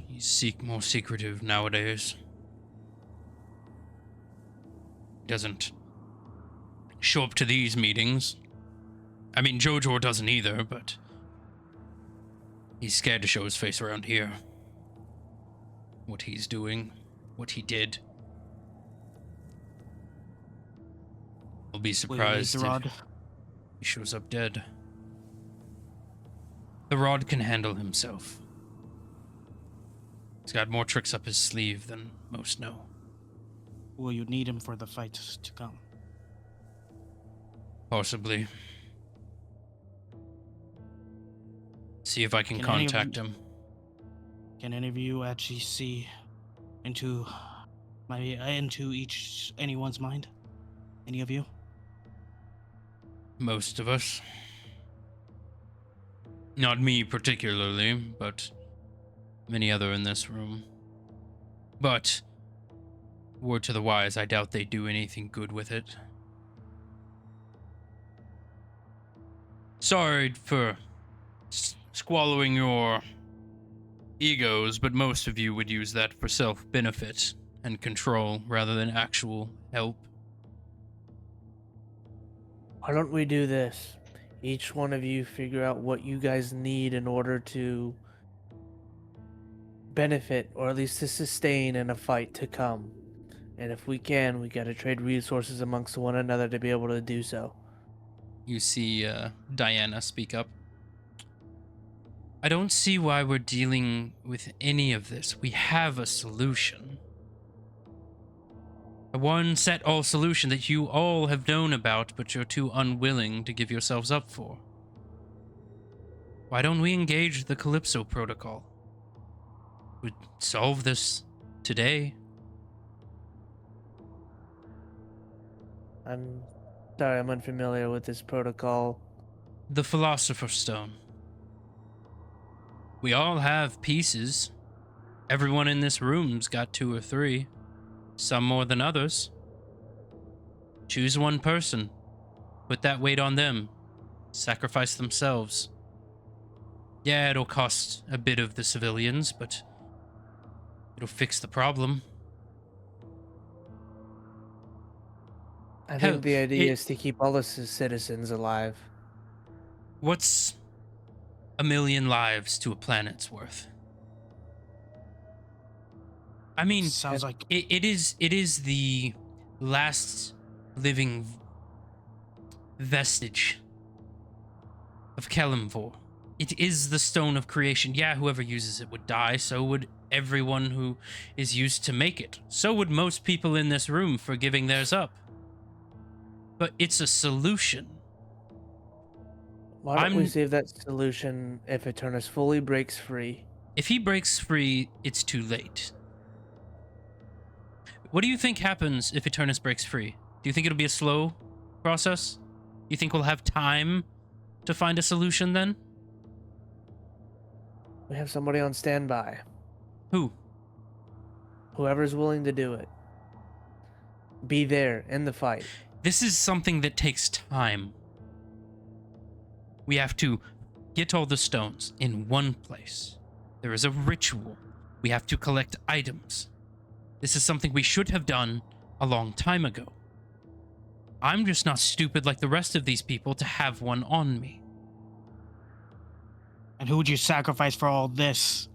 Speaker 1: He's more secretive nowadays. He doesn't show up to these meetings. I mean, Jojo doesn't either, but he's scared to show his face around here. What he's doing, what he did. I'll be
Speaker 2: Will you lead
Speaker 1: surprised
Speaker 2: the
Speaker 1: if
Speaker 2: rod?
Speaker 1: he shows up dead. The rod can handle himself. He's got more tricks up his sleeve than most know.
Speaker 2: Will you need him for the fight to come?
Speaker 1: Possibly. See if I can
Speaker 2: Can any of
Speaker 1: contact
Speaker 2: you-
Speaker 1: him.
Speaker 2: Can any of you actually see into anyone's mind? Any of you?
Speaker 1: Most of us. Not me particularly, but many other in this room. But, word to the wise, I doubt they do anything good with it. Sorry for swallowing your egos, but most of you would use that for self-benefit and control rather than actual help.
Speaker 6: Why don't we do this? Each one of you figure out what you guys need in order to benefit, or at least to sustain in a fight to come. And if we can, we gotta trade resources amongst one another to be able to do so.
Speaker 1: You see Diana speak up. I don't see why we're dealing with any of this. We have a solution. A one-set-all solution that you all have known about, but you're too unwilling to give yourselves up for. Why don't we engage the Calypso Protocol? We'd solve this today.
Speaker 6: I'm sorry, I'm unfamiliar with this protocol.
Speaker 1: The Philosopher's Stone. We all have pieces. Everyone in this room's got 2 or 3. Some more than others. Choose one person. Put that weight on them. Sacrifice themselves. Yeah, it'll cost a bit of the civilians, but it'll fix the problem.
Speaker 6: I
Speaker 1: Hell,
Speaker 6: think the idea
Speaker 1: it-
Speaker 6: is to keep all the citizens alive.
Speaker 1: What's a million lives to a planet's worth? I mean,
Speaker 2: Sounds like
Speaker 1: it is the last living vestige of Kelimvor. It is the stone of creation. Yeah, whoever uses it would die. So would everyone who is used to make it. So would most people in this room for giving theirs up. But it's a solution.
Speaker 6: Why don't we
Speaker 1: I'm-
Speaker 6: save that solution if Eternus fully breaks free?
Speaker 1: If he breaks free, it's too late. What do you think happens if Eternus breaks free? Do you think it'll be a slow process? You think we'll have time to find a solution then?
Speaker 6: We have somebody on standby.
Speaker 1: Who?
Speaker 6: Whoever's willing to do it. Be there in the fight.
Speaker 1: This is something that takes time. We have to get all the stones in one place. There is a ritual. We have to collect items. This is something we should have done a long time ago. I'm just not stupid like the rest of these people to have one on me.
Speaker 2: And who would you sacrifice for all this?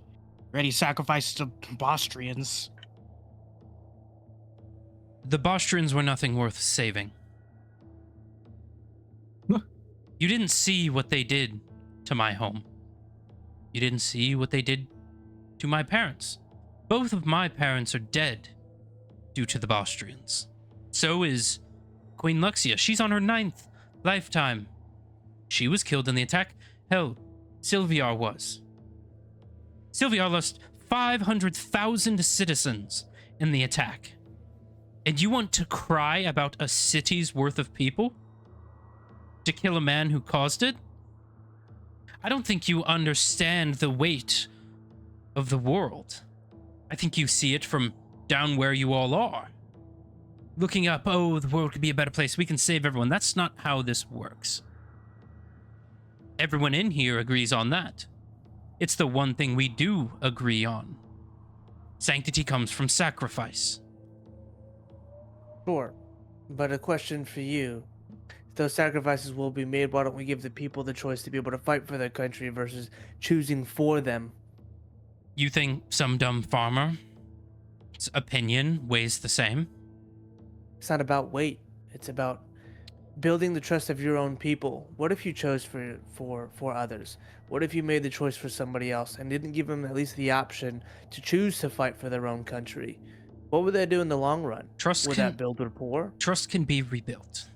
Speaker 2: Already sacrificed the Bostrians.
Speaker 1: The Bostrians were nothing worth saving. You didn't see what they did to my home. You didn't see what they did to my parents. Both of my parents are dead. due to the Bostrians. So is Queen Luxia. She's on her 9th lifetime. She was killed in the attack. Hell, Sylviar was. Sylviar lost 500,000 citizens in the attack. And you want to cry about a city's worth of people? To kill a man who caused it? I don't think you understand the weight of the world. I think you see it from down where you all are. Looking up, oh, the world could be a better place. We can save everyone. That's not how this works. Everyone in here agrees on that. It's the one thing we do agree on. Sanctity comes from sacrifice.
Speaker 6: Sure. But a question for you. If those sacrifices will be made, why don't we give the people the choice to be able to fight for their country versus choosing for them?
Speaker 1: You think some dumb farmer's opinion weighs the same?
Speaker 6: It's not about weight. It's about building the trust of your own people. What if you chose for others? What if you made the choice for somebody else and didn't give them at least the option to choose to fight for their own country? What would that do in the long run? Would that build rapport?
Speaker 1: Trust can be rebuilt.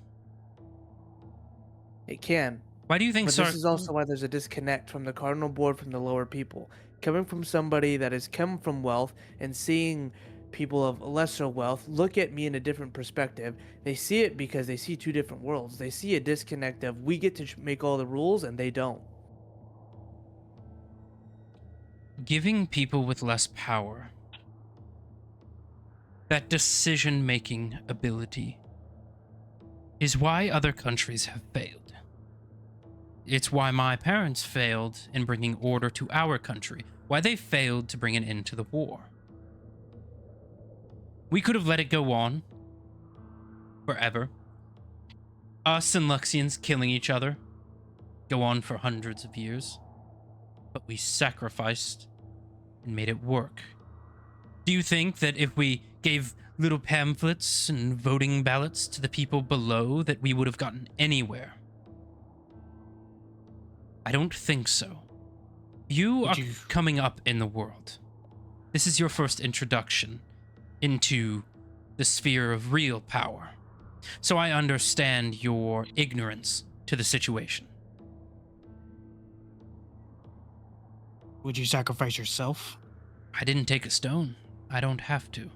Speaker 6: It can.
Speaker 1: Why do you think
Speaker 6: But this is also why there's a disconnect from the Cardinal Board from the lower people. Coming from somebody that has come from wealth and seeing people of lesser wealth look at me in a different perspective, they see it because they see two different worlds. They see a disconnect of we get to make all the rules and they don't.
Speaker 1: giving people with less power that decision-making ability is why other countries have failed. It's why my parents failed in bringing order to our country, why they failed to bring an end to the war. We could have let it go on forever. Us and Luxians killing each other go on for hundreds of years. But we sacrificed and made it work. Do you think that if we gave little pamphlets and voting ballots to the people below that we would have gotten anywhere? I don't think so. You are coming up in the world. This is your first introduction into the sphere of real power. So I understand your ignorance to the situation.
Speaker 2: Would you sacrifice yourself?
Speaker 1: I didn't take a stone. I don't have to.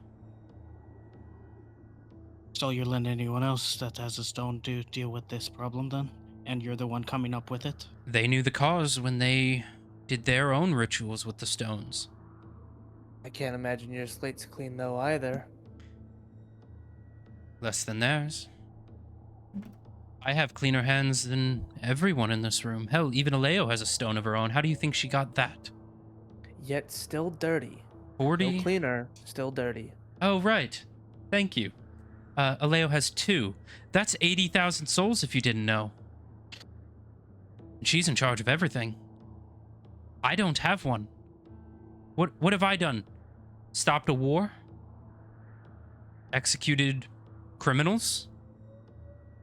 Speaker 2: So you're letting anyone else that has a stone to deal with this problem then? And you're the one coming up with it?
Speaker 1: They knew the cause when they did their own rituals with the stones.
Speaker 6: I can't imagine your slate's clean though either.
Speaker 1: Less than theirs. I have cleaner hands than everyone in this room. Hell, even Aleo has a stone of her own. How do you think she got that?
Speaker 6: Yet still dirty.
Speaker 1: 40?
Speaker 6: No cleaner, still dirty.
Speaker 1: Oh, right. Thank you. Aleo has 2. That's 80,000 souls if you didn't know. She's in charge of everything. I don't have one. What have I done? Stopped a war? Executed criminals?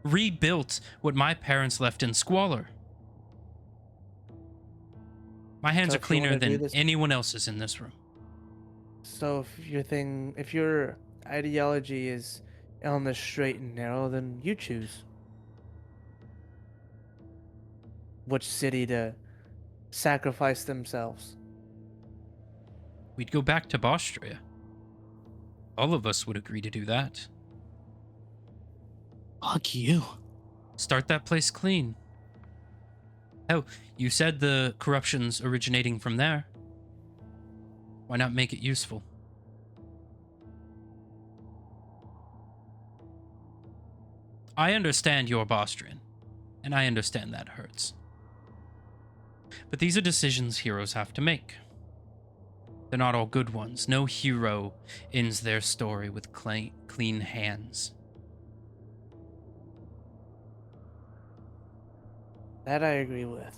Speaker 1: Rebuilt what my parents left in squalor. My hands
Speaker 6: So
Speaker 1: are
Speaker 6: if you wanna
Speaker 1: cleaner
Speaker 6: do
Speaker 1: than
Speaker 6: this-
Speaker 1: anyone else's in this room.
Speaker 6: So if your ideology is on the straight and narrow, then you choose which city to sacrifice themselves.
Speaker 1: We'd go back to Bostria. All of us would agree to do that.
Speaker 2: Fuck you.
Speaker 1: Start that place clean. Oh, you said the corruption's originating from there. Why not make it useful? I understand you're Bostrian, and I understand that hurts. But these are decisions heroes have to make. They're not all good ones. No hero ends their story with clean hands.
Speaker 6: That I agree with.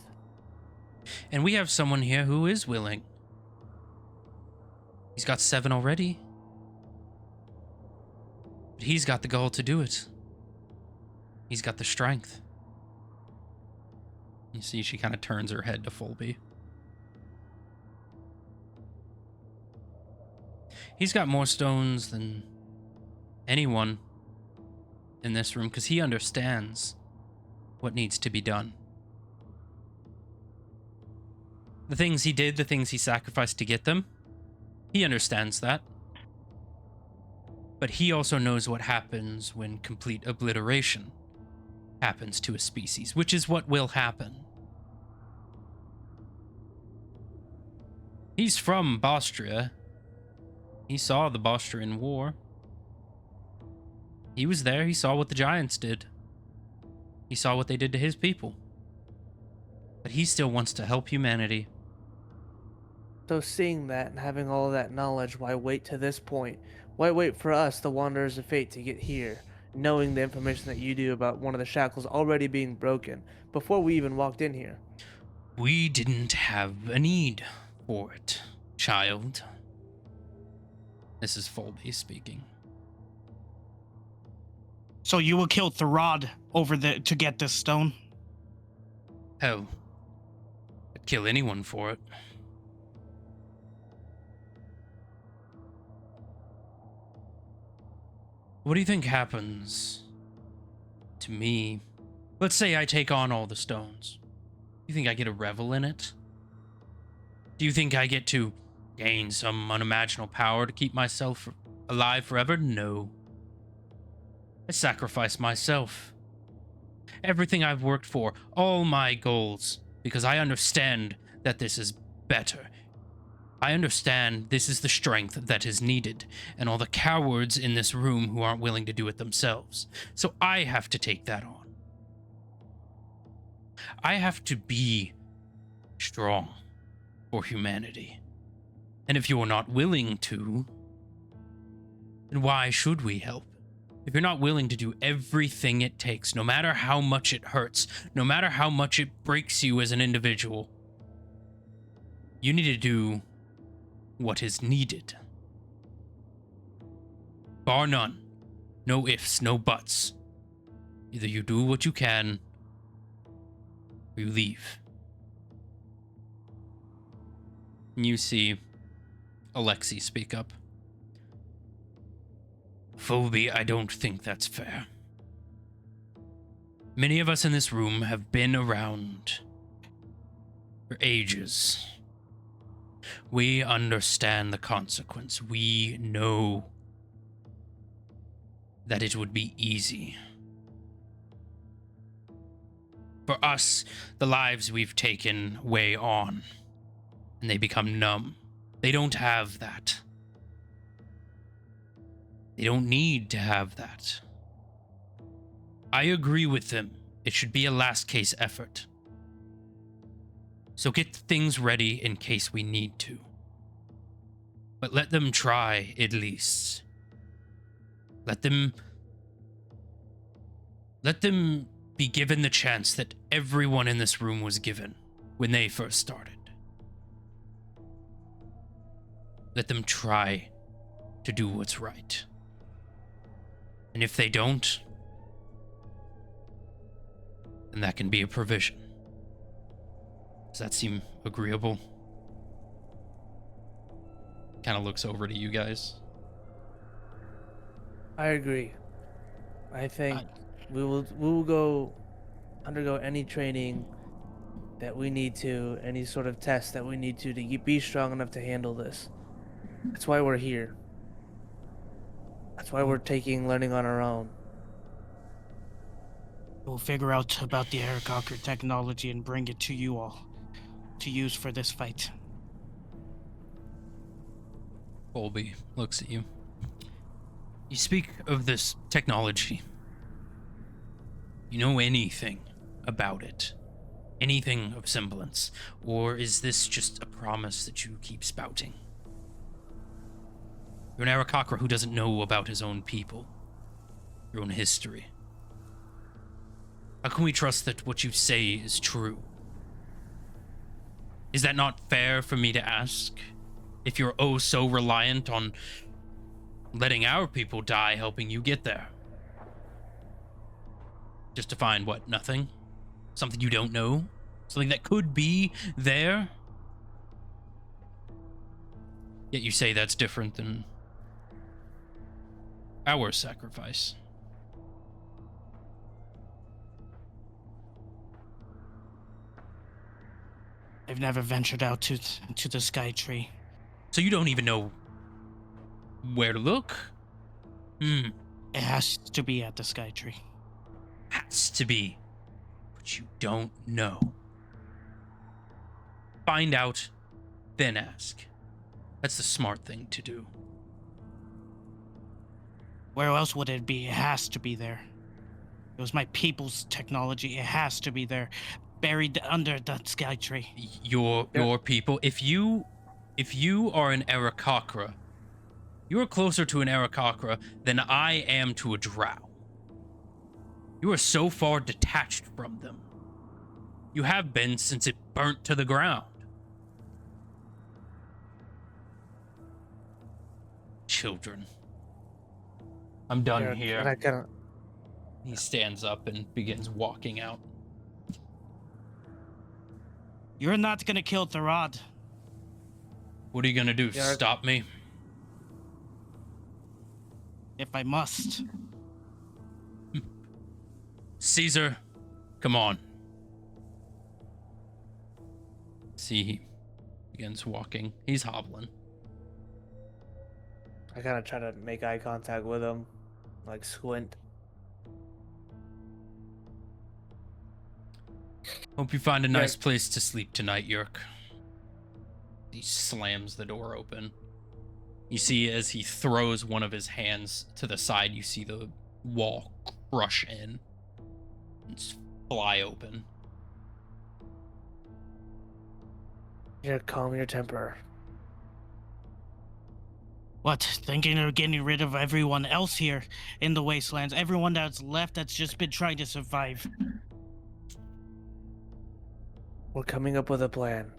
Speaker 1: And we have someone here who is willing. He's got 7 already. But he's got the gall to do it. He's got the strength. You see, she kind of turns her head to Fulby. He's got more stones than anyone in this room because he understands what needs to be done. The things he did, the things he sacrificed to get them, he understands that. But he also knows what happens when complete obliteration happens to a species, which is what will happen. He's from Bostria. He saw the Bostrian War. He was there. He saw what the Giants did. He saw what they did to his people. But he still wants to help humanity.
Speaker 6: So seeing that and having all of that knowledge, why wait to this point? Why wait for us, the Wanderers of Fate, to get here, knowing the information that you do about one of the shackles already being broken, before we even walked in here?
Speaker 1: We didn't have a need for it, child. This is Fulby speaking.
Speaker 2: So you will kill Tharad to get this stone?
Speaker 1: Hell, I'd kill anyone for it. What do you think happens to me? Let's say I take on all the stones. Do you think I get a revel in it? Do you think I get to gain some unimaginable power to keep myself alive forever? No. I sacrifice myself. Everything I've worked for, all my goals, because I understand that this is better. I understand this is the strength that is needed, and all the cowards in this room who aren't willing to do it themselves. So I have to take that on. I have to be strong for humanity. And if you're not willing to, then why should we help? If you're not willing to do everything it takes, no matter how much it hurts, no matter how much it breaks you as an individual, you need to do what is needed. Bar none. No ifs, no buts. Either you do what you can, or you leave. And you see Alexei speak up. Phoebe, I don't think that's fair. Many of us in this room have been around for ages. We understand the consequence. We know that it would be easy. For us, the lives we've taken weigh on, and they become numb. They don't have that. They don't need to have that. I agree with them. It should be a last case effort. So get things ready in case we need to. But let them try, at least. Let them be given the chance that everyone in this room was given when they first started. Let them try to do what's right. And if they don't, then that can be a provision. Does that seem agreeable? Kind of looks over to you guys.
Speaker 6: I agree. I think we will go undergo any training that we need to, any sort of test that we need to be strong enough to handle this. That's why we're here. That's why we're learning on our own.
Speaker 2: We'll figure out about the Aarakocra technology and bring it to you all to use for this fight.
Speaker 1: Colby looks at you. You speak of this technology. You know anything about it? Anything of semblance? Or is this just a promise that you keep spouting? You're an Aarakocra who doesn't know about his own people, your own history. How can we trust that what you say is true? Is that not fair for me to ask? If you're oh so reliant on letting our people die helping you get there? Just to find what, nothing? Something you don't know? Something that could be there? Yet you say that's different than our sacrifice.
Speaker 2: I've never ventured out to the Sky Tree.
Speaker 1: So you don't even know where to look?
Speaker 2: It has to be at the Sky Tree.
Speaker 1: Has to be. But you don't know. Find out, then ask. That's the smart thing to do.
Speaker 2: Where else would it be? It has to be there. It was my people's technology. It has to be there, buried under that Sky Tree.
Speaker 1: Your people. If you are an Arakocra, you are closer to an Arakocra than I am to a drow. You are so far detached from them. You have been since it burnt to the ground. Children. I'm done
Speaker 6: Eric,
Speaker 1: here.
Speaker 6: and I kind of
Speaker 1: He stands up and begins walking out.
Speaker 2: You're not gonna kill Tharad.
Speaker 1: What are you gonna do?
Speaker 6: Yeah,
Speaker 1: Stop me?
Speaker 2: If I must.
Speaker 1: Caesar, come on. See, he begins walking. He's hobbling.
Speaker 6: I kind of try to make eye contact with him, like squint.
Speaker 1: Hope you find a
Speaker 6: Yeah.
Speaker 1: nice place to sleep tonight, Yerk. He slams the door open. You see, as he throws one of his hands to the side, you see the wall crush in and fly open.
Speaker 6: Here, calm your temper.
Speaker 2: What? Thinking of getting rid of everyone else here in the wastelands? Everyone that's left that's just been trying to survive.
Speaker 6: We're coming up with a plan.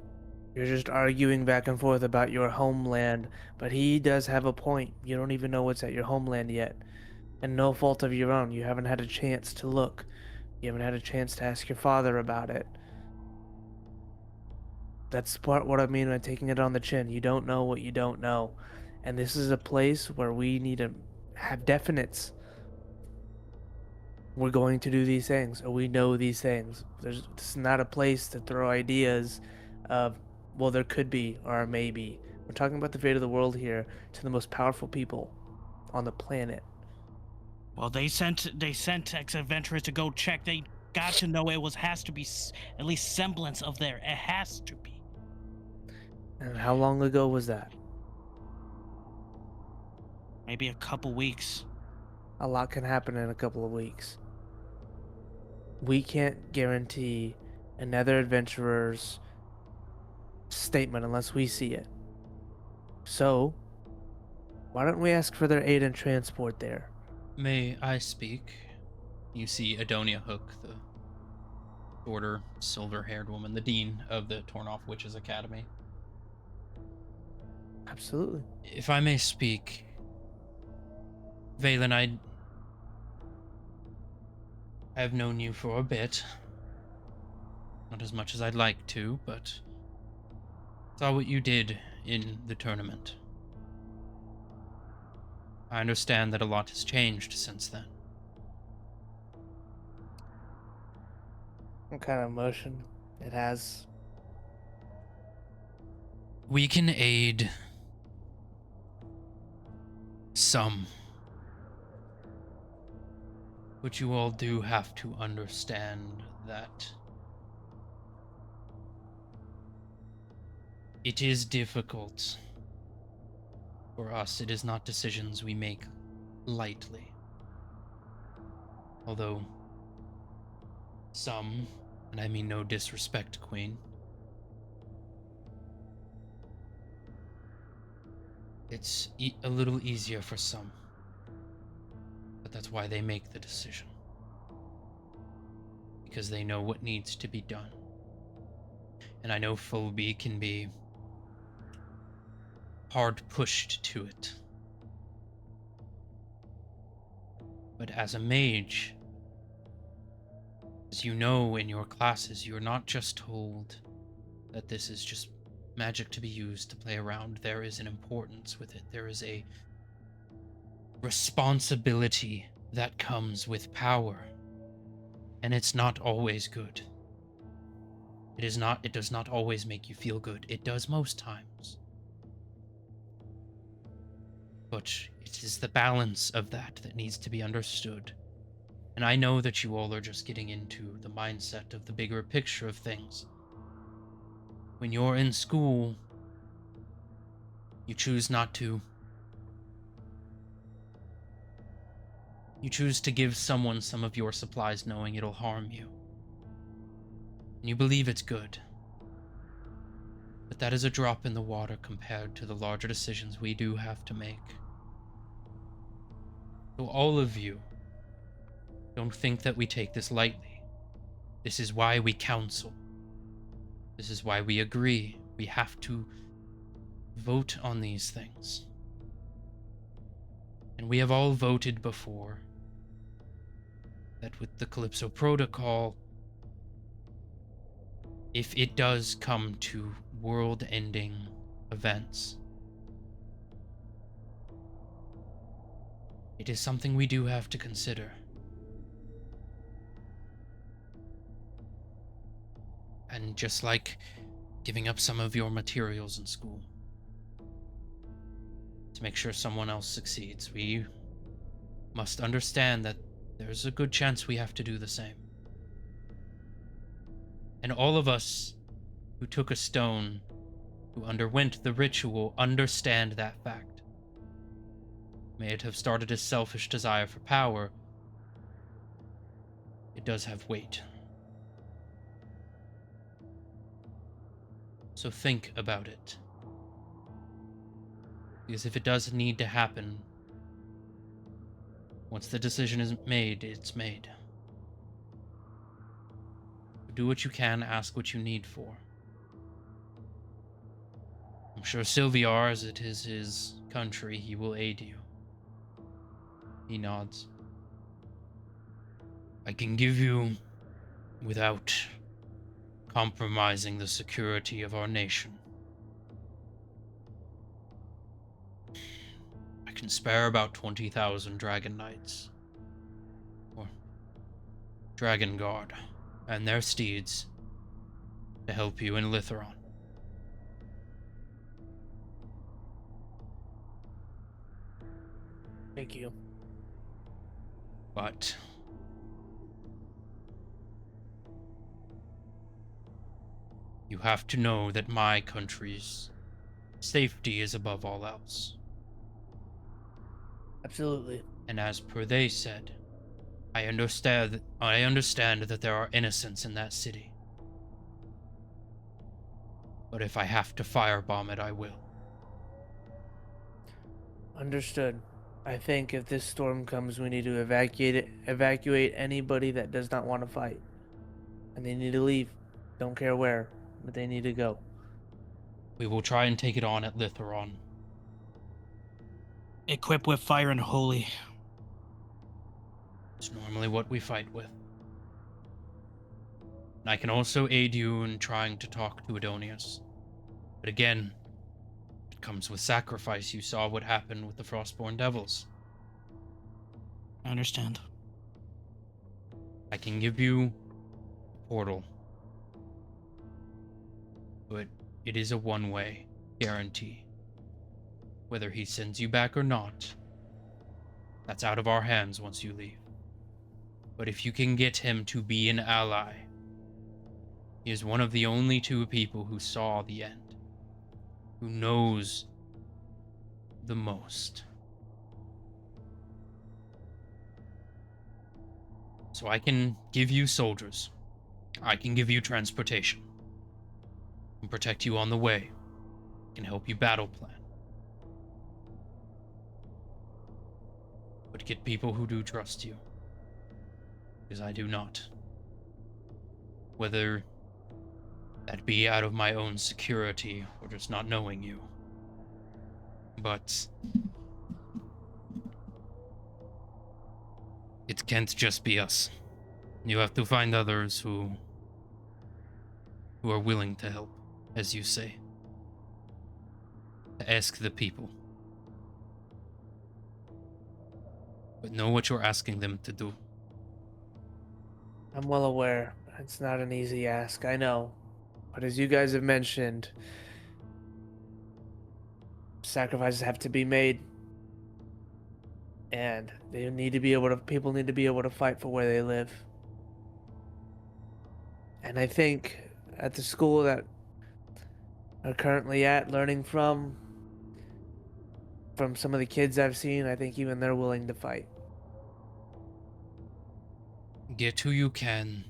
Speaker 6: You're just arguing back and forth about your homeland, but he does have a point. You don't even know what's at your homeland yet. And no fault of your own. You haven't had a chance to look. You haven't had a chance to ask your father about it. That's what I mean by taking it on the chin. You don't know what you don't know. And this is a place where we need to have definites. We're going to do these things, or we know these things. This is not a place to throw ideas of, well, there could be, or maybe. We're talking about the fate of the world here to the most powerful people on the planet.
Speaker 2: Well, they sent ex-adventurers to go check. They got to know it has to be at least semblance of there. It has to be.
Speaker 6: And how long ago was that?
Speaker 2: Maybe a couple weeks.
Speaker 6: A lot can happen in a couple of weeks. We can't guarantee another adventurer's statement unless we see it. So, why don't we ask for their aid and transport there?
Speaker 1: May I speak? You see Adonia Hook, the shorter, silver-haired woman, the dean of the Torn-Off Witches Academy.
Speaker 6: Absolutely.
Speaker 1: If I may speak, Valen, I have known you for a bit. Not as much as I'd like to, but saw what you did in the tournament. I understand that a lot has changed since then.
Speaker 6: What kind of emotion it has?
Speaker 1: We can aid some. But you all do have to understand that it is difficult for us. It is not decisions we make lightly. Although some, and I mean no disrespect, Queen, it's a little easier for some. But that's why they make the decision. Because they know what needs to be done. And I know Phoebe can be hard pushed to it. But as a mage, as you know in your classes, you're not just told that this is just magic to be used to play around. There is an importance with it. There is a responsibility that comes with power. And it's not always good. It does not always make you feel good. It does most times. But it is the balance of that that needs to be understood. And I know that you all are just getting into the mindset of the bigger picture of things. When you're in school, you choose not to. You choose to give someone some of your supplies knowing it'll harm you. And you believe it's good. But that is a drop in the water compared to the larger decisions we do have to make. So all of you, don't think that we take this lightly. This is why we counsel. This is why we agree. We have to vote on these things. And we have all voted before that with the Calypso Protocol, if it does come to world-ending events, it is something we do have to consider. And just like giving up some of your materials in school to make sure someone else succeeds, we must understand that there's a good chance we have to do the same. And all of us who took a stone, who underwent the ritual, understand that fact. May it have started as selfish desire for power, it does have weight. So think about it. Because if it does need to happen, once the decision is made, it's made. Do what you can, ask what you need for. I'm sure Sylviar, as it is his country, he will aid you. He nods. I can give you, without compromising the security of our nation. I can spare about 20,000 Dragon Knights. Or Dragon Guard. And their steeds to help you in Litheron.
Speaker 6: Thank you.
Speaker 1: But you have to know that my country's safety is above all else.
Speaker 6: Absolutely.
Speaker 1: And as per they said, I understand that there are innocents in that city. But if I have to firebomb it, I will.
Speaker 6: Understood. I think if this storm comes, we need to evacuate anybody that does not want to fight. And they need to leave. Don't care where, but they need to go.
Speaker 1: We will try and take it on at Litheron.
Speaker 2: Equip with fire and holy.
Speaker 1: It's normally what we fight with. And I can also aid you in trying to talk to Adonius. But again, it comes with sacrifice. You saw what happened with the Frostborn Devils.
Speaker 2: I understand.
Speaker 1: I can give you a portal. But it is a one-way guarantee. Whether he sends you back or not, that's out of our hands once you leave. But if you can get him to be an ally, he is one of the only two people who saw the end, who knows the most. So I can give you soldiers. I can give you transportation. I can protect you on the way. I can help you battle plan. But get people who do trust you. Because I do not. Whether that be out of my own security or just not knowing you. But it can't just be us. You have to find others who are willing to help, as you say. Ask the people. but know what you're asking them to do.
Speaker 6: I'm well aware. It's not an easy ask, I know. But as you guys have mentioned, sacrifices have to be made. And they need to be able to people need to be able to fight for where they live. And I think at the school that are currently at learning from some of the kids I've seen, I think even they're willing to fight.
Speaker 1: Get who you can,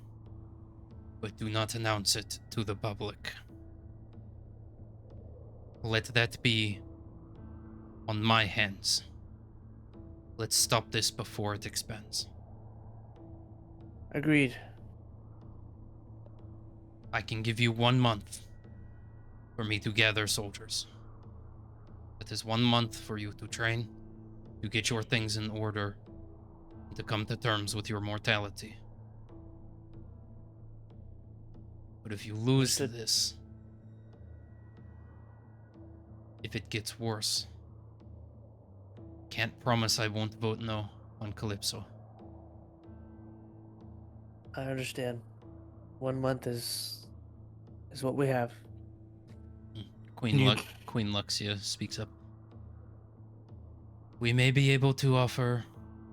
Speaker 1: but do not announce it to the public. Let that be on my hands. Let's stop this before it expands.
Speaker 6: Agreed.
Speaker 1: I can give you 1 month for me to gather soldiers. That is 1 month for you to train, to get your things in order, and to come to terms with your mortality. But if you lose
Speaker 6: Understood.
Speaker 1: this, if it gets worse, can't promise I won't vote no on Calypso.
Speaker 6: I understand. 1 month is what we have.
Speaker 1: Queen
Speaker 2: You-
Speaker 1: Queen Luxia speaks up. We may be able to offer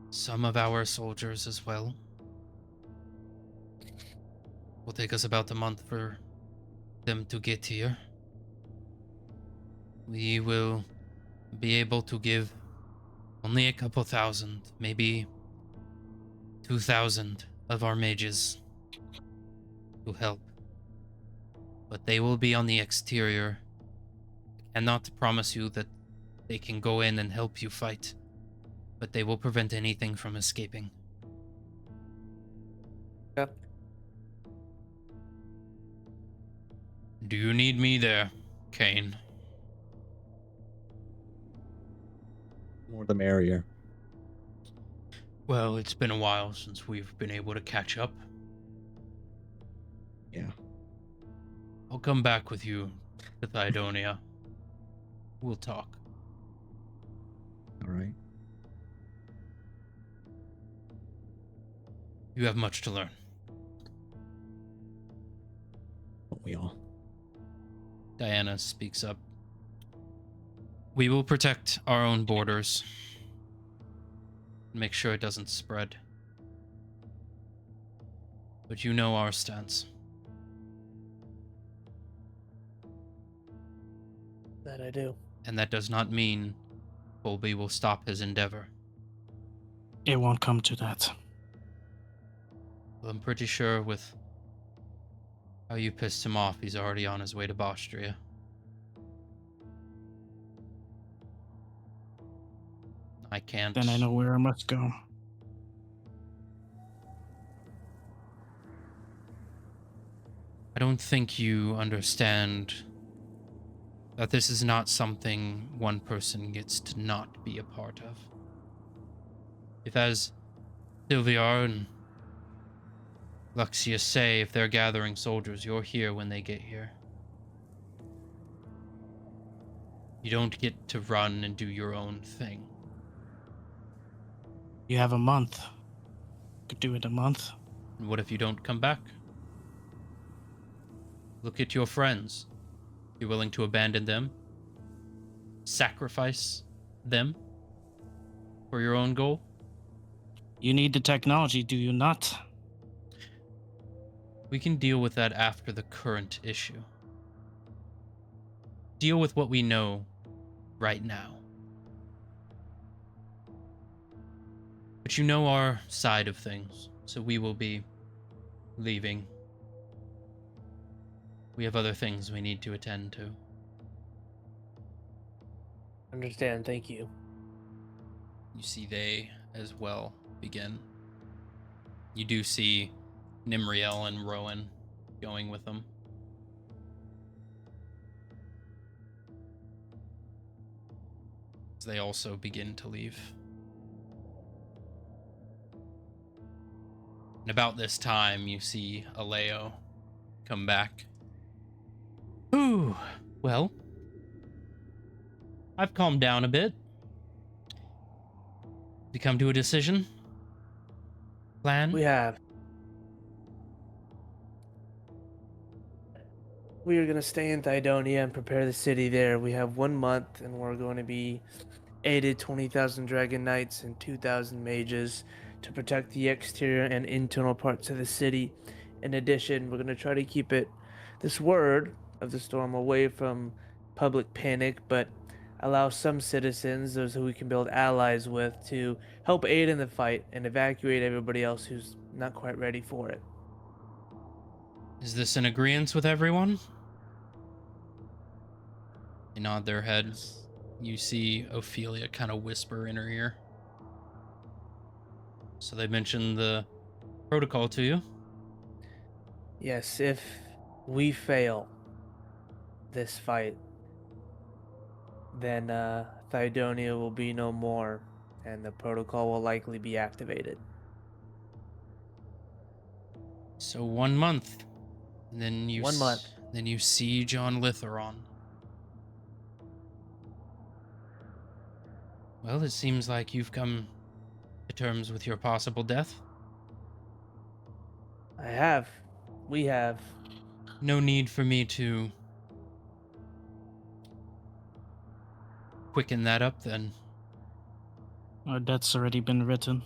Speaker 1: some of our soldiers as well. Will take us about a month for them to get here. We will be able to give only a couple thousand, maybe 2,000 of our mages to help. But they will be on the exterior. I cannot promise you that they can go in and help you fight, but they will prevent anything from escaping.
Speaker 6: Yep.
Speaker 1: Do you need me there, Kane?
Speaker 4: More the merrier.
Speaker 1: Well, it's been a while since we've been able to catch up.
Speaker 4: Yeah.
Speaker 1: I'll come back with you to Thydonia. We'll talk.
Speaker 4: All right.
Speaker 1: You have much to learn.
Speaker 4: Don't we all?
Speaker 1: Diana speaks up. We will protect our own borders. Make sure it doesn't spread. But you know our stance.
Speaker 6: That I do.
Speaker 1: And that does not mean Colby will stop his endeavor.
Speaker 2: It won't come to that.
Speaker 1: Well, I'm pretty sure with how you pissed him off, he's already on his way to Bostria. I can't.
Speaker 2: Then I know where I must go.
Speaker 1: I don't think you understand that this is not something one person gets to not be a part of. If, as Sylviar and Luxia say, if they're gathering soldiers, you're here when they get here. You don't get to run and do your own thing.
Speaker 2: You have a month. Could do it a month.
Speaker 1: And what if you don't come back? Look at your friends. You're willing to abandon them? Sacrifice them? For your own goal?
Speaker 2: You need the technology, do you not?
Speaker 1: We can deal with that after the current issue. Deal with what we know right now. But you know our side of things, so we will be leaving. We have other things we need to attend to.
Speaker 6: Understand, thank you.
Speaker 1: You see they as well begin. You do see Nimriel and Rowan going with them. As they also begin to leave. And about this time, you see Aleo come back. Ooh, well, I've calmed down a bit. You come to a decision? Plan?
Speaker 6: We have. We are going to stay in Thidonia and prepare the city there. We have 1 month, and we're going to be aided 20,000 dragon knights and 2,000 mages to protect the exterior and internal parts of the city. In addition, we're going to try to keep this word of the storm away from public panic, but allow some citizens, those who we can build allies with, to help aid in the fight and evacuate everybody else who's not quite ready for it.
Speaker 1: Is this in agreement with everyone? They nod their head. You see Ophelia kind of whisper in her ear. So they mentioned the protocol to you?
Speaker 6: Yes, if we fail this fight, then Thidonia will be no more, and the protocol will likely be activated.
Speaker 1: So 1 month. And then you
Speaker 6: 1 month.
Speaker 1: Then you siege on Litheron. Well, it seems like you've come to terms with your possible death.
Speaker 6: I have. We have.
Speaker 1: No need for me to quicken that up then.
Speaker 2: Our debt's already been written.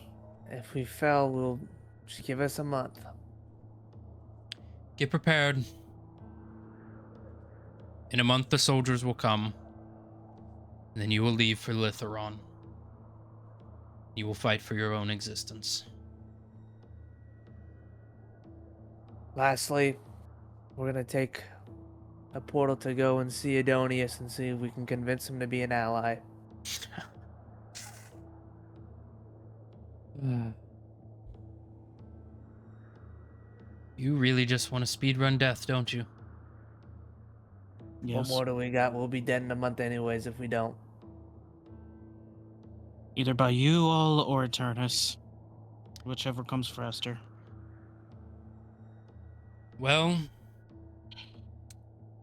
Speaker 6: If we fail, we'll just give us a month.
Speaker 1: Get prepared. In a month, the soldiers will come. And then you will leave for Litheron. You will fight for your own existence.
Speaker 6: Lastly, we're going to take a portal to go and see Adonius and see if we can convince him to be an ally.
Speaker 1: You really just want to speedrun death, don't you?
Speaker 2: Yes.
Speaker 6: What more do we got? We'll be dead in a month anyways if we don't.
Speaker 2: Either by you all or Eternus. Whichever comes faster.
Speaker 1: Well,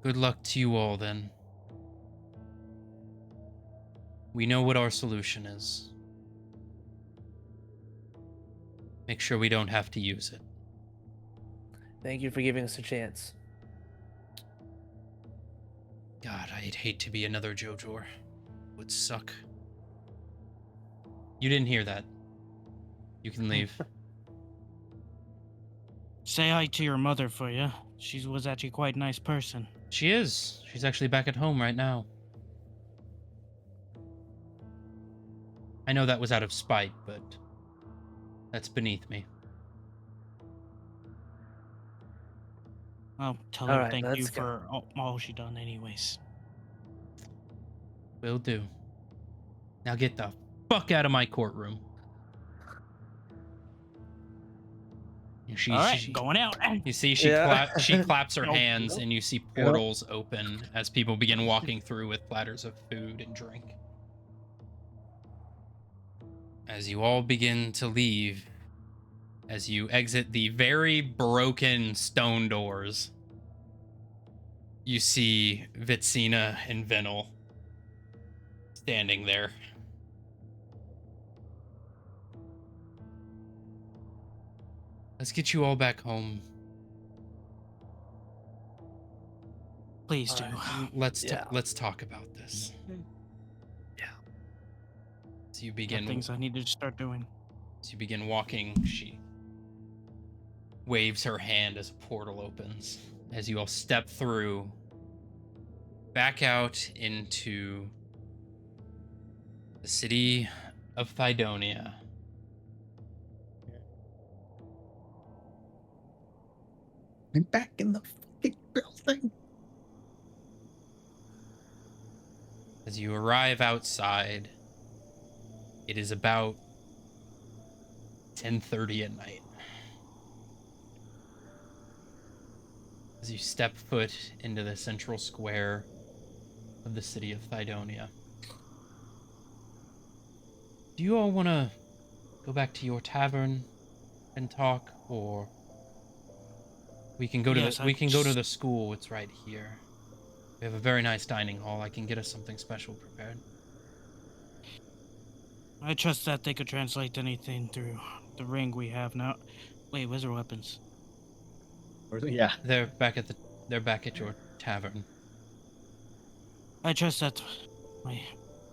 Speaker 1: good luck to you all then. We know what our solution is. Make sure we don't have to use it.
Speaker 6: Thank you for giving us a chance.
Speaker 1: God, I'd hate to be another Jojor. Would suck. You didn't hear that. You can leave.
Speaker 2: Say hi to your mother for you. She was actually quite a nice person.
Speaker 1: She is. She's actually back at home right now. I know that was out of spite, but that's beneath me.
Speaker 2: I'll tell
Speaker 6: All
Speaker 2: her
Speaker 6: right,
Speaker 2: thank you
Speaker 6: let's go.
Speaker 2: for all she done anyways.
Speaker 1: Will do. Now get the fuck out of my courtroom. She,
Speaker 2: All right,
Speaker 1: she-
Speaker 2: going out.
Speaker 1: You see, she
Speaker 6: Yeah.
Speaker 1: she claps her
Speaker 2: Oh,
Speaker 1: hands,
Speaker 2: yep.
Speaker 1: and you see portals open as people begin walking through with platters of food and drink. As you all begin to leave, as you exit the very broken stone doors, you see Vitsina and Venel standing there. Let's get you all back home.
Speaker 2: Please do.
Speaker 1: Let's
Speaker 6: Yeah.
Speaker 1: let's talk about this.
Speaker 6: Yeah.
Speaker 1: So you
Speaker 2: Got
Speaker 1: begin
Speaker 2: things I need to start doing.
Speaker 1: As you begin walking, she waves her hand as a portal opens. As you all step through, back out into the city of Thidonia.
Speaker 4: I'm back in the fucking building.
Speaker 1: As you arrive outside, it is about 10:30 at night. As you step foot into the central square of the city of Thidonia. Do you all want to go back to your tavern and talk, or we can go to
Speaker 2: Yes,
Speaker 1: we can go to
Speaker 2: just-
Speaker 1: the school? It's right here. We have a very nice dining hall. I can get us something special prepared.
Speaker 2: I trust that they could translate anything through the ring we have now. Wait, where's our weapons?
Speaker 4: Yeah.
Speaker 1: They're back at your tavern.
Speaker 2: I trust that my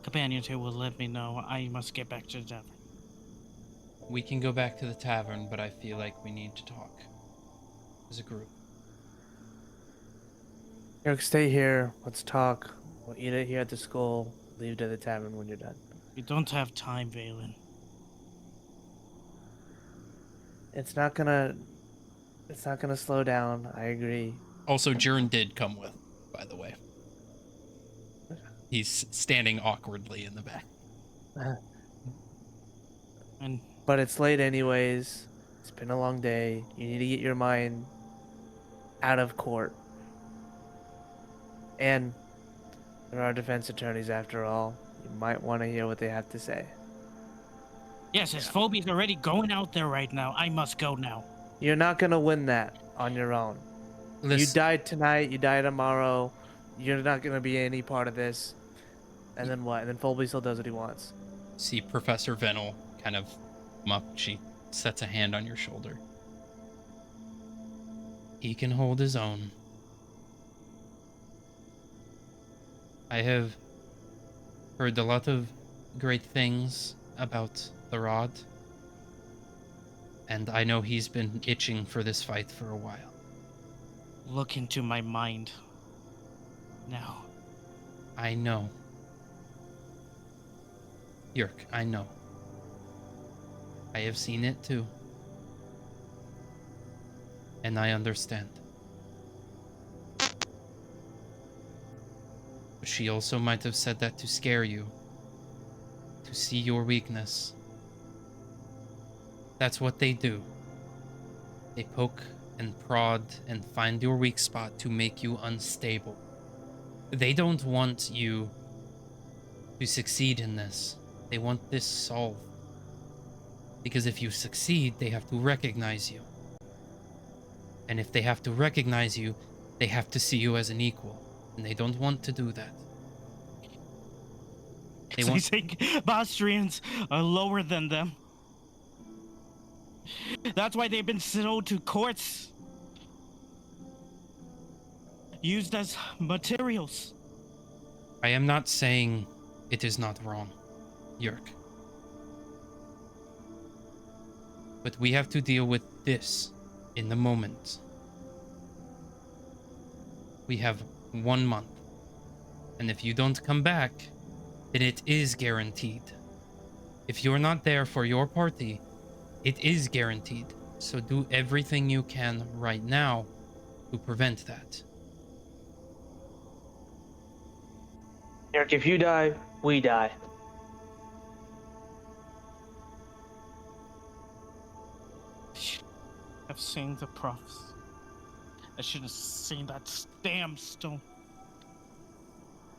Speaker 2: companions here will let me know I must get back to the tavern.
Speaker 1: We can go back to the tavern, but I feel like we need to talk as a group.
Speaker 6: Eric, stay here. Let's talk. We'll eat it here at the school. Leave to the tavern when you're done.
Speaker 2: We don't have time, Valen.
Speaker 6: It's not gonna slow down. I agree.
Speaker 1: Also, Jiren did come with, by the way. He's standing awkwardly in the back.
Speaker 2: And
Speaker 6: But it's late anyways. It's been a long day. You need to get your mind out of court. And there are defense attorneys after all. You might want to hear what they have to say.
Speaker 2: yes, his phobia's already going out there right now. I must go now.
Speaker 6: You're not gonna win that on your own. You
Speaker 1: Listen,
Speaker 6: die tonight, you die tomorrow. You're not gonna be any part of this. And then what? And then Folby still does what he wants.
Speaker 1: see Professor Venel kind of muck. She sets a hand on your shoulder. He can hold his own. I have heard a lot of great things about the Rod, and I know he's been itching for this fight for a while.
Speaker 2: Look into my mind. Now.
Speaker 1: I know. Yerk, I know. I have seen it too. And I understand. But she also might have said that to scare you. To see your weakness. That's what they do. They poke and prod and find your weak spot to make you unstable. They don't want you to succeed in this. They want this solved. Because if you succeed, they have to recognize you. And if they have to recognize you, they have to see you as an equal. And they don't want to do that. They
Speaker 2: So you
Speaker 1: want
Speaker 2: think Austrians are lower than them? That's why they've been sold to courts. Used as materials.
Speaker 1: I am not saying it is not wrong, Yerk. But we have to deal with this in the moment. We have 1 month. And if you don't come back, then it is guaranteed. If you're not there for your party, it is guaranteed. So do everything you can right now to prevent that.
Speaker 6: Eric, if you die, we die.
Speaker 2: I've seen the prophecy. I should have seen that damn stone.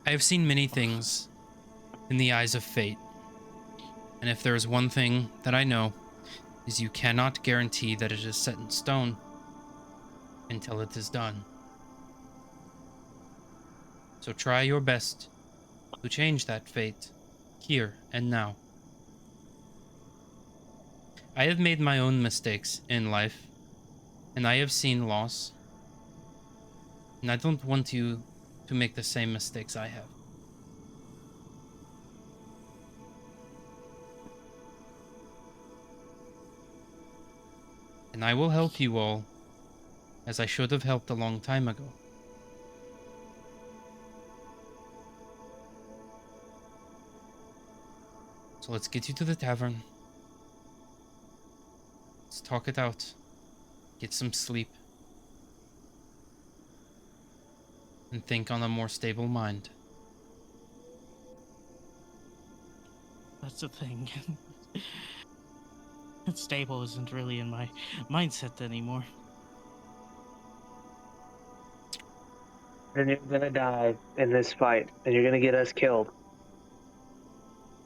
Speaker 1: I have seen many things in the eyes of fate. And if there is one thing that I know, is you cannot guarantee that it is set in stone until it is done. So try your best to change that fate here and now. I have made my own mistakes in life, and I have seen loss. And I don't want you to make the same mistakes I have. And I will help you all, as I should have helped a long time ago. So let's get you to the tavern. Let's talk it out. Get some sleep. And think on a more stable mind.
Speaker 2: That's the thing. Stable isn't really in my mindset anymore.
Speaker 6: Then you're gonna die in this fight, and you're gonna get us killed.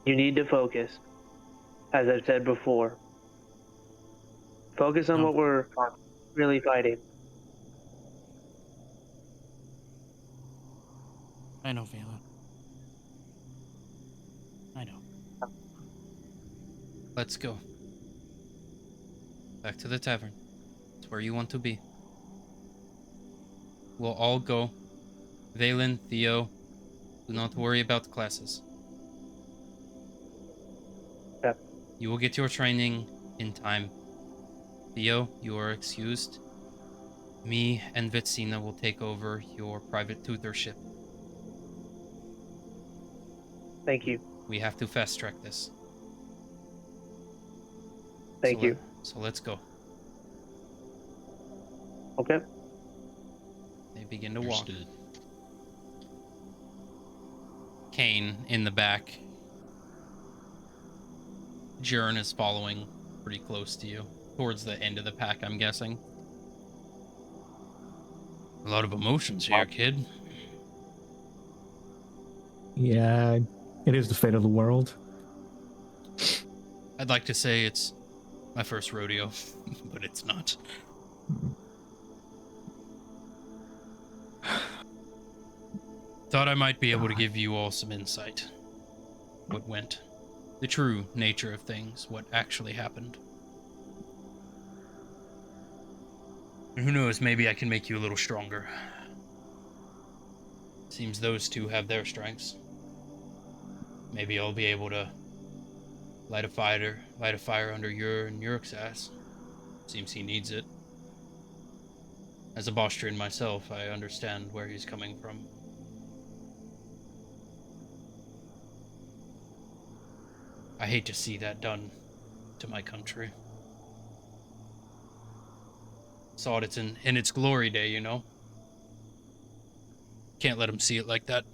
Speaker 6: You need to focus, as I've said before. Focus on
Speaker 2: No.
Speaker 6: what we're really fighting.
Speaker 2: I know, Valen. I know.
Speaker 1: Let's go. Back to the tavern. It's where you want to be. We'll all go. Valen, Theo, do not worry about classes.
Speaker 6: Yep.
Speaker 1: You will get your training in time. Theo, you are excused. Me and Vitsina will take over your private tutorship.
Speaker 6: Thank you.
Speaker 1: We have to fast track this.
Speaker 6: Thank you.
Speaker 1: So let's go.
Speaker 6: Okay.
Speaker 1: They begin to walk.
Speaker 5: Understood.
Speaker 1: Kane in the back. Jern is following pretty close to you. Towards the end of the pack, I'm guessing. A lot of emotions here, kid.
Speaker 4: Yeah, it is the fate of the world.
Speaker 1: I'd like to say it's my first rodeo, but it's not. Thought I might be able to give you all some insight. What went. The true nature of things, what actually happened. And who knows, maybe I can make you a little stronger. Seems those two have their strengths. Maybe I'll be able to light a fire under your and Yurik's ass. Seems he needs it. As a Bostrian myself, I understand where he's coming from. I hate to see that done to my country. Saw it in its glory day, you know? Can't let him see it like that.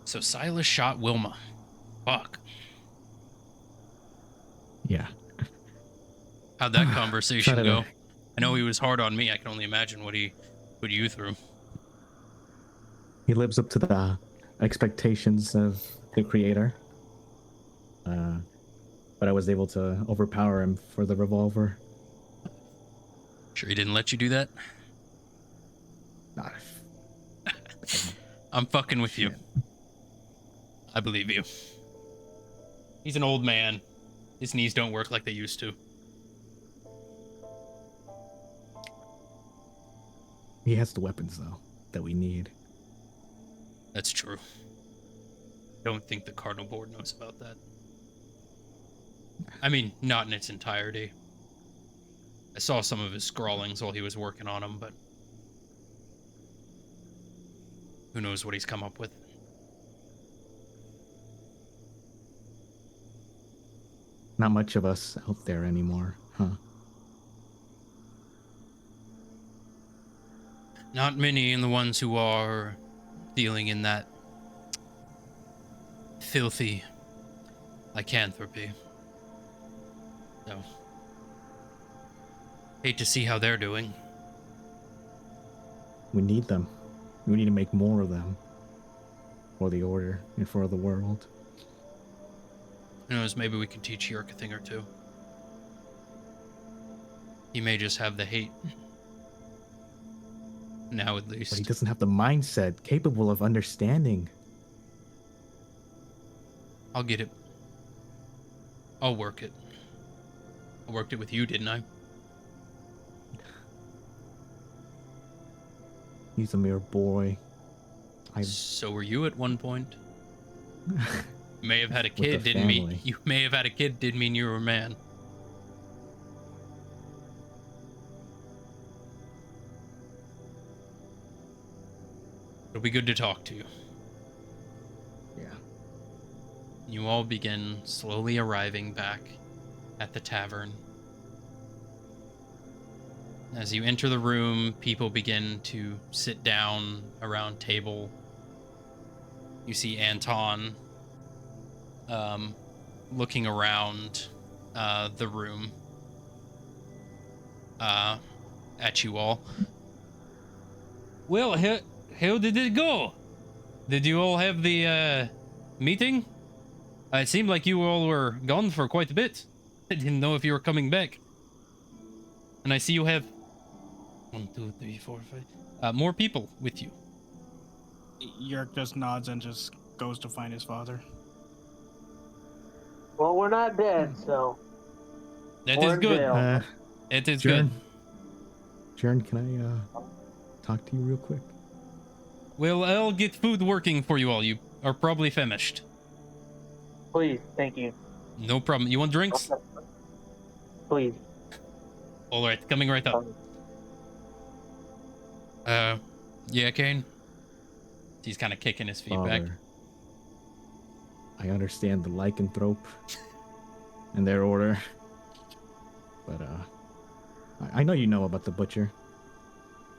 Speaker 1: So Silas shot Wilma. Fuck.
Speaker 4: Yeah.
Speaker 1: How'd that conversation
Speaker 4: Try to-
Speaker 1: go? I know he was hard on me. I can only imagine what he put you through.
Speaker 4: He lives up to the expectations of the creator. But I was able to overpower him for the revolver.
Speaker 1: Sure he didn't let you do that?
Speaker 4: Not
Speaker 1: I'm fucking with you. I believe you. He's an old man. His knees don't work like they used to.
Speaker 4: He has the weapons, though, that we need.
Speaker 1: That's true. Don't think the Cardinal Board knows about that. I mean, not in its entirety. I saw some of his scrawlings while he was working on them, but who knows what he's come up with.
Speaker 4: Not much of us out there anymore, huh?
Speaker 1: Not many, and the ones who are dealing in that filthy lycanthropy. So, hate to see how they're doing.
Speaker 4: We need them. We need to make more of them. For the Order and for the world.
Speaker 1: Who knows, maybe we can teach Yerk a thing or two. He may just have the hate. Now at least.
Speaker 4: But he doesn't have the mindset capable of understanding.
Speaker 1: I'll get it. I'll work it. I worked it with you, didn't I?
Speaker 4: He's a mere boy.
Speaker 1: So were you at one point. You may have had a
Speaker 4: With
Speaker 1: kid,
Speaker 4: the
Speaker 1: didn't mean
Speaker 4: family.
Speaker 1: you may have had a kid, didn't mean you were a man. It'll be good to talk to you.
Speaker 4: Yeah.
Speaker 1: You all begin slowly arriving back at the tavern. As you enter the room, people begin to sit down around table. You see Anton looking around the room at you all. Well, how did it go? Did you all have the meeting? It seemed like you all were gone for quite a bit. I didn't know if you were coming back. And I see you have 1, 2, 3, 4, 5 more people with you.
Speaker 2: Yerk just nods and just goes to find his father.
Speaker 6: Well, we're not dead, so
Speaker 1: That
Speaker 6: Or
Speaker 1: is
Speaker 6: in
Speaker 1: good.
Speaker 6: jail.
Speaker 1: It is
Speaker 4: Jern,
Speaker 1: good.
Speaker 4: Jern, can I talk to you real quick?
Speaker 1: Well, I'll get food working for you all. You are probably famished.
Speaker 6: please, thank you.
Speaker 1: No problem. You want drinks?
Speaker 6: Please.
Speaker 1: All right, coming right up. Yeah, Kane. He's kind of kicking his feet back.
Speaker 4: Father, I understand the lycanthrope and their order, but I know you know about the butcher.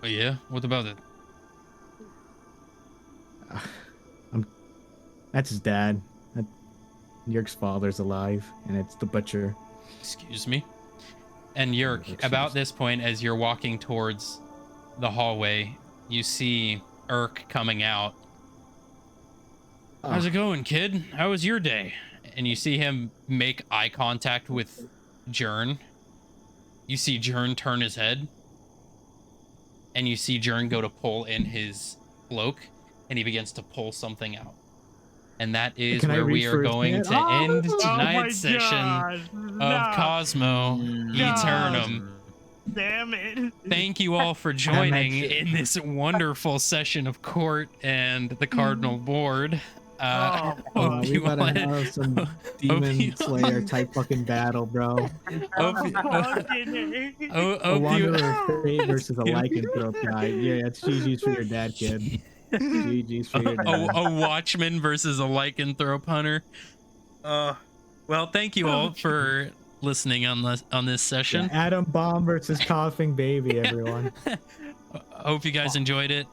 Speaker 1: Oh yeah, what about it?
Speaker 4: That's his dad. Yerk's father's alive, and it's the butcher.
Speaker 1: Excuse me. And Yerk,
Speaker 4: Excuse.
Speaker 1: about this point, as you're walking towards the hallway, you see Irk coming out. How's it going, kid? How was your day? And you see him make eye contact with Jern. You see Jern turn his head. And you see Jern go to pull in his cloak, and he begins to pull something out. And that is
Speaker 4: Can I
Speaker 1: where we
Speaker 4: reach
Speaker 1: are
Speaker 4: for his
Speaker 1: going
Speaker 4: hand?
Speaker 1: to end
Speaker 4: Oh
Speaker 1: tonight's session of Cosmo Eternum.
Speaker 2: Damn it.
Speaker 1: Thank you all for joining in this wonderful session of court and the Cardinal board. Hope
Speaker 4: we
Speaker 1: you
Speaker 4: gotta
Speaker 1: all-
Speaker 4: have some
Speaker 1: hope
Speaker 4: demon
Speaker 1: you-
Speaker 4: slayer type fucking battle, bro.
Speaker 1: hope you-
Speaker 4: A
Speaker 1: hope you-
Speaker 4: wanderer of fate versus a lycanthrope guy. Yeah, that's GG's for your dad, kid. GG's for your dad.
Speaker 1: a watchman versus a lycanthrope hunter. Well, thank you all for listening on this session.
Speaker 4: Yeah, Atom bomb versus coughing baby, everyone.
Speaker 1: Hope you guys enjoyed it.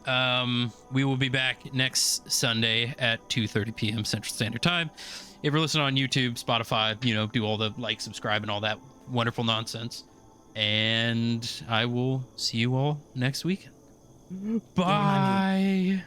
Speaker 1: We will be back next Sunday at 2:30 p.m. Central Standard Time. If you're listening on YouTube, Spotify, do all the like, subscribe, and all that wonderful nonsense. And I will see you all next week. Bye.